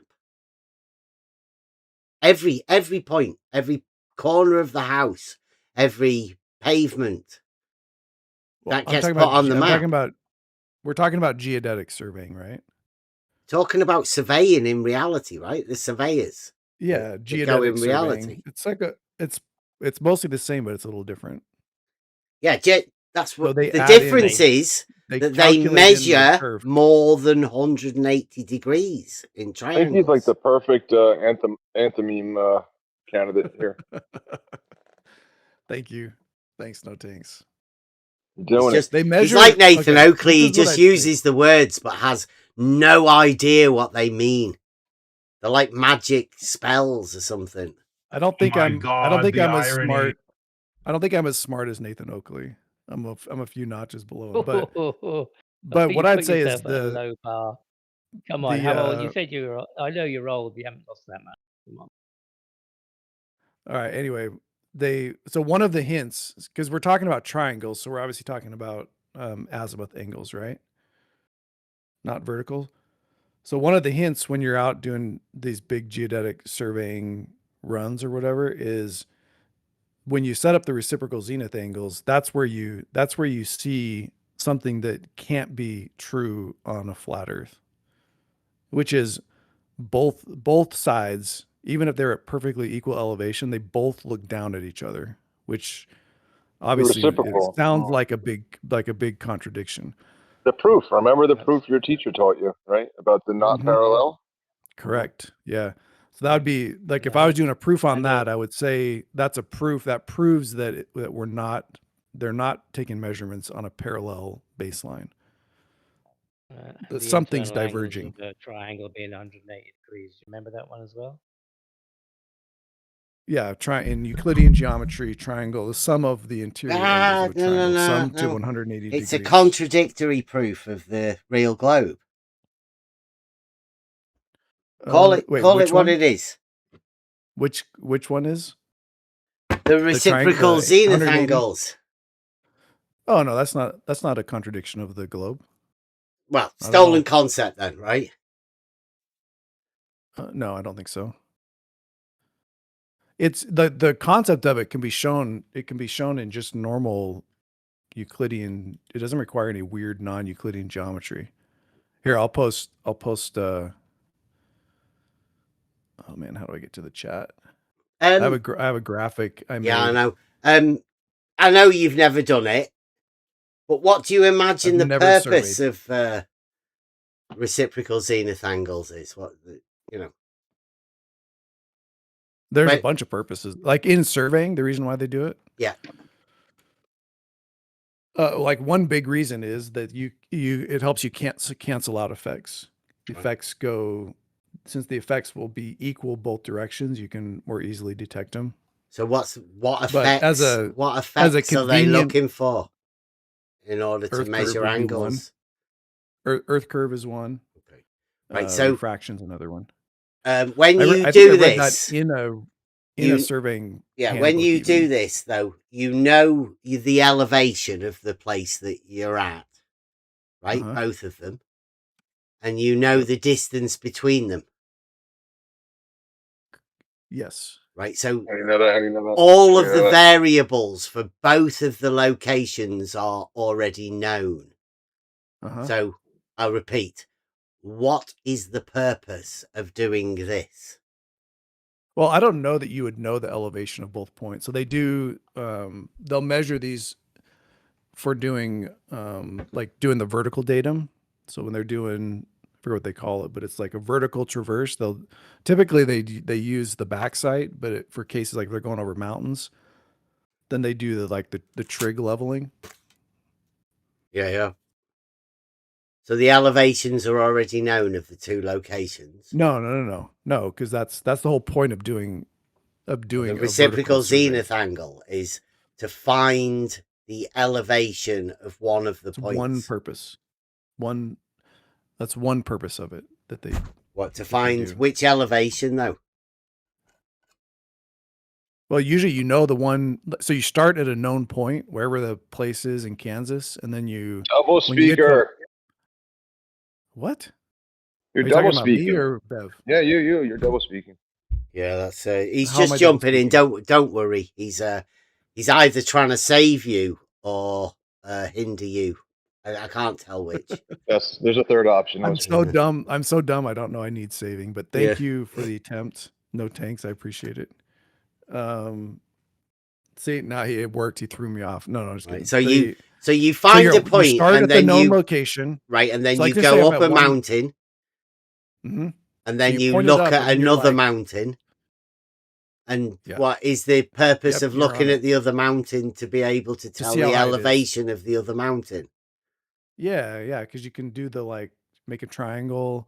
Every point, every corner of the house, every pavement that gets put on the map. We're talking about geodetic surveying, right? Talking about surveying in reality, right? The surveyors. Yeah, that geodetic go in surveying. reality. It's like it's mostly the same, but it's a little different. Yeah, that's what So they the add difference in- is. they That they calculate in the measure curve. more than 180 degrees in I triangles. think he's like the perfect anthememe candidate here. Thank you. Thanks, no thanks. Doing He's it. he's like Nathan Oakley. He this is what just I uses the words, but has no idea what they mean. They're like magic spells or something. I don't think My I'm God, as irony. smart. I don't think I'm as smart as Nathan Oakley. I'm a few notches below him. But what You I'd put say is yourself at a low bar. Come on, the, how old? You said you were. I know you're old. You haven't lost that much. Come on. all right. Anyway, so one of the hints, because we're talking about triangles, so we're obviously talking about azimuth angles, right? Not vertical. So one of the hints when you're out doing these big geodetic surveying runs or whatever is when you set up the reciprocal zenith angles, that's where you see something that can't be true on a flat earth, which is both sides, even if they're at perfectly equal elevation, they both look down at each other, which obviously it reciprocal. sounds like a big contradiction. The proof. Remember the proof your teacher taught you, right? About the not parallel? Correct. Yeah. So that would be like if I was doing a proof on that, I would say that's a proof that proves that they're not taking measurements on a parallel baseline. And Something's the internal diverging. angles of the triangle being 180 degrees. Remember that one as well? Yeah, in Euclidean geometry, triangle, the sum of the interior angles of a triangle, sum to 180 It's degrees. a contradictory proof of the real globe. Call it what it is. Which one is? The reciprocal zenith angles. Oh no, that's not a contradiction of the globe. Well, stolen concept then, right? No, I don't think so. It's the concept of it can be shown. It can be shown in just normal Euclidean. It doesn't require any weird non-Euclidean geometry. Here, I'll post. Oh man, how do I get to the chat? I have a graphic. I know. I know you've never done it, but what do you imagine the purpose of reciprocal zenith angles is? What There's a bunch of purposes. Like in surveying, the reason why they do it. Yeah. Like one big reason is that it helps you cancel out effects. The effects since the effects will be equal both directions, you can more easily detect them. So what effects are they looking for in order to measure angles? Earth curve is one. Okay. Right. So refraction's another one. When you do this in a surveying, when you do this though, you know the elevation of the place that you're at, right? Both of them, and you know the distance between them. Yes. Right. So how do you know that? All of the variables for both of the locations are already known. So I'll repeat. What is the purpose of doing this? Well, I don't know that you would know the elevation of both points. So they do, they'll measure these for doing, doing the vertical datum. So when they're doing, I forget what they call it, but it's like a vertical traverse. Typically they use the backside, but for cases like they're going over mountains, then they do the trig leveling. Yeah. So the elevations are already known of the two locations. No, because that's the whole point of doing the reciprocal zenith angle is to find the elevation of one of the points. One purpose. That's one purpose of it that they. What to find which elevation though? Well, usually you know the one. So you start at a known point wherever the place is in Kansas, and then you double speaker. What? You're Are you double talking about me speaking. or Bev? Yeah, you're double speaking. Yeah, that's he's How am just I double jumping in. Don't worry. He's either trying to save you or hinder you. I can't tell which. Yes, there's a third option. I'm so dumb. I'm so dumb. I don't know I need saving, but thank Yeah. you for the attempt. No tanks. I appreciate it. See, now it worked. He threw me off. No, just kidding. Right, so you find a point, you start and at then the known you location, right, and then so you like just say go I'm up at a one- mountain, Mhm. and So then you point it look up, at and then you're another like- mountain. And Yeah. what is the purpose Yep, of you're looking on at the other mountain to be able to tell see how the high it is. elevation of the other mountain? Yeah, because you can do the make a triangle,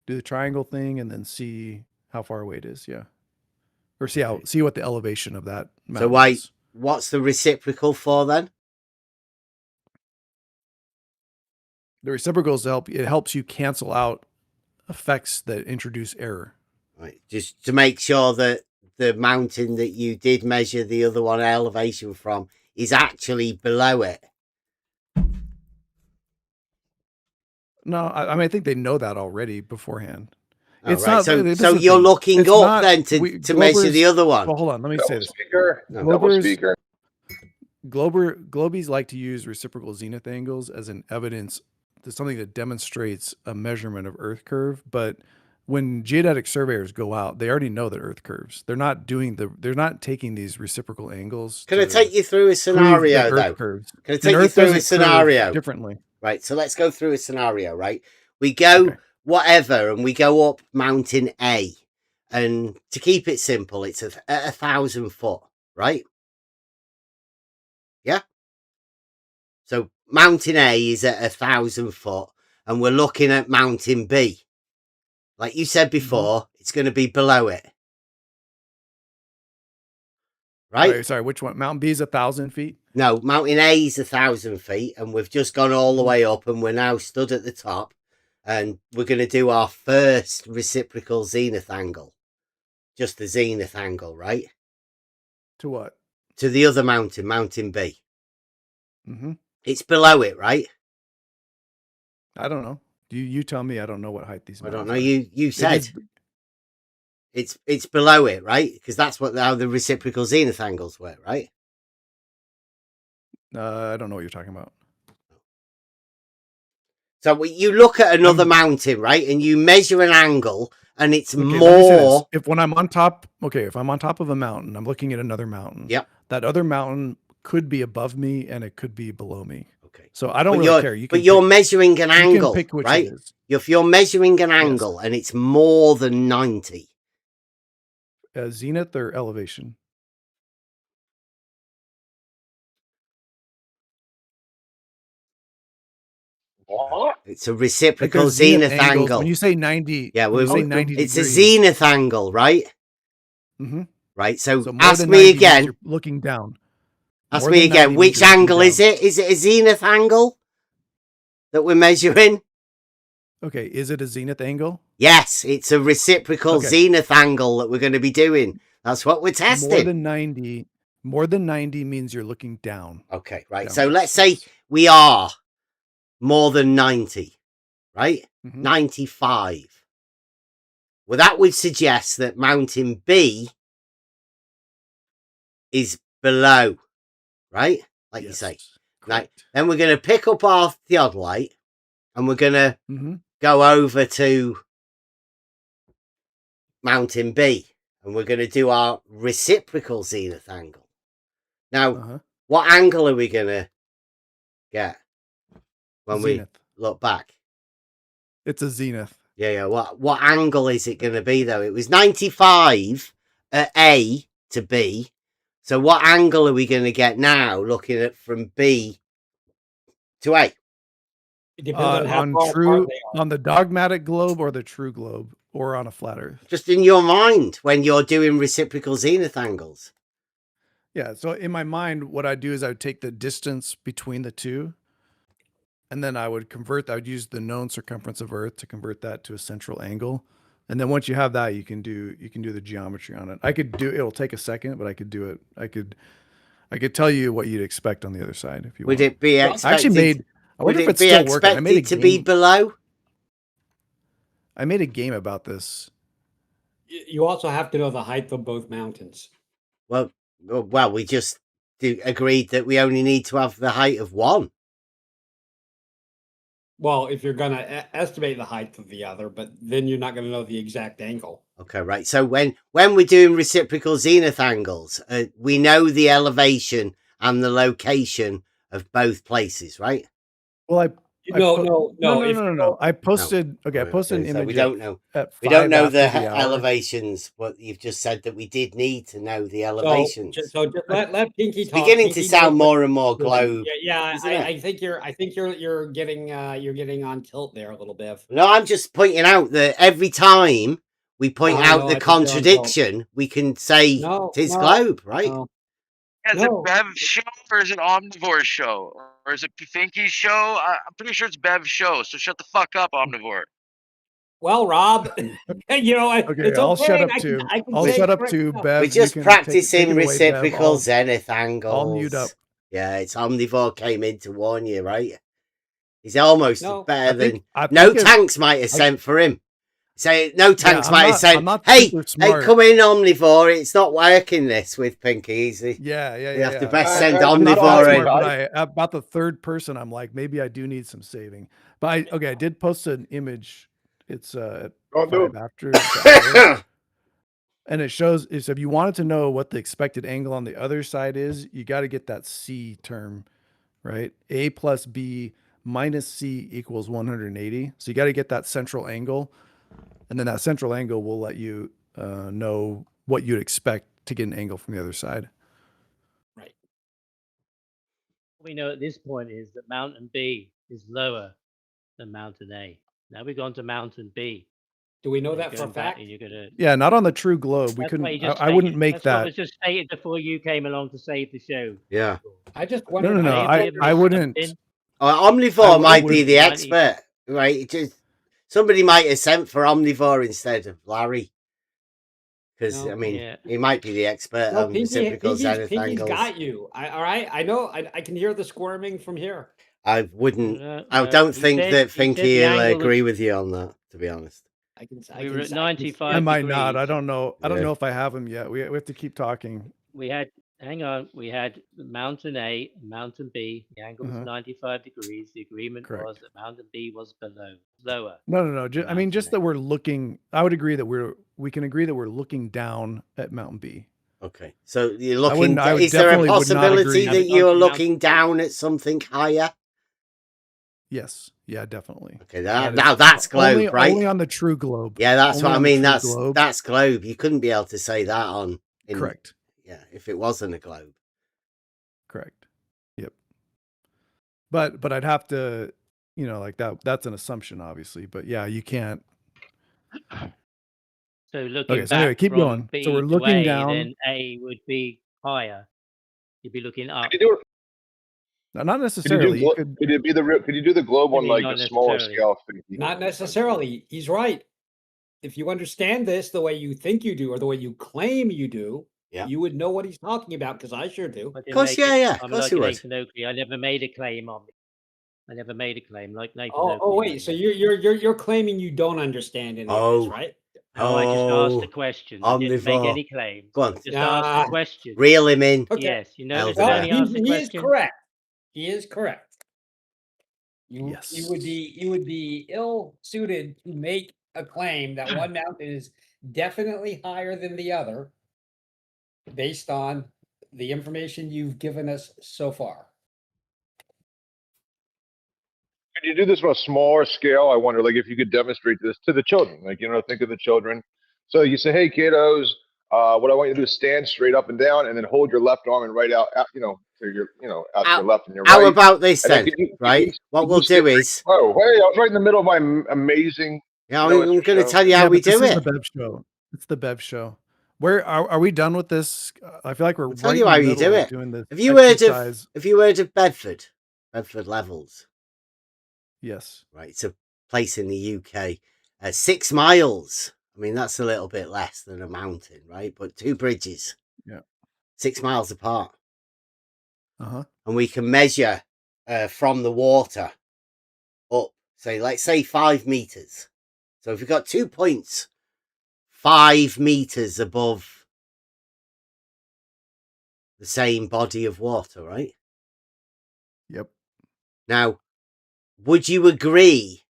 do the triangle thing, and then see how far away it is. Yeah, or see what the elevation of that mountain So is. what's the reciprocal for then? The reciprocals it helps you cancel out effects that introduce error. Right, just to make sure that the mountain that you did measure the other one elevation from is actually below it. No, I mean I think they know that already beforehand. Oh, It's right. not. So this so is the you're thing. looking It's up not- then to measure the Glober's- other one. Well, hold on. Let me say this. Double speaker. Globies like to use reciprocal zenith angles as an evidence to something that demonstrates a measurement of Earth curve. But when geodetic surveyors go out, they already know the Earth curves. They're not taking these reciprocal angles. Can I take you through a prove scenario that Earth though? curves. Can I And take you Earth through a doesn't curve scenario differently? Right. So let's go through a scenario. Right. We go whatever, and we go up mountain A, and to keep it simple, it's at 1,000 foot. Right. Yeah. So mountain A is at 1,000 foot, and we're looking at mountain B. Like you said before, it's going to be below it. Right? Wait, sorry, which one? Mountain B is 1,000 feet? No, mountain A is 1,000 feet, and we've just gone all the way up, and we're now stood at the top, and we're going to do our first reciprocal zenith angle. Just the zenith angle, right? To what? To the other mountain, mountain B. Mm-hmm. It's below it, right? I don't know. You tell me. I don't know what height these. I don't know. mountains are. You said it's below it, right? Because that's how the reciprocal zenith angles work, right? I don't know what you're talking about. So you look at another mountain, right, and you measure an angle, and it's Okay, let me say this. more. If I'm on top of a mountain, I'm looking at another mountain. Yep. That other mountain could be above me, and it could be below me. Okay. So I don't But really you're, care. You but can you're pick- measuring an you can angle, pick which it right? is. If you're measuring an angle and it's more than 90, Zenith or elevation? What? it's a reciprocal Because zenith zenith angles, angle. when you say 90, Yeah, when you say 90 it's degrees, a zenith angle, right? Mm-hmm. Right. So more ask than me 90 means again. you're looking down. Ask More me than 90 again. means Which you're looking angle down. is it? Is it a zenith angle that we're measuring? Okay, is it a zenith angle? Yes, it's a reciprocal Okay. zenith angle that we're going to be doing. That's what we're testing. More than 90 means you're looking down. Okay, right. Downwards, So let's say we are more than 90, right? Mhm. 95. Well, that would suggest that mountain B is below, right? Like you say. Right. Then we're going to pick up our theodolite and we're going to Mhm. go over to mountain B and we're going to do our reciprocal zenith angle. Now, what angle are we going to get when Zenith. we look back? It's a zenith. Yeah. What angle is it going to be, though? It was 95 at A to B. So what angle are we going to get now looking at from B to A? It depends on how on far true apart they are. on the dogmatic globe or the true globe or on a flat Earth. Just in your mind when you're doing reciprocal zenith angles. Yeah. So in my mind, what I do is I would take the distance between the two, and then I would use the known circumference of Earth to convert that to a central angle. And then once you have that, you can do the geometry on it. It'll take a second, but I could do it. I could tell you what you'd expect on the other side if you Would want. it be I expected? actually made. I Would wonder if it it's be still working. I made a expected to be game. below? I made a game about this. You also have to know the height of both mountains. Well, we just agreed that we only need to have the height of one. Well, if you're going to estimate the height of the other, but then you're not going to know the exact angle. Okay, right. So when we're doing reciprocal zenith angles, we know the elevation and the location of both places, right? Well, No. I posted. Okay, I posted an image. We don't know. We don't know the elevations. What you've just said that we did need to know the elevations. So just let Pinky it's talk. beginning Pinky to sound more and more globe. Yeah. I think you're getting on tilt there a little bit. No, I'm just pointing out that every time we point out the contradiction, we can say it's globe, right? Is it Bev's show or is it Omnivore's show? Or is it Pinky's show? I'm pretty sure it's Bev's show, so shut the fuck up, Omnivore. Well, Rob, it's I'll okay. shut up too. I'll shut up too, Bev. We're just practicing take away, reciprocal Bev. zenith angles. I'll mute up. Yeah, it's Omnivore came in to warn you, right? He's almost better than... Tanks might have sent for him. Say no tanks might have said, "Hey, come in, Omnivore. It's not working this with Pinky." Easy. Yeah. You have to best send Omnivore in. But about the third person, I'm like, maybe I do need some saving. But I did post an image. It's at 5 after, and it shows if you wanted to know what the expected angle on the other side is, you got to get that C term, right? A plus B minus C equals 180. So you got to get that central angle. And then that central angle will let you know what you'd expect to get an angle from the other side. Right. What we know at this point is that mountain B is lower than mountain A. Now we've gone to mountain B. Do we know that for a fact? Yeah, not on the true globe. We couldn't. I wouldn't make that. What was just stated before you came along to save the show. Yeah. I just wonder. No. I wouldn't. Omnivore might be the expert, right? Somebody might have sent for Omnivore instead of Larry. Because, he might be the expert on reciprocal zenith angles. Pinky's got you. All right. I know. I can hear the squirming from here. I wouldn't. I don't think that Pinky will agree with you on that, to be honest. We were at 95 I might degrees. not. I don't know. I don't know if I have him yet. We have to keep talking. We had mountain A and mountain B. The angle was 95 degrees. The agreement was that mountain B was lower. No. Just that we're looking. I would agree that we can agree that we're looking down at mountain B. Okay, so you're looking. Is there a possibility that you're looking down at something higher? Yes. Yeah, definitely. Okay, now that's globe, right? Only on the true globe. Yeah, that's what I mean. That's globe. You couldn't be able to say that on. Correct. Yeah, if it wasn't a globe. Correct. Yep. But I'd have to, like that. That's an assumption, obviously. But yeah, you can't. So looking so anyway, keep going. B so we're looking down. Then A would be higher. You'd be looking up. No, not necessarily. Could you do the globe on like a smaller scale? Not necessarily. He's right. If you understand this the way you think you do, or the way you claim you do, you would know what he's talking about. Because I sure do. Of course, yeah. Of course, you would. Nathan Oakley. I never made a claim on it. I never made a claim like Nathan. Oh, wait. So you're claiming you don't understand any of this, right? No, I just asked a question. I didn't make any claims. Go on. Just asked a question. Reel him in. Okay. Yes, you know. He is correct. He is correct. You would be ill suited to make a claim that one mountain is definitely higher than the other, based on the information you've given us so far. Could you do this on a smaller scale? I wonder, like, if you could demonstrate this to the children, like, think of the children. So you say, "Hey, kiddos, what I want you to do is stand straight up and down, and then hold your left arm and right out, to your, out to your left and your right." How about this then? Right? What we'll do is. Oh, hey! I was right in the middle of my amazing. Yeah, I'm going to tell you how we do it. The Bev show. It's the Bev show. Where are we done with this? I feel like we're. Tell you how you do it. Have you heard of Bedford Levels? Yes. Right, it's a place in the UK. 6 miles. I mean, that's a little bit less than a mountain, right? But 2 bridges. Yeah. 6 miles apart. And we can measure from the water up, let's say 5 meters. So if you've got 2 points 5 meters above the same body of water, right? Yep. Now, would you agree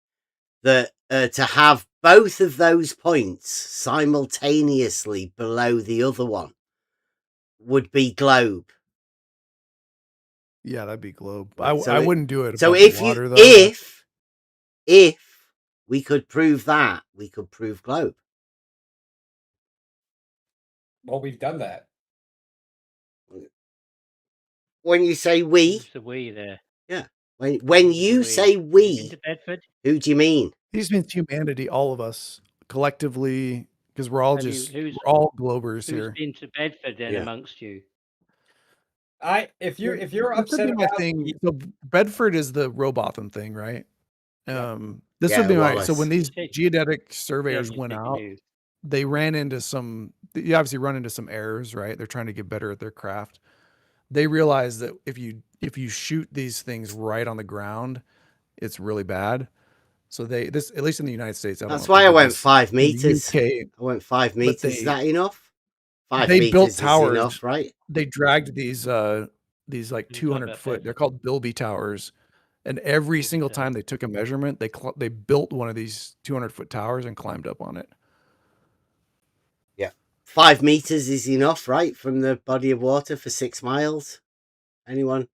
that to have both of those points simultaneously below the other one would be globe? Yeah, that'd be globe. Right, I wouldn't do it so above if the water, you though. if we could prove that, we could prove globe. Well, we've done that. When you say we, Who's the we there? yeah. When you say Been we, to Bedford? who do you mean? He just means humanity, all of us collectively, because we're all Have you, just who's we're all globers who's here. been to Bedford then Yeah. amongst you? If you're This would upset be my about thing. So Bedford is the Robotham thing, right? This would Yeah, be my so Wallace. when these You said- geodetic surveyors you went said you out, knew. they ran into some. You obviously run into some errors, right? They're trying to get better at their craft. They realize that if you shoot these things right on the ground, it's really bad. So this at least in the United States, I don't know That's if why they I did went this 5 in the meters. UK, I went 5 but meters. Is that enough? 5 they built meters is towers. enough, right? They dragged these like You talk 200 about foot. They're called Bilby towers, and every single time they took a measurement, they built one of these 200-foot towers and climbed up on it. Yeah, 5 meters is enough, right, from the body of water for 6 miles. Anyone?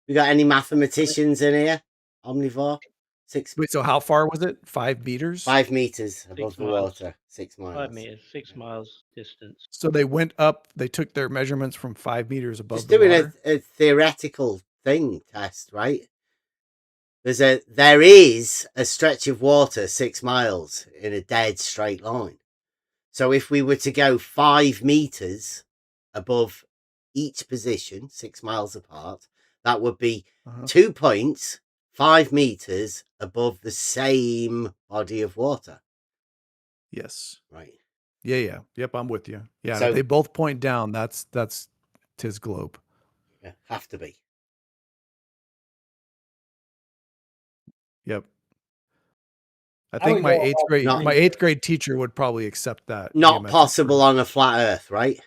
We got any mathematicians in here? Omnivore. 6. Wait, so how far was it? 5 meters? 5 meters above 6 the miles. water. 6 miles. 5 meters, 6 miles distance. So they went up. They took their measurements from 5 meters above Just the doing water. a theoretical test, right? There is a stretch of water 6 miles in a dead straight line. So if we were to go 5 meters above each position, 6 miles apart, that would be 2 points 5 meters above the same body of water. Yes. Right. Yeah. Yep, I'm with you. Yeah, So- if they both point down, that's tis globe. Yeah, have to be. Yep. I I think would my go eighth grade teacher would probably accept that. Not geometric possible proof. on a flat Earth, right?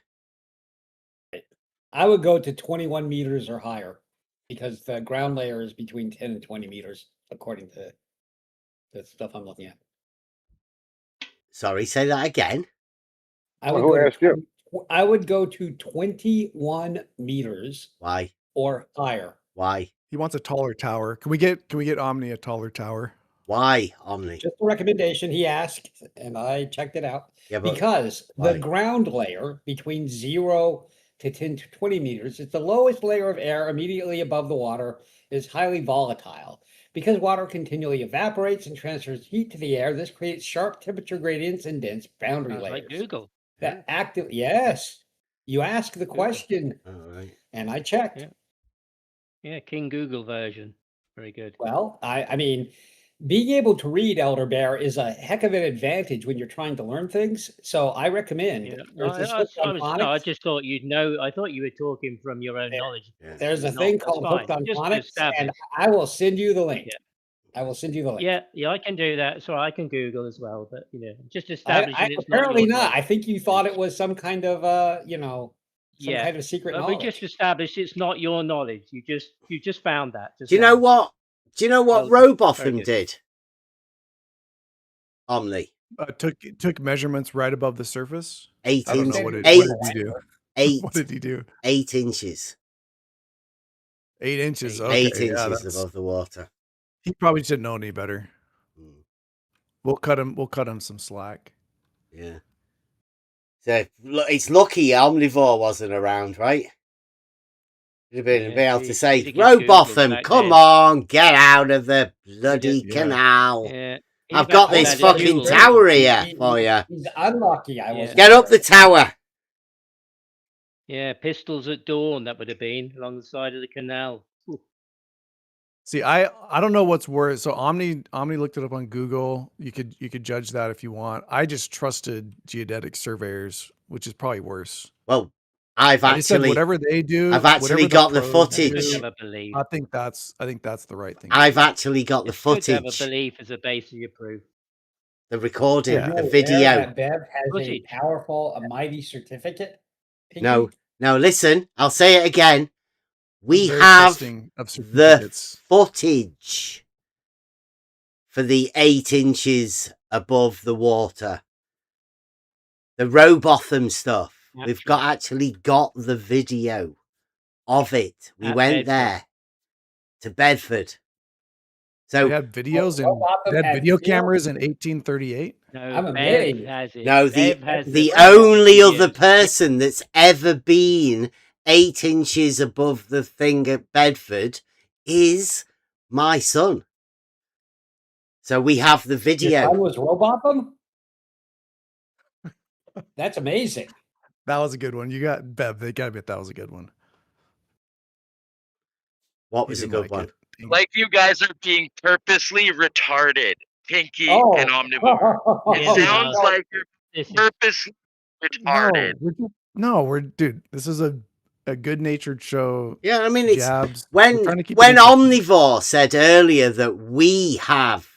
I would go to 21 meters or higher because the ground layer is between 10 and 20 meters, according to the stuff I'm looking at. Sorry, say that again. I Well, would who go asked you? I would go to 21 meters Why? or higher. Why? He wants a taller tower. Can we get Omni a taller tower? Why, Omni? Just a recommendation he asked, and I checked it out. Yeah, but because why? the ground layer between 0 to 10 to 20 meters is the lowest layer of air immediately above the water, is highly volatile. Because water continually evaporates and transfers heat to the air, this creates sharp temperature gradients and dense boundary Sounds layers. like Google. That yes. You ask the question, All right. and I checked. Yeah, King Google version. Very good. Well, I mean, being able to read Elder Bear is a heck of an advantage when you're trying to learn things. So I recommend. Yeah, There's this I hook on I phonics. just thought you'd know. I thought you were talking from your own knowledge. There's a You're thing not. That's called Hooked fine. on Just to Phonics, establish. and I will send you the link. Yeah. I will send you the link. Yeah, I can do that. So I can Google as well. But just establishing I it's apparently not. not. I think you thought it was some kind of some kind of secret But knowledge. we just established it's not your knowledge. You just found that. Do you know what? Do you know what Robotham did? Omni. Took measurements right above the surface. 8 I don't inches. know what did he do? 8. What did he do? 8 inches. 8 inches. Okay, 8 yeah, inches above the water. He probably didn't know any better. We'll cut him some slack. Yeah. So it's lucky Omnivore wasn't around, right? You'd have been able to say, Robotham, come on, get out of the bloody canal. Yeah. I've got this fucking tower here for you. He's unlucky. I was. Get up the tower. Yeah, pistols at dawn. That would have been along the side of the canal. Ooh. See, I don't know what's worse. So Omni looked it up on Google. You could judge that if you want. I just trusted geodetic surveyors, which is probably worse. Well, I just said whatever they do. I've actually got the footage. I think that's the right thing. I've actually got the It's good to have footage. a belief as a base of your proof. The recording, Are you the aware video. that Bev has a powerful, a mighty certificate? Pinky? No, listen, I'll say it again. We very have trusting of the certificates. footage for the 8 inches above the water. The Robotham stuff. We've actually got the video of it. We At went Bedford. there to Bedford. So They had videos and they had video cameras in 1838. No, I'm Bev amazed. has it. No, Bev has the Bev only other videos. person that's ever been 8 inches above the thing at Bedford is my son. So we have the Your video. son was Robotham? That's amazing. That was a good one. You got Bev. They gotta admit that was a good one. What was a good one? Like you guys are being purposely retarded, Pinky and Omnivore. It sounds like you're purposely retarded. Dude, this is a good-natured show. Yeah, I mean, it's jabs. when Omnivore said earlier that we have,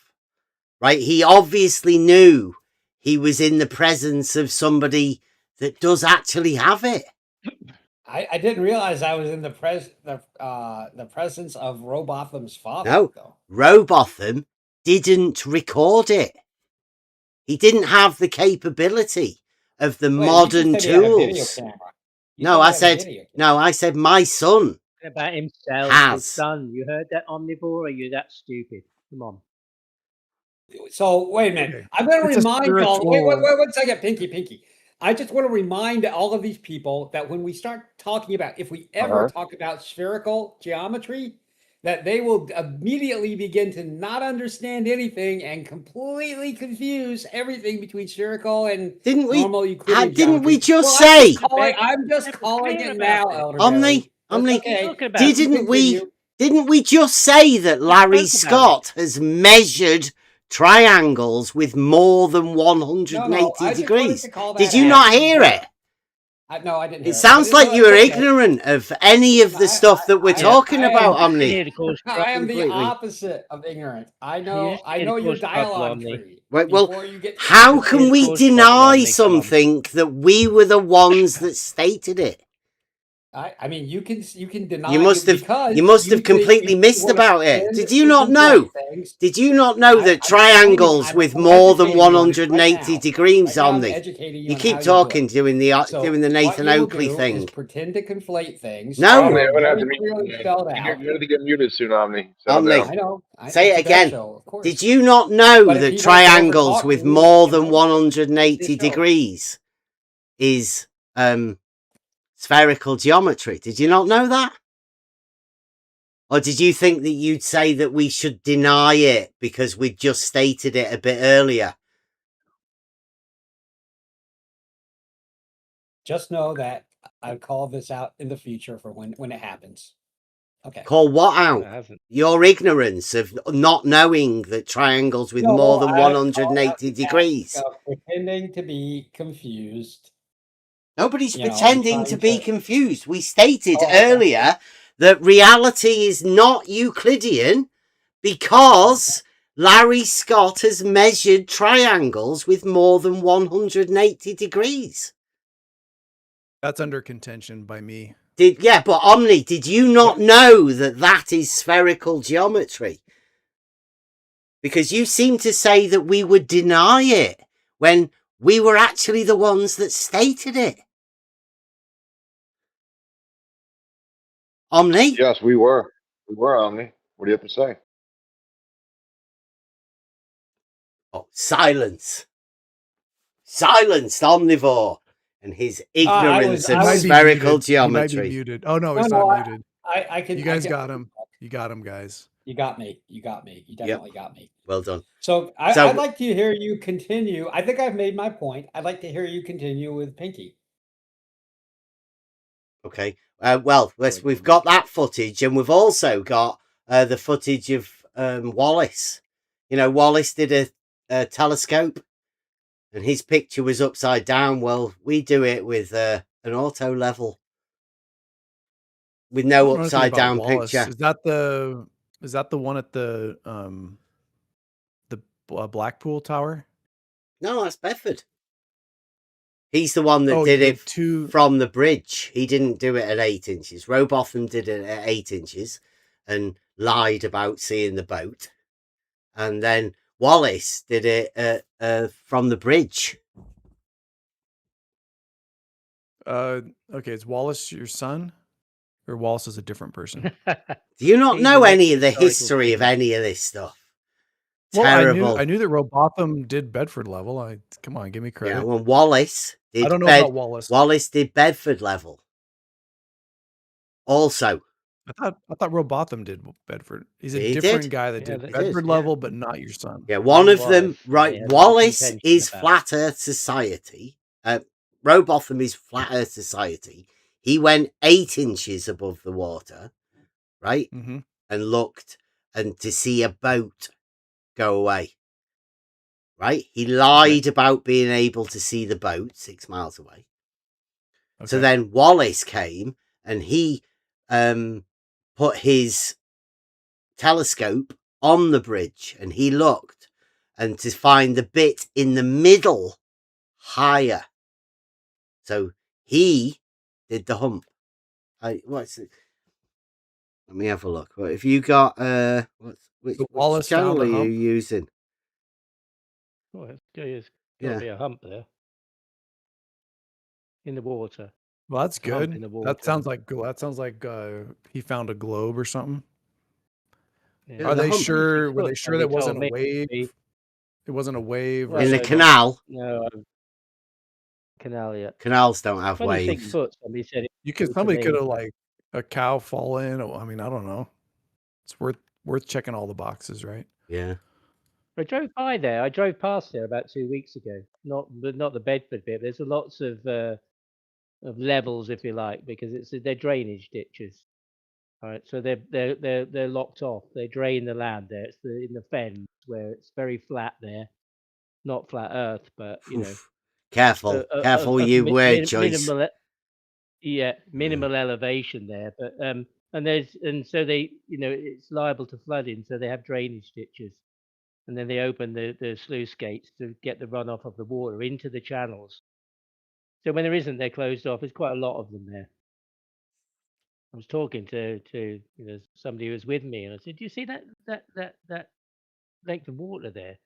right? He obviously knew he was in the presence of somebody that does actually have it. I didn't realize I was in the presence of Robotham's father. No, though. Robotham didn't record it. He didn't have the capability of the modern tools. No, I said my son About himself, has. his son. You heard that, Omnivore? Or are you that stupid? Come on. So wait a minute. Okay. I'm going to It's a remind y'all. Wait, spiritual- 1 second, Pinky. I just want to remind all of these people that when we start talking about, if we ever talk about spherical geometry, that they will immediately begin to not understand anything and completely confuse everything between spherical and normal Euclidean Didn't geometry. we just Well, say? I'm just calling it now, Elder Omni, didn't we just say that Larry Scott has measured triangles with more than 180 degrees? Did you not hear it? No, I didn't hear It sounds like you were ignorant of any of the stuff that we're talking about, Omni. I am the opposite of ignorant. I know your dialogue tree. Right, well, how can we deny something that we were the ones that stated it? I mean, you can deny. You must have completely missed about it. Did you not know? Did you not know that triangles with more than 180 degrees on the? You keep talking, doing the Nathan Oakley thing. Pretend to conflate things. No, Omni, I'm gonna have to you're gonna get muted soon, Omni. Omni, I know. say it again. Did you not know that triangles with more than 180 degrees is spherical geometry? Did you not know that? Or did you think that you'd say that we should deny it because we just stated it a bit earlier? Just know that I'll call this out in the future for when it happens. Okay. Call what out? Your ignorance of not knowing that triangles with more than 180 degrees. Pretending to be confused. Nobody's pretending to be confused. We stated earlier that reality is not Euclidean because Larry Scott has measured triangles with more than 180 degrees. That's under contention by me. But Omni, did you not know that that is spherical geometry? Because you seem to say that we would deny it when we were actually the ones that stated it. Omni? Yes, we were. We were, Omni. What do you have to say? Oh, silence. Silence, Omnivore, and his ignorance of spherical geometry. He might be muted. Oh, no, he's not muted. I can. You guys got him. You got him, guys. You got me. You definitely got me. Well done. So I'd like to hear you continue. I think I've made my point. I'd like to hear you continue with Pinky. Okay. We've got that footage, and we've also got the footage of Wallace. You know, Wallace did a telescope, and his picture was upside down. Well, we do it with an auto level, with no upside down picture. Is that the one at the Blackpool Tower? No, that's Bedford. He's the one that Oh, did you it did two. from the bridge. He didn't do it at 8 inches. Robotham did it at 8 inches and lied about seeing the boat. And then Wallace did it from the bridge. Okay, is Wallace your son? Or Wallace is a different person? Do you not He's know an any of the historical history of figure. any of this stuff? Well, Terrible. I knew that Robotham did Bedford level. Come on, give me Yeah, credit. well, Wallace did. I don't know about Wallace. Wallace did Bedford level. Also, I thought Robotham did Bedford. He's a He different did. guy that Yeah, did He Bedford did, yeah. level, but not your son. yeah, one He of them, was, and right? they had some Wallace contention is about it. Flat Earth Society. Robotham is Flat Earth Society. He went 8 inches above the water, right? Mm-hmm. And looked and to see a boat go away. Right? He lied about being able to see the boat 6 miles away. So Okay. then Wallace came and he put his telescope on the bridge and he looked and to find the bit in the middle higher. So he did the hump. What's it? Let me have a look. What if you got which Wallace channel found are a you hump? using? Well, there's got to Yeah. be a hump there in the water. Well, that's There's a hump good. in the water. That sounds like he found a globe or something. Yeah. Are they 26 sure? Were foot, they sure somebody that wasn't told a me. wave? It wasn't a wave or Well, In the something? canal. No, canal yet. Canals don't have 26 waves. foot. Somebody said it. You could. to Somebody could me. have like a cow fall in. I mean, I don't know. It's worth checking all the boxes, right? Yeah. I drove by there. I drove past there about 2 weeks ago. Not the Bedford bit. There's lots of levels, if you like, because they're drainage ditches. All right, so they're locked off. They drain the land there. It's in the fens where it's very flat there, not flat Earth, but you know, Careful. Careful with your word choice. minimal. Yeah, minimal elevation there, but and so they, it's liable to flooding, so they have drainage ditches, and then they open the sluice gates to get the runoff of the water into the channels. So when there isn't, they're closed off. There's quite a lot of them there. I was talking to somebody who was with me, and I said, "Do you see that length of water there?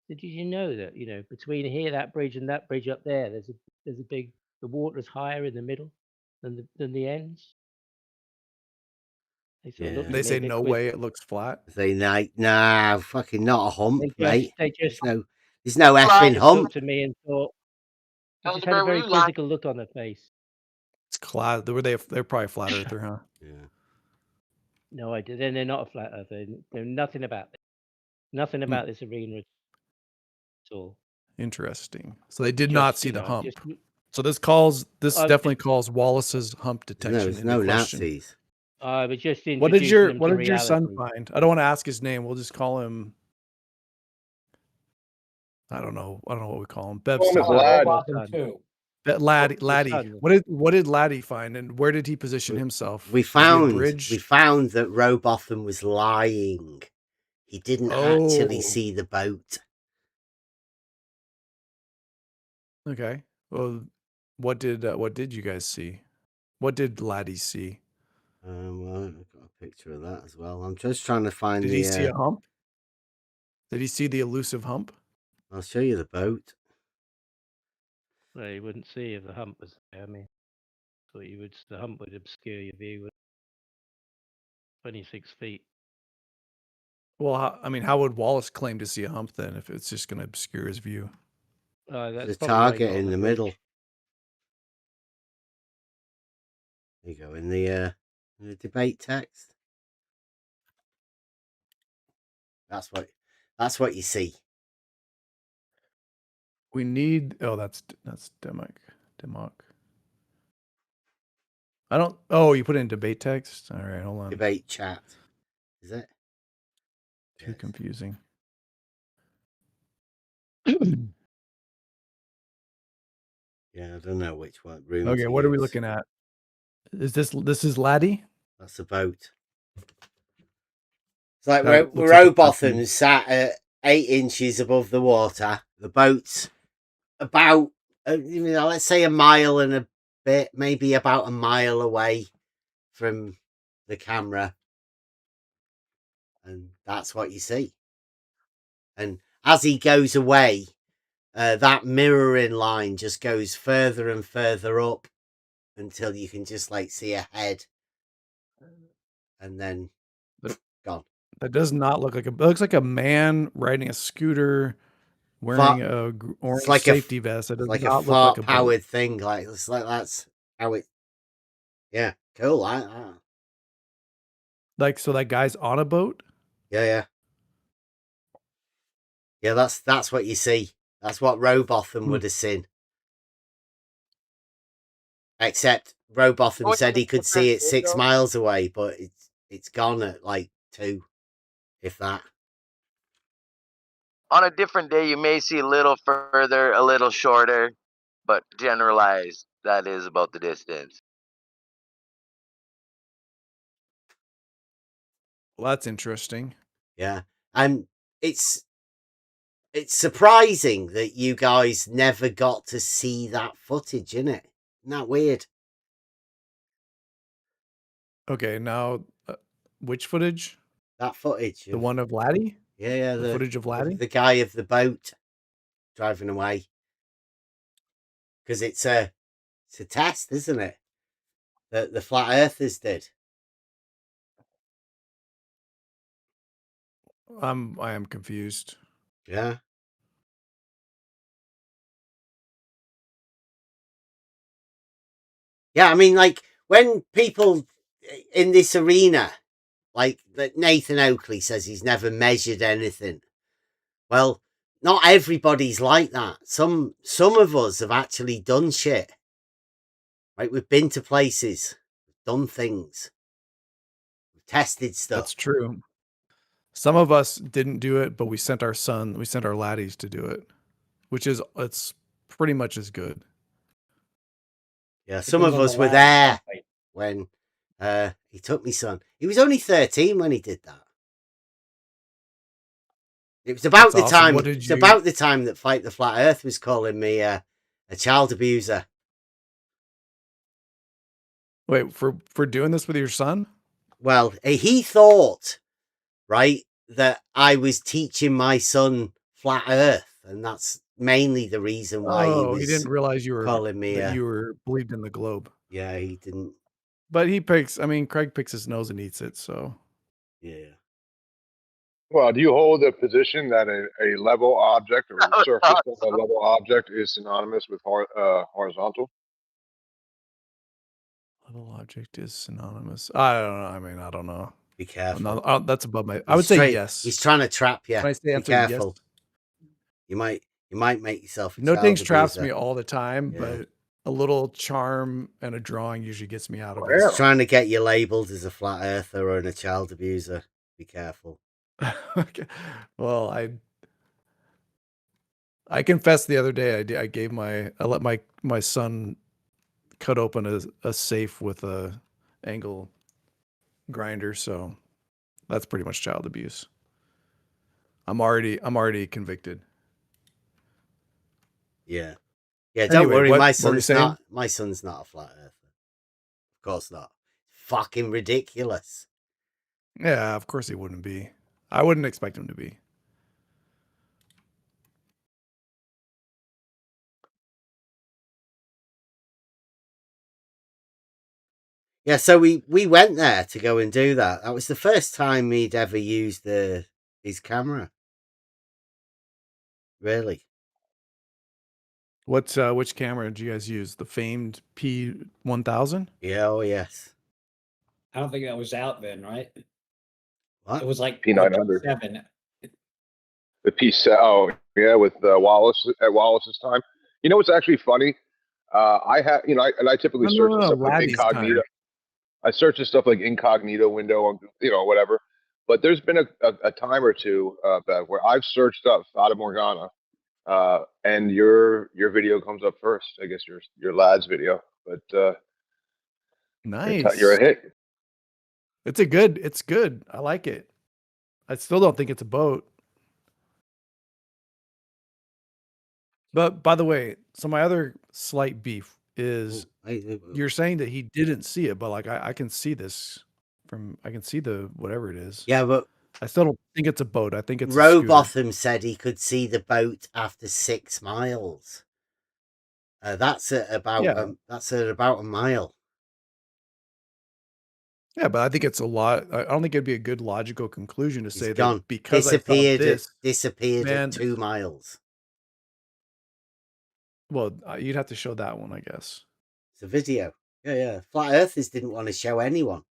Did you know that between here, that bridge, and that bridge up there, there's a big the water's higher in the middle than the ends." They sort of looked They at me say a bit no way it looks flat. They nah, fucking not a hump, mate. They just There's no effing hump. looked at me and thought. They just had a Elderberry, very were you lying? quizzical look on their face. It's cloud. They're probably flat earther, huh? Yeah. No, I did. Then they're not a flat earther. They're nothing about this. Nothing about this arena at all. Interesting. So they did not Just, see the hump. just So this definitely calls Wallace's hump detection there's into no question. Nazis. I was just What did introducing them to your son reality. find? I don't want to ask his name. We'll just call him. I don't know what we call him. Bev's Call him son. Laddie. Laddie. What did Laddie find, and where did he position himself? We Was he a found bridge? that Robotham was lying. He didn't actually see the boat. Okay. Well, what did you guys see? What did Laddie see? Well, I've got a picture of that as well. I'm just trying to find Did he see a hump? Did he see the elusive hump? I'll show you the boat. Well, you wouldn't see if the hump was there. I mean, so the hump would obscure your view with 26 feet. Well, how would Wallace claim to see a hump then if it's just going to obscure his view? That's the target in the middle. There you go, in the debate text. That's what you see. We need. Oh, that's Democ. I don't. Oh, you put it in debate text. All right, hold on. Debate chat. Is it? Too confusing. Yeah, I don't know which one room. Okay, what are we looking at? Is this is Laddie? That's a boat. It's like That looks like a Robotham sat at 8 inches above the water. The boat's about, let's say a mile and a bit, maybe about a mile away from the camera. And that's what you see. And as he goes away, that mirroring line just goes further and further up until you can just like see a head, and then gone. That does not look like it looks like a man riding a scooter wearing a orange like safety vest. It does like not a look like a boat. powered thing. Like it's like that's how it. Yeah, cool. Like, so that guy's on a boat. Yeah. That's what you see. That's what Robotham would have seen. Except Robotham said he could see it 6 miles away, but it's gone at like 2, if that. On a different day, you may see a little further, a little shorter, but generalized, that is about the distance. Well, that's interesting. Yeah, and it's surprising that you guys never got to see that footage, isn't it? Isn't that weird? Okay, now which footage? That footage. The one of Laddie? Yeah, the footage of Laddie? The guy of the boat driving away. Because it's a test, isn't it? That the flat earthers did. I am confused. Yeah. Yeah, I mean, like, when people in this arena, like that Nathan Oakley says he's never measured anything. Well, not everybody's like that. Some of us have actually done shit. Right? We've been to places, done things, we've tested stuff. That's true. Some of us didn't do it, but we sent our laddies to do it, which is it's pretty much as good. Yeah, some of us were there when he took me son. He was only 13 when he did that. It was about the time. It's about the time that Fight the Flat Earth was calling me a child abuser. Wait, for doing this with your son? Well, he thought, right, that I was teaching my son Flat Earth, and that's mainly the reason why he didn't realize you were calling me that you were believed in the globe. Yeah, he didn't. But Craig picks his nose and eats it, so. Yeah. Well, do you hold the position that a level object or a surface of a level object is synonymous with horizontal? Level object is synonymous. I don't know. I mean, I don't know. Be careful. No, that's above my. I would say yes. He's trying to trap you. When I say Be careful. Yes. You might make yourself a No child things abuser. traps me all the time, but a little charm and a drawing usually gets me out of it. He's trying to get you labeled as a flat earther or a child abuser. Be careful. Okay. Well, I confessed the other day I let my son cut open a safe with a angle grinder, so that's pretty much child abuse. I'm already convicted. Yeah. Yeah, don't worry, my son's not a flat earther. Of course not. Fucking ridiculous. Yeah, of course he wouldn't be. I wouldn't expect him to be. Yeah, so we went there to go and do that. That was the first time he'd ever used his camera. Really? Which camera did you guys use? The famed P1000? Yeah, oh yes. I don't think that was out then, right? What? It was like P900. the P7. The P7. Oh yeah, with Wallace at Wallace's time. You know what's actually funny? I have I typically search stuff like incognito. I search this stuff like incognito window on whatever. But there's been a time or two, Bev, where I've searched up Fata Morgana, and your video comes up first. I guess your lad's video, but nice. You're a hit. It's good. I like it. I still don't think it's a boat. But by the way, so my other slight beef is you're saying that he didn't see it, but like I can see this I can see the whatever it is. Yeah, but I still don't think it's a boat. I think it's a scooter. Robotham said he could see the boat after 6 miles. That's at about a mile. Yeah, but I think it's a lot. I don't think it'd be a good logical conclusion to say gone. that because Disappeared I saw this, disappeared man, at 2 miles. Well, you'd have to show that one, I guess. It's a video. Yeah. Flat Earthers didn't want to show anyone.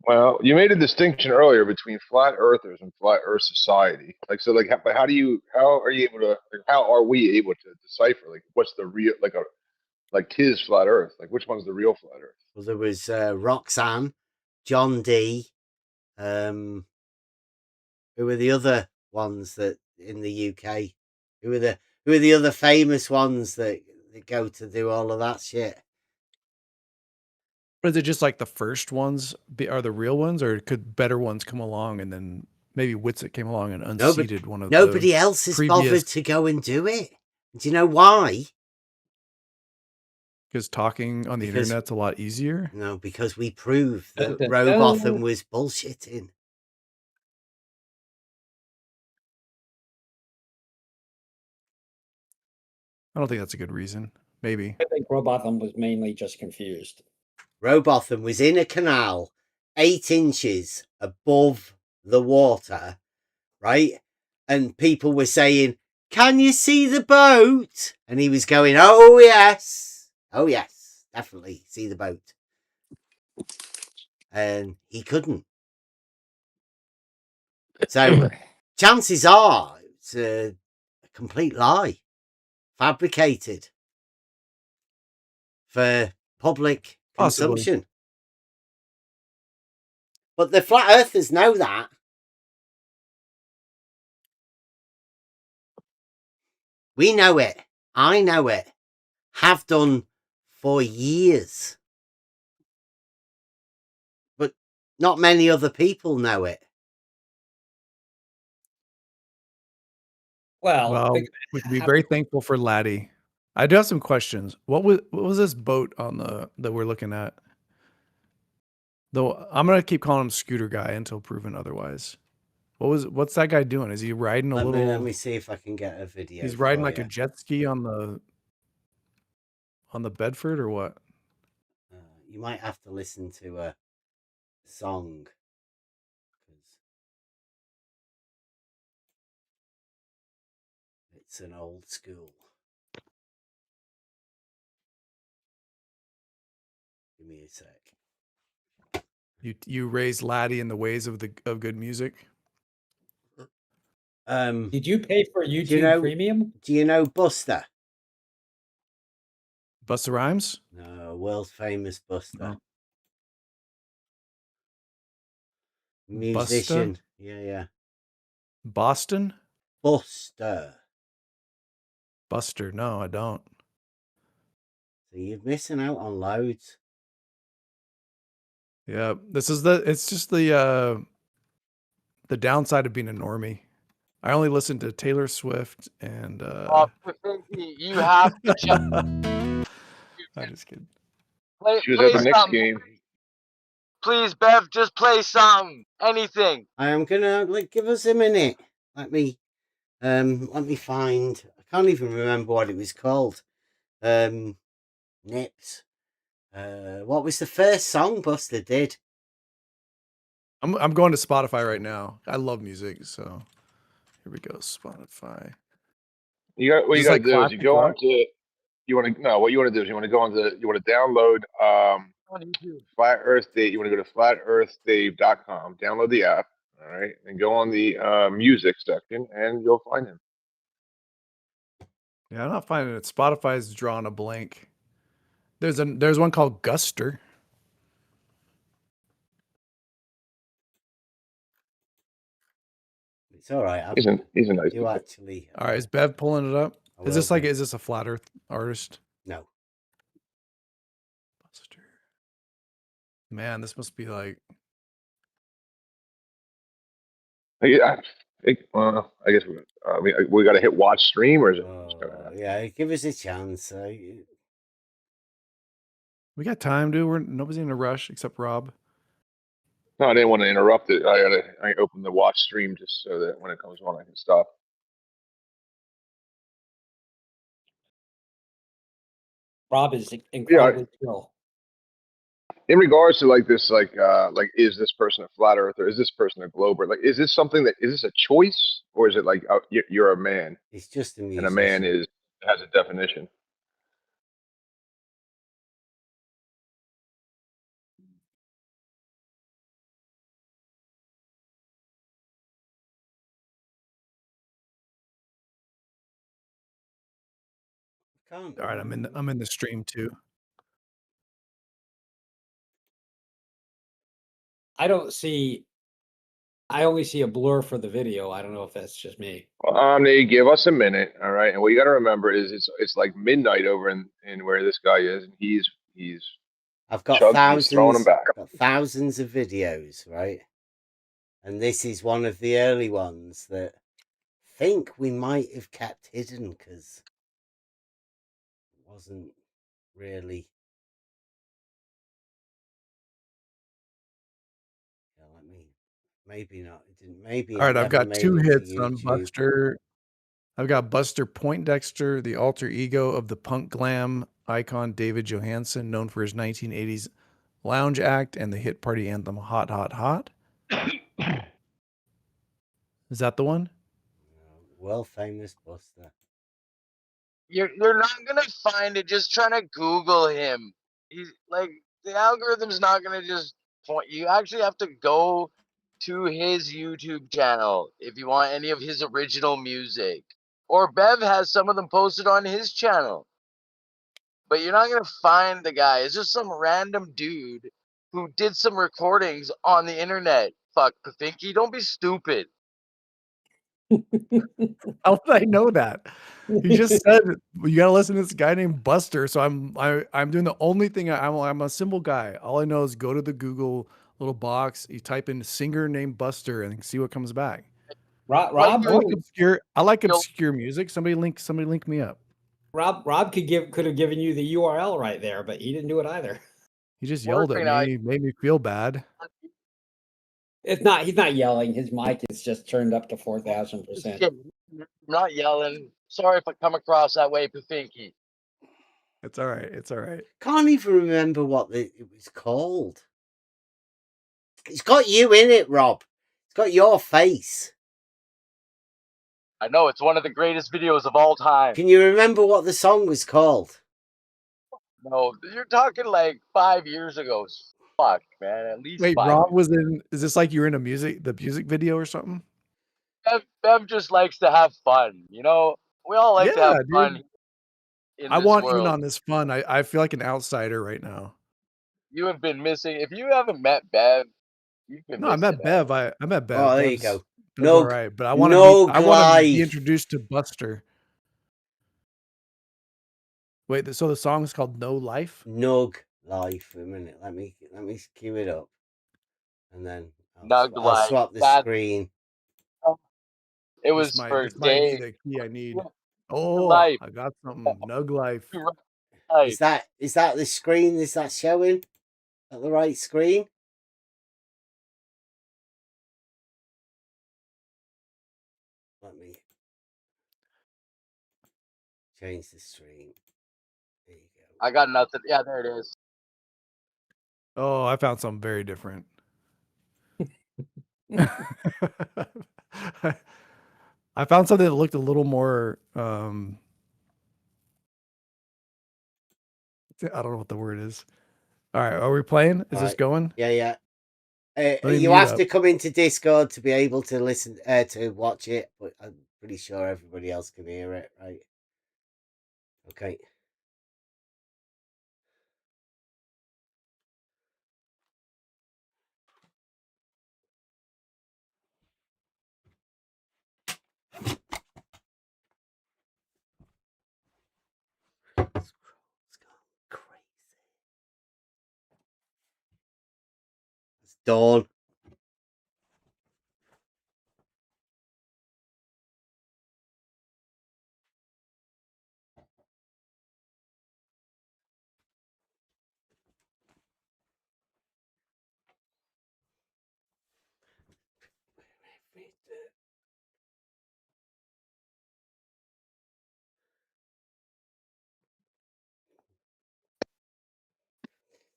Well, you made a distinction earlier between flat earthers and flat Earth society. Like, so, like, but how are you able to, like, how are we able to decipher, like, what's the real, like his flat Earth? Like, which one's the real flat Earth? Well, there was Roxanne, John D. Who were the other ones that in the UK? Who are the other famous ones that go to do all of that shit? But is it just like the first ones are the real ones, or could better ones come along and then maybe Witsit came along and unseated one of nobody else is bothered to go and do it. Do you know why? Because talking on the internet's a lot easier? No, because we proved that Robotham was bullshitting. I don't think that's a good reason. Maybe. I think Robotham was mainly just confused. Robotham was in a canal 8 inches above the water, right? And people were saying, "Can you see the boat?" And he was going, "Oh, yes. Oh, yes. Definitely see the boat." And he couldn't. So chances are it's a complete lie, fabricated for public consumption. But the flat earthers know that. We know it. I know it. Have done for years. But not many other people know it. Well, we can be very thankful for Laddie. I do have some questions. What was this boat on that we're looking at? Though I'm gonna keep calling him Scooter Guy until proven otherwise. What's that guy doing? Is he riding a little? Let me see if I can get a video. He's riding like a jet ski on the Bedford or what? You might have to listen to a song. It's an old school. Give me a sec. You raised Laddie in the ways of good music. Did you pay for YouTube Premium? Do you know Buster? Busta Rhymes? No, world famous Buster. No. Musician. Busta? Yeah. Boston? Buster. No, I don't. So you're missing out on loads. Yeah, it's just the downside of being a normie. I only listen to Taylor Swift and you have to check. I'm just kidding. She was at the Knicks game. Please, Bev, just play something. Anything. I am gonna give us a minute. Let me find. I can't even remember what it was called. Nips. What was the first song Buster did? I'm going to Spotify right now. I love music, so here we go. Spotify. What you got to do is you go on to. What you want to do is you want to go on to. You want to download Flat Earth Dave. You want to go to flatearthdave.com. Download the app. All right, and go on the music section, and you'll find him. Yeah, I'm not finding it. Spotify's drawing a blank. There's one called Guster. It's all right. He's a nice guy. Actually. All right, is Bev pulling it up? Is this a flat Earth artist? No. Buster. Man, this must be like. Yeah, Well, I guess we got to hit watch stream, or is it? Yeah, give us a chance. We got time, dude. Nobody's in a rush except Rob. No, I didn't want to interrupt it. I open the watch stream just so that when it comes on, I can stop. Rob is incredibly chill. In regards to like this, is this person a flat earther? Is this person a glober? Like, is this something is this a choice, or is it like you're a man? It's just a musician. And a man has a definition. All right, I'm in the stream too. I only see a blur for the video. I don't know if that's just me. Omni, give us a minute, all right? And what you got to remember is it's like midnight over in where this guy is, and he's I've got he's throwing them back. thousands of videos, right? And this is one of the early ones that I think we might have kept hidden because it wasn't really. Yeah, maybe not. It didn't. Maybe. All right, I've got 2 hits on Buster. I've got Buster Poindexter, the alter ego of the punk glam icon David Johansen, known for his 1980s lounge act and the hit party anthem Hot, Hot, Hot. Is that the one? Well famous Buster. You're not gonna find it just trying to Google him. He's like, the algorithm's not gonna just point. You actually have to go to his YouTube channel if you want any of his original music. Or Bev has some of them posted on his channel. But you're not gonna find the guy. It's just some random dude who did some recordings on the internet. Fuck, Pafinky, don't be stupid. How did I know that? He just said you gotta listen to this guy named Buster. So I'm doing the only thing. I'm a simple guy. All I know is go to the Google little box. You type in singer named Buster and see what comes back. Rob, I like obscure music. Somebody link me up. Rob could have given you the URL right there, but he didn't do it either. He just yelled at me, made me feel bad. He's not yelling. His mic is just turned up to 4,000%. I'm not yelling. Sorry if I come across that way, Pafinky. It's all right. It's all right. Can't even remember what it was called. It's got you in it, Rob. It's got your face. I know, it's one of the greatest videos of all time. Can you remember what the song was called? No, you're talking like 5 years ago. Fuck, man. At least Wait, 5 Rob years. was in. Is this like you're in the music video or something? Bev just likes to have fun, you know? We all like to have fun in I this want world. in on this fun. I feel like an outsider right now. You have been missing. If you haven't met Bev, you've been No, I missing met Bev. I met Bev. Oh, there you go. Bev's all right, but I want to be introduced to Buster. Wait, so the song is called No Life? Nug Life. A minute. Let me cue it up. And then I'll swap the screen. It was for Dave. The key I need. Yeah. Oh, Life. I got something. Nug Life. Is that the screen? Is that showing at the right screen? Let me change the stream. There you go. I got nothing. Yeah, there it is. Oh, I found something very different. I found something that looked a little more I don't know what the word is. All right, are we playing? Is this going? Yeah. You have to come into Discord to be able to listen to watch it, but I'm pretty sure everybody else can hear it, right? Okay. It's dawn.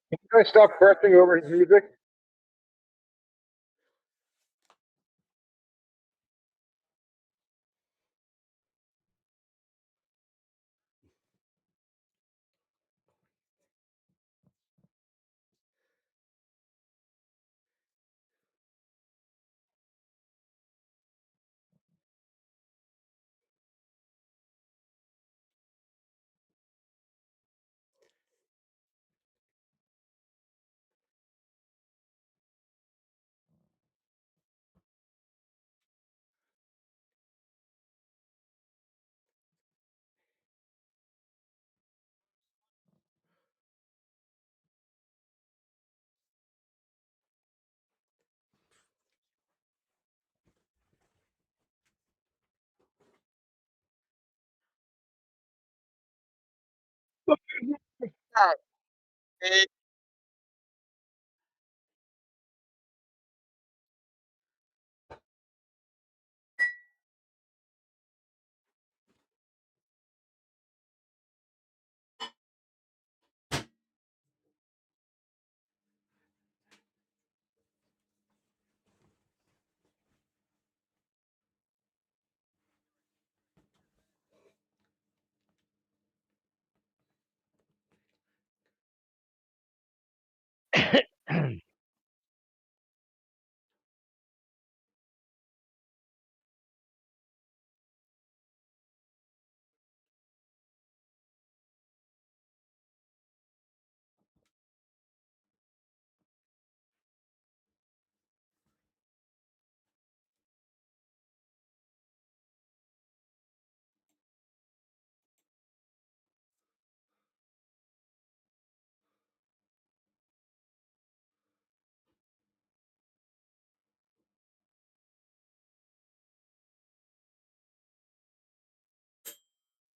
Can you guys stop cursing over his music?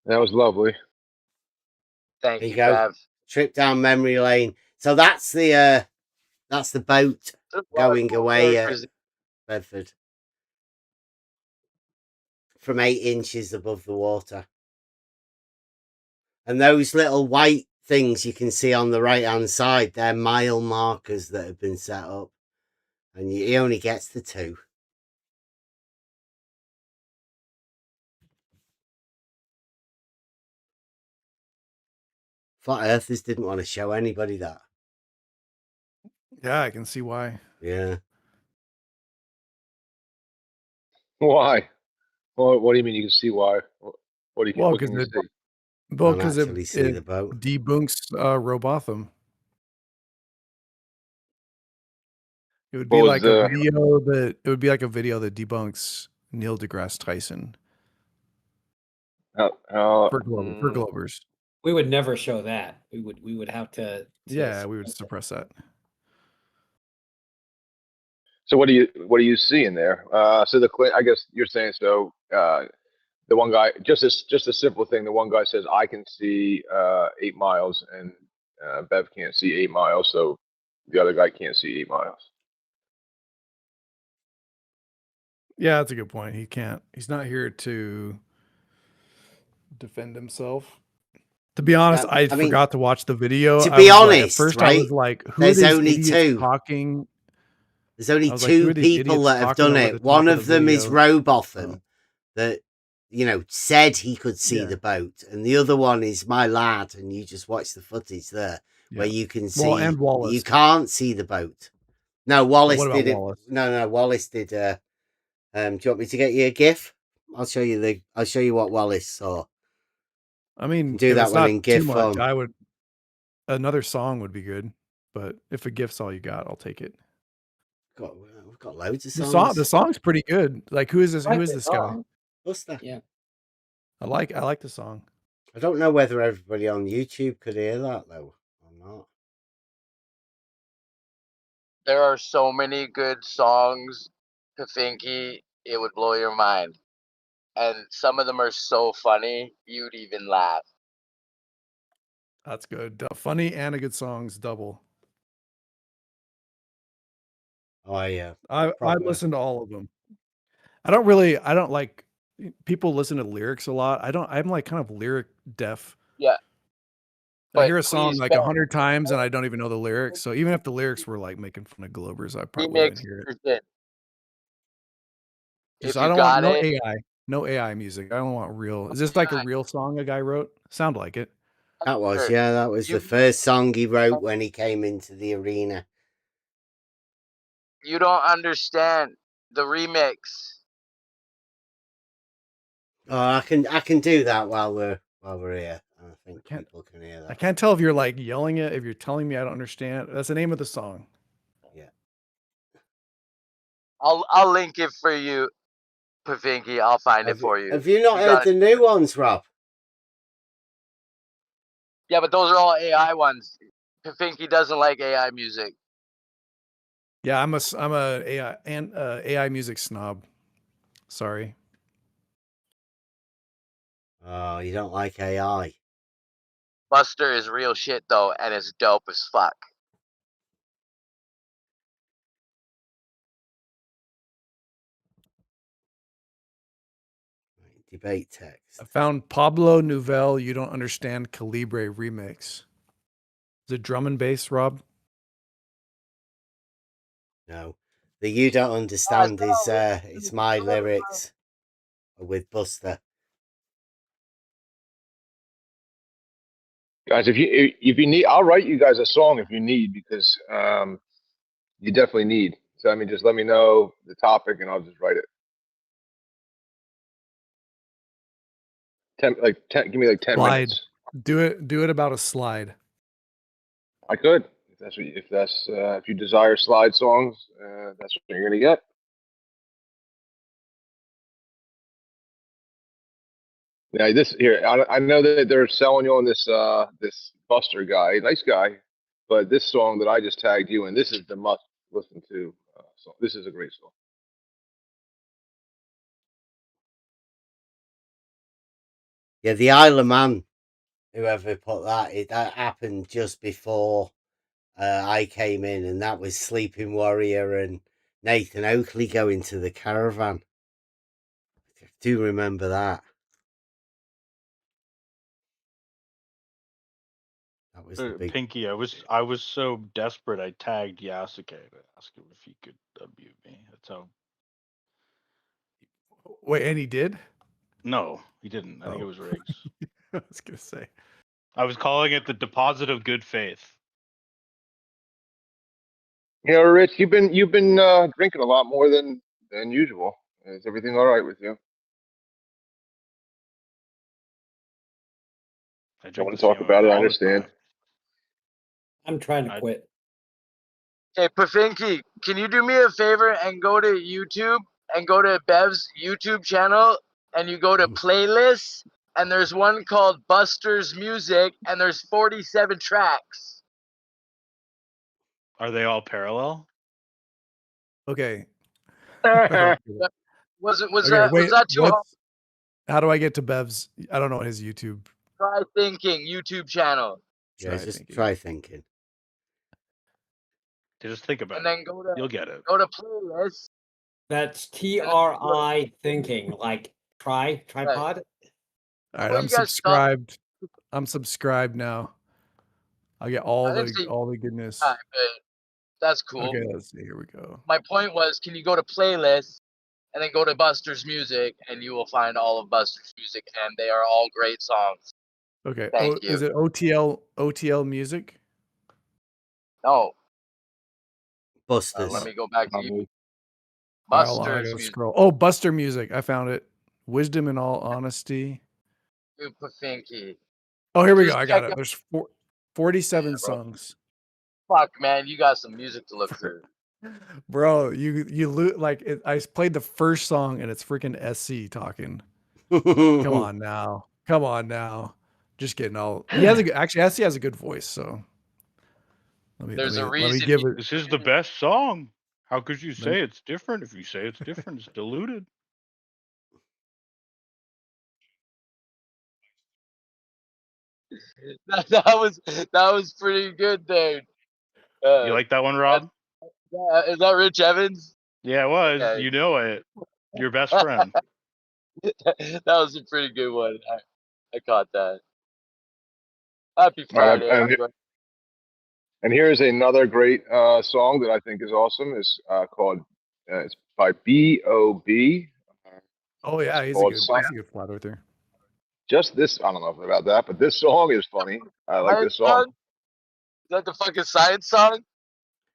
That was lovely. There you go. Bev. Trip down memory lane. So that's the boat going away at Bedford from 8 inches above the water. And those little white things you can see on the right hand side, they're mile markers that have been set up. And he only gets the 2. Flat Earthers didn't want to show anybody that. Yeah, I can see why. Yeah. Why? Well, what do you mean? You can see why? What do you? Well, What because can you see? well, Can't because actually see it the boat. debunks Robotham. It would What be was like the? it would be like a video that debunks Neil deGrasse Tyson How? for Globers. We would never show that. We would have to Yeah, we would suppress that. So what do you see in there? So I guess you're saying so. The one guy, just a simple thing. The one guy says, "I can see 8 miles," and Bev can't see 8 miles, so the other guy can't see 8 miles. Yeah, that's a good point. He can't. He's not here to defend himself. To be honest, I I mean, forgot to watch the video. To be honest, at first right? I was like, "Who There's are these only idiots 2 talking?" There's only I was like, "Who 2 are these people idiots that have talking done over it. the One top of them is video?" Robotham, that said he could see Yeah. the boat, and the other one is my lad, and you just watch the footage there where Yeah. you can see. Well, and Wallace. You can't see the boat. No, Well, Wallace what about did it. Wallace? No, Wallace did. Do you want me to get you a GIF? I'll show you what Wallace saw. I mean, Do if that it's one not in too GIF much, form. another song would be good. But if a GIF's all you got, I'll take it. We've got loads of The songs. the song's pretty good. Like, who is this? I like Who is the this guy? song. Buster. Yeah. I like the song. I don't know whether everybody on YouTube could hear that though or not. There are so many good songs, Kafinki, it would blow your mind. And some of them are so funny, you'd even laugh. That's good. Funny and a good song's double. Oh yeah. I listen to all of them. I don't like people listen to lyrics a lot. I'm like kind of lyric deaf. Yeah. I hear a But song please, like 100 times and I don't even know the lyrics. So even if the lyrics were like making fun of Globers, I probably wouldn't remix even hear it. your shit. Just If I you don't want got it, no AI music. I don't want real. Is this like a real song a guy wrote? Sound like it. That was, sure. yeah, that was the first song he wrote when he came into the arena. You don't understand the remix. Oh, I can do that while we're here. I think people can hear that. I can't tell if you're like yelling it, if you're telling me I don't understand. That's the name of the song. Yeah. I'll link it for you, Pavinky. I'll find it for you. Have you not heard got the new ones, Rob? Yeah, but those are all AI ones. Pavinky doesn't like AI music. Yeah, I'm a AI and AI music snob. Sorry. Oh, you don't like AI? Buster is real shit though, and it's dope as fuck. Debate text. I found Pablo Nouvelle, You Don't Understand Calibre remix. Is it drum and bass, Rob? No. The You Don't Understand is it's my lyrics with Buster. Guys, if you need, I'll write you guys a song if you need, because you definitely need. So I mean, just let me know the topic and I'll just write it. 10, give me like 10 Slide. minutes. Do it about a slide. I could, if you desire slide songs, that's what you're gonna get. Yeah, I know that they're selling you on this this Buster guy, nice guy, but this song that I just tagged you in, this is the must listen to song. This is a great song. Yeah, the Isle of Man, whoever put that happened just before I came in, and that was Sleeping Warrior and Nathan Oakley going to the caravan. I do remember that. That was the big Pinky. I was so desperate I tagged Yasuke to ask him if he could unmute me. That's how. Wait, and he did? No, he didn't. I think it was Riggs. I was gonna say. I was calling it the deposit of good faith. You know, Rich, you've been drinking a lot more than usual. Is everything all right with you? I don't want to talk about it. I understand. I'm trying to quit. Hey, Pavinky, can you do me a favor and go to YouTube and go to Bev's YouTube channel and you go to playlists and there's one called Buster's Music and there's 47 tracks. Are they all parallel? Okay. Was Okay, wait, that too hard? How do I get to Bev's? I don't know his YouTube. Try Thinking YouTube channel. Yeah, just try thinking. Just think about and then go to You'll get it. Go to playlist. That's TRI thinking, like tripod. All right, I'm subscribed. I'm subscribed now. I get all the goodness. Right, that's cool. Okay, let's see. Here we go. My point was, can you go to playlist and then go to Buster's Music and you will find all of Buster's music and they are all great songs. Okay. Thank you. Is it OTL music? No. Buster's. Let me go back to you. All right, hold on, I Buster's gotta music. scroll. Oh, Buster music. I found it. Wisdom in all honesty. Pavinky. Oh, here we go. Just I got check it. There's 47 songs. Fuck, man, you got some music to look through. Bro, I played the first song and it's freaking SC talking. Come on now. Come on now. Just getting all. He has actually SC has a good voice, so let me give it. This is the best song. How could you say it's different? If you say it's different, it's diluted. that was pretty good, dude. You like that one, Rob? Is that Rich Evans? Yeah, it was. Okay. You know it. Your best friend. That was a pretty good one. I caught that. Happy All right, Friday, and, everybody. and here's another great song that I think is awesome. It's called it's by B.O.B. Oh yeah, It's he's a called good flat earther. Just this. I don't know about that, but this song is funny. I like Science this song. song? Is that the fucking science song?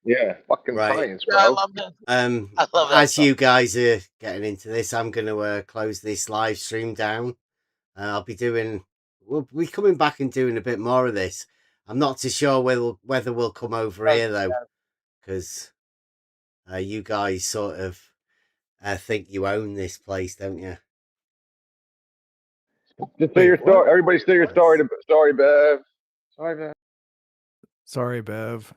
Yeah, fucking Right. science, Yeah, I bro. love that. I love that As song. you guys are getting into this, I'm going to close this live stream down. I'll be doing. We'll be coming back and doing a bit more of this. I'm not too sure whether we'll come over here though, because you guys sort of think you own this place, don't you? Just say your story. Everybody say your story. Sorry, Bev. Sorry, Bev. Sorry, Bev.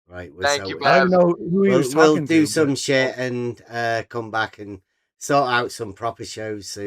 Right. Thank you, I don't Bev. even know who he was We'll talking do to. some shit and come back and sort out some proper shows soon.